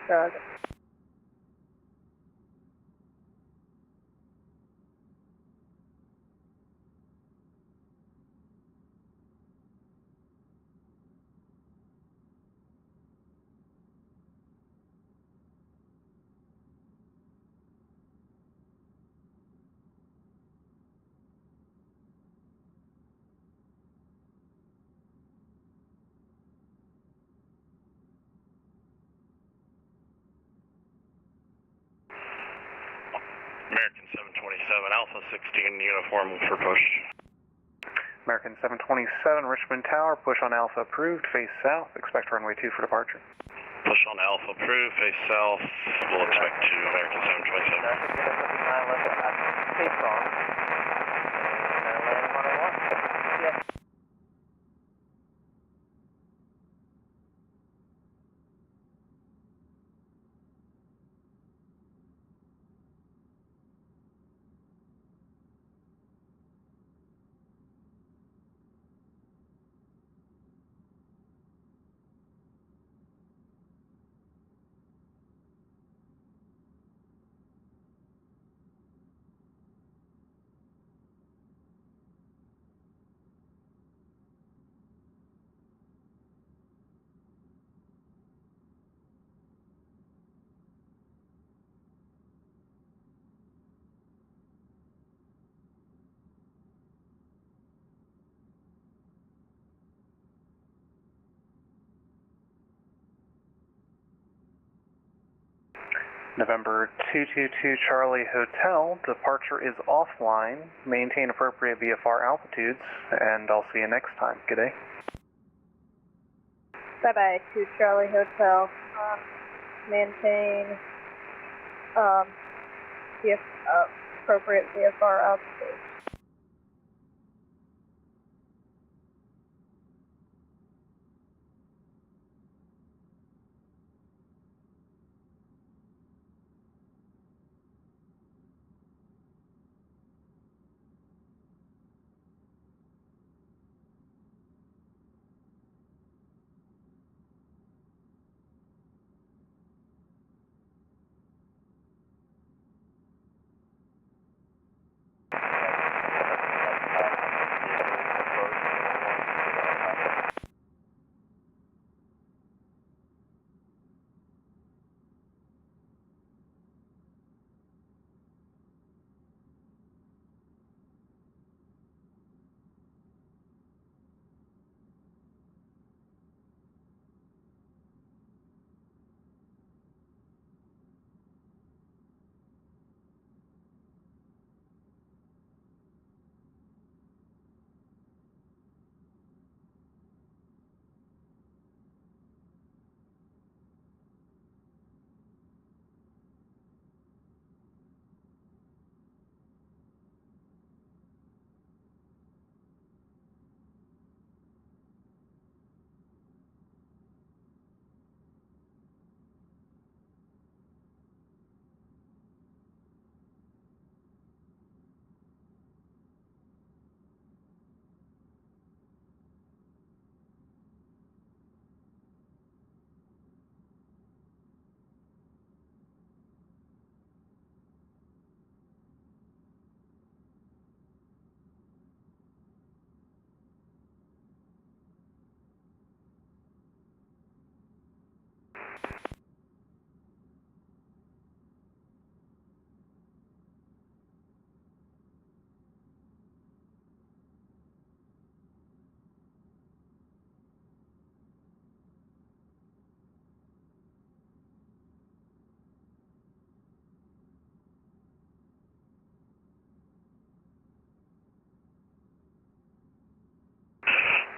Roger. American 727, Alpha 16, uniform for push. American 727, Richmond Tower, push on Alpha approved, face south, expect runway 2 for departure. Push on Alpha approved, face south, we'll expect to American 727. Take off. And landing 101. Yes. November 222 Charlie Hotel, departure is offline, maintain appropriate VFR altitudes, and I'll see you next time. Good day. Bye-bye, 2 Charlie Hotel. Maintain CF, appropriate CFR altitude.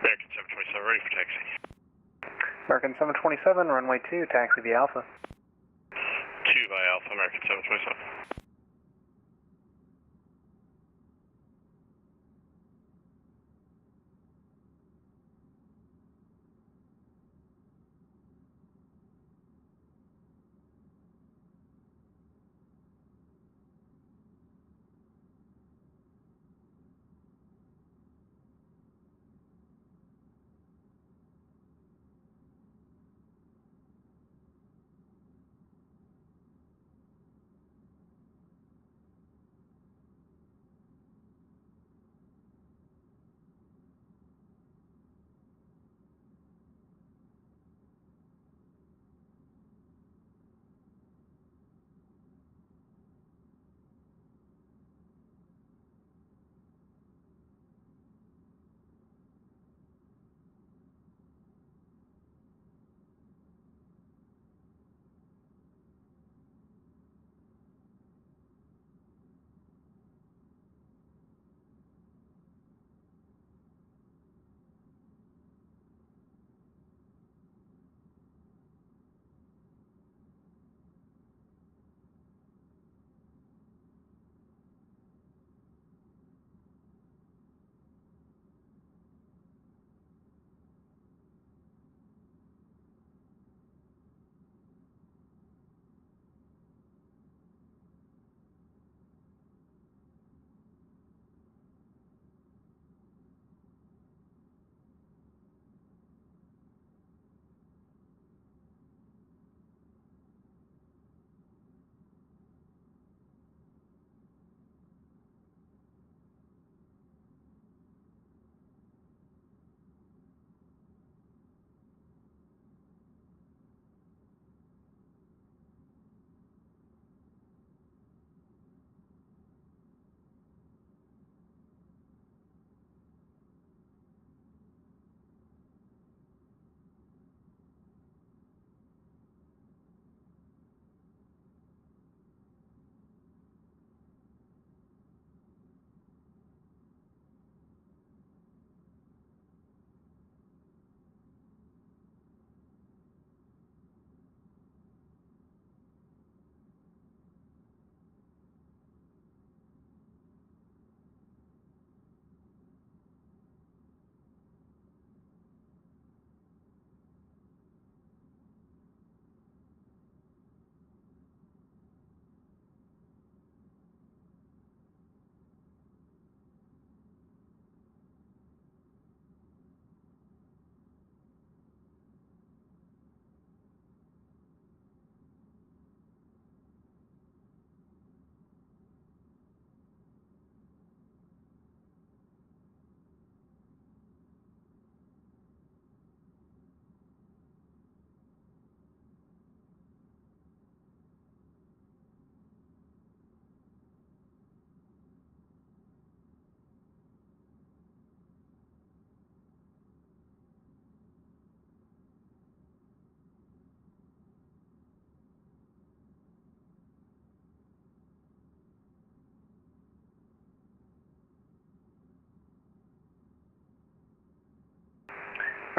American 727, ready for taxi. American 727, runway 2, taxi via Alpha. 2 by Alpha, American 727.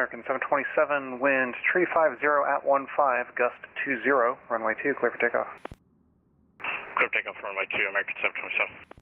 American 727, wind 350 at 15, gust 20, runway 2, clear for takeoff. Clear for takeoff for runway 2, American 727.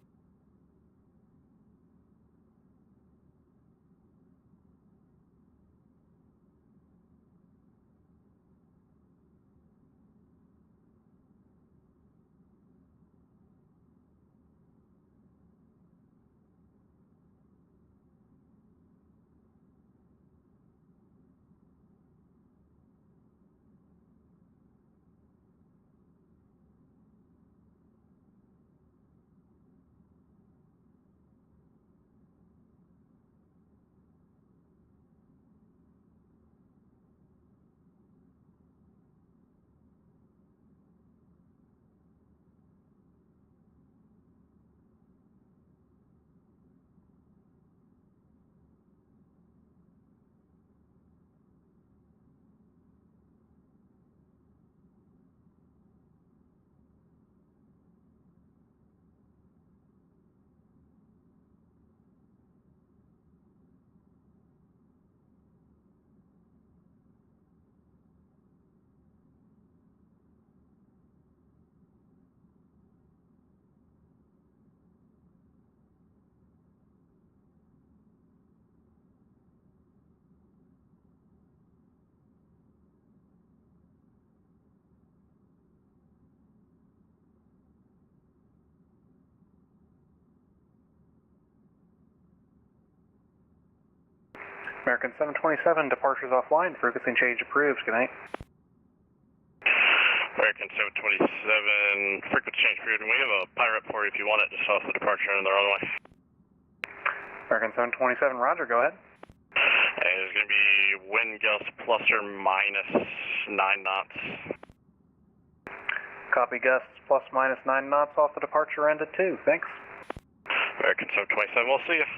American 727, departures offline, frequency change approved, good night. American 727, frequency change approved, and we have a pirate for you if you want it, just off the departure and the runway. American 727, roger, go ahead. And there's going to be wind gust plus or minus 9 knots. Copy, gusts plus minus 9 knots off the departure end at 2, thanks. American 727, we'll see you.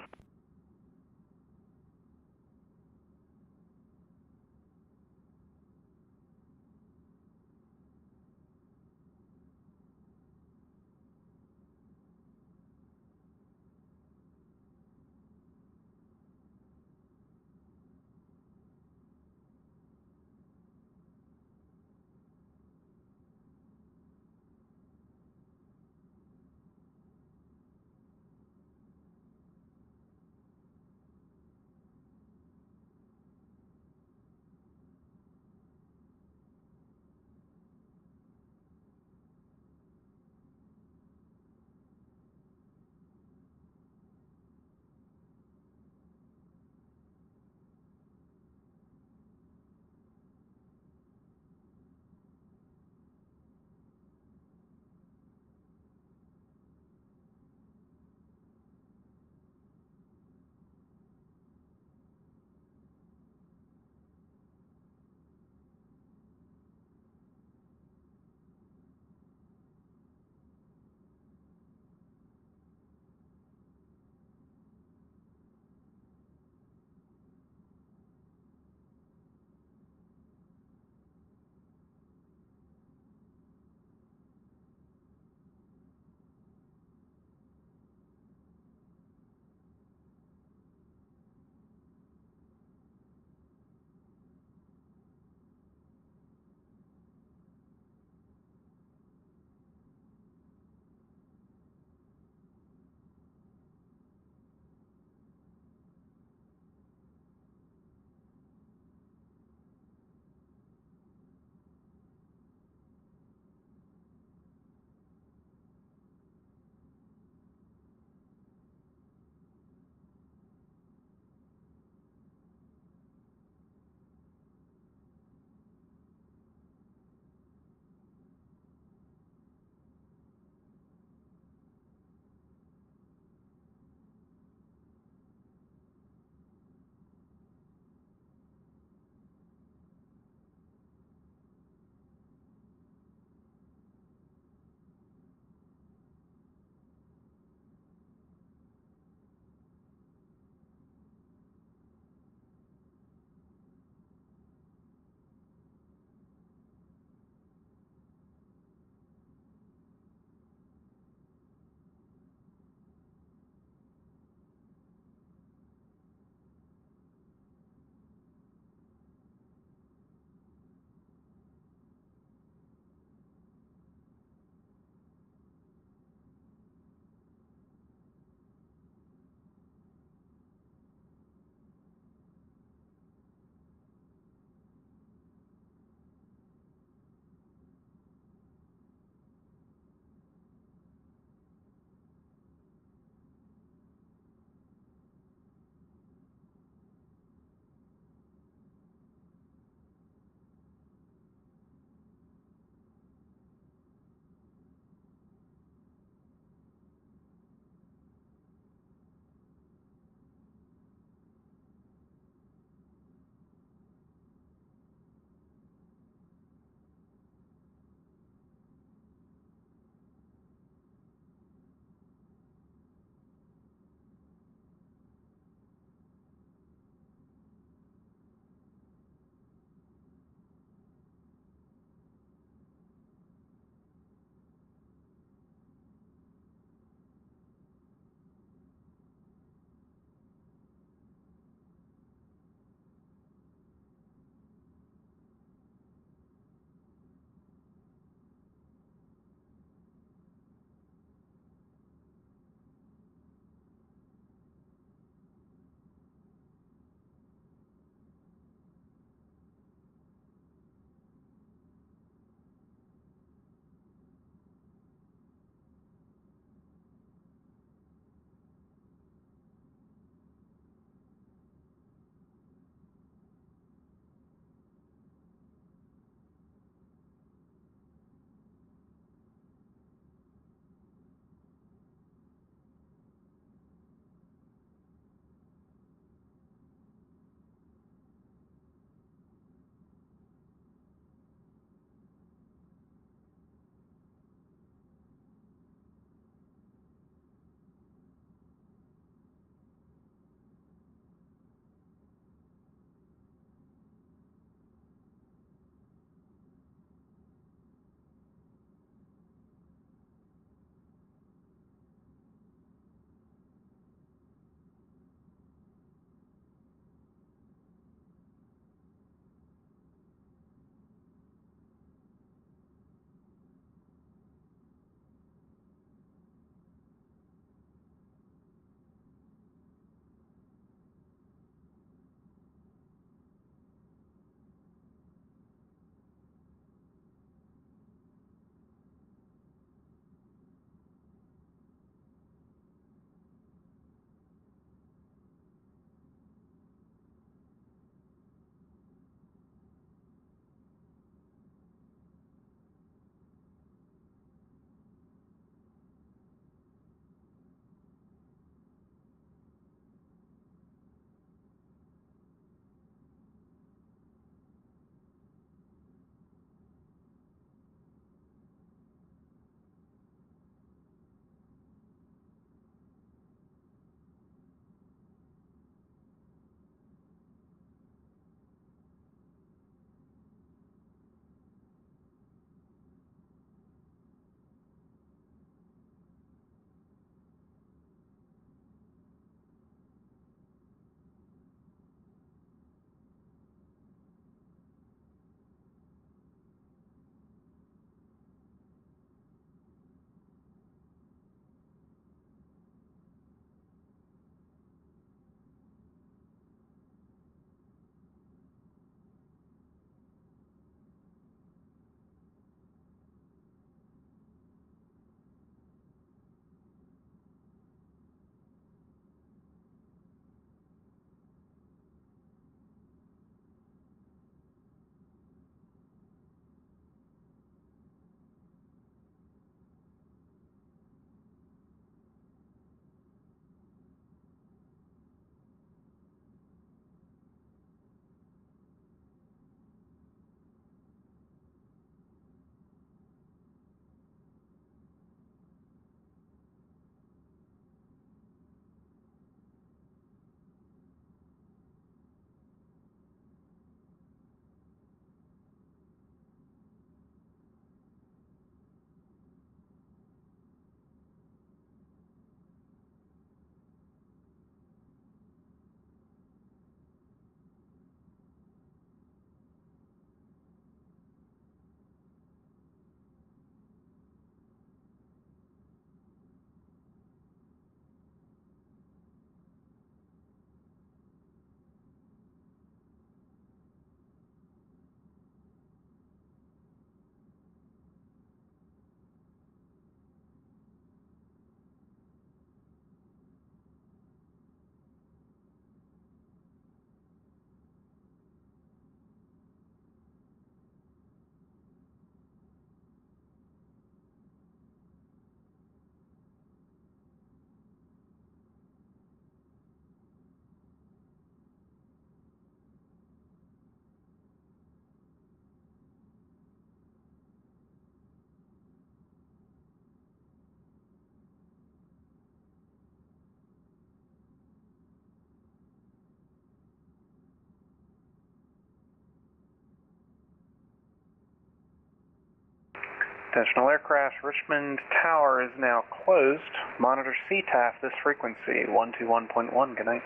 Intentional air crash, Richmond Tower is now closed. Monitor CTAF this frequency, 121.1, good night.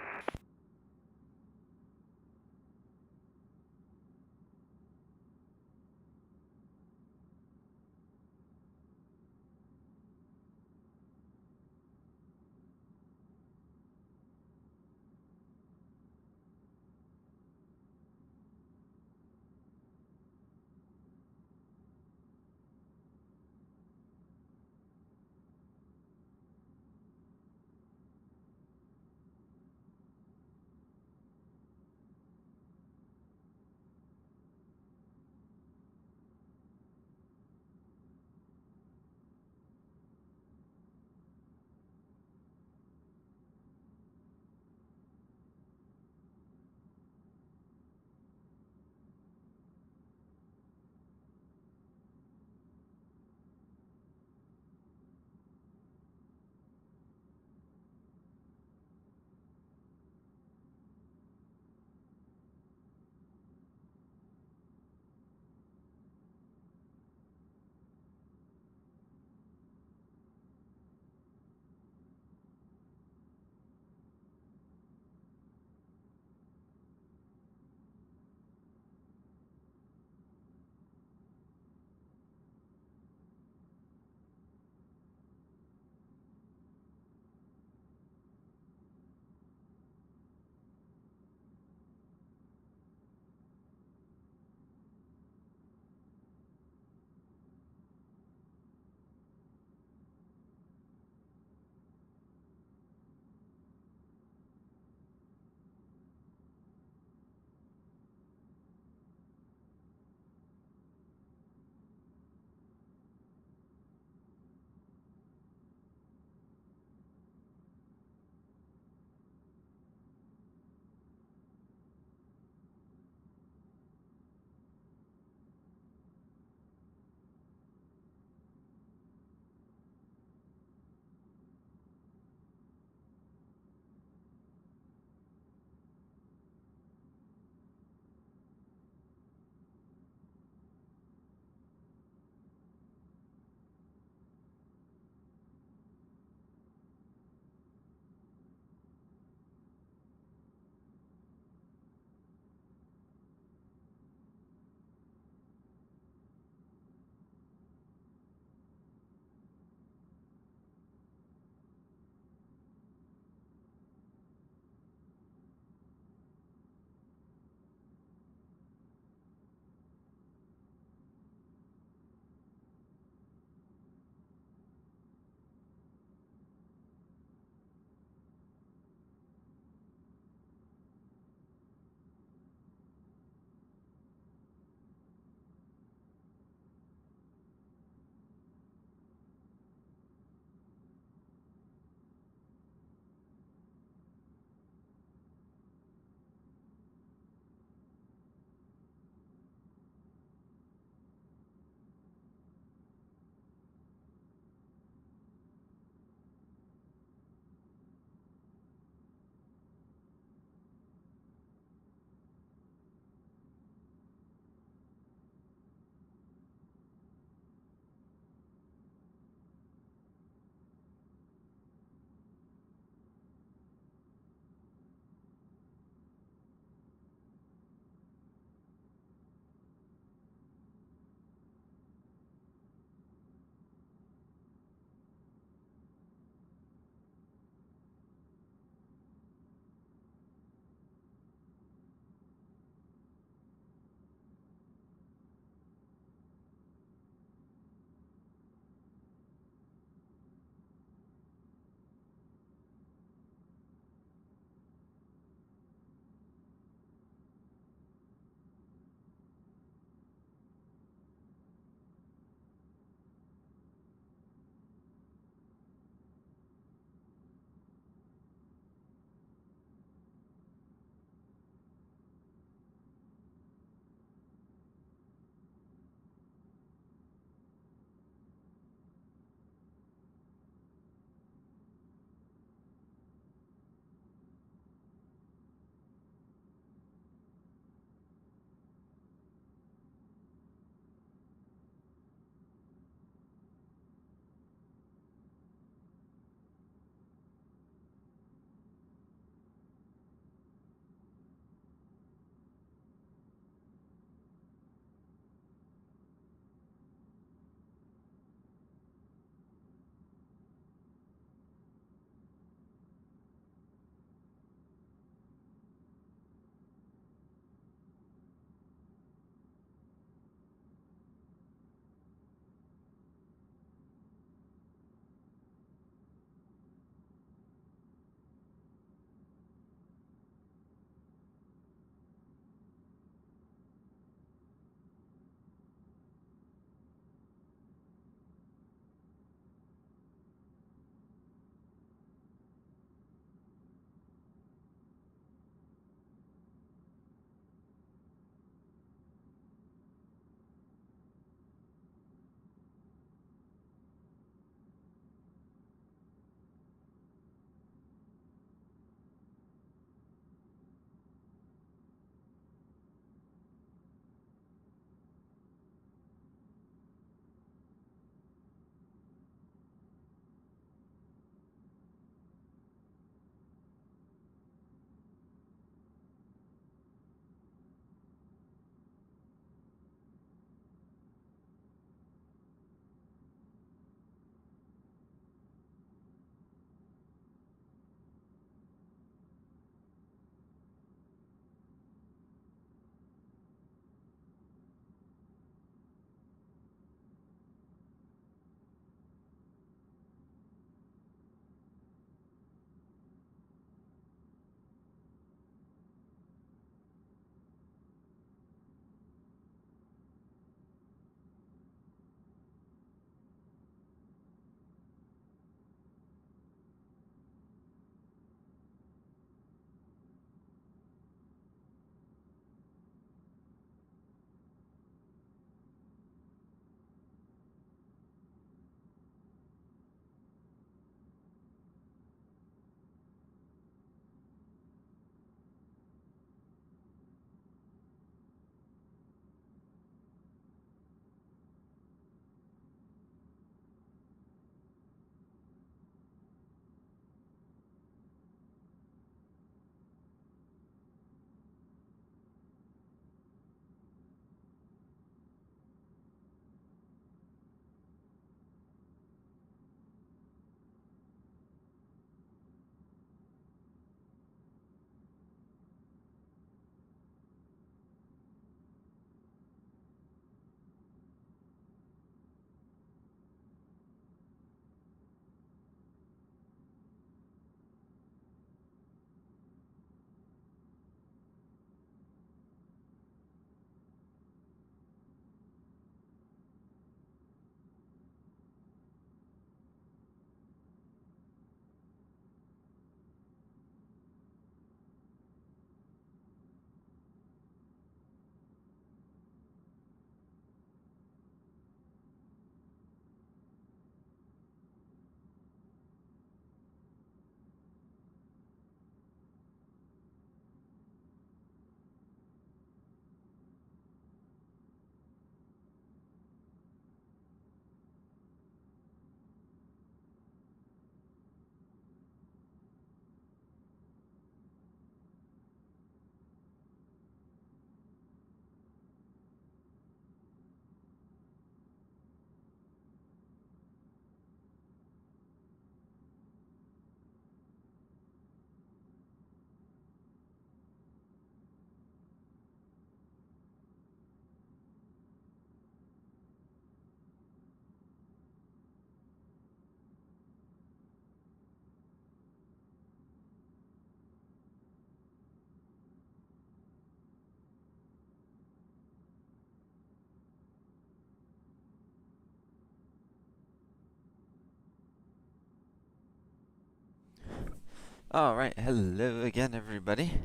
Alright, hello again everybody.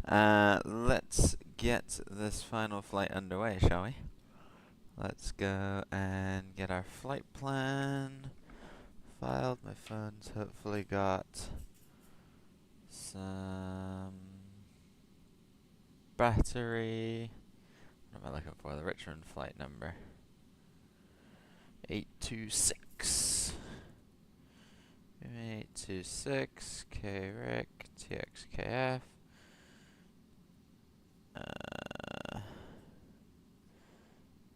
Let's get this final flight underway, shall we? Let's go and get our flight plan filed. My phone's hopefully got some battery. What am I looking for? The Richmond flight number. 826. 826, KRIC, TXKF.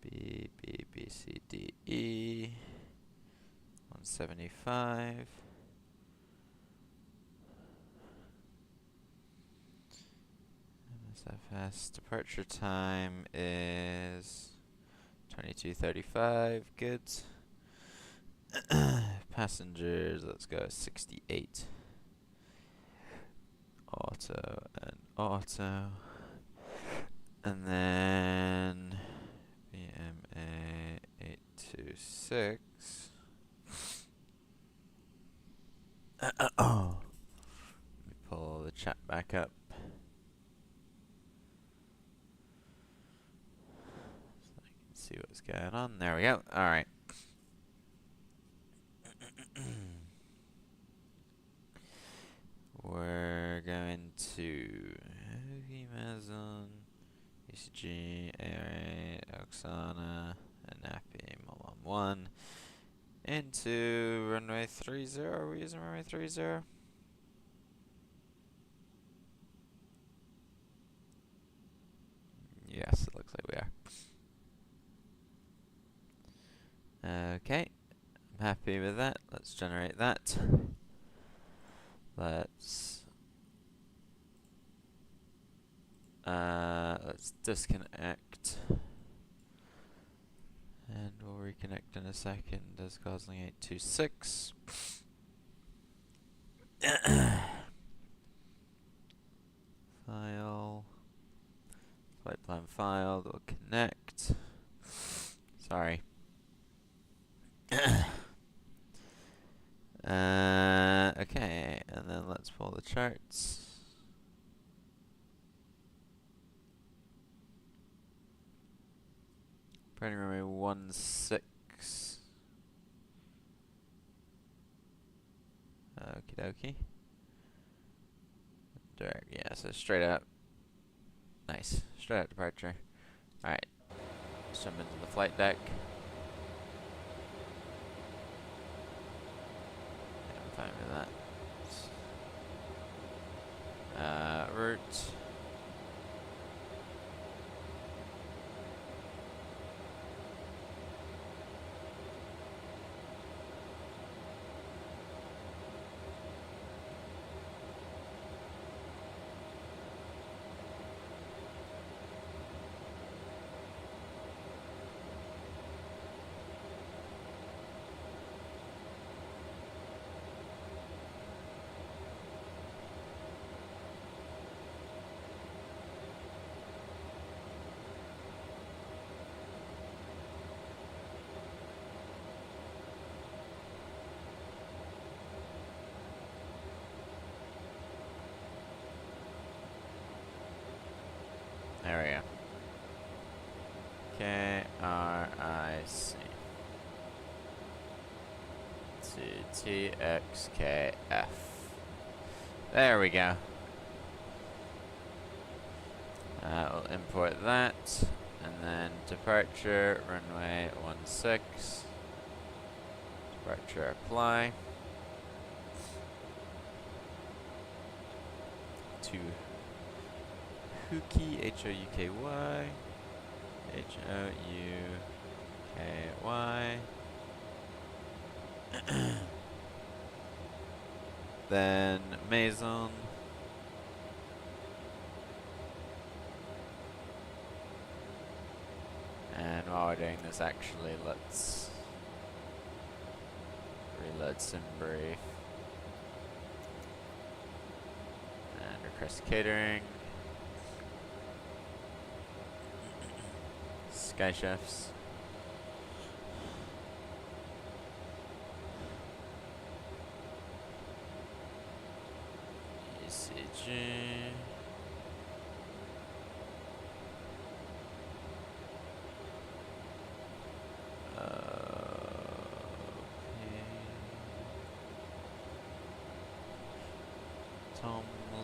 B, C, D, E. 175. MSFS departure time is 22:35. Good. Passengers, let's go 68. Auto and auto. And then BMA 826. Oh. Let me pull the chat back up. So I can see what's going on. There we go. Alright. We're going to Amazon, ECG, ARA, Oksana, and Nappy, Milan 1 into runway 30. Are we using runway 30? Yes, it looks like we are. Okay, I'm happy with that. Let's generate that. Let's disconnect, and we'll reconnect in a second as Gosling 826. File, flight plan filed. We'll connect. Sorry. Okay, and then let's pull the charts. Party runway 16. Okie dokie. Direct, yeah, so straight up. Nice. Straight out departure. Alright. Let's jump into the flight deck. Yeah, I'm fine with that. Route. There we go. K-R-I-C to TXKF. There we go. We'll import that, and then departure, runway 16. Departure apply. To Houky, H-O-U-K-Y, H-O-U-K-Y. Then Maison. And while we're doing this, actually, let's reload SimBrief. And request catering. Sky Chefs.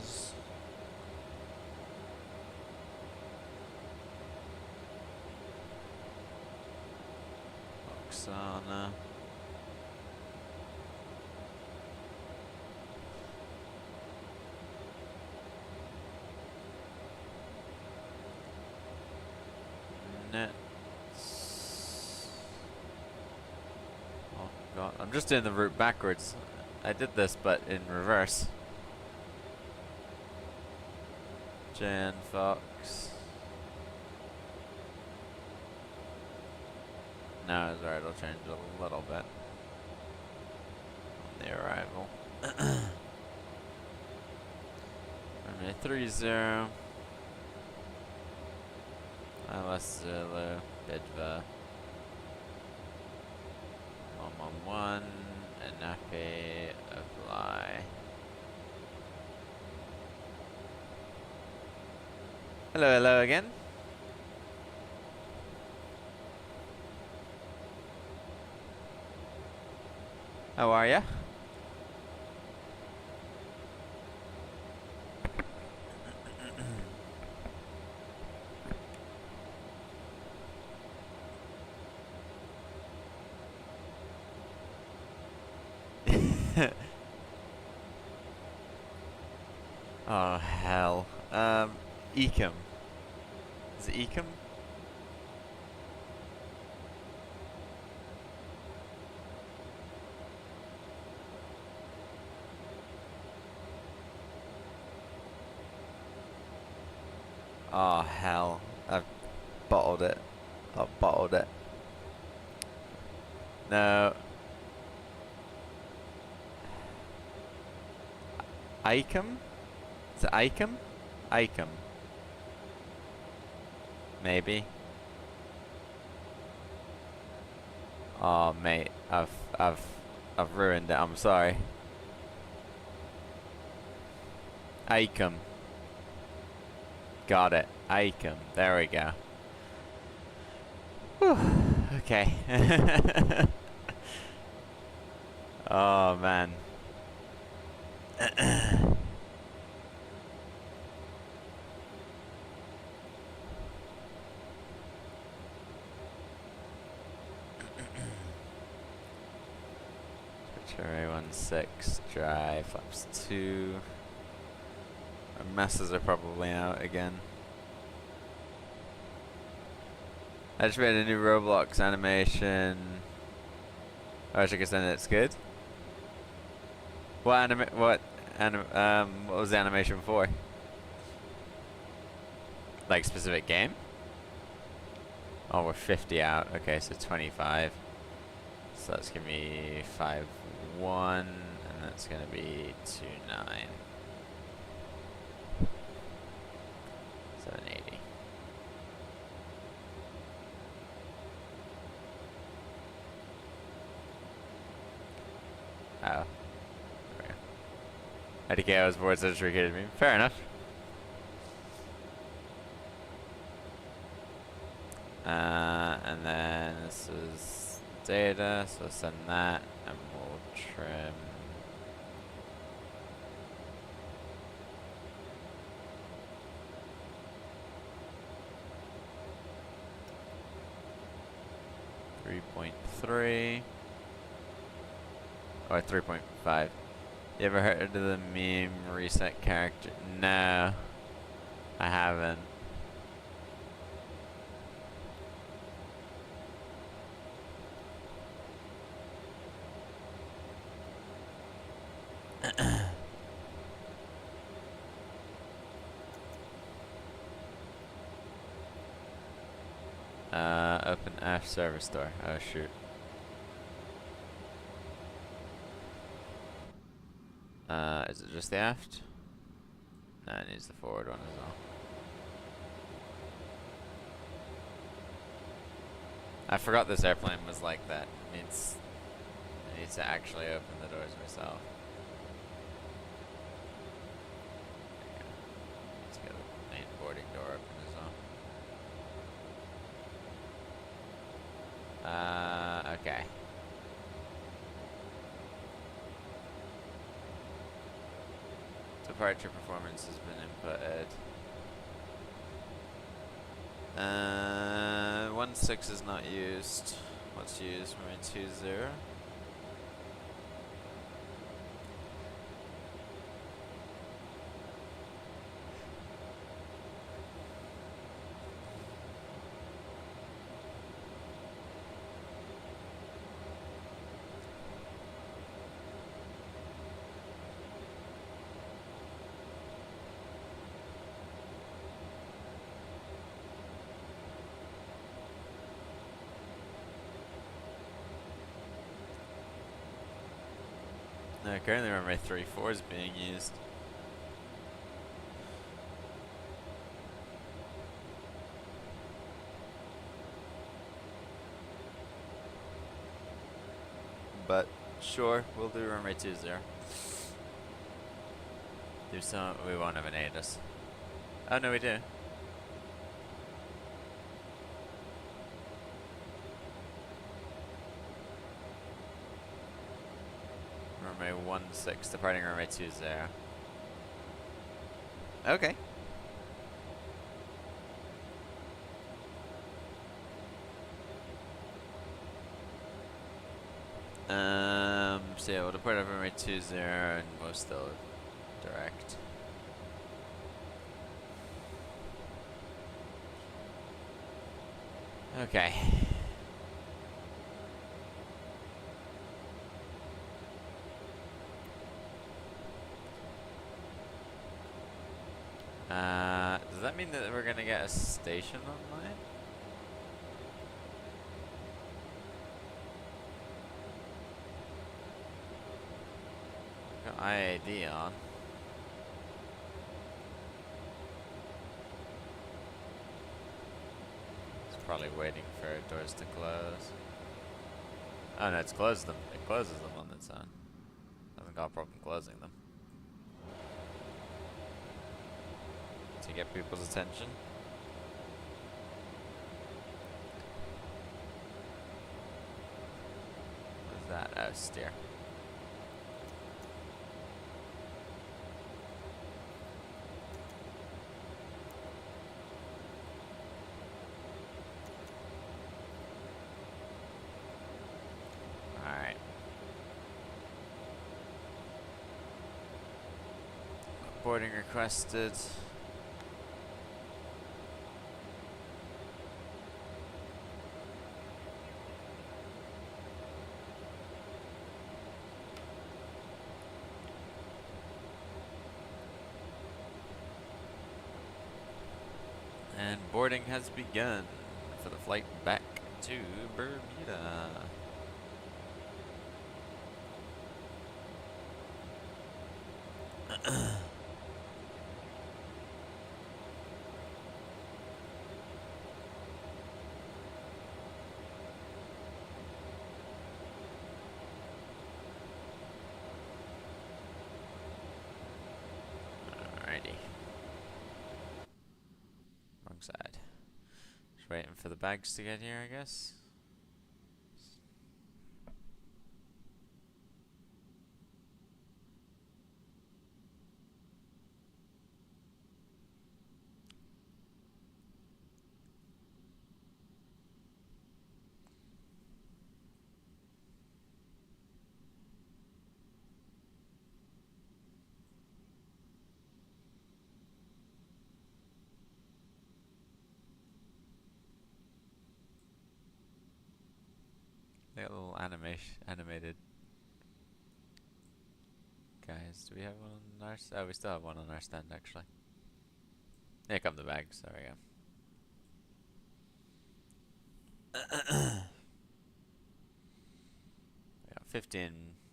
miles. Oksana. Nets. Oh god, I'm just doing the route backwards. I did this, but in reverse. Jan Fox. No, it's alright, it'll change a little bit on the arrival. Runway 30. ILS Zulu, Bidva. 111, Anape, apply. Hello, hello again. How are ya? Oh hell. Ecom. Is it Ecom? Oh hell. I've bottled it. I've bottled it. No. Icom? Is it Icom? Icom. Maybe. Oh mate, I've ruined it. I'm sorry. Icom. Got it. Icom. There we go. Whew. Okay. Oh man. A16 dry, flaps 2. Our messes are probably out again. I just made a new Roblox animation. Oh, I guess then it's good. What what was the animation for? Like specific game? Oh, we're 50 out. Okay, so 25. So that's gonna be 5-1, and that's gonna be 2-9. 780. Oh. There we go. IDK, I was bored, so it's triggered me. Fair enough. And then this is data, so send that, and we'll trim. .3 or 3.5. You ever heard of the meme reset character? No, I haven't. Open aft service door. Oh shoot. Is it just the aft? No, it needs the forward one as well. I forgot this airplane was like that. It needs to actually open the doors myself. Let's get the main boarding door open as well. Okay. So departure performance has been inputted. 16 is not used. What's used? Runway 20. No, currently runway 34 is being used. But sure, we'll do runway 20. Do some. We won't have an ATIS. Oh no, we do. Runway 16, departing runway 20. Okay. So yeah, we'll depart over runway 20 and we'll still direct. Okay. Does that mean that we're gonna get a station online? Got IAD on. It's probably waiting for doors to close. Oh no, it's closed them. It closes them on its own. Hasn't got a problem closing them. To get people's attention. What is that? Oh, steer. Alright. Boarding requested. And boarding has begun for the flight back to Bermuda. Alrighty. Wrong side. Just waiting for the bags to get here, I guess. They got little animated guys. Do we have one on our oh, we still have one on our stand actually. Here come the bags, there we go.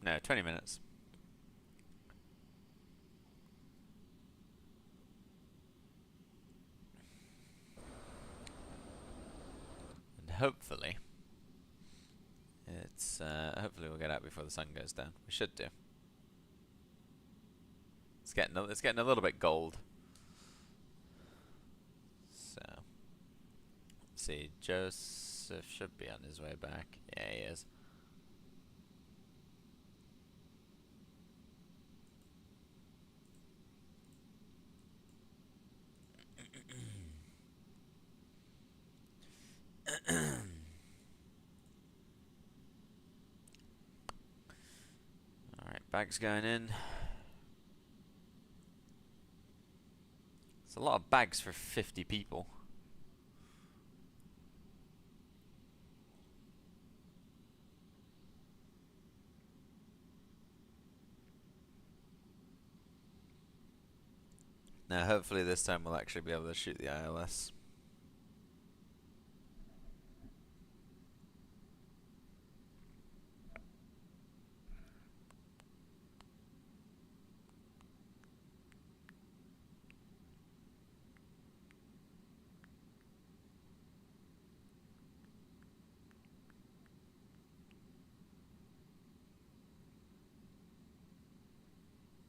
We got 20 minutes. And hopefully hopefully we'll get out before the sun goes down. We should do. It's getting a little bit gold. So let's see, Joseph should be on his way back. Yeah, he is. bags going in. It's a lot of bags for 50 people. Now hopefully this time we'll actually be able to shoot the ILS.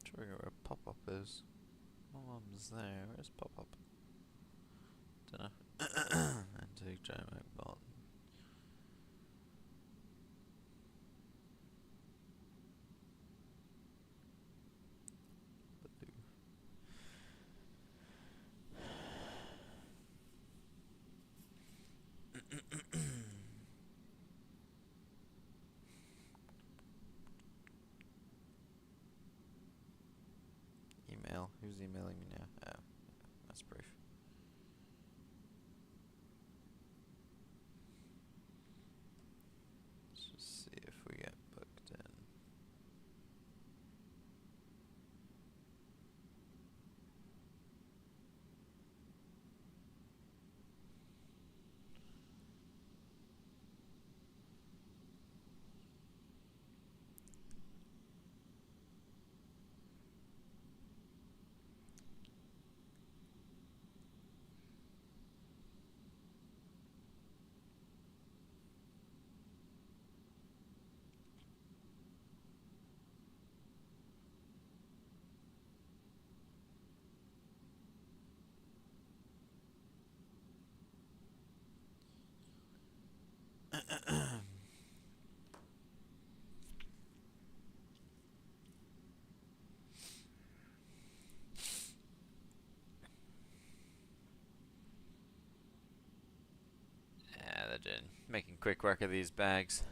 Trying to figure out where pop-up is. My mum's there. Where's pop-up? Dunno. Antique giant bolt. Email. Who's emailing me now? Oh, that's brief. Let's just see if we get booked in. Yeah, they're making quick work of these bags.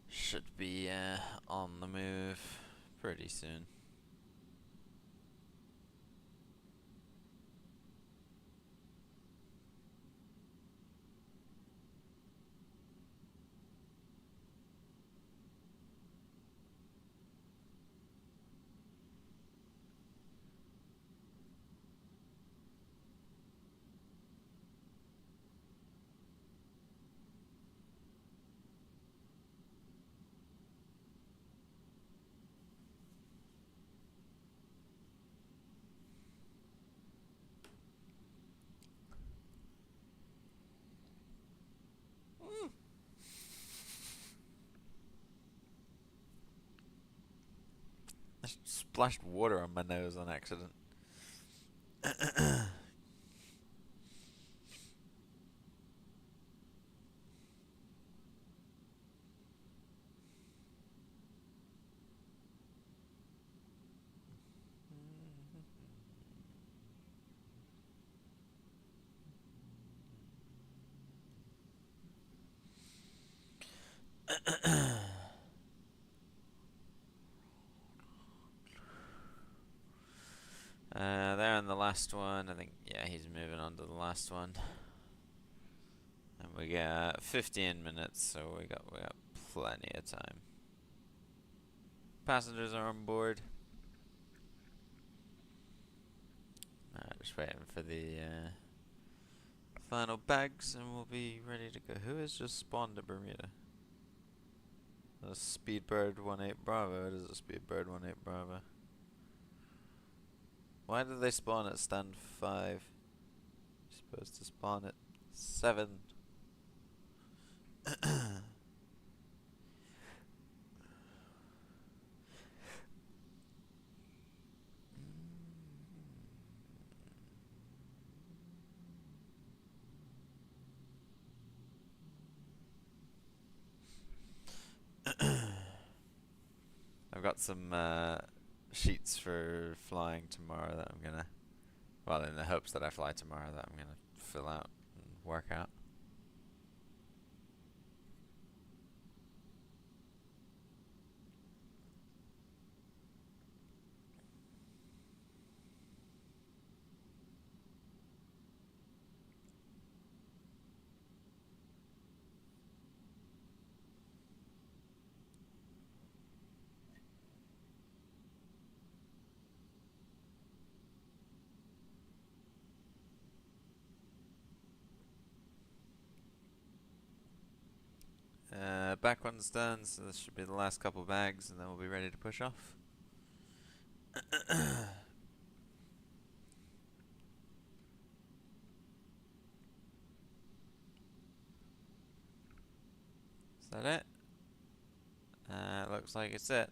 Should be on the move pretty soon. I splashed water on my nose on accident. There on the last one. I think, yeah, he's moving on to the last one. And we got 15 minutes, so we got plenty of time. Passengers are on board. Just waiting for the final bags, and we'll be ready to go. Who has just spawned at Bermuda? A Speedbird 18 Bravo. It is a Speedbird 18 Bravo. Why did they spawn at stand 5? You're supposed to spawn at 7. I've got some sheets for flying tomorrow that I'm gonna, well, in the hopes that I fly tomorrow, that I'm gonna fill out and work out. back one's done, so this should be the last couple bags, and then we'll be ready to push off. Is that it? Looks like it's it.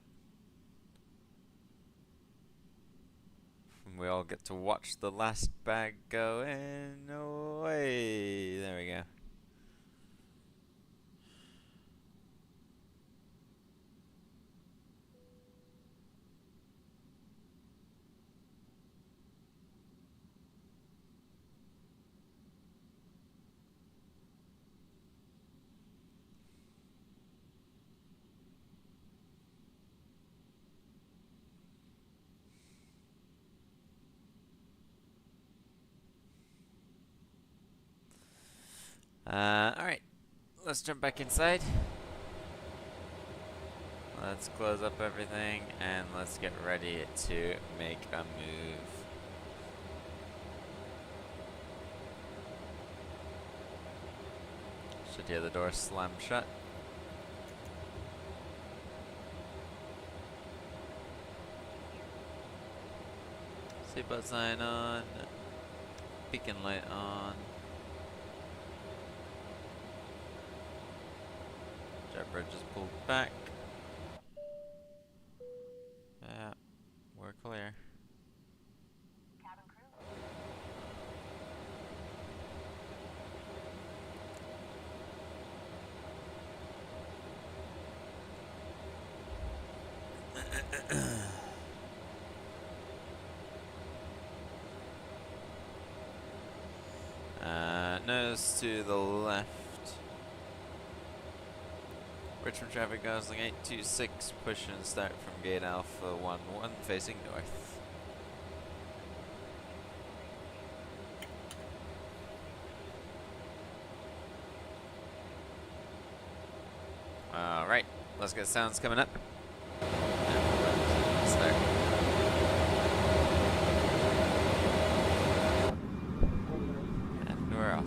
And we all get to watch the last bag go in away. There we go. Alright, let's jump back inside. Let's close up everything and let's get ready to make a move. Should hear the door slam shut. Seatbelt sign on. Beacon light on. Jet bridge is pulled back. Yeah, we're clear. Cabin crew. Nose to the left. Richmond traffic Gosling 826, push and start from gate Alpha 11 facing north. Alright, let's get sounds coming up. And start. And we're off.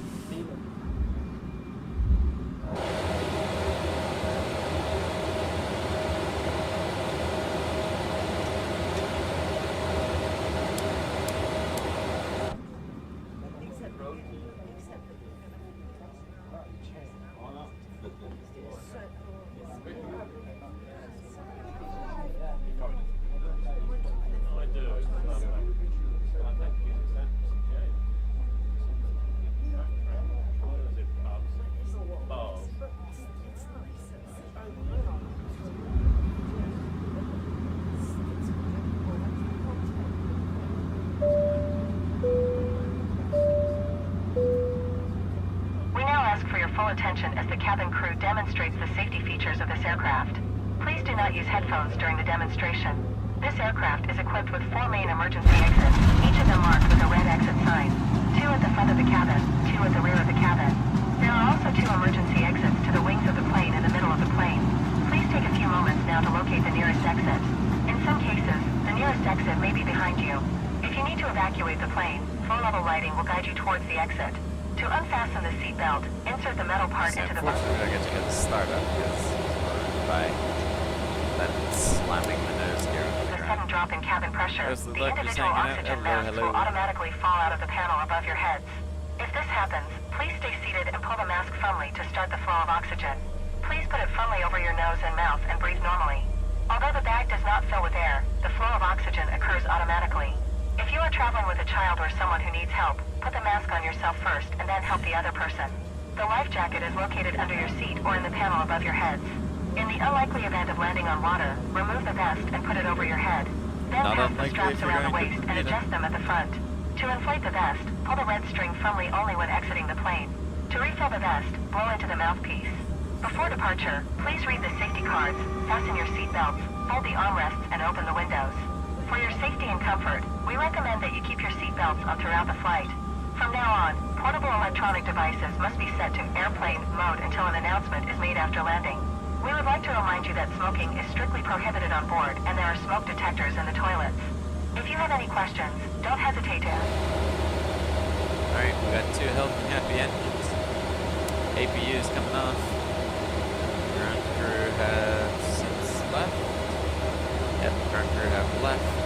Attention as the cabin crew demonstrates the safety features of this aircraft. Please do not use headphones during the demonstration. This aircraft is equipped with 4 main emergency exits, each of them marked with a red exit sign. 2 at the front of the cabin, 2 at the rear of the cabin. There are also 2 emergency exits to the wings of the plane in the middle of the plane. Please take a few moments now to locate the nearest exit. In some cases, the nearest exit may be behind you. If you need to evacuate the plane, full-level lighting will guide you towards the exit. To unfasten the seatbelt, insert the metal part into the button. Unfortunately, I get to get the start up because by that slamming the nose gear on the The ground. sudden drop in cabin pressure, There's the the look, just individual hanging out. oxygen Hello, masks hello. will automatically fall out of the panel above your heads. If this happens, please stay seated and pull the mask firmly to start the flow of oxygen. Please put it firmly over your nose and mouth and breathe normally. Although the bag does not fill with air, the flow of oxygen occurs automatically. If you are traveling with a child or someone who needs help, put the mask on yourself first and then help the other person. The life jacket is located under your seat or in the panel above your heads. In the unlikely event of landing on water, remove the vest and put it over your head. Then Not pass the unlikely straps if you're around the going to waist and need it. adjust them at the front. To inflate the vest, pull the red string firmly only when exiting the plane. To refill the vest, blow into the mouthpiece. Before departure, please read the safety cards, fasten your seat belts, fold the armrests, and open the windows. For your safety and comfort, we recommend that you keep your seat belts on throughout the flight. From now on, portable electronic devices must be set to airplane mode until an announcement is made after landing. We would like to remind you that smoking is strictly prohibited on board and there are smoke detectors in the toilets. If you have any questions, don't hesitate to ask. Alright, we got 2 healthy happy engines. APU's coming off. Ground crew have since left. Yep, current crew have left.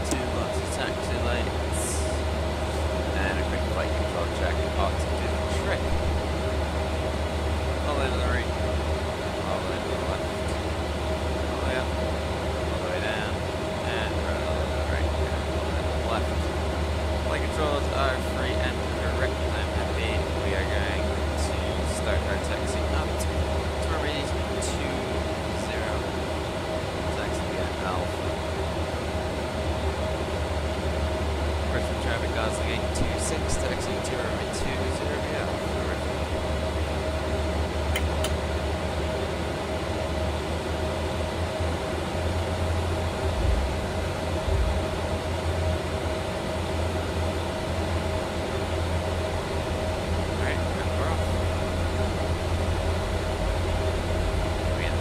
Two lots of taxi lights. And a quick flight control check ought to do the trick. All the way to the right. All the way to the left. All the way up. All the way down. And right all the way to the right. And all the way to the left. Flight controls are free and direct. I'm happy. We are going to start our taxi up to our radius 20. Taxi via Alpha. Richmond traffic Gosling 826, taxi to runway 20 via Alpha.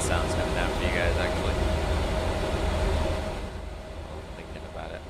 Sounds coming down for you guys, actually. Thinking about it.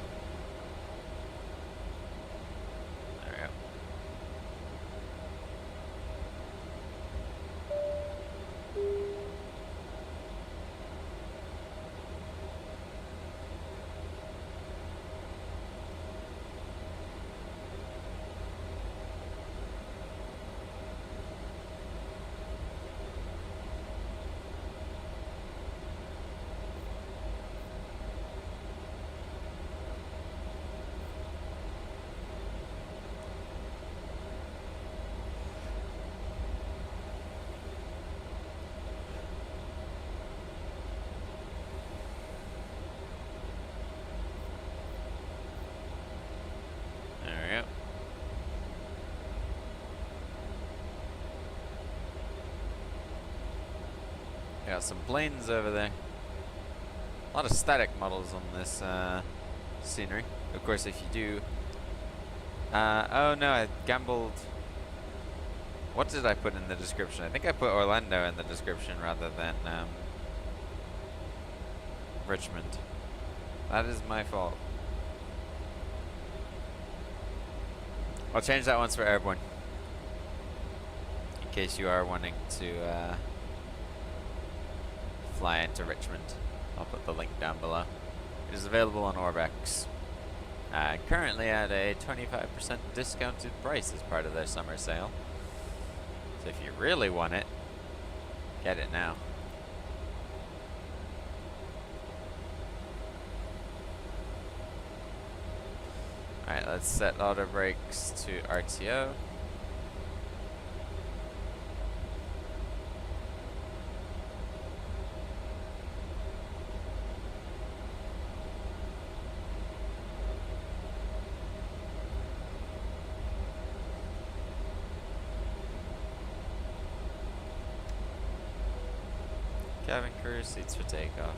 There we go. Got some planes over there. A lot of static models on this scenery. Of course, if you do... oh no, I gambled... What did I put in the description? I think I put Orlando in the description rather than Richmond. That is my fault. I'll change that once for airborne. In case you are wanting to fly into Richmond. I'll put the link down below. It is available on Orbex. Currently at a 25% discounted price as part of their summer sale. So if you really want it, get it now. Alright, let's set auto brakes to RTO. Cabin crew, seats for takeoff.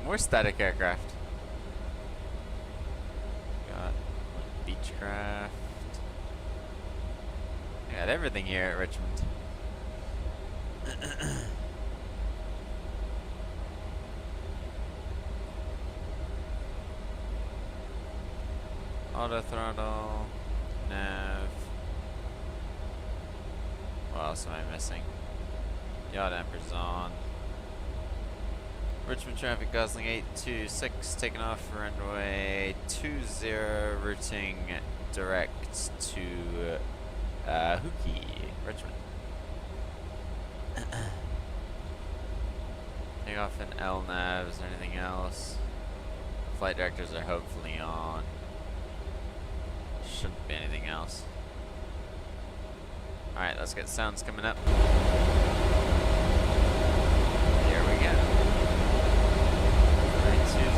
More static aircraft. Got Beechcraft. Got everything here at Richmond. Auto throttle, nav. What else am I missing? Yaw dampers on. Richmond traffic Gosling 826, taking off for runway 20, routing direct to Hookie, Richmond. Take off in LNAV, is there anything else? Flight directors are hopefully on. Shouldn't be anything else. Alright, let's get sounds coming up. Here we go. 320 is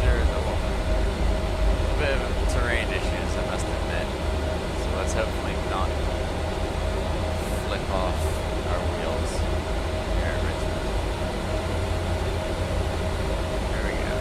a bit of terrain issues, I must admit. So let's hopefully not flip off our wheels here at Richmond. There we go.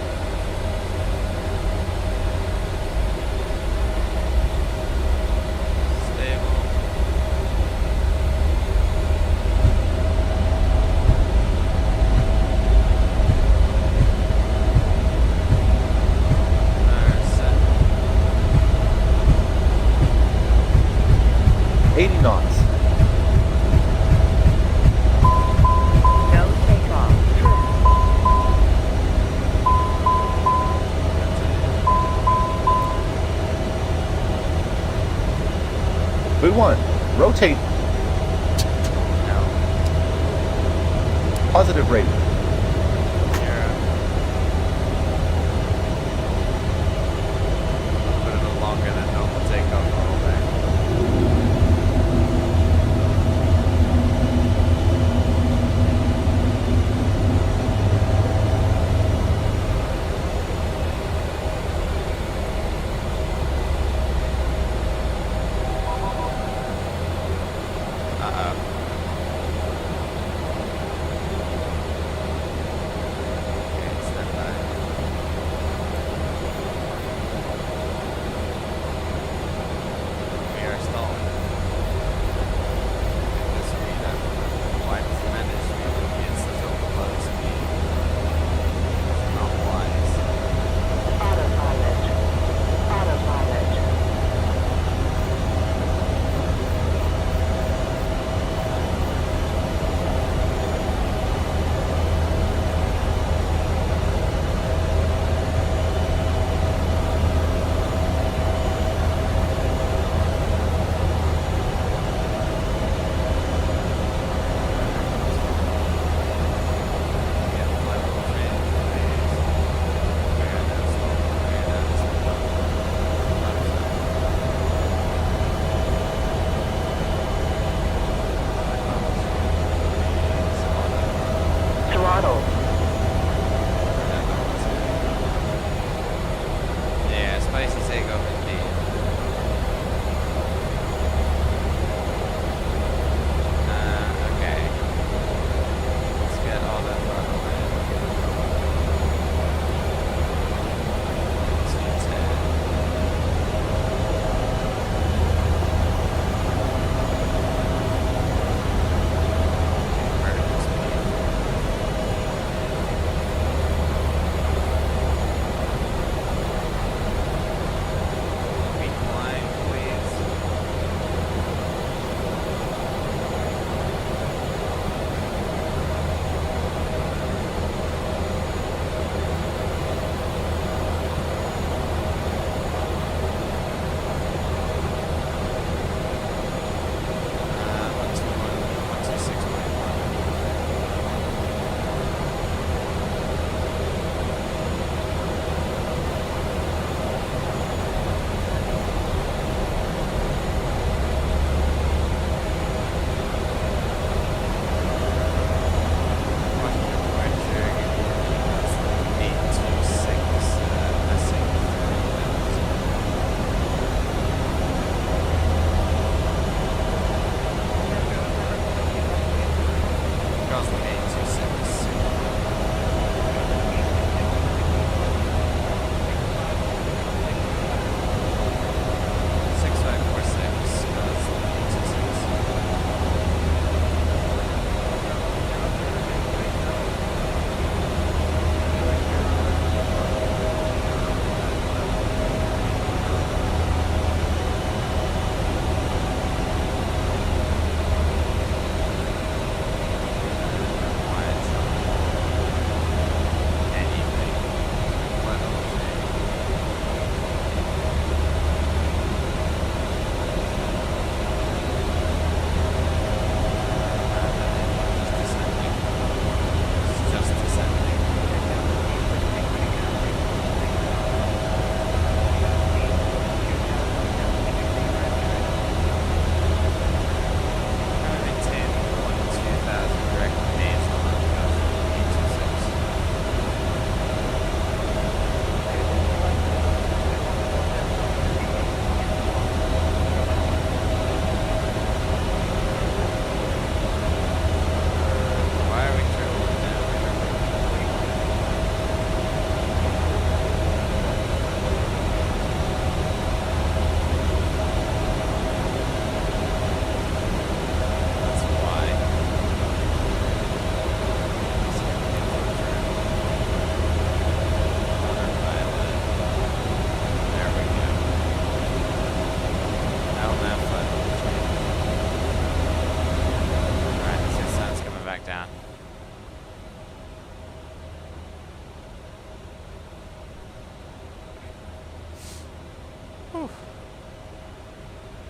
want? Rotate. No. Positive rate. You're a little longer than normal takeoff roll there.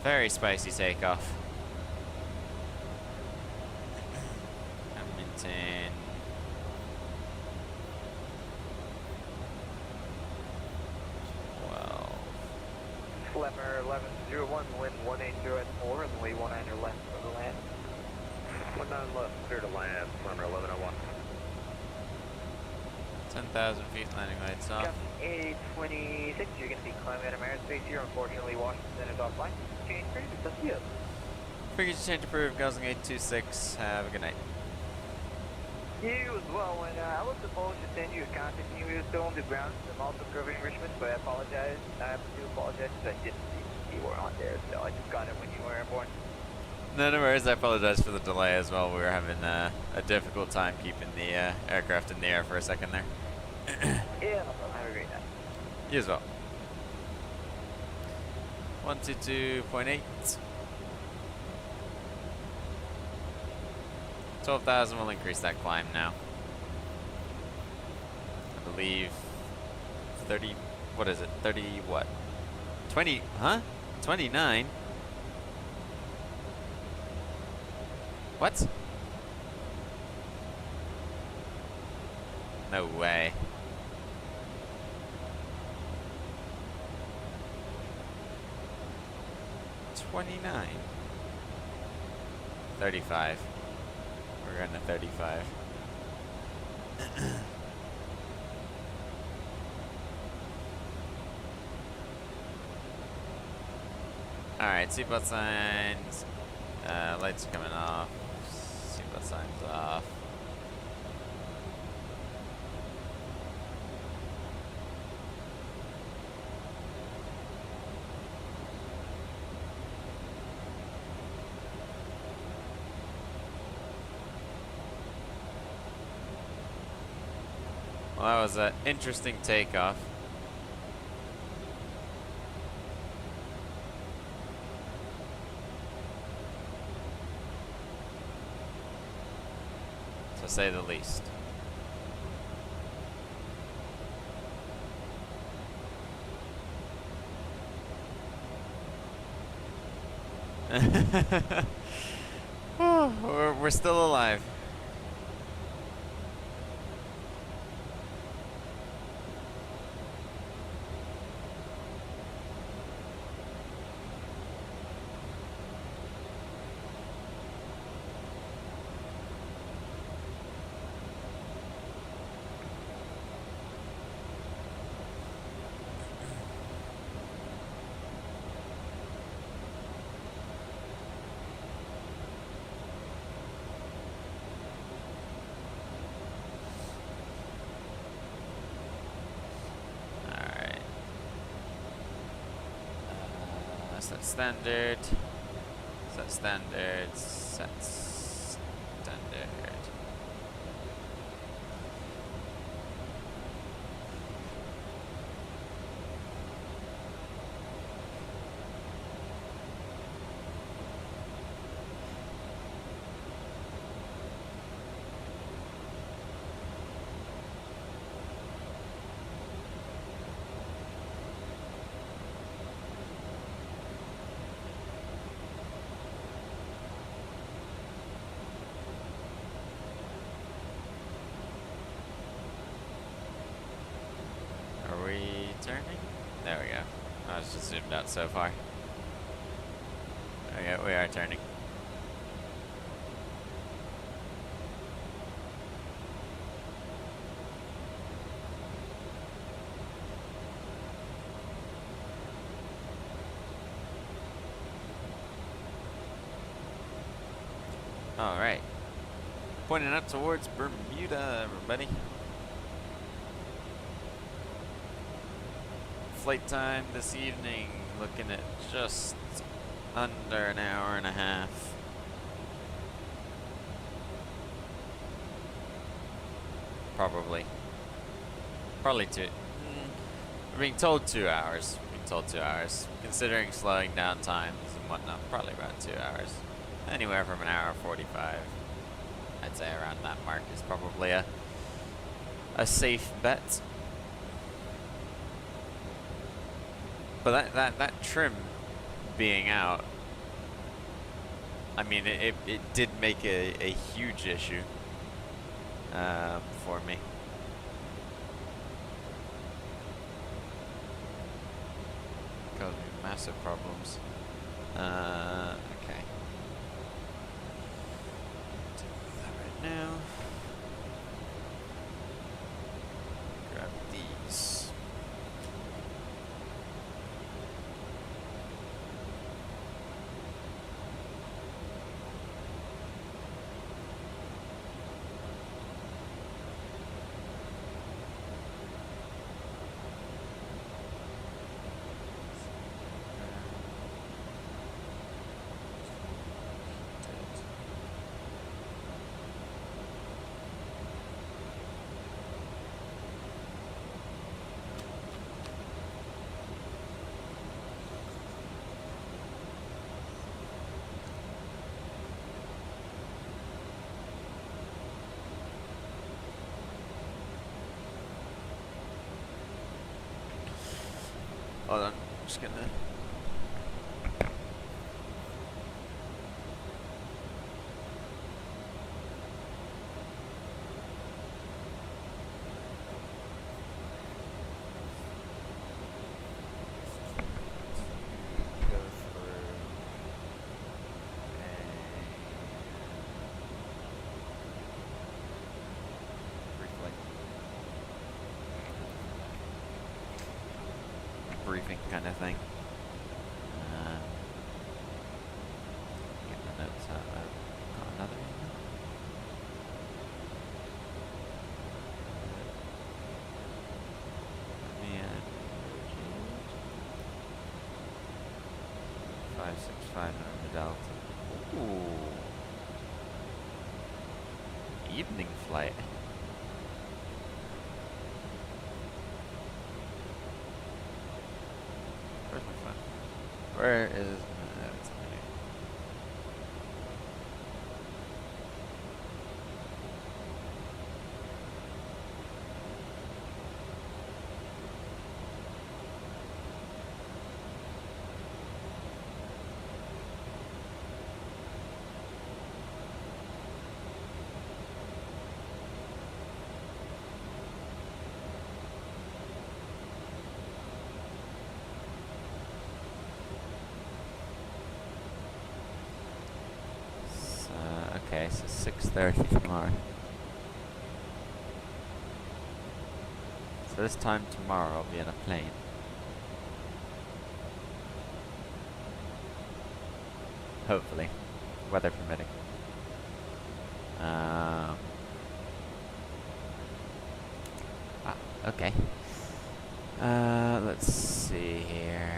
Very spicy takeoff. Edmonton. Flemmer 1101, wind 180 at 4, and way 19 left for the land. 19 left, clear to land, Flemmer 1101. 10,000 feet, landing lights off. Captain 826, you're going to be climbing out of airspace here. Unfortunately, Washington is offline. Change crew, it's up to you. Figures to change approved, Gosling 826. Have a good night. You as well. When I was supposed to send you a contact and you were still on the ground, I'm also covering Richmond, but I apologize. I do apologize because I didn't see you were on there, so I just got it when you were airborne. No, no worries. I apologize for the delay as well. We were having a difficult time keeping the aircraft in the air for a second there. Yeah, no problem. Have a great night. You as well. 122.8. 12,000 will increase that climb now. I believe 30, what is it? 30 what? 20, huh? 29? What? No way. $29. 35. We're going to 35. Alright, seatbelt signs. Lights are coming off. Seatbelt signs off. Well, that was an interesting takeoff. To say the least. We're still alive. Set standard. Set standard. Set standard. Are we turning? There we go. I was just zoomed out so far. Okay, we are turning. Alright. Pointing up towards Bermuda, everybody. Flight time this evening, looking at just under an hour and a half. Probably two. We're being told 2 hours. We're being told 2 hours. Considering slowing down times and whatnot, probably about 2 hours. Anywhere from an hour 45. I'd say around that mark is probably a safe bet. But that trim being out I mean, it did make a huge issue for me. Caused me massive problems. Okay. Deal with that right now. Grab these. Hold on, I'm just gonna. Go through briefing kind of thing. Get the notes out. Got another email. Man, 565 on the Delta. Ooh, evening flight. Where's my phone? Where is my... It's over here. Okay, so 6:30 tomorrow. So this time tomorrow I'll be in a plane. Hopefully. Weather permitting. Okay. Let's see here.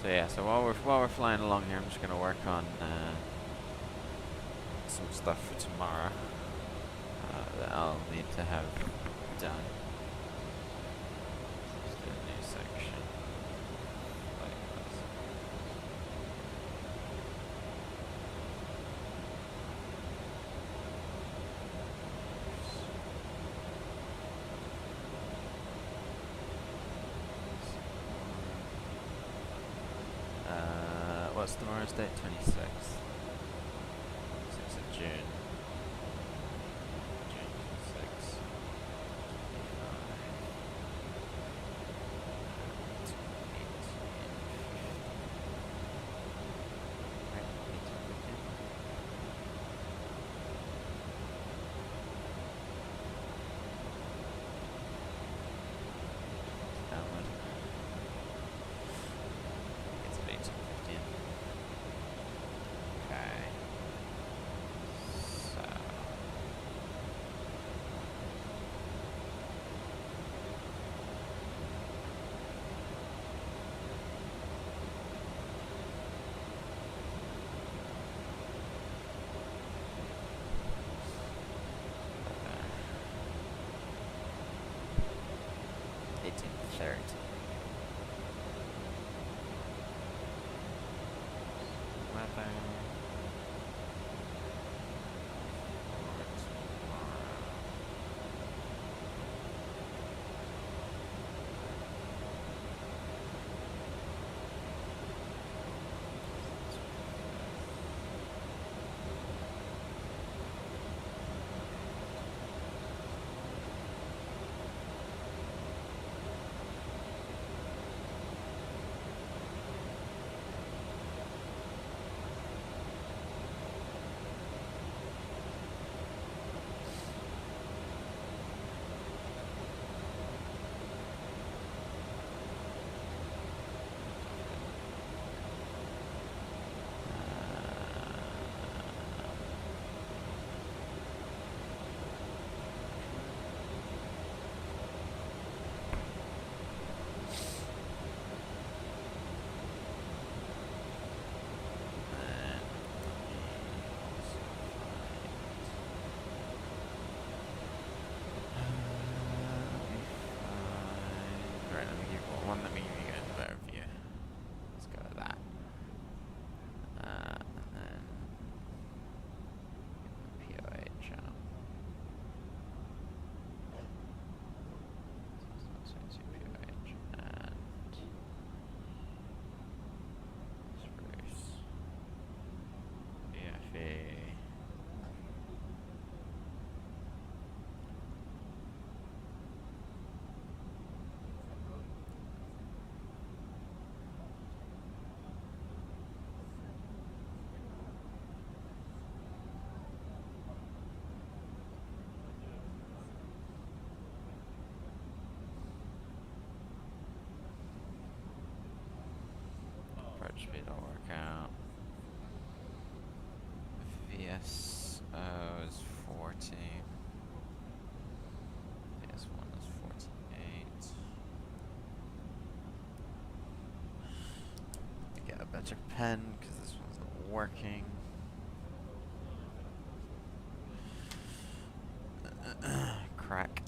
So yeah, so while we're flying along here, I'm just gonna work on some stuff for tomorrow that I'll need to have done. Just do a new section like this. What's tomorrow's date? 26th. 6th of June. June 26th. 18, 15. Okay. Speed will work out. VSO is 40. VS1 is 48. Get a better pen because this one's not working. Crack.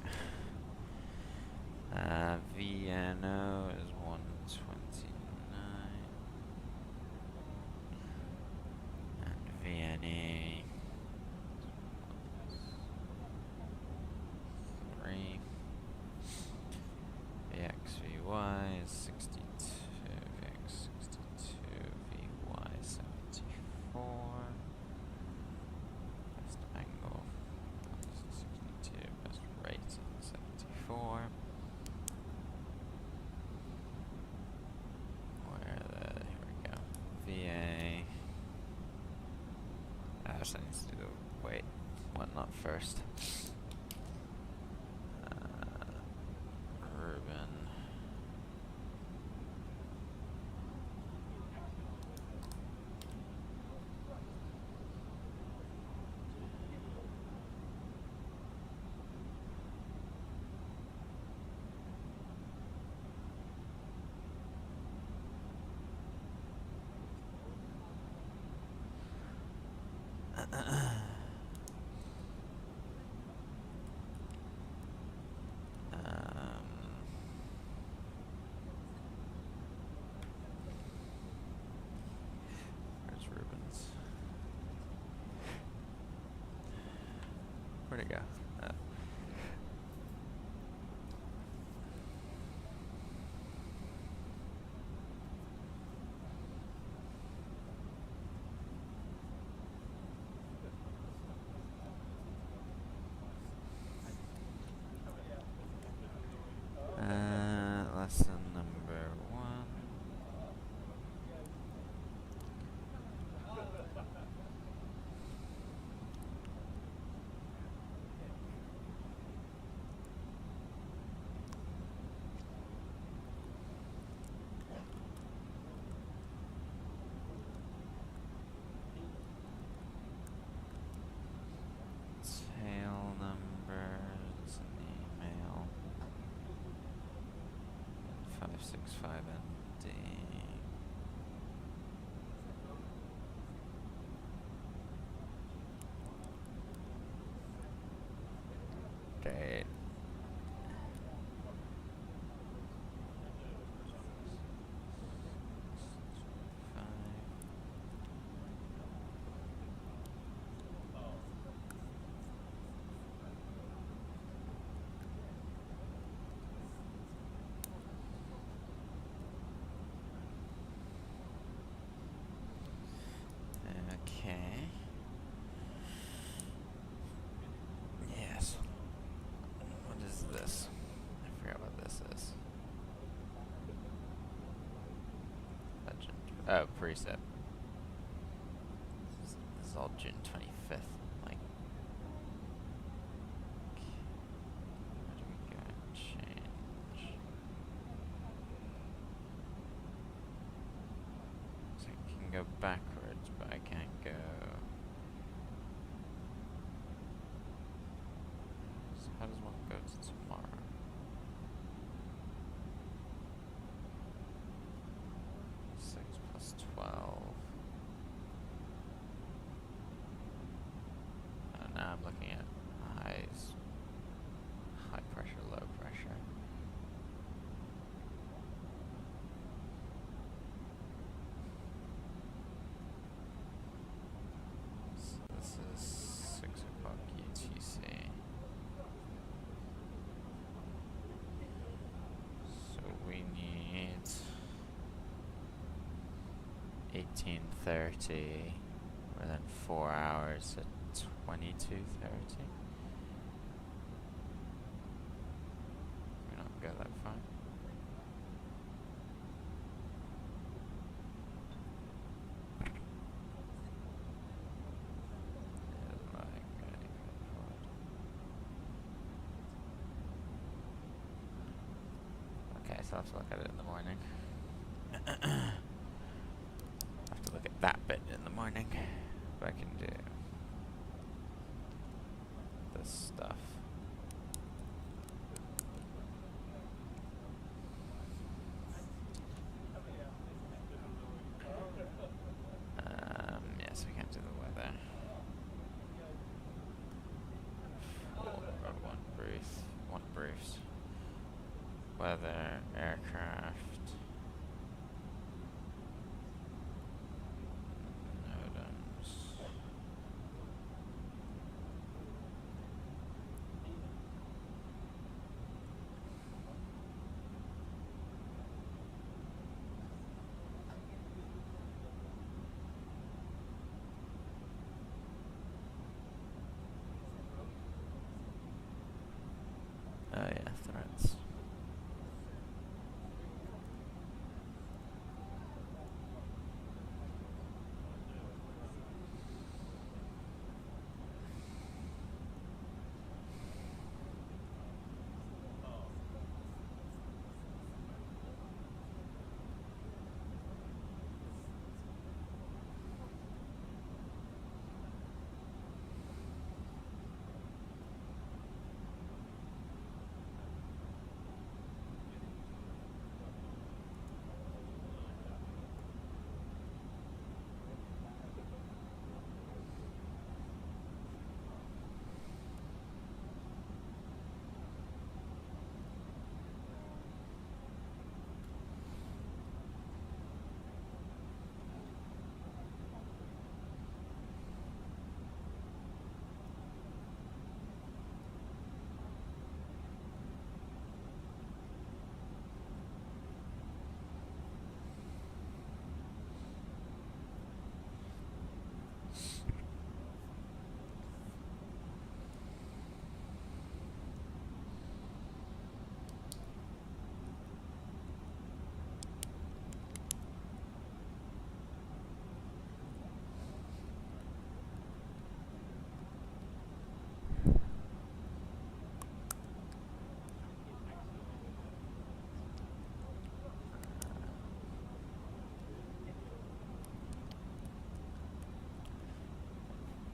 VNO is 129. And VNA 3. VXVY is 62. VX 62. VY 74. Best angle 62. Best rate 74. Here we go. VA. So I need to do the wait, one not first. Ruben. Where's Ruben's? Where'd it go? Lesson number 1. Tail numbers and email. 565 ND. Date. Oh, preset. This is all June 25th. Like, where do we go and change? So I can go backwards, but I can't go. So how does one go to tomorrow? 6 plus 12. Now I'm looking at highs. High pressure, low pressure. So this is 6 o'clock UTC. So we need 18:30 within 4 hours at 22:30. We don't go that far. Okay, so I'll have to look at it in the morning. I have to look at that bit in the morning. But I can do this stuff. Yes, we can't do the weather. One briefs. Weather, aircraft. Nodems. Oh yeah, threats.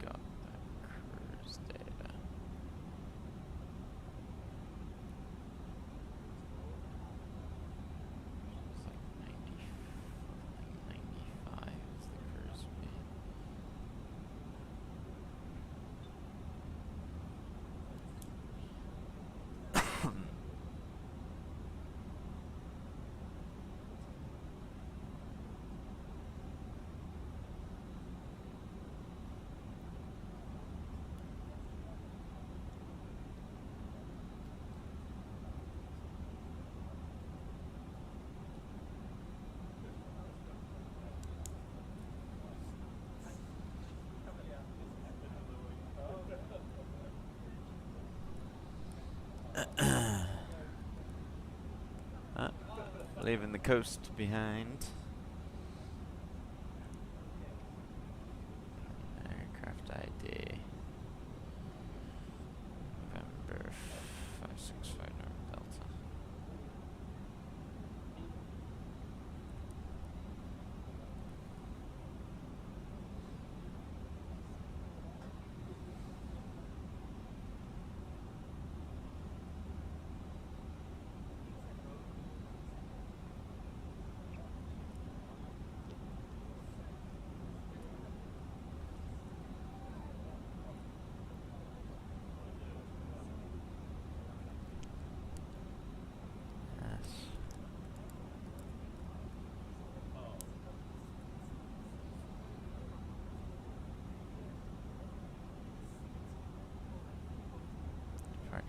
Got the cruise data. It's like 95 is the cruise speed. Leaving the coast behind.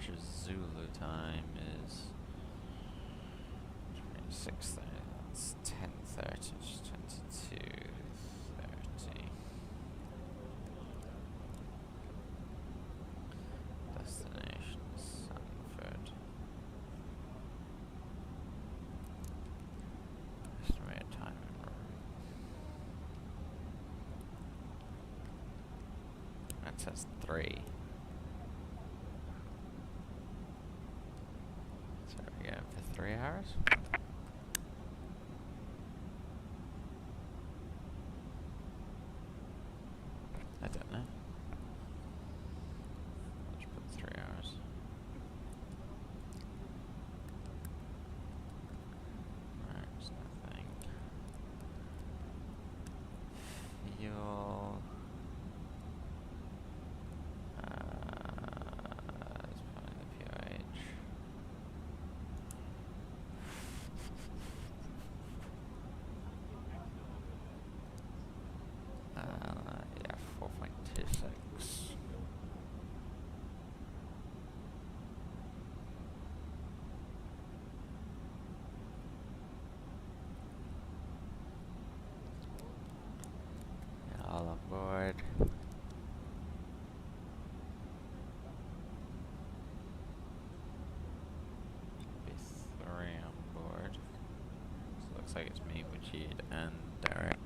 departure Zulu time is 26:30. That's 10:30 to 22:30. Destination Sanford. Estimated time en route. That says 3. So we're going for 3 hours? I don't know. Let's put 3 hours. There's nothing. Fuel. Let's put in the POH. Yeah, 4.26. All on board. Be 3 on board. So looks like it's me, Majid, and Derek.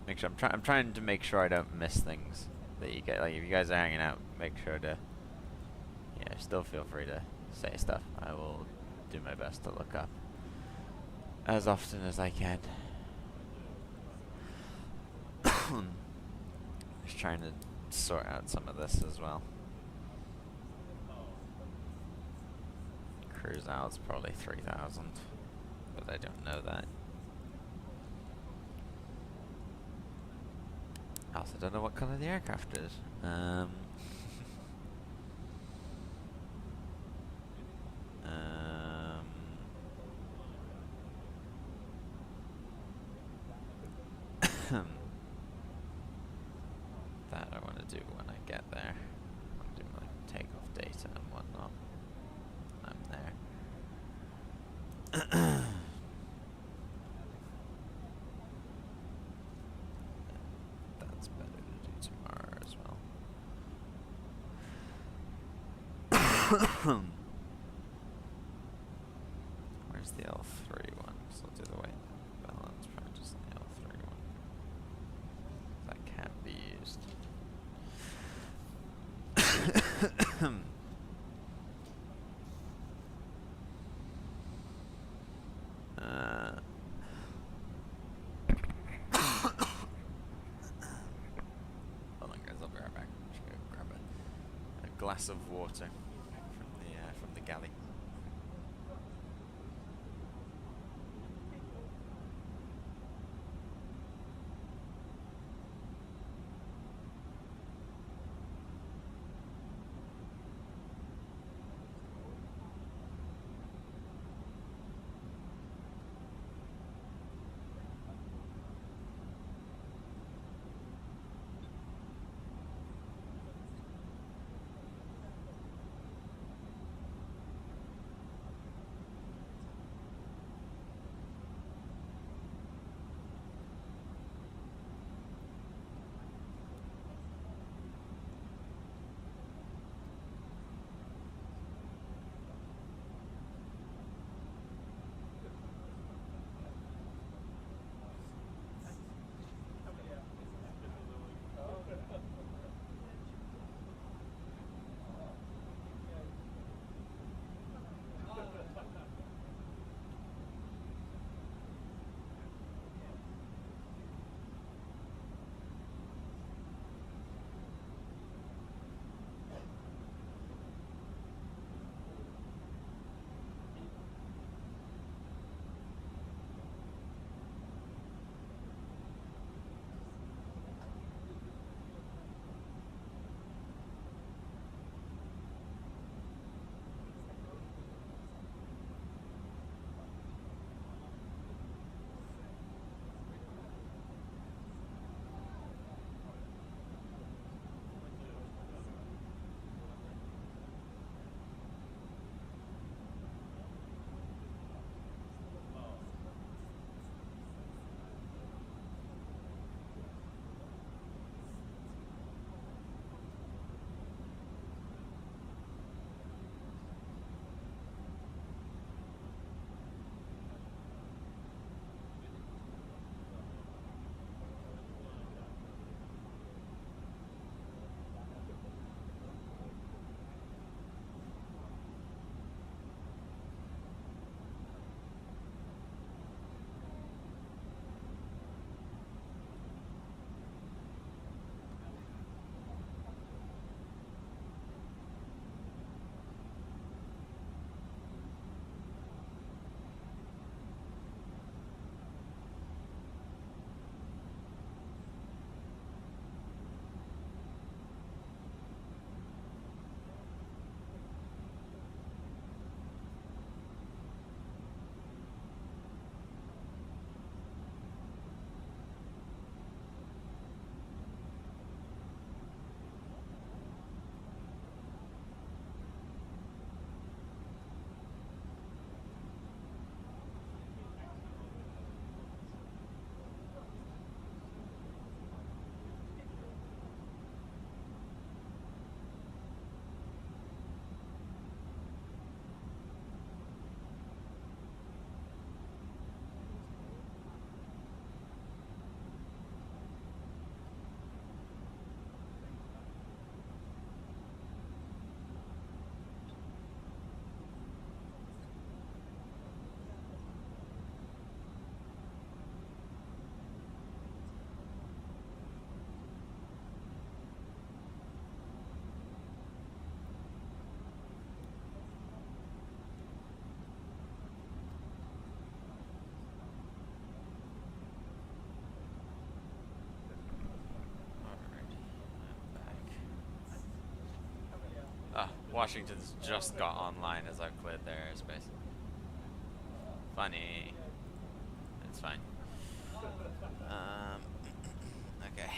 Make sure I'm trying to make sure I don't miss things that you get. Like if you guys are hanging out, make sure to still feel free to say stuff. I will do my best to look up as often as I can. Just trying to sort out some of this as well. Cruise out's probably 3,000, but I don't know that. I also don't know what colour the aircraft is. That I want to do when I get there. I'll do my takeoff data and whatnot. I'm there. That's better to do tomorrow as well. Where's the L3 one? So I'll do the weight balance practice on the L3 one. That can't be used. Hold on, guys. I'll be right back. I'm just gonna grab a glass of water from the galley. Washington's just got online as I've cleared their airspace. Funny. It's fine. Okay.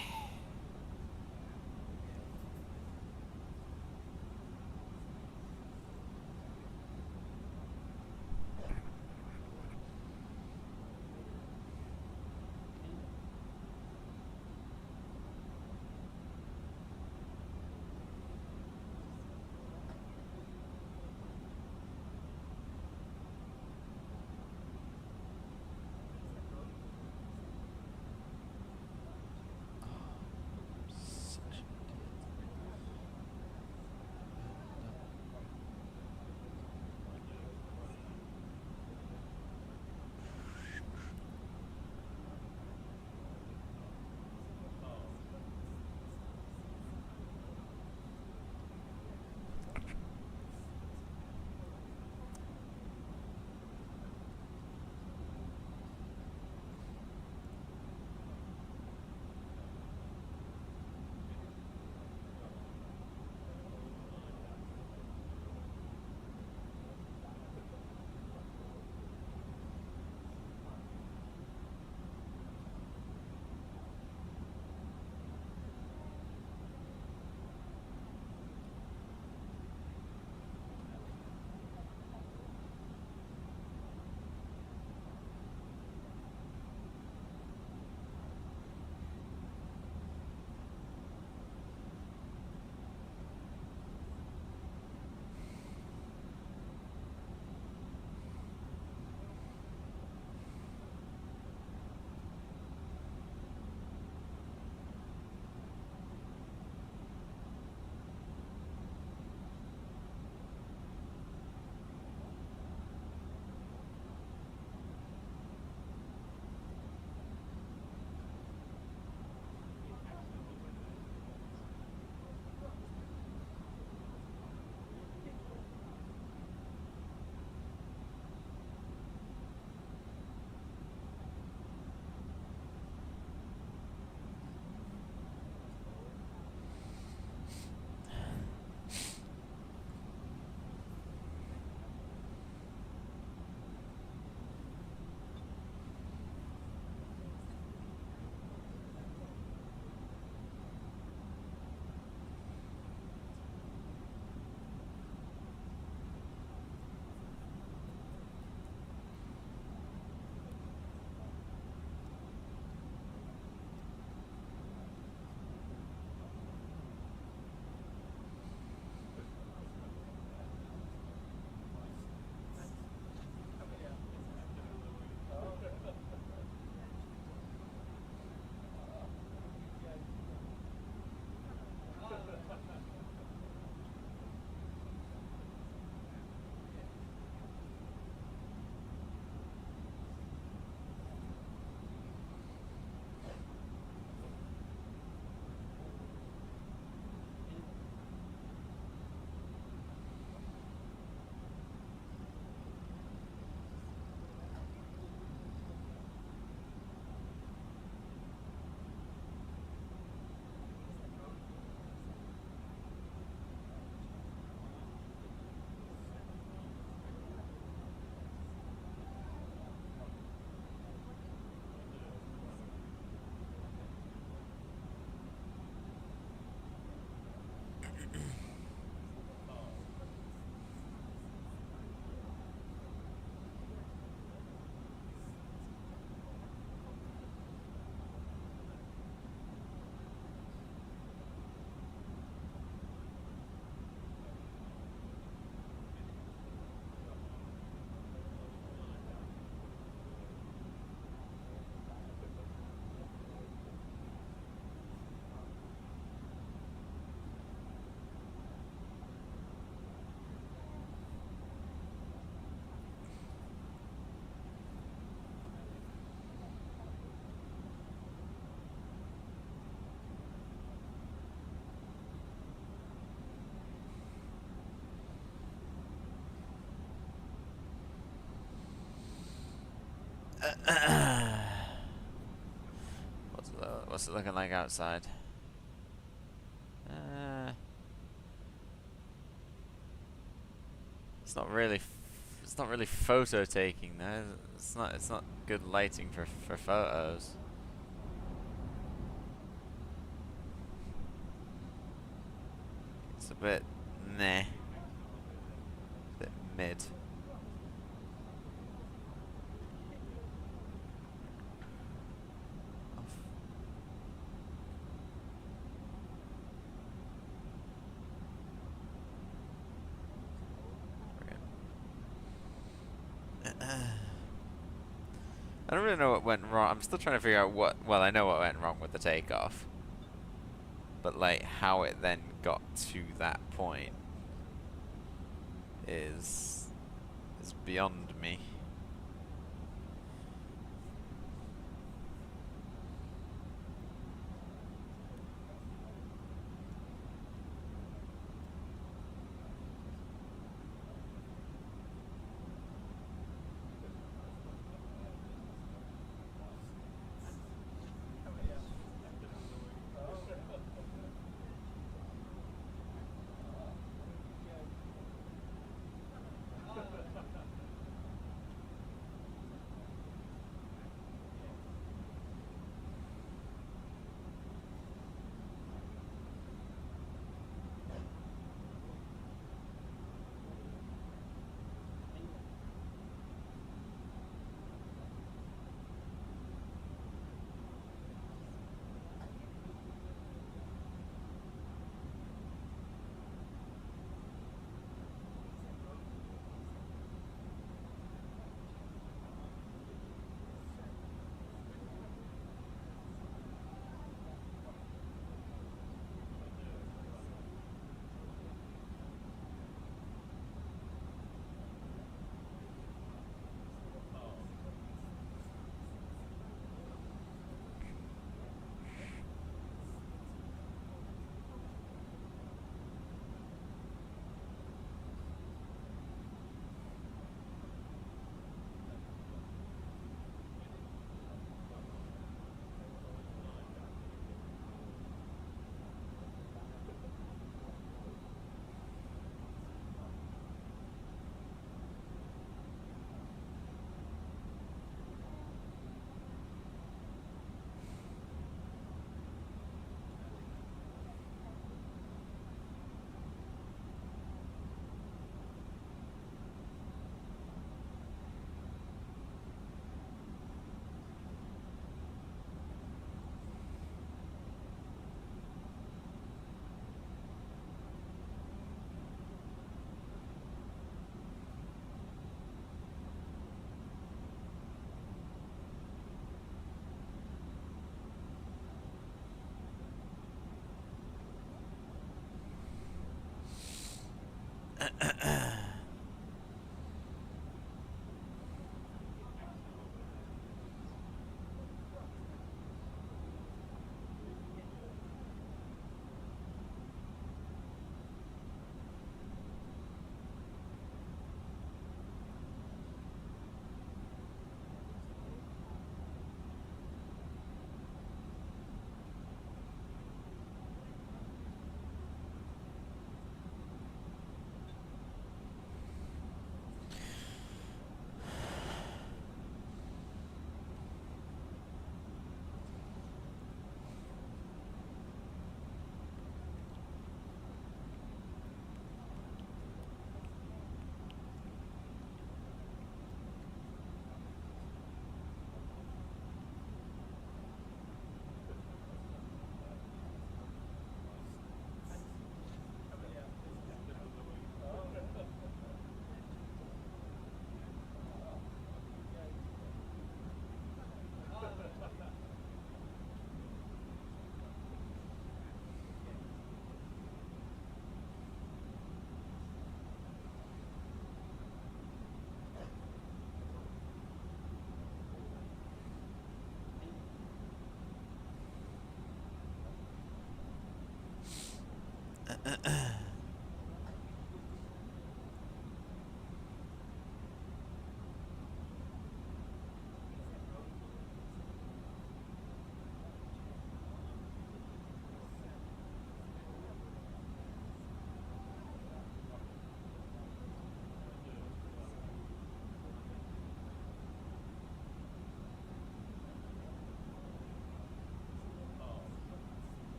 What's it looking like outside? It's not really photo taking though. It's not good lighting for photos. It's a bit meh. A bit mid. I don't really know what went wrong. I'm still trying to figure out what. Well, I know what went wrong with the takeoff, but like how it then got to that point is beyond me.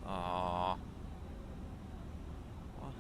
That's aww. What?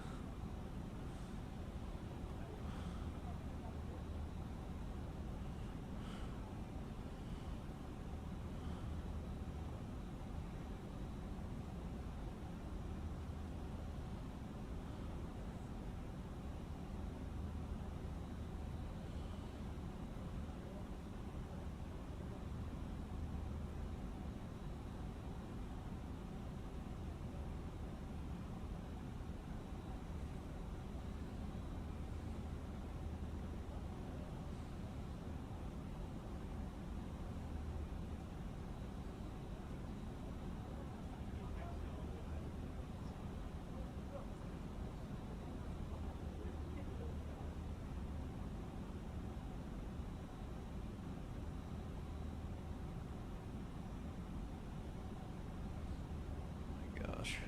Gosh.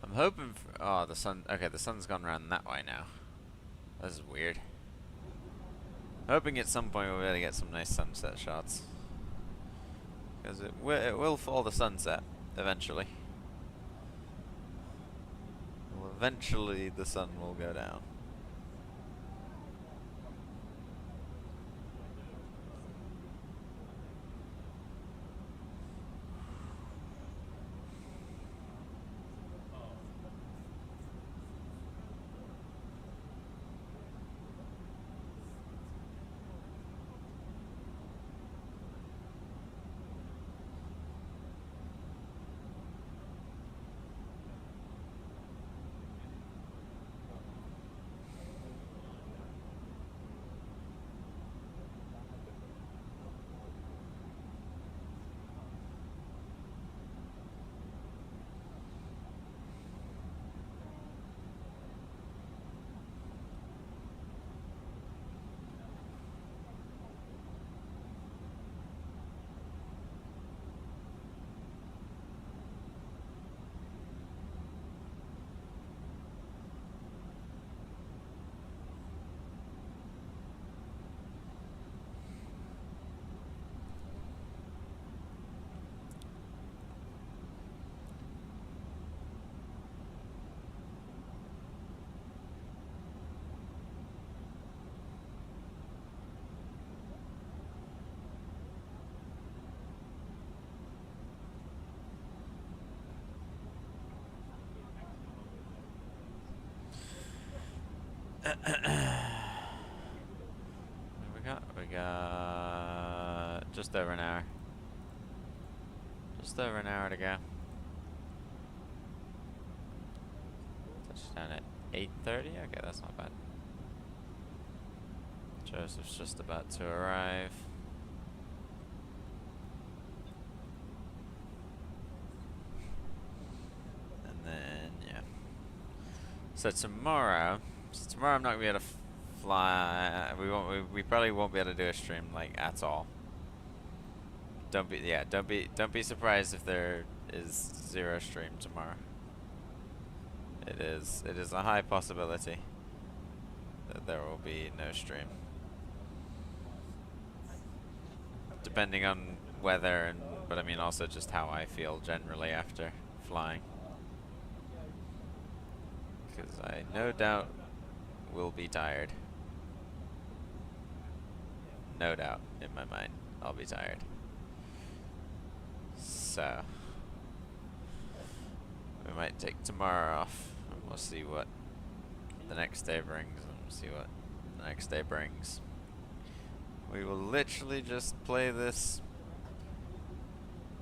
I'm hoping for, oh, the sun, okay, the sun's gone around that way now. This is weird. Hoping at some point we'll be able to get some nice sunset shots. Because it will fall the sunset, eventually. Well, eventually the sun will go down. We got just over an hour. Just over an hour to go. Touchdown at 8:30. Okay, that's not bad. Joseph's just about to arrive. And then yeah. So tomorrow I'm not gonna be able to fly. We probably won't be able to do a stream like at all. Don't be surprised if there is zero stream tomorrow. It is a high possibility that there will be no stream. Depending on weather but I mean also just how I feel generally after flying. Because I no doubt will be tired. No doubt in my mind, I'll be tired. so we might take tomorrow off, and we'll see what the next day brings, and we'll see what the next day brings. We will literally just play this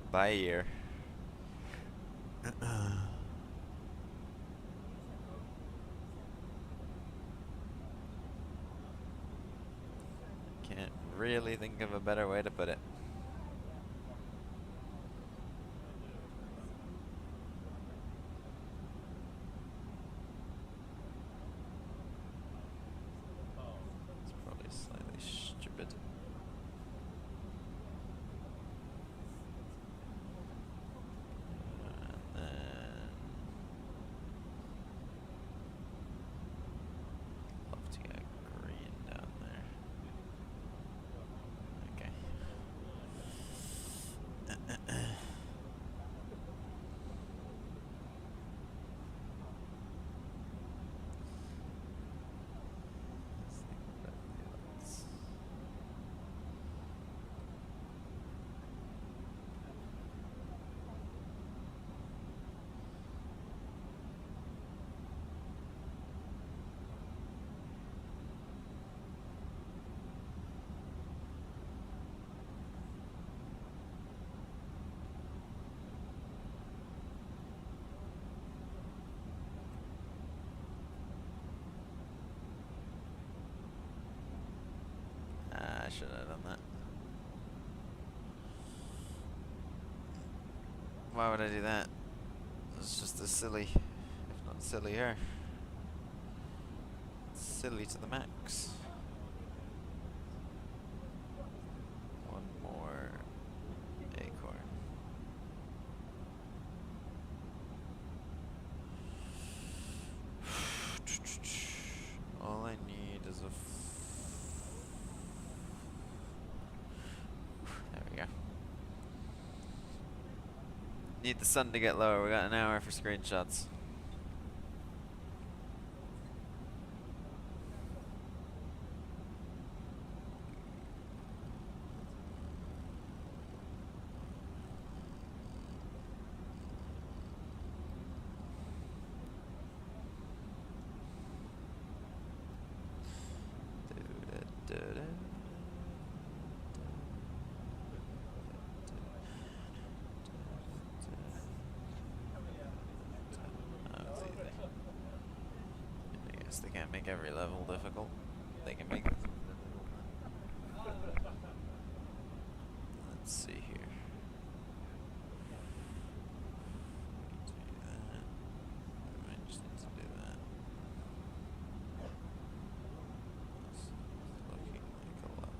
by ear. Can't really think of a better way to put it. It's probably slightly stupid. And then love to get green down there. Okay. Let's think about the others. I should have done that. Why would I do that? It's just as silly, if not sillier. Silly to the max. One more acorn. All I need is a there we go. Need the sun to get lower. We got an hour for screenshots. I guess they can't make every level difficult. They can make. Let's see here. Do that. I might just need to do that. This is looking like a level.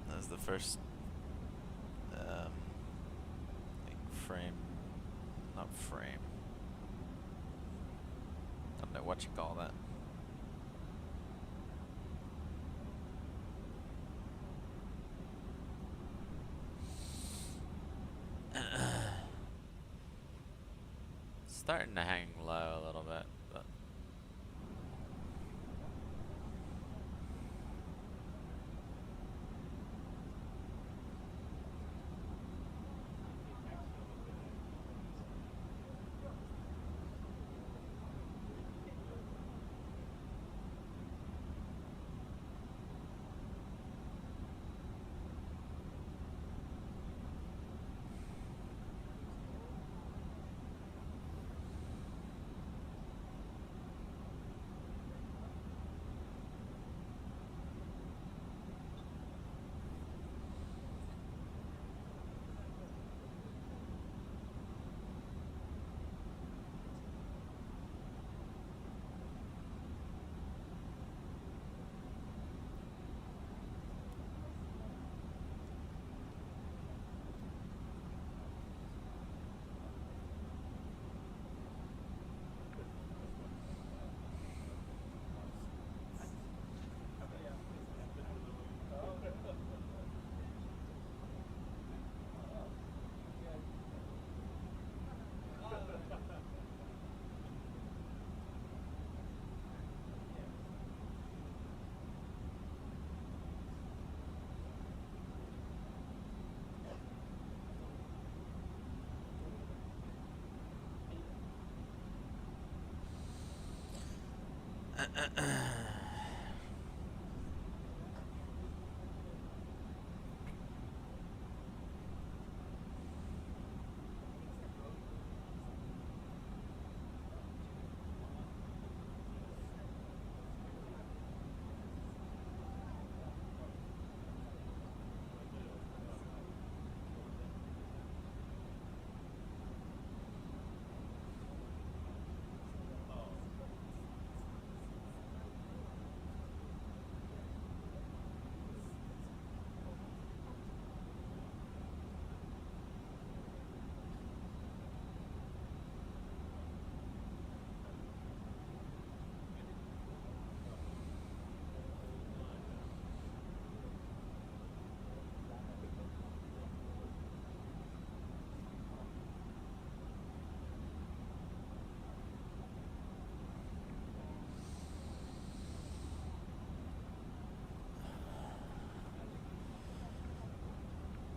That's the first like frame, not frame. I don't know what you call that. Starting to hang low a little bit, but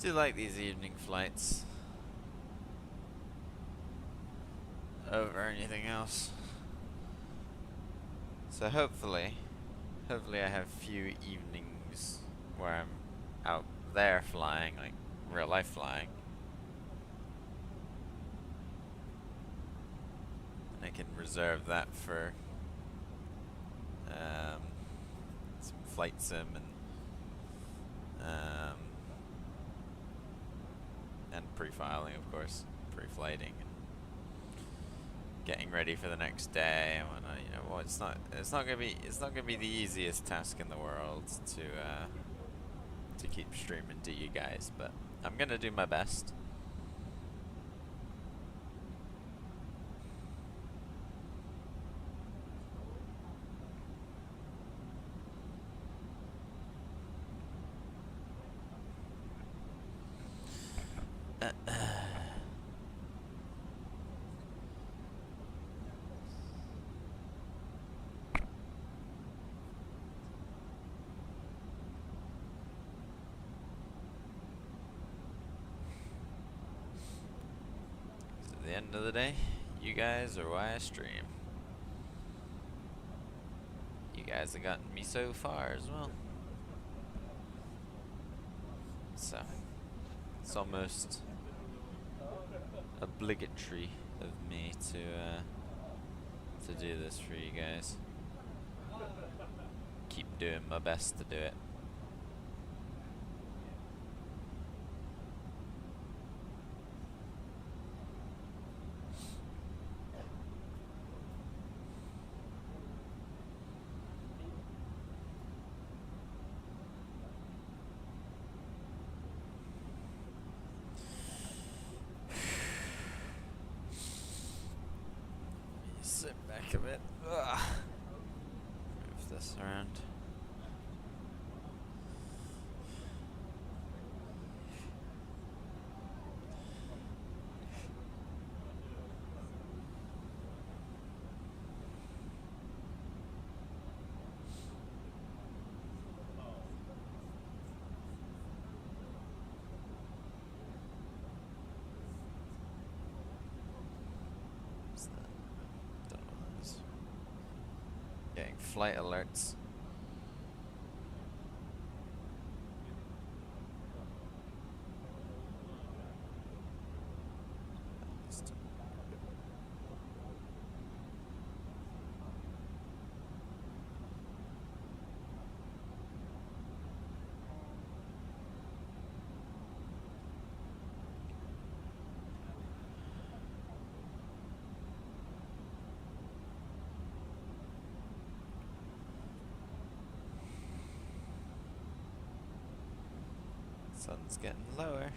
Do like these evening flights over anything else. So hopefully I have few evenings where I'm out there flying, like real life flying. And I can reserve that for some flight sim and pre-filing, of course, pre-flighting, and getting ready for the next day and whatnot. You know, well, it's not gonna be the easiest task in the world to keep streaming to you guys, but I'm gonna do my best. At the end of the day, you guys are why I stream. You guys have gotten me so far as well. So it's almost obligatory of me to do this for you guys. Keep doing my best to do it. Sit back a bit. Ugh. Move this around. What's that? Don't know what that is. Getting flight alerts. Sun's getting lower.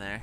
there.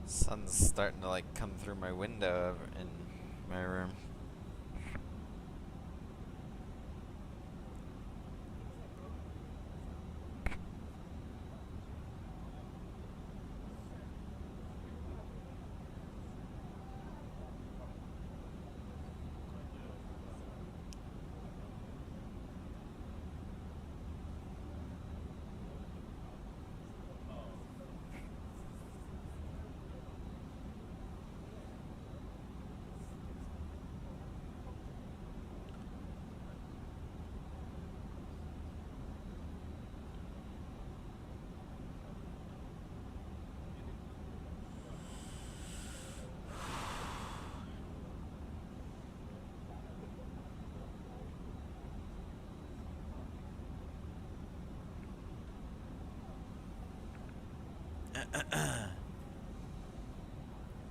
Sun's starting to like come through my window in my room.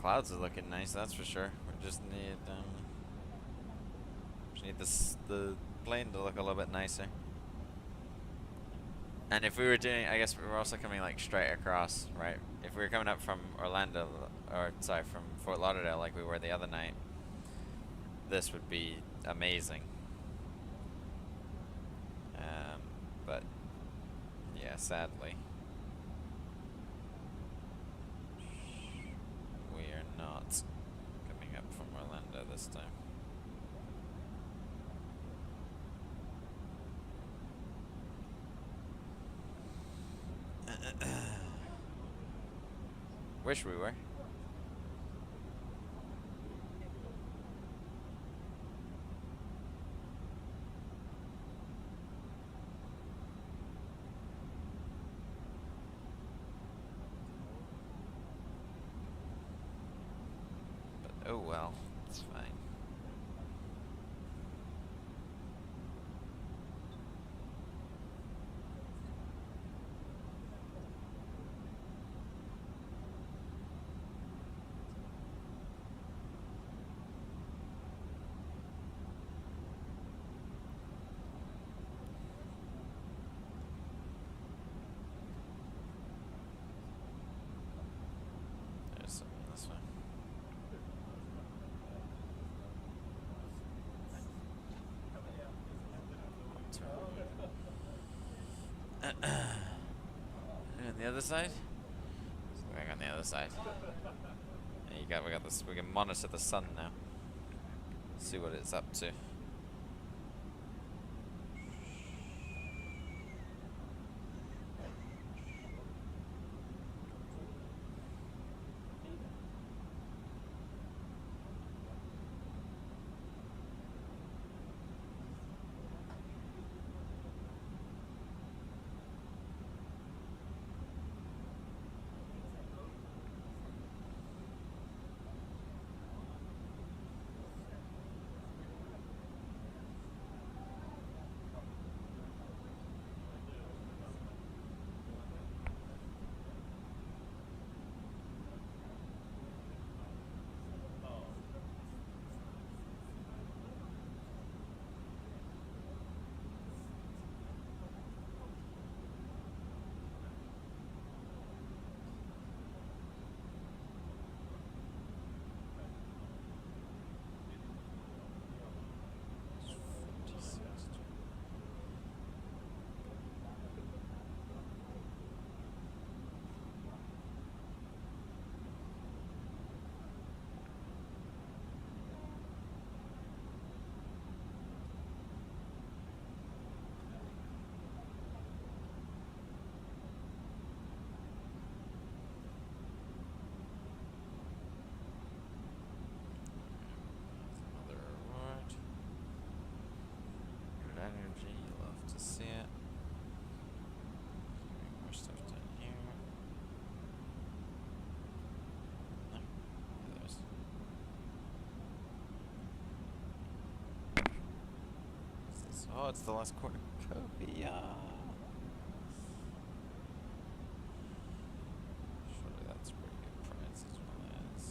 Clouds are looking nice, that's for sure. We just need the plane to look a little bit nicer. And if we were doing, I guess we were also coming like straight across, right? If we were coming up from Orlando, or sorry, from Fort Lauderdale like we were the other night, this would be amazing. But yeah, sadly, we are not coming up from Orlando this time. Wish we were. But oh well, it's fine. There's something this way. And the other side? Let's go back on the other side. There you go, we got this. We can monitor the sun now. See what it's up to. Energy, love to see it. More stuff down here. No, there's. What's this? Oh, it's the last cornucopia. Surely that's a pretty good price as well as.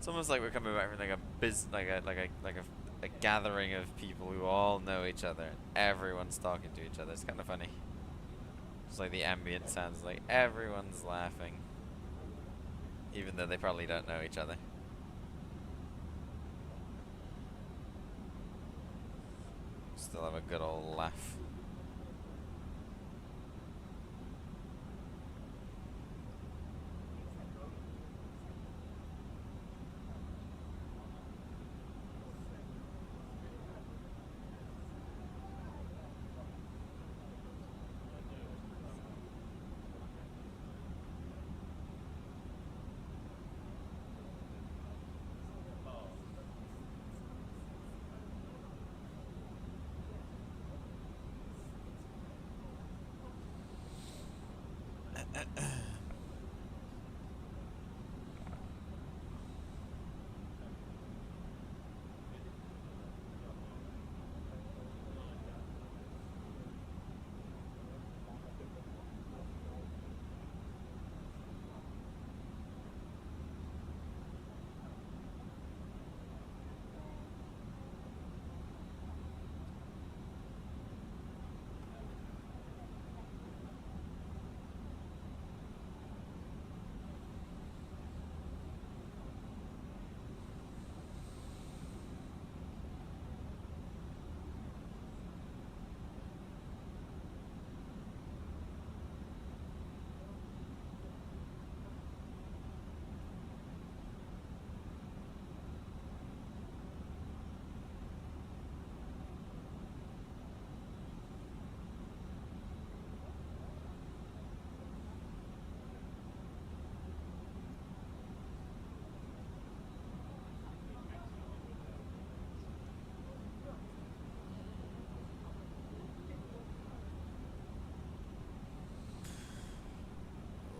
It's almost like we're coming back from like a gathering of people who all know each other. And everyone's talking to each other. It's kind of funny. It's like the ambient sounds like everyone's laughing, even though they probably don't know each other. Still have a good old laugh.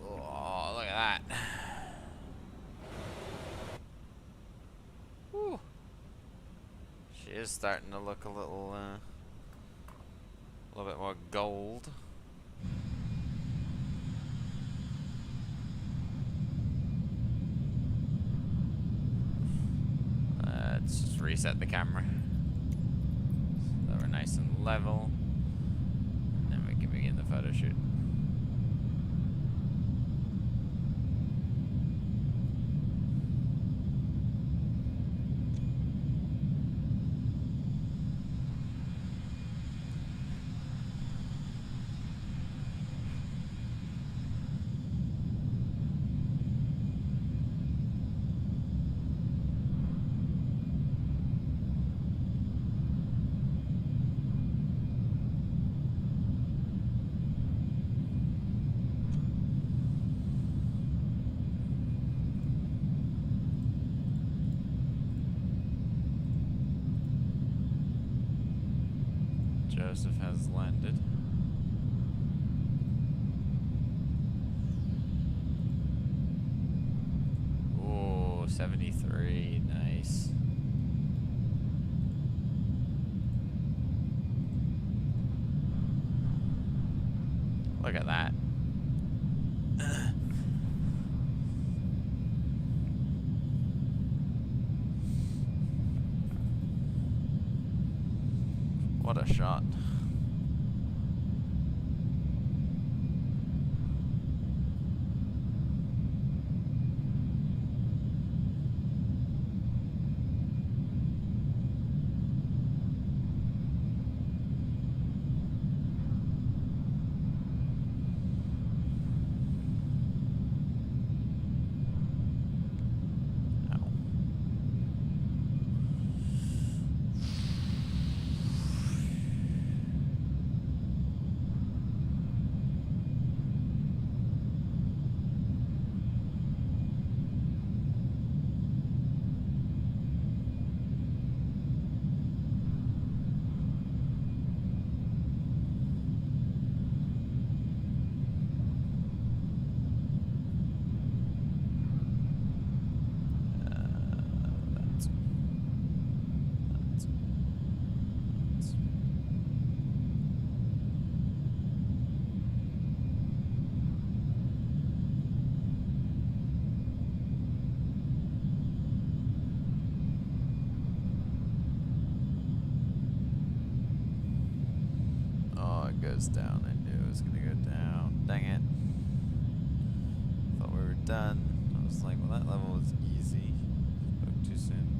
Oh, look at that. Whew. She is starting to look a little bit more gold. Let's just reset the camera so we're nice and level, and then we can begin the photo shoot. Joseph has landed. Ooh, 73, nice. Look at that. What a shot. it goes down. I knew it was gonna go down. Dang it. Thought we were done. I was like, well, that level was easy. Spoke too soon.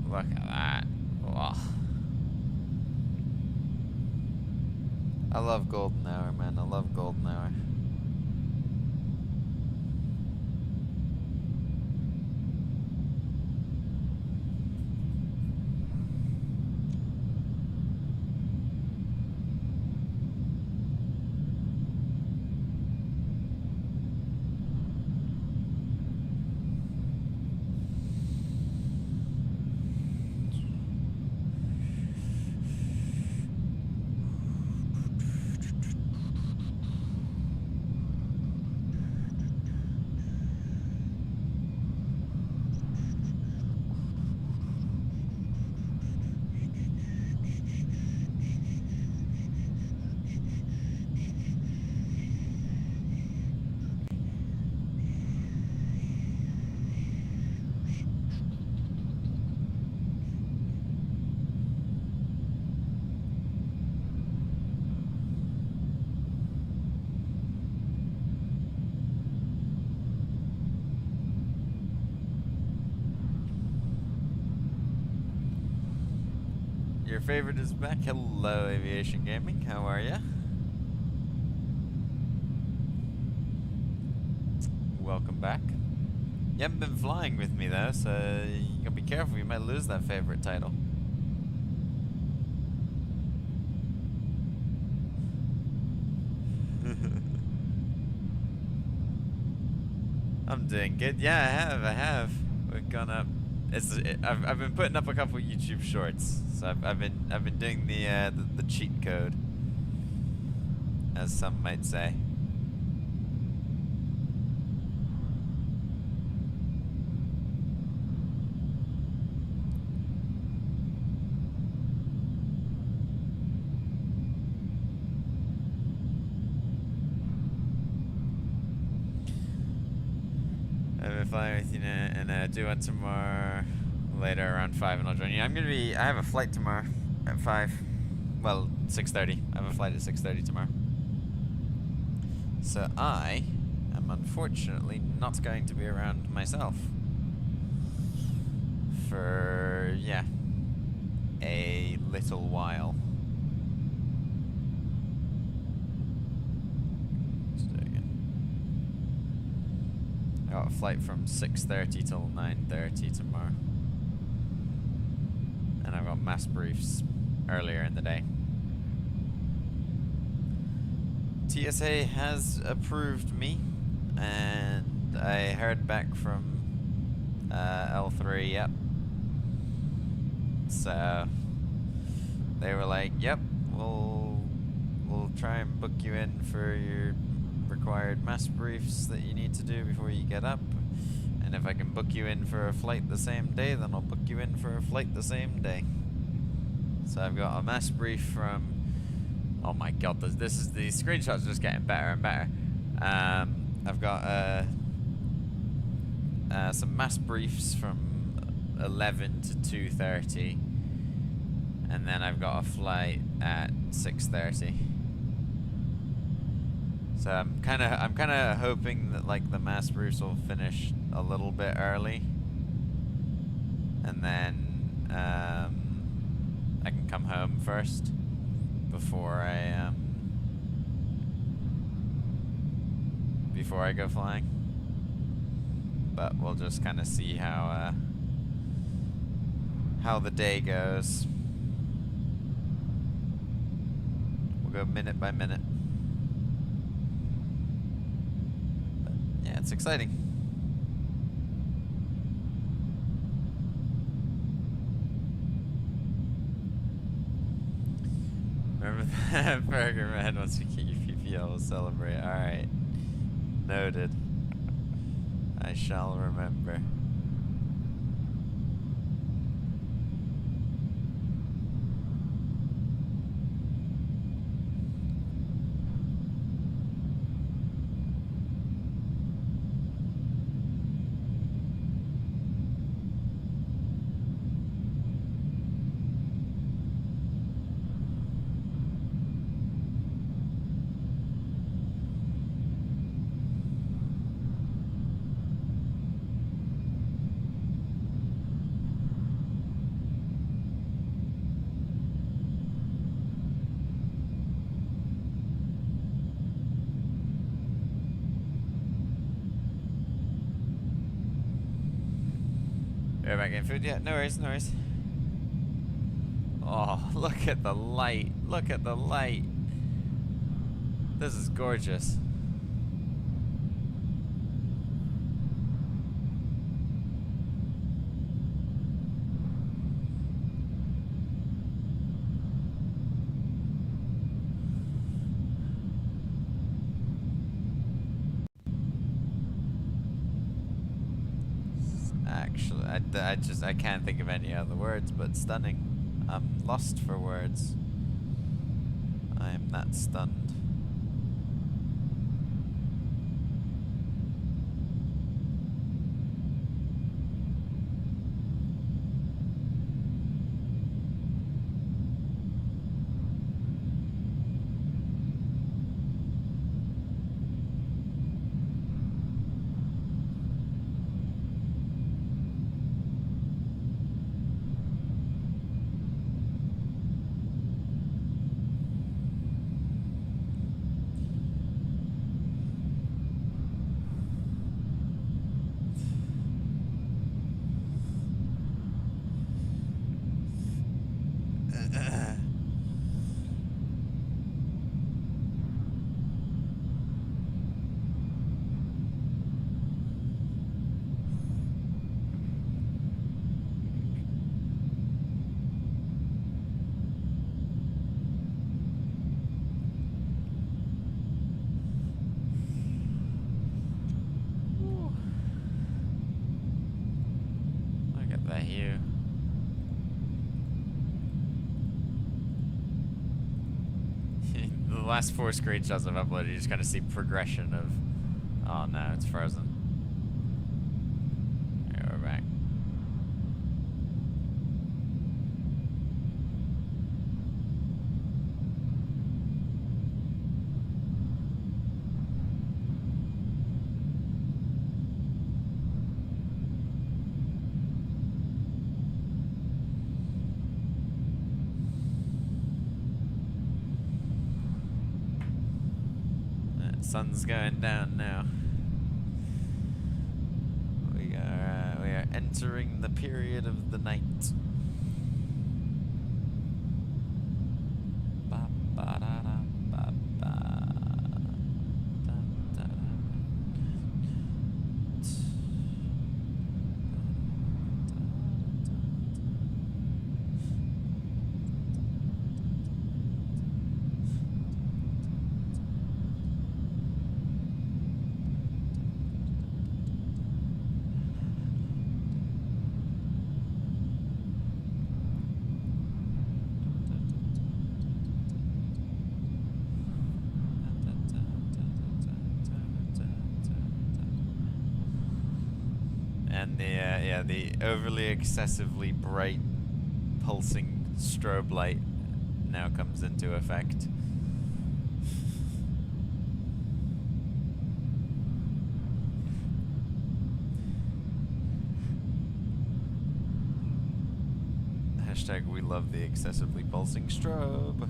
Look at that. Wow. I love golden hour, man. I love golden hour. Your favorite is back. Hello, Aviation Gaming. How are ya? Welcome back. You haven't been flying with me though, so you gotta be careful. You might lose that favorite title. I'm doing good. Yeah, I have. We've gone up. I've been putting up a couple YouTube shorts, so I've been doing the cheat code, as some might say. I've been flying with you now, and do one tomorrow later around 5, and I'll join you. I have a flight tomorrow at 5. Well, 6:30. I have a flight at 6:30 tomorrow. So I am unfortunately not going to be around myself for, yeah, a little while. I got a flight from 6:30 till 9:30 tomorrow. And I've got mass briefs earlier in the day. TSA has approved me, and I heard back from L3, yep. So they were like, yep, we'll try and book you in for your required mass briefs that you need to do before you get up, and if I can book you in for a flight the same day, then I'll book you in for a flight the same day. So I've got a mass brief from, oh my god, the screenshots are just getting better and better. I've got some mass briefs from 11 to 2:30, and then I've got a flight at 6:30. So I'm kind of hoping that like the mass briefs will finish a little bit early, and then I can come home first before I go flying. But we'll just kind of see how the day goes. We'll go minute by minute. But yeah, it's exciting. Remember that burger man, once you get your PPL, we'll celebrate. Alright. Noted. I shall remember. Are we back in food? Yeah, no worries, no worries. Oh, look at the light. Look at the light. This is gorgeous. Actually, I can't think of any other words but stunning. I'm lost for words. I am that stunned. Look at that view. The last 4 screenshots I've uploaded, you just kind of see progression of. Oh no, it's frozen. Here, we're back. Sun's going down now. We are entering the period of the night. Ba, ba, da, da, ba, ba. Da, da, da. And the overly excessively bright pulsing strobe light now comes into effect. Hashtag we love the excessively pulsing strobe.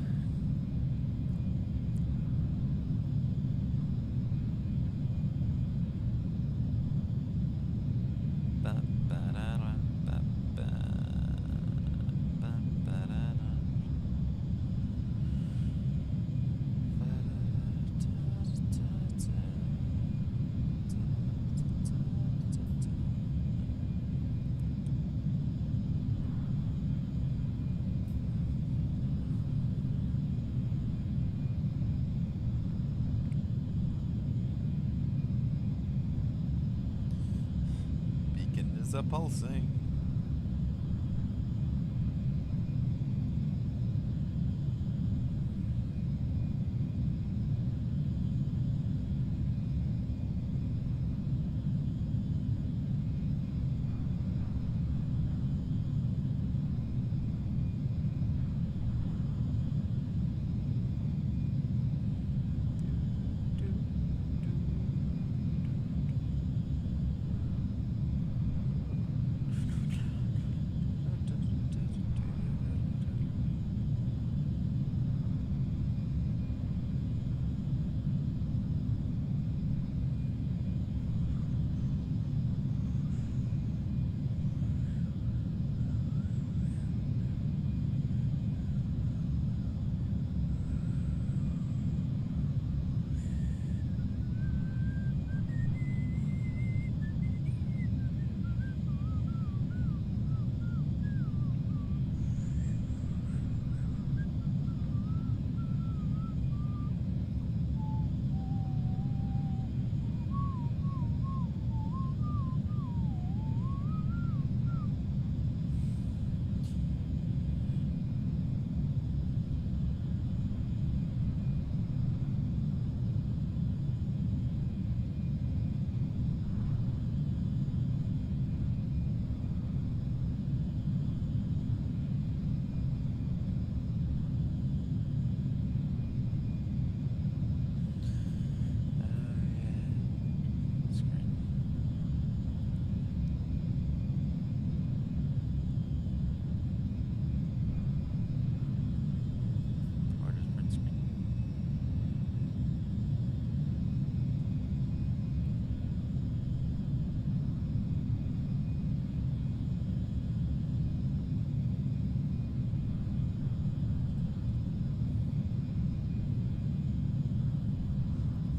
tires are pulsing.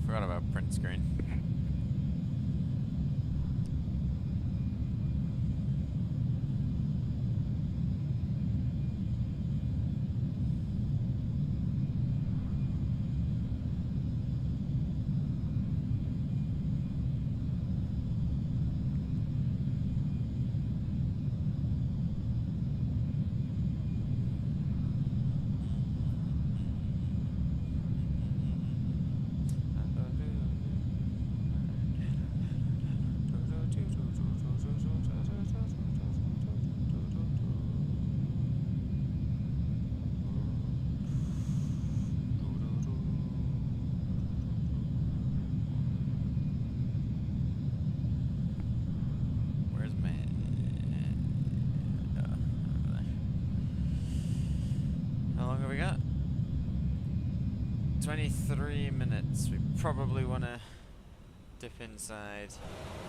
Forgot about print screen. Where's my... over there. How long have we got? 23 minutes. We probably want to dip inside,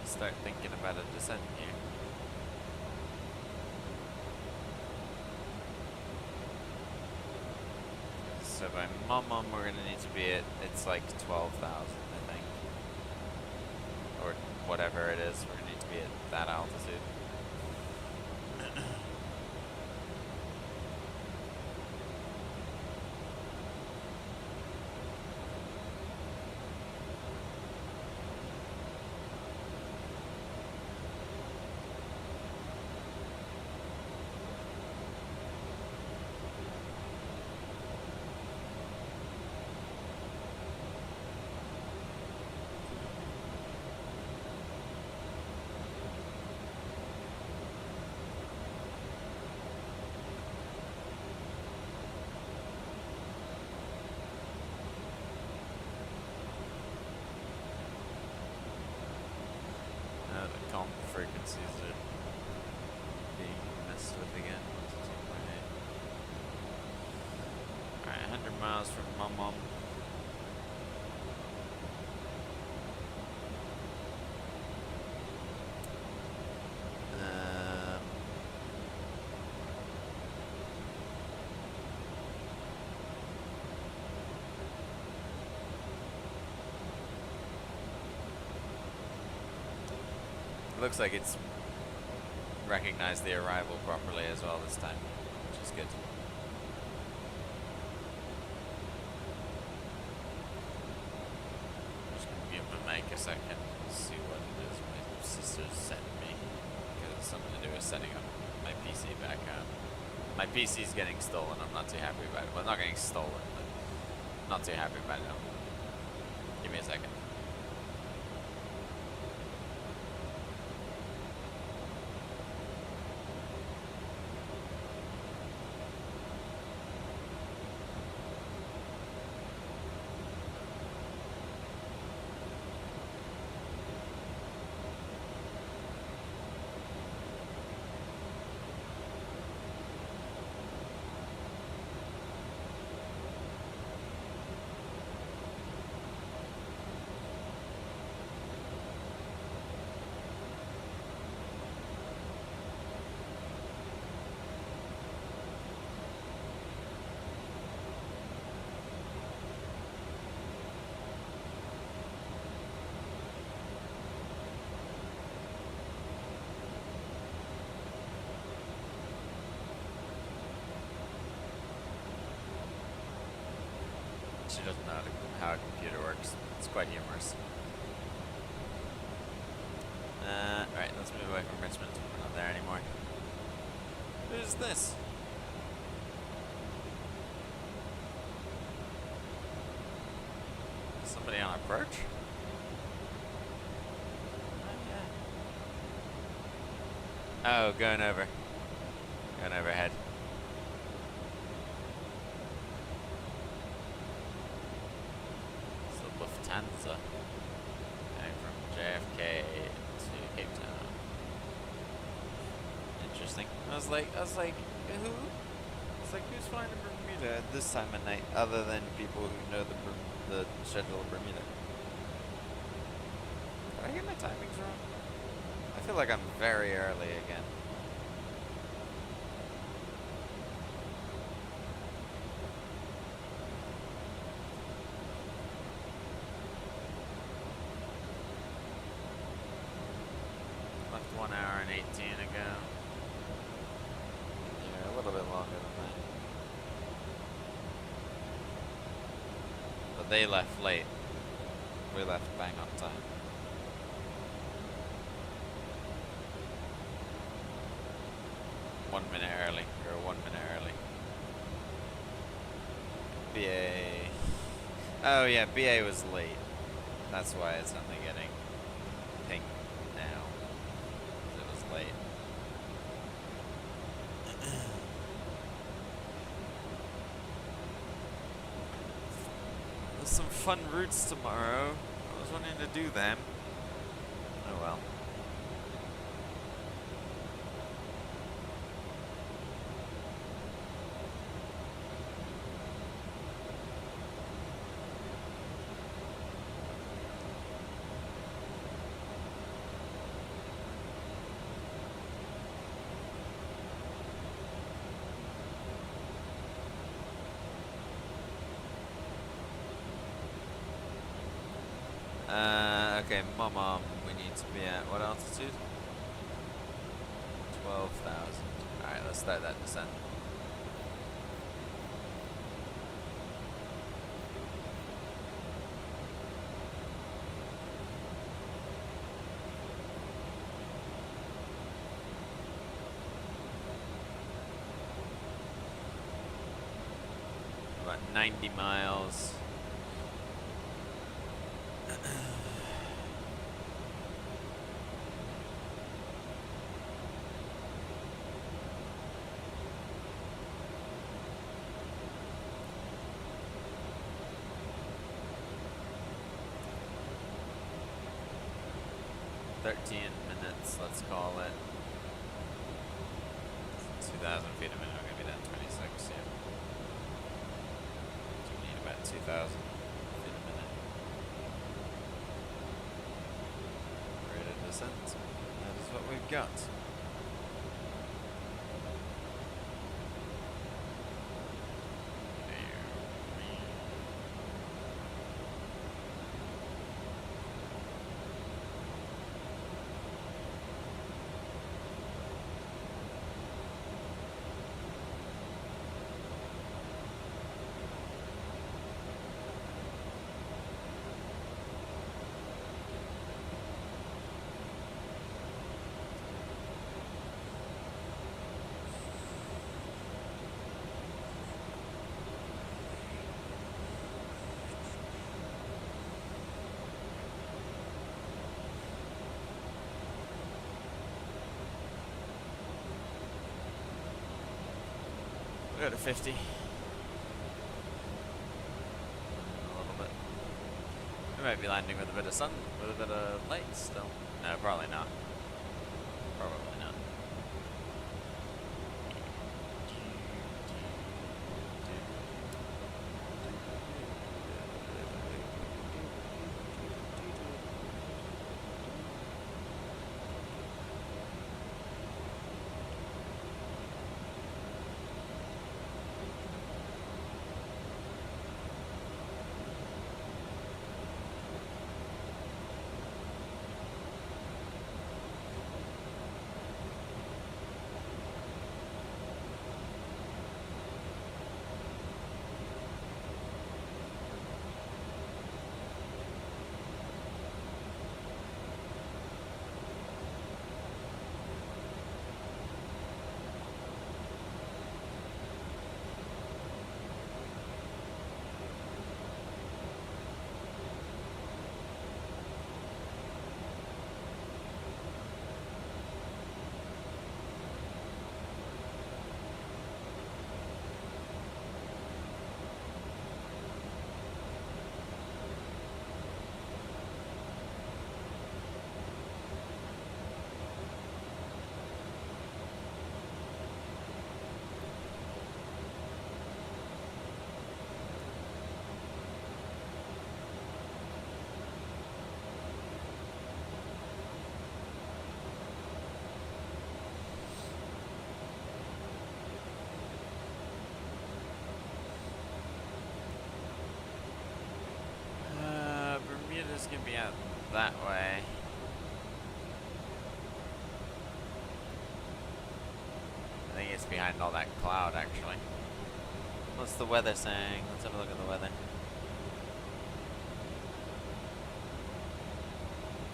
start thinking about a descent here. So by mum, we're gonna need to be at, it's like 12,000, I think. Or whatever it is, we're gonna need to be at that altitude. The comp frequencies are being messed with again. 2.8. Alright, 100 miles from Mum. It looks like it's recognized the arrival properly as well this time, which is good. I'm just gonna mute my mic a second and see what it is my sister sent me, because setting up my PC back up. My PC's getting stolen. I'm not too happy about it. Well, not getting stolen, but not too happy about it. Give me a second. She doesn't know how a computer works. It's quite humorous. Alright, let's move away from Richmond. We're not there anymore. Who's this? Somebody on a perch? Oh, going over. Going overhead. It's the Lufthansa. Going from JFK to Cape Town. Interesting. I was like, who? It's like, who's flying to Bermuda at this time of night, other than people who know the schedule of Bermuda? Did I get my timings wrong? I feel like I'm very early again. Left 1 hour and 18 ago. Yeah, a little bit longer than that. But they left late. We left bang on time. One minute early, or 1 minute early. BA. Oh yeah, BA was late. That's why it's only getting pinged now. It was late. There's some fun routes tomorrow. I was wanting to do them. Oh well. Okay, Mom, we need to be at what altitude? 12,000. Alright, let's start that descent. About 90 miles. Minutes, let's call it. 2,000 feet a minute, I'm gonna be down 26, yeah. So we need about 2,000 feet a minute. Rate of descent. That is what we've got. We'll go to 50. A little bit. We might be landing with a bit of sun, with a bit of light still. No, probably not. Probably not. Bermuda's gonna be out that way. I think it's behind all that cloud, actually. What's the weather saying? Let's have a look at the weather.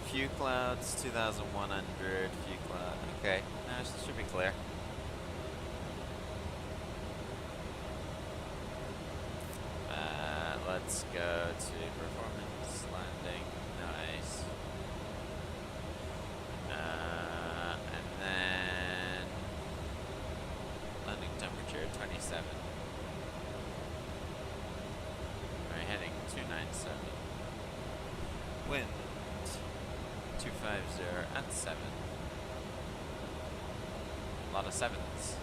Few clouds, 2,100, few clouds. Okay, no, it should be clear. Let's go to performance landing. Nice. And then landing temperature 27. We're heading 297. Wind 250 and 7. A lot of sevens.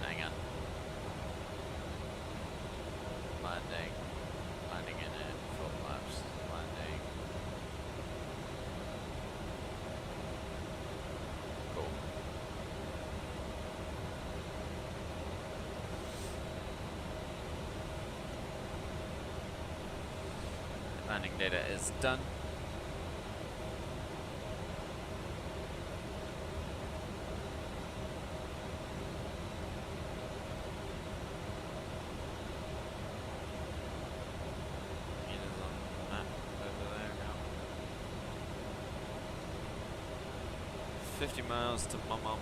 Hang on. Landing in it, full flaps, landing. Cool. Landing data is done. It is on the map over there now. 50 miles to Mum.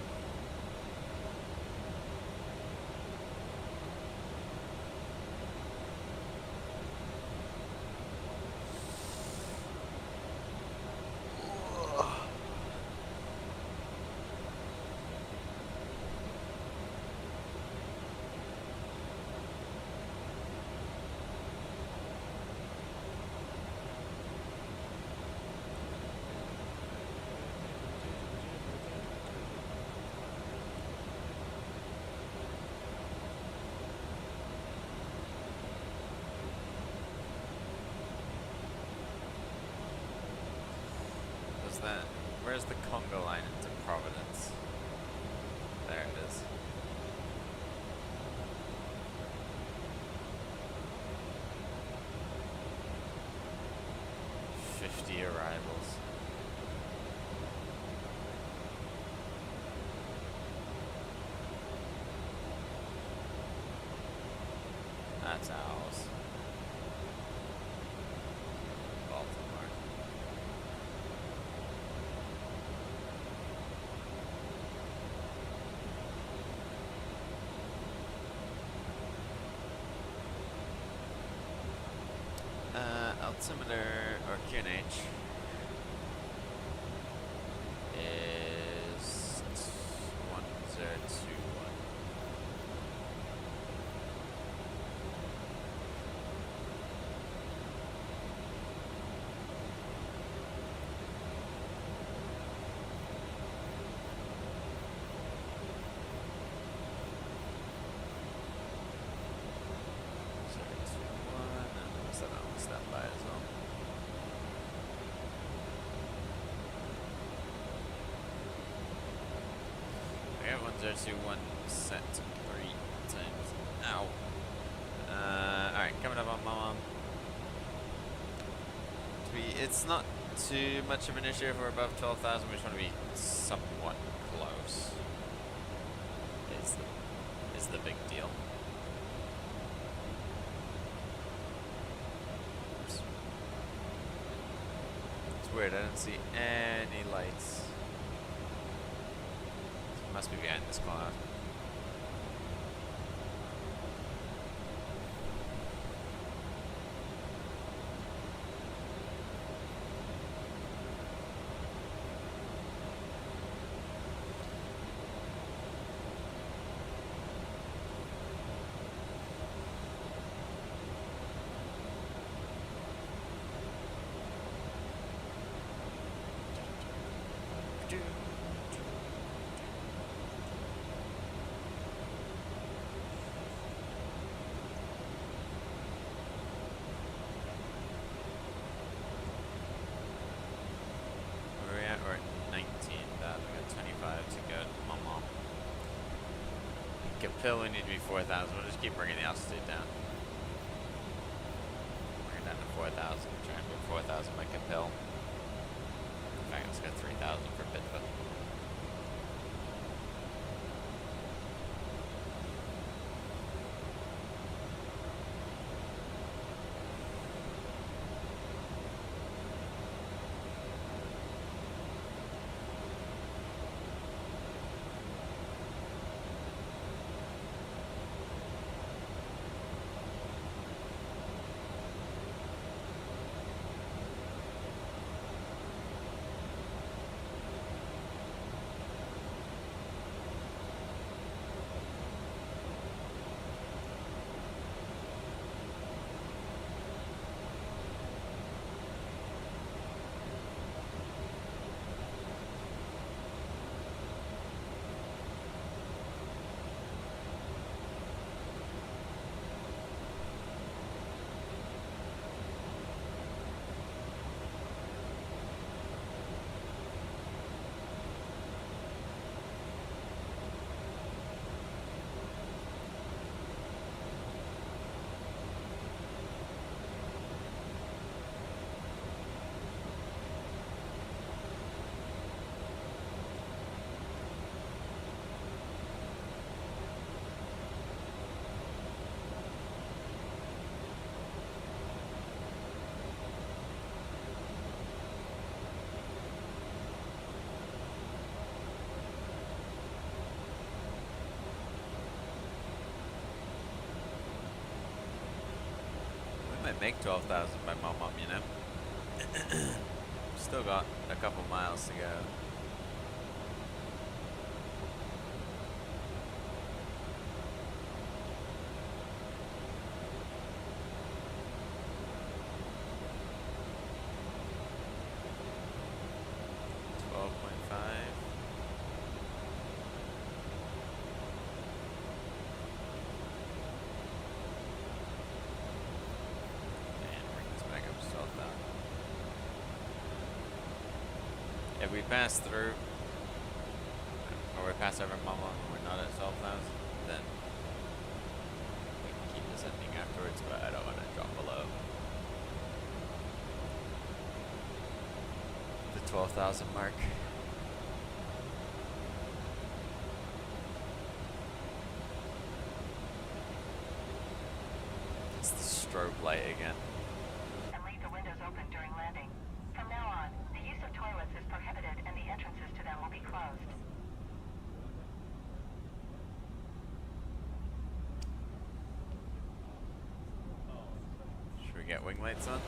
Where's the Congo line into Providence? There it is. $50 arrivals. That's ours. Baltimore. Altimeter, or QNH, is 1029. We have 1021 set to 3 times. Ow. Alright, coming up on Mom. It's not too much of an issue if we're above 12,000. We just want to be somewhat close. Is the big deal. Oops. It's weird, I don't see any lights. It must be behind this cloud. Capel, we need to be 4,000. We'll just keep bringing the altitude down. Bring it down to 4,000. Try and book 4,000 by Capel. In fact, let's go 3,000 for Pitva. Might make 12,000 by Mom, you know? Still got a couple miles to go. If we pass through, or we pass over Mama and we're not at 12,000, then we can keep descending afterwards, but I don't want to drop below the 12,000 mark. It's the strobe light again. And leave the windows open during landing. From now on, the use of toilets is prohibited and the entrances to them will be closed. Should we get wing lights on?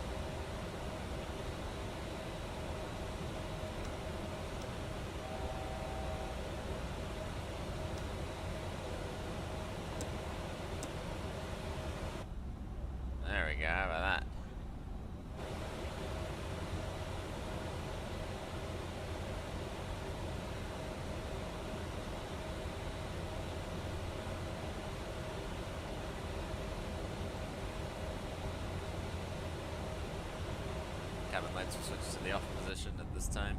There we go, how about that? Cabin lights will switch to the off position at this time.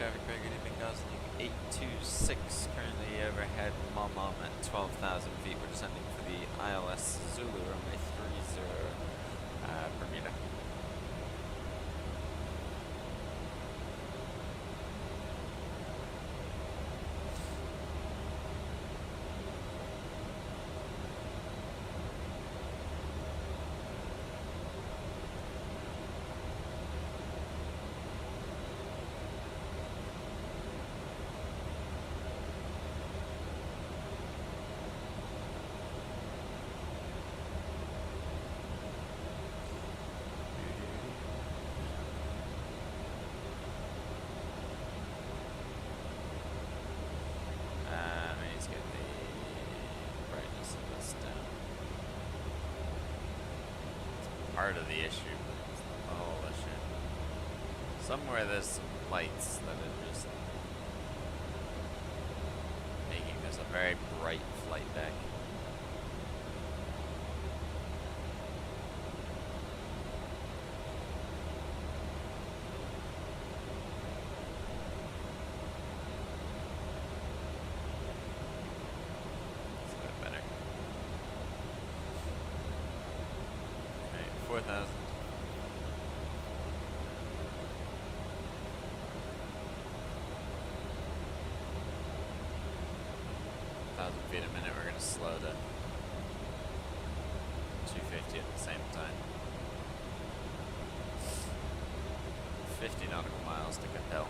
traffic, Craig, good evening, Gosling 826, currently overhead Mom at 12,000 feet. We're descending for the ILS Zulu, runway 30, Bermuda. Part of the issue, but it's not the whole issue. Somewhere there's some lights that are just making this a very bright flight deck. It's a bit better. 4,000. Feet a minute, we're going to slow to 250 at the same time. 50 nautical miles to Capel.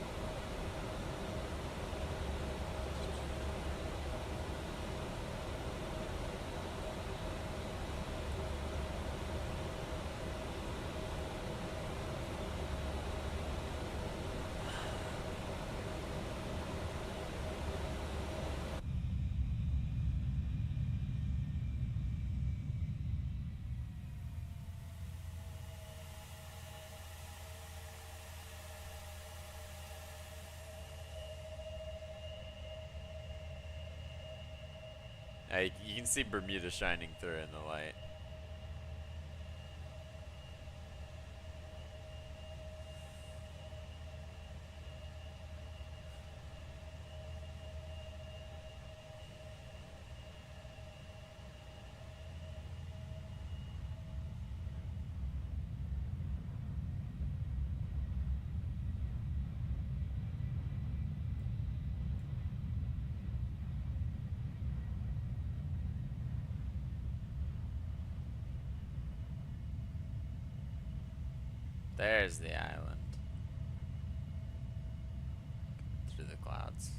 You can see Bermuda shining through in the light. There's the island. Through the clouds.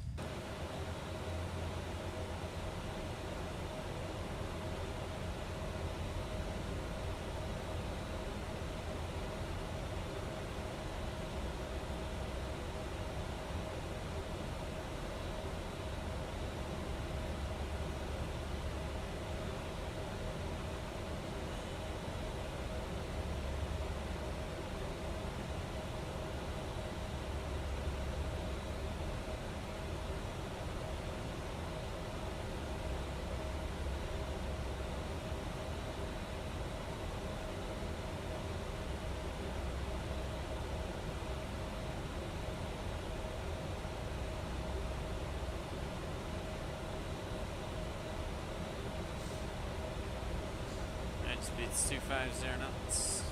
Speed's 250 knots.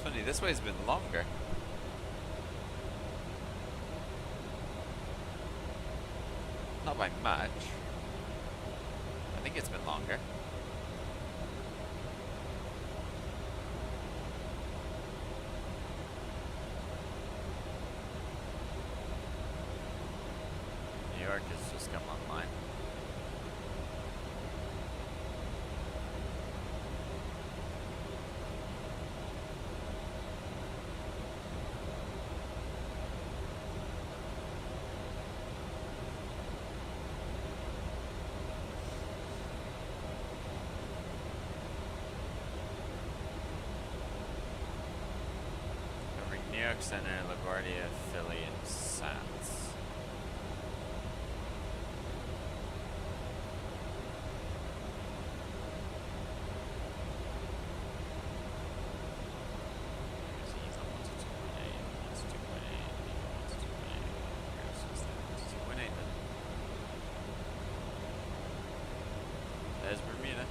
Funny, this way's been longer. Not by much. I think it's been longer. York Center, LaGuardia, Philly, and Sats. He's on 1-2.8, 1-2.8, 1-2.8. Where's 2.8 then? There's Bermuda.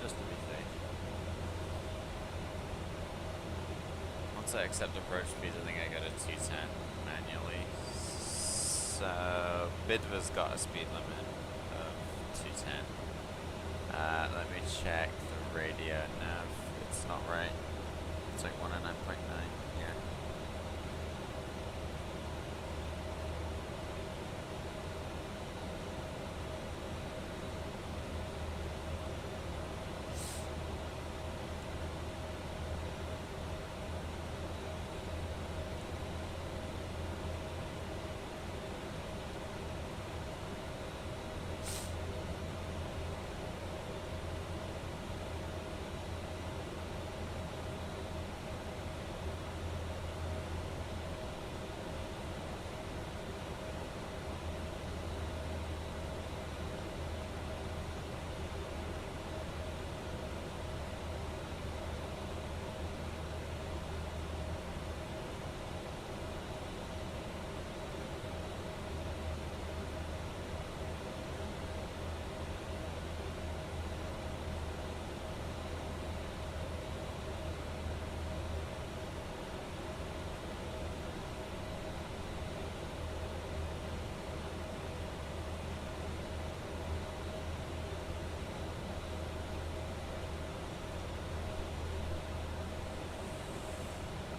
Just to be safe. Once I accept approach speeds, I think I go to 210 manually. So Bidva's got a speed limit of 210. Let me check the radio nav. It's not right. It's like 109.9. Yeah.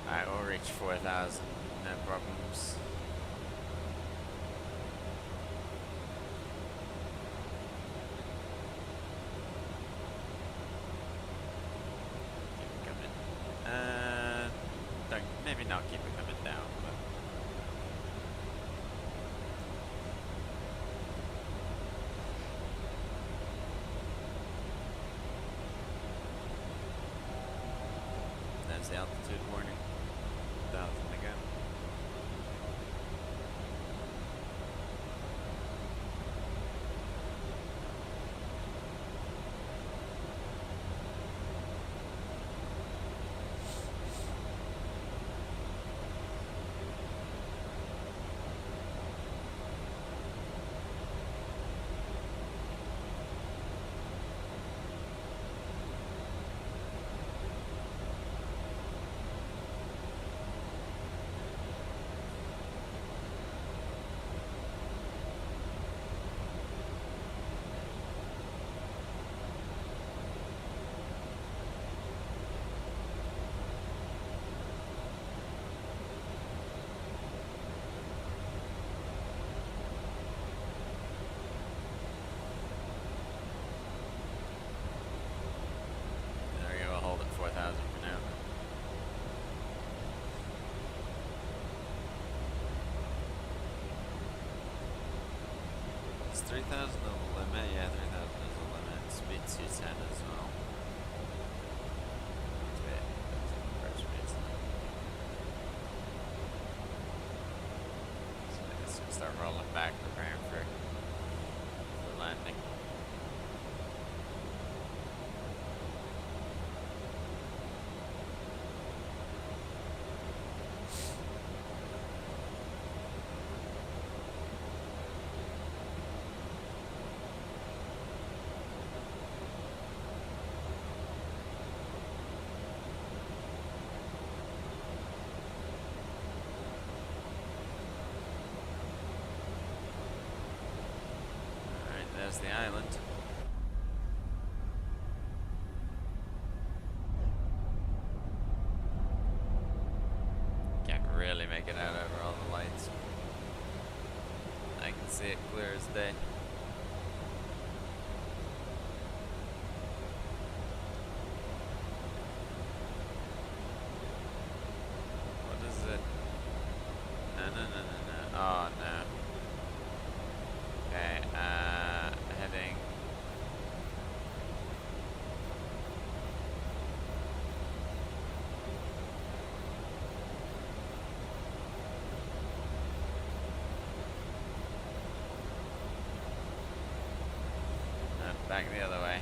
Alright, we'll reach 4,000, no problems. Keep it coming. Maybe not keep it coming down, but... There's the altitude warning. 1,000 again. Is 3,000 the limit? Yeah, 3,000 is the limit. Speed 210 as well. Wait, approach speeds. So I guess we'll start rolling back, preparing for landing. There's the island. Can't really make it out over all the lights. I can see it clear as day. back the other way.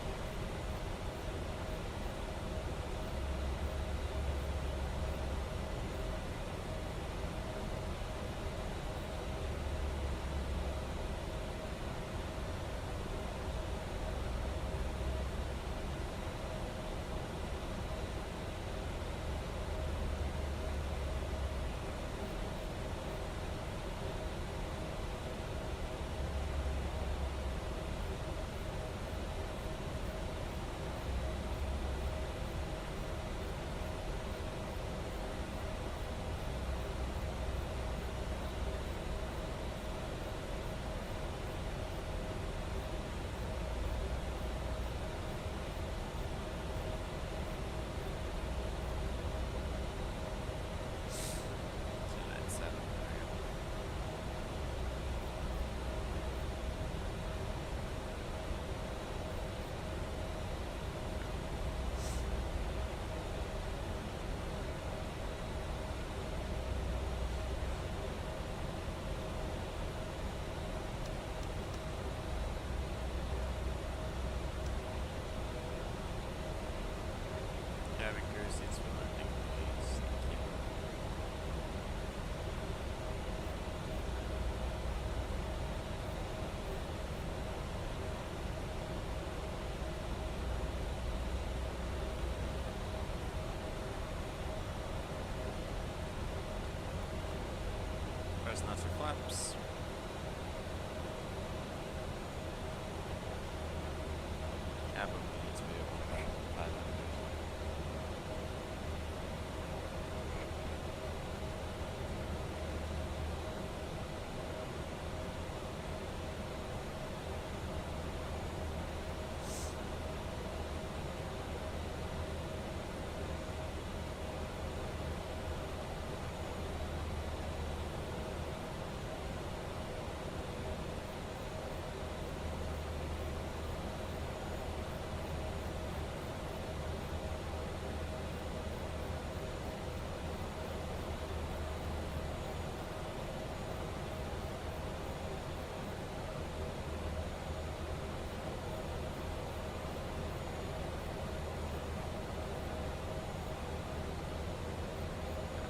Cabin crew seats for landing, please. Thank you. Press not for flaps. Cabin needs to be open. 500.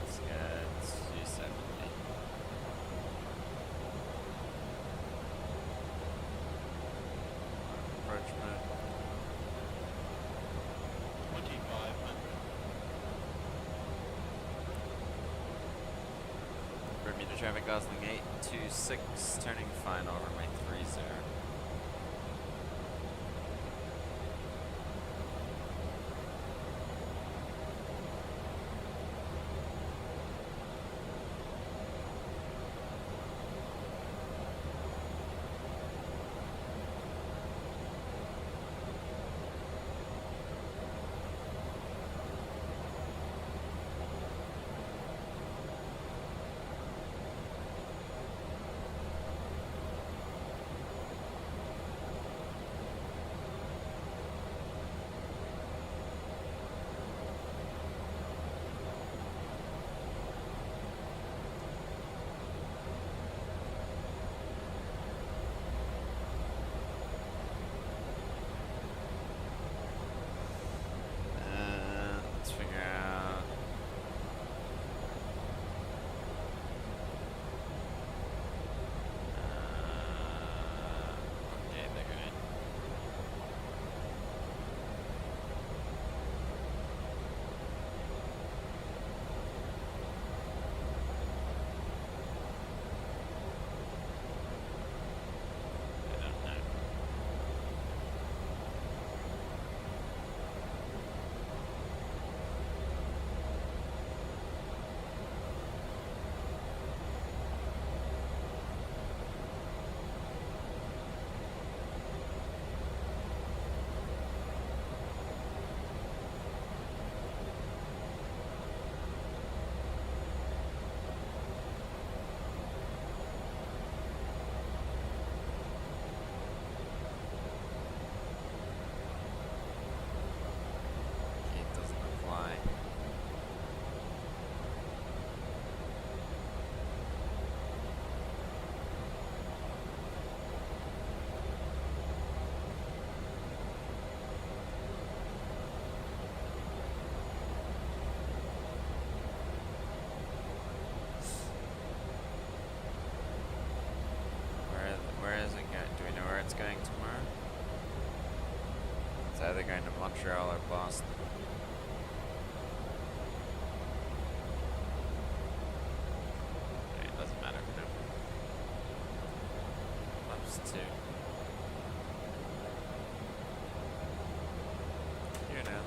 That's good. 270. Approachment. 2500. Bermuda traffic Gosling 826, turning fine over my 30. Charlotte, Boston. Okay, it doesn't matter for now. Flaps 2. Here now.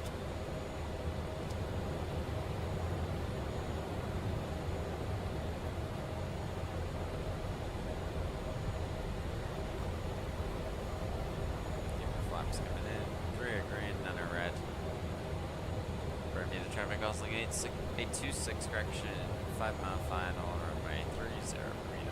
Flaps coming in. 3 are green, none are red. Bermuda traffic Gosling 826 correction, 5 mile final, runway 30 Marina.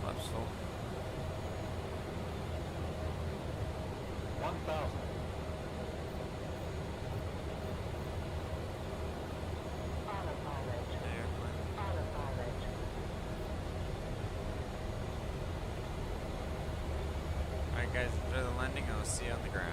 Flaps full. 1,000. Autopilot. Airplane. Autopilot. Alright guys, enjoy the landing, I'll see you on the ground.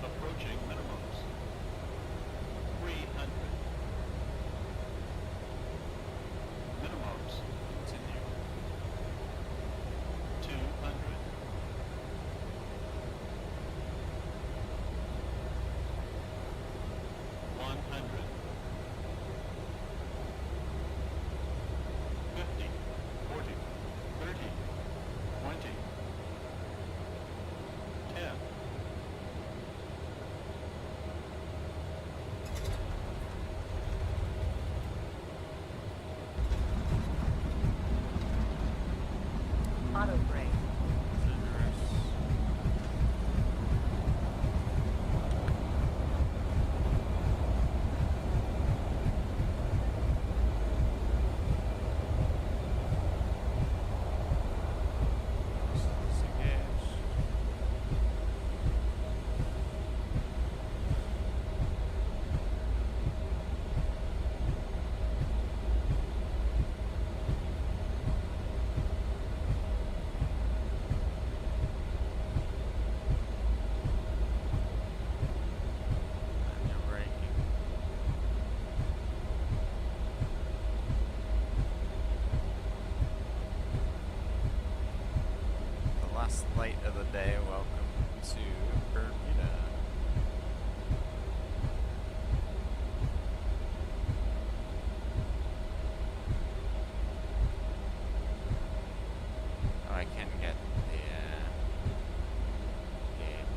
Approaching minimums. 300. Minimums. Continue. 200. 100. 50. 40. 30. 20. 10. Auto brake. Last flight of the day, welcome to Bermuda. Oh, I can get the game.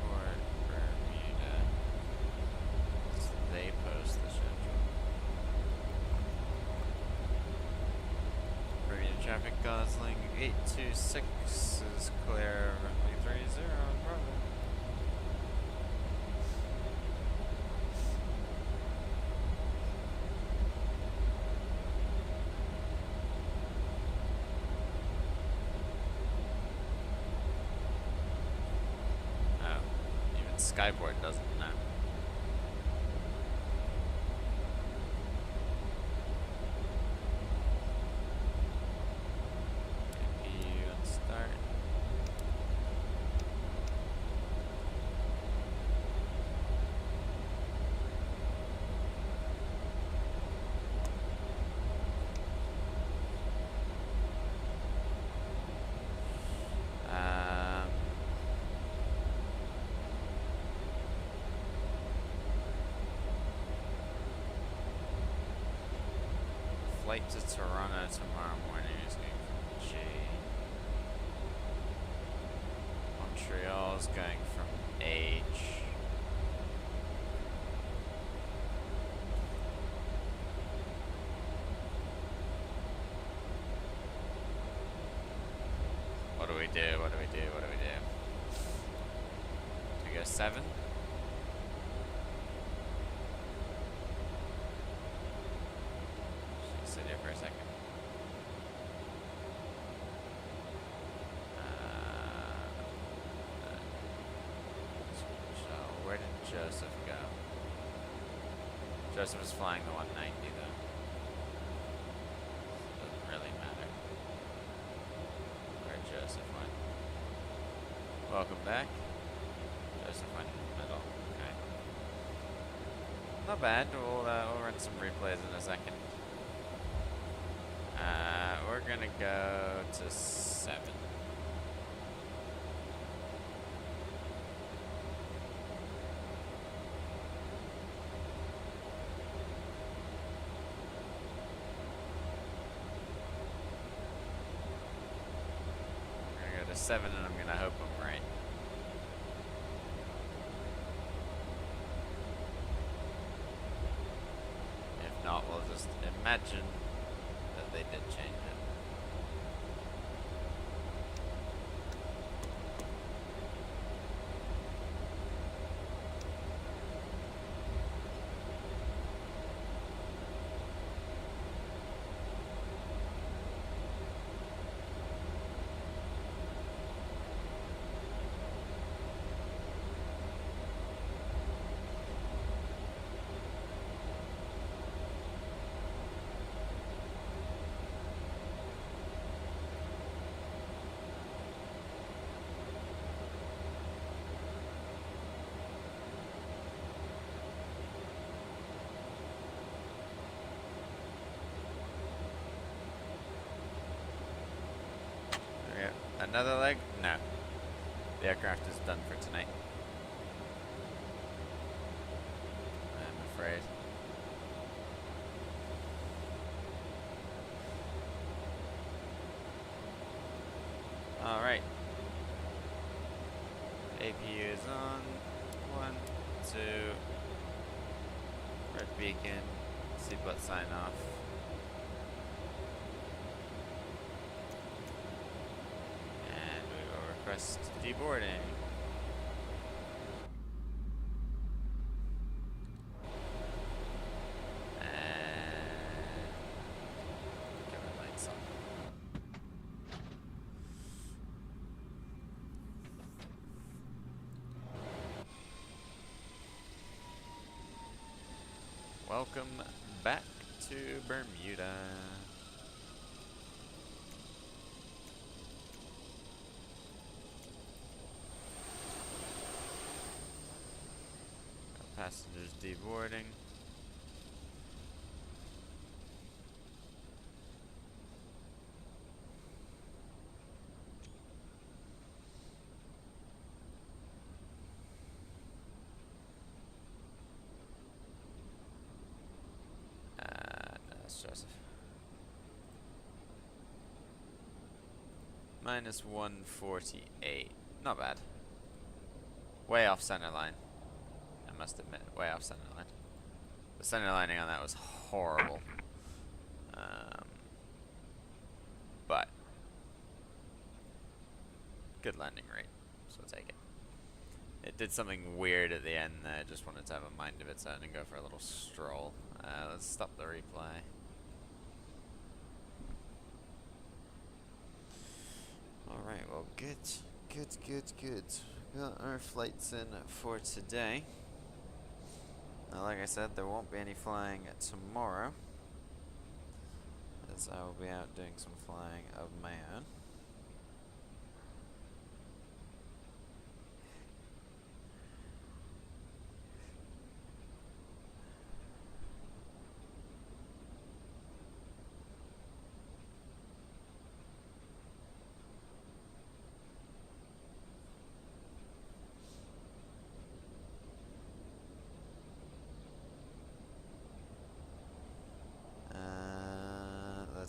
Port Bermuda. So they post the schedule. Bermuda traffic Gosling 826 is clear, runway 30, Bravo. Oh, even Skyboard doesn't know. APU and start. flight to Toronto tomorrow morning is going from G. Montreal's going from H. What do we do? What do we do? What do we do? Do we go 7? Just sit here for a second. So where did Joseph go? Joseph is flying the 190 though. Doesn't really matter where Joseph went. Welcome back. Joseph went in the middle. Okay. Not bad. We'll run some replays in a second. We're gonna go to 7. We're gonna go to 7 and I'm gonna hope I'm right. If not, we'll just imagine that they did change it. Another leg? No. The aircraft is done for tonight. I'm afraid. Alright. APU is on. 1, 2. Red beacon. Seatbelt sign off. Request deboarding. And get our lights on. Welcome back to Bermuda. Passengers deboarding. No, that's Joseph. Minus 148. Not bad. Way off center line. I must admit, way off center line. The center lining on that was horrible. But good landing rate, so I'll take it. It did something weird at the end that I just wanted to have a mind of its own and go for a little stroll. Let's stop the replay. Alright, well, good. Got our flights in for today. Now, like I said, there won't be any flying tomorrow, as I will be out doing some flying of my own.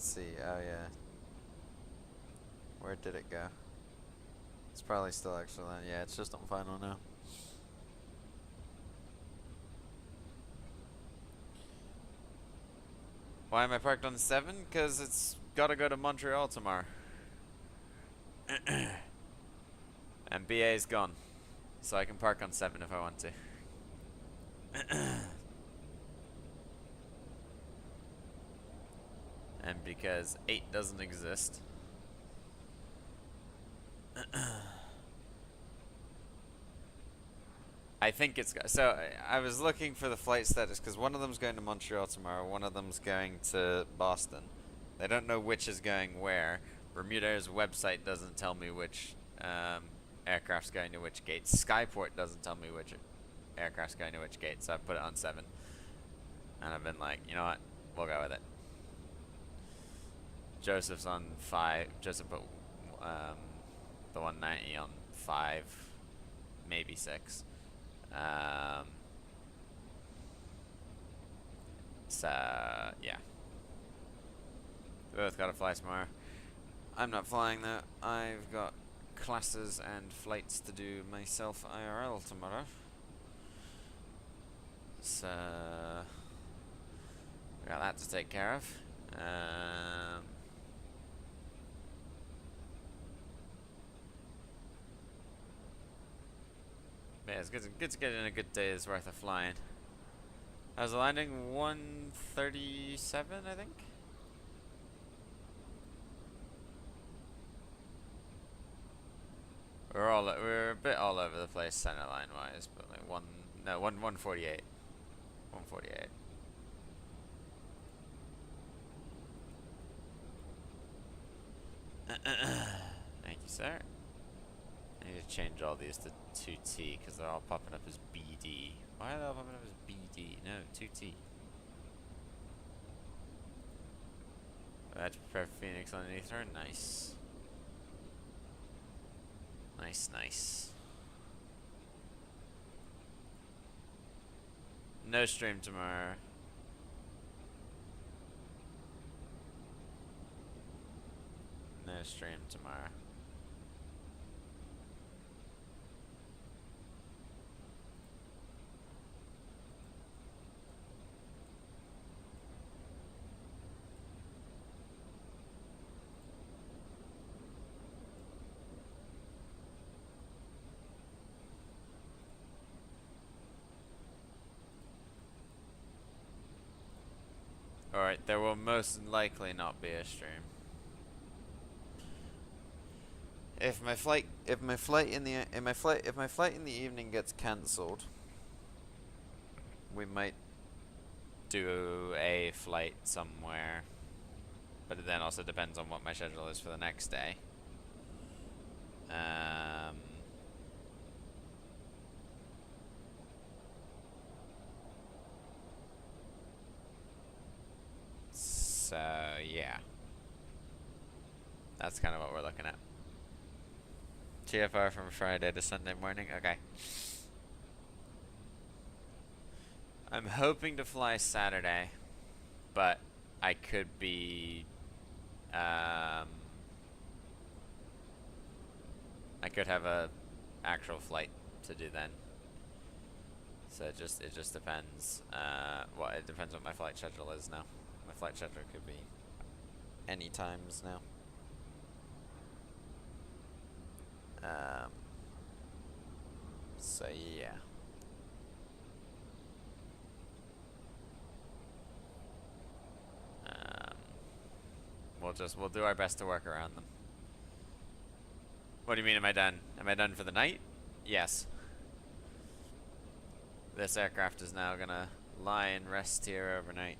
Let's see. Oh yeah. Where did it go? It's probably still actually on. Yeah, it's just on final now. Why am I parked on 7? Because it's gotta go to Montreal tomorrow. And BA's gone. So I can park on 7 if I want to. And because 8 doesn't exist. I think it's so. I was looking for the flight status because one of them's going to Montreal tomorrow, one of them's going to Boston. They don't know which is going where. BermudAir's website doesn't tell me which aircraft's going to which gate. Skyport doesn't tell me which aircraft's going to which gate, so I put it on 7. And I've been like, you know what, we'll go with it. Joseph's on 5. Joseph put the 190 on 5, maybe 6. So yeah, we both gotta fly tomorrow. I'm not flying though. I've got classes and flights to do myself IRL tomorrow. So we got that to take care of. Yeah, it's good to get in a good day's worth of flying. I was landing 137, I think. We're a bit all over the place center line wise, but like 148. 148. Thank you, sir. I need to change all these to 2T because they're all popping up as BD. Why are they all popping up as BD? No, 2T. That's prepare Phoenix on an ether. Nice. Nice. No stream tomorrow. No stream tomorrow. Alright, there will most likely not be a stream. If my flight in the evening gets cancelled, we might do a flight somewhere. But it then also depends on what my schedule is for the next day. So yeah, that's kind of what we're looking at. TFR from Friday to Sunday morning. Okay. I'm hoping to fly Saturday, but I could be. I could have a actual flight to do then. So it just depends. It depends what my flight schedule is now. My flight schedule could be any times now. So yeah. We'll do our best to work around them. What do you mean, am I done? Am I done for the night? Yes. This aircraft is now gonna lie and rest here overnight.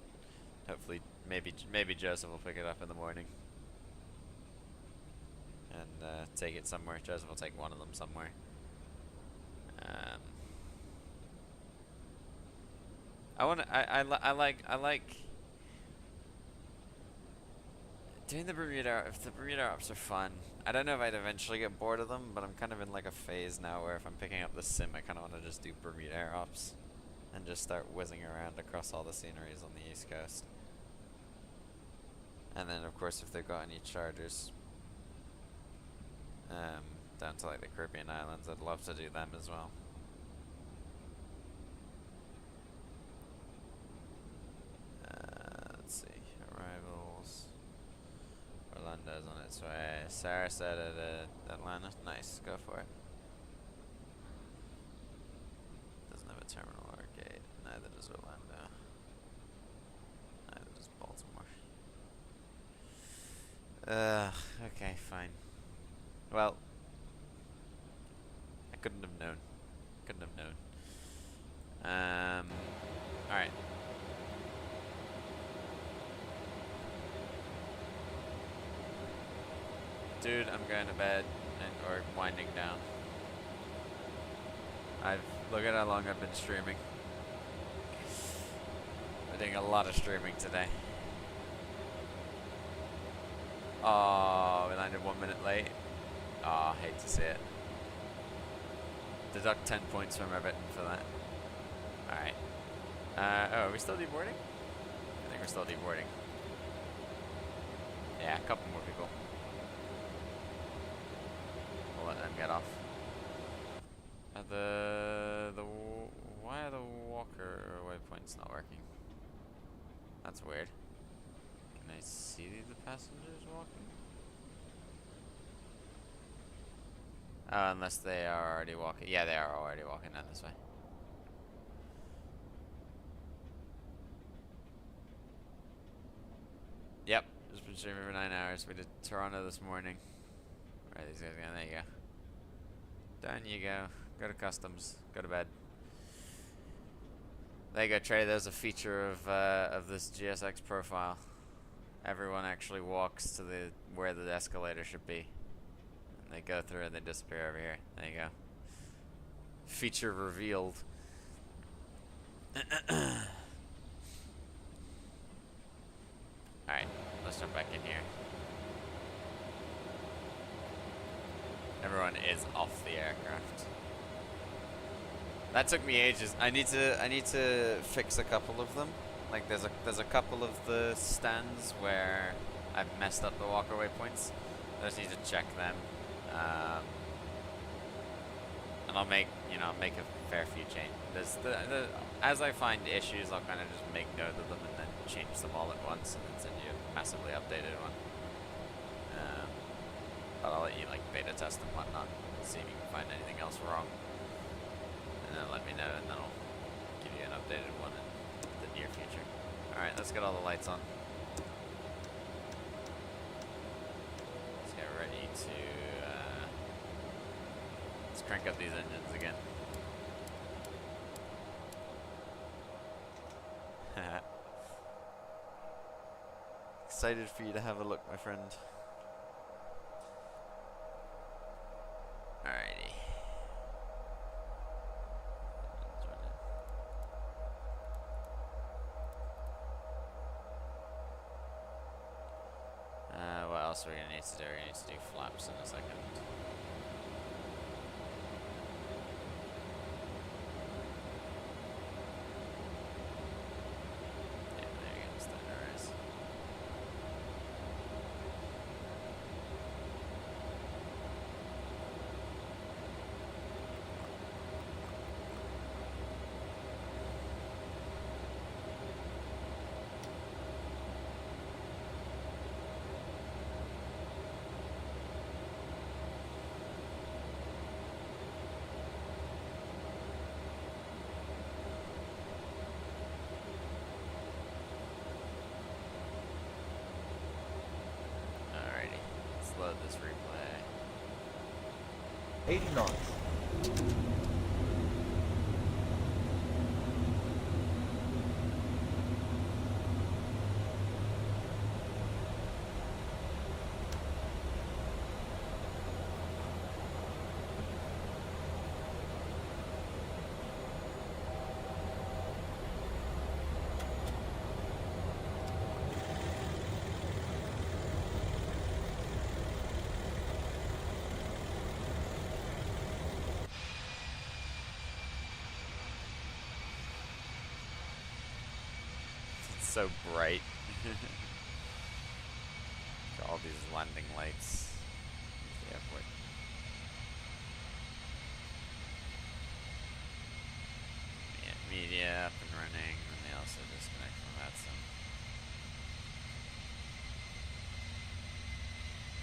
Hopefully, maybe Joseph will pick it up in the morning. And take it somewhere. Joseph will take one of them somewhere. I like doing the Bermuda. If the Bermuda ops are fun, I don't know if I'd eventually get bored of them, but I'm kind of in like a phase now where if I'm picking up the sim, I kind of want to just do Bermuda ops and just start whizzing around across all the sceneries on the East Coast. And then, of course, if they've got any charters down to like the Caribbean islands, I'd love to do them as well. Let's see, arrivals. Orlando's on its way. Sarasota to Atlanta. Nice, go for it. Doesn't have a terminal or a gate. Neither does Orlando. Neither does Baltimore. Okay, fine. Well, I couldn't have known. Couldn't have known. Alright. Dude, I'm going to bed or winding down. Look at how long I've been streaming. We're doing a lot of streaming today. Oh, we landed 1 minute late. Oh, hate to see it. Deduct 10 points from Everton for that. Alright. Oh, are we still deboarding? I think we're still deboarding. Yeah, a couple more people. We'll let them get off. Why are the walker waypoints not working? That's weird. Can I see the passengers walking? Unless they are already walking. Yeah, they are already walking down this way. Yep, just been streaming for 9 hours. We did Toronto this morning. Where are these guys going? There you go. Down you go. Go to customs. Go to bed. There you go, Trey. There's a feature of this GSX profile. Everyone actually walks to where the escalator should be. And they go through and they disappear over here. There you go. Feature revealed. Alright, let's jump back in here. Everyone is off the aircraft. That took me ages. I need to fix a couple of them. Like there's a couple of the stands where I've messed up the walkway points. I just need to check them. And I'll make a fair few changes. As I find issues, I'll kind of just make note of them and then change them all at once and then send you a massively updated one. But I'll let you like beta test and whatnot, see if you can find anything else wrong, and then let me know, and then I'll give you an updated one in the near future. All right, let's get all the lights on. Let's get ready to let's crank up these engines again. Excited for you to have a look, my friend. Alrighty. What else are we gonna need to do? We're gonna need to do flaps in a second. Yeah, there you go, standardize. Load this replay. 80 knots. So bright. all these landing lights at the airport. Yeah, media up and running, and they also disconnect from that. So.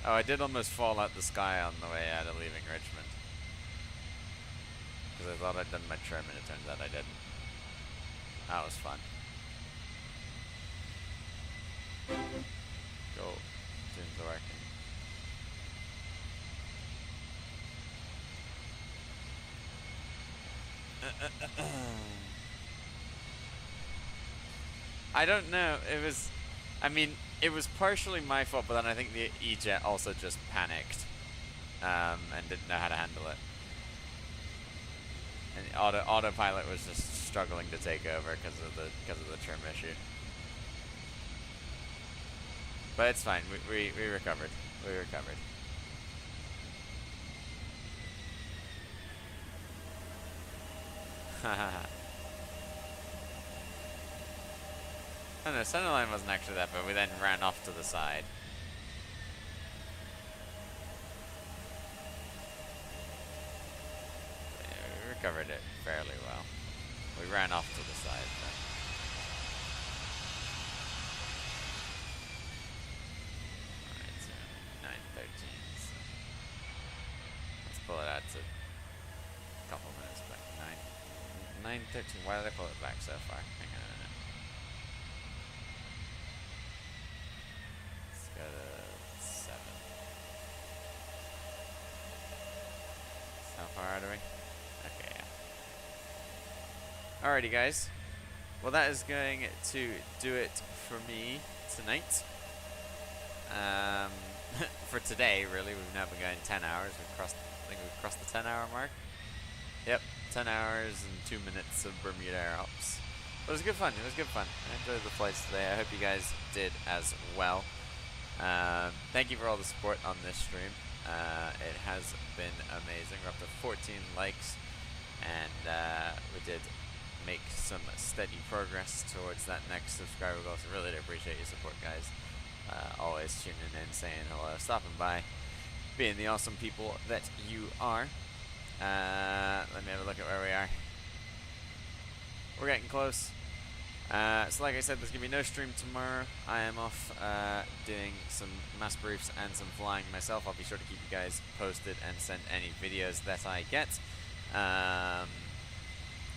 Oh, I did almost fall out the sky on the way out of leaving Richmond. Because I thought I'd done my trim, and it turns out I didn't. That was fun. Go. Tunes are working. I don't know. It was... I mean, it was partially my fault, but then I think the E-Jet also just panicked. And didn't know how to handle it. And autopilot was just struggling to take over because of the trim issue. But it's fine. We recovered. We recovered. Haha. Oh no, centerline wasn't actually that bad. We then ran off to the side. Yeah, we recovered it fairly well. We ran off to the side though. Alright, so 9:13. So let's pull it out to a couple minutes back. 9:13. Why did I pull it back so far? Hang on a minute. Let's go to 7. How far out are we? Okay, yeah. Alrighty, guys. Well, that is going to do it for me tonight. For today, really. We've now been going 10 hours. I think we've crossed the 10-hour mark. Yep, 10 hours and 2 minutes of BermudAir ops. But it was good fun. It was good fun. I enjoyed the flights today. I hope you guys did as well. Thank you for all the support on this stream. It has been amazing. We're up to 14 likes, and we did make some steady progress towards that next subscriber goal. So really do appreciate your support, guys. Always tuning in, saying hello, stopping by, being the awesome people that you are. Let me have a look at where we are. We're getting close. So like I said, there's going to be no stream tomorrow. I am off doing some mass briefs and some flying myself. I'll be sure to keep you guys posted and send any videos that I get.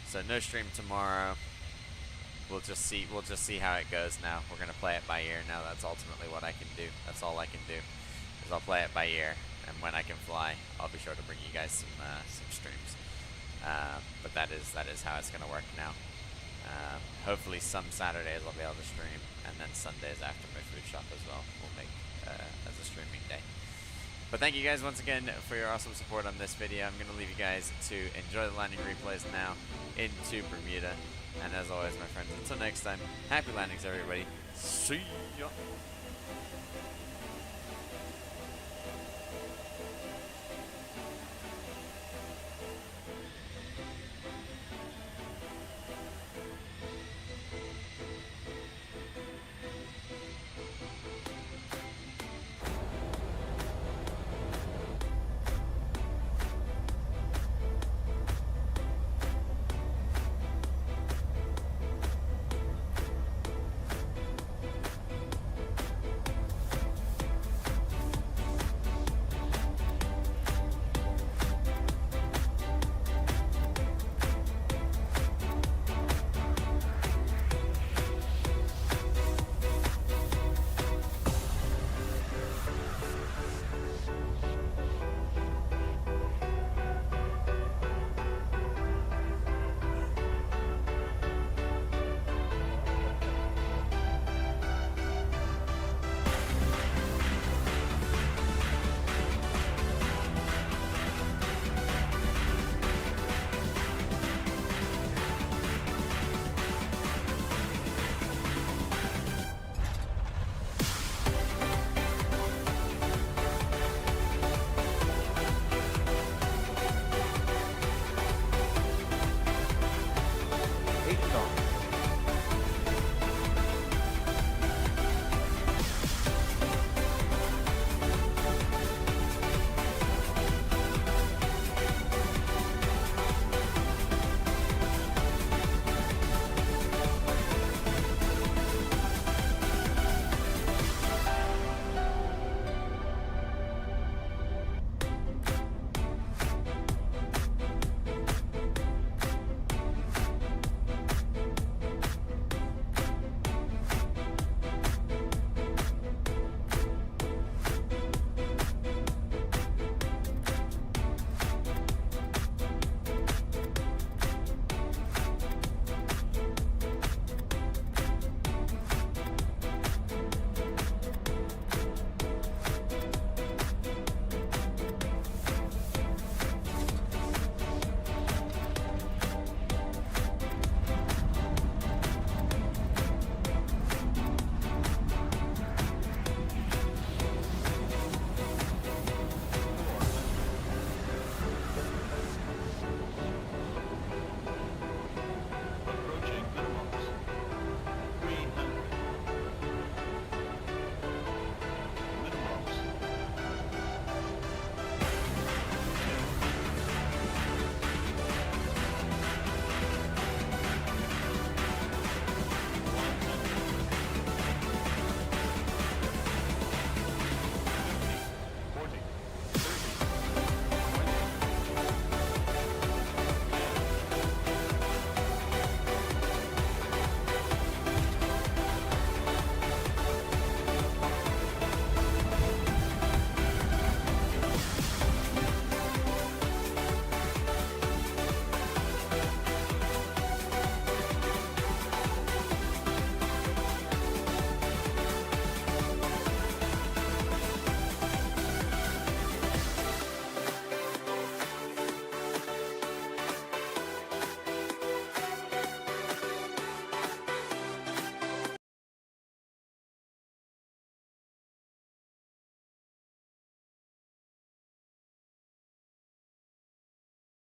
So no stream tomorrow. We'll just see how it goes now. We're going to play it by ear now. That's ultimately what I can do. That's all I can do, is I'll play it by ear. And when I can fly, I'll be sure to bring you guys some streams. But that is how it's going to work now. Hopefully some Saturdays I'll be able to stream, and then Sundays after my food shop as well we'll make as a streaming day. But thank you guys once again for your awesome support on this video. I'm going to leave you guys to enjoy the landing replays now into Bermuda. And as always, my friends, until next time, happy landings everybody. See ya!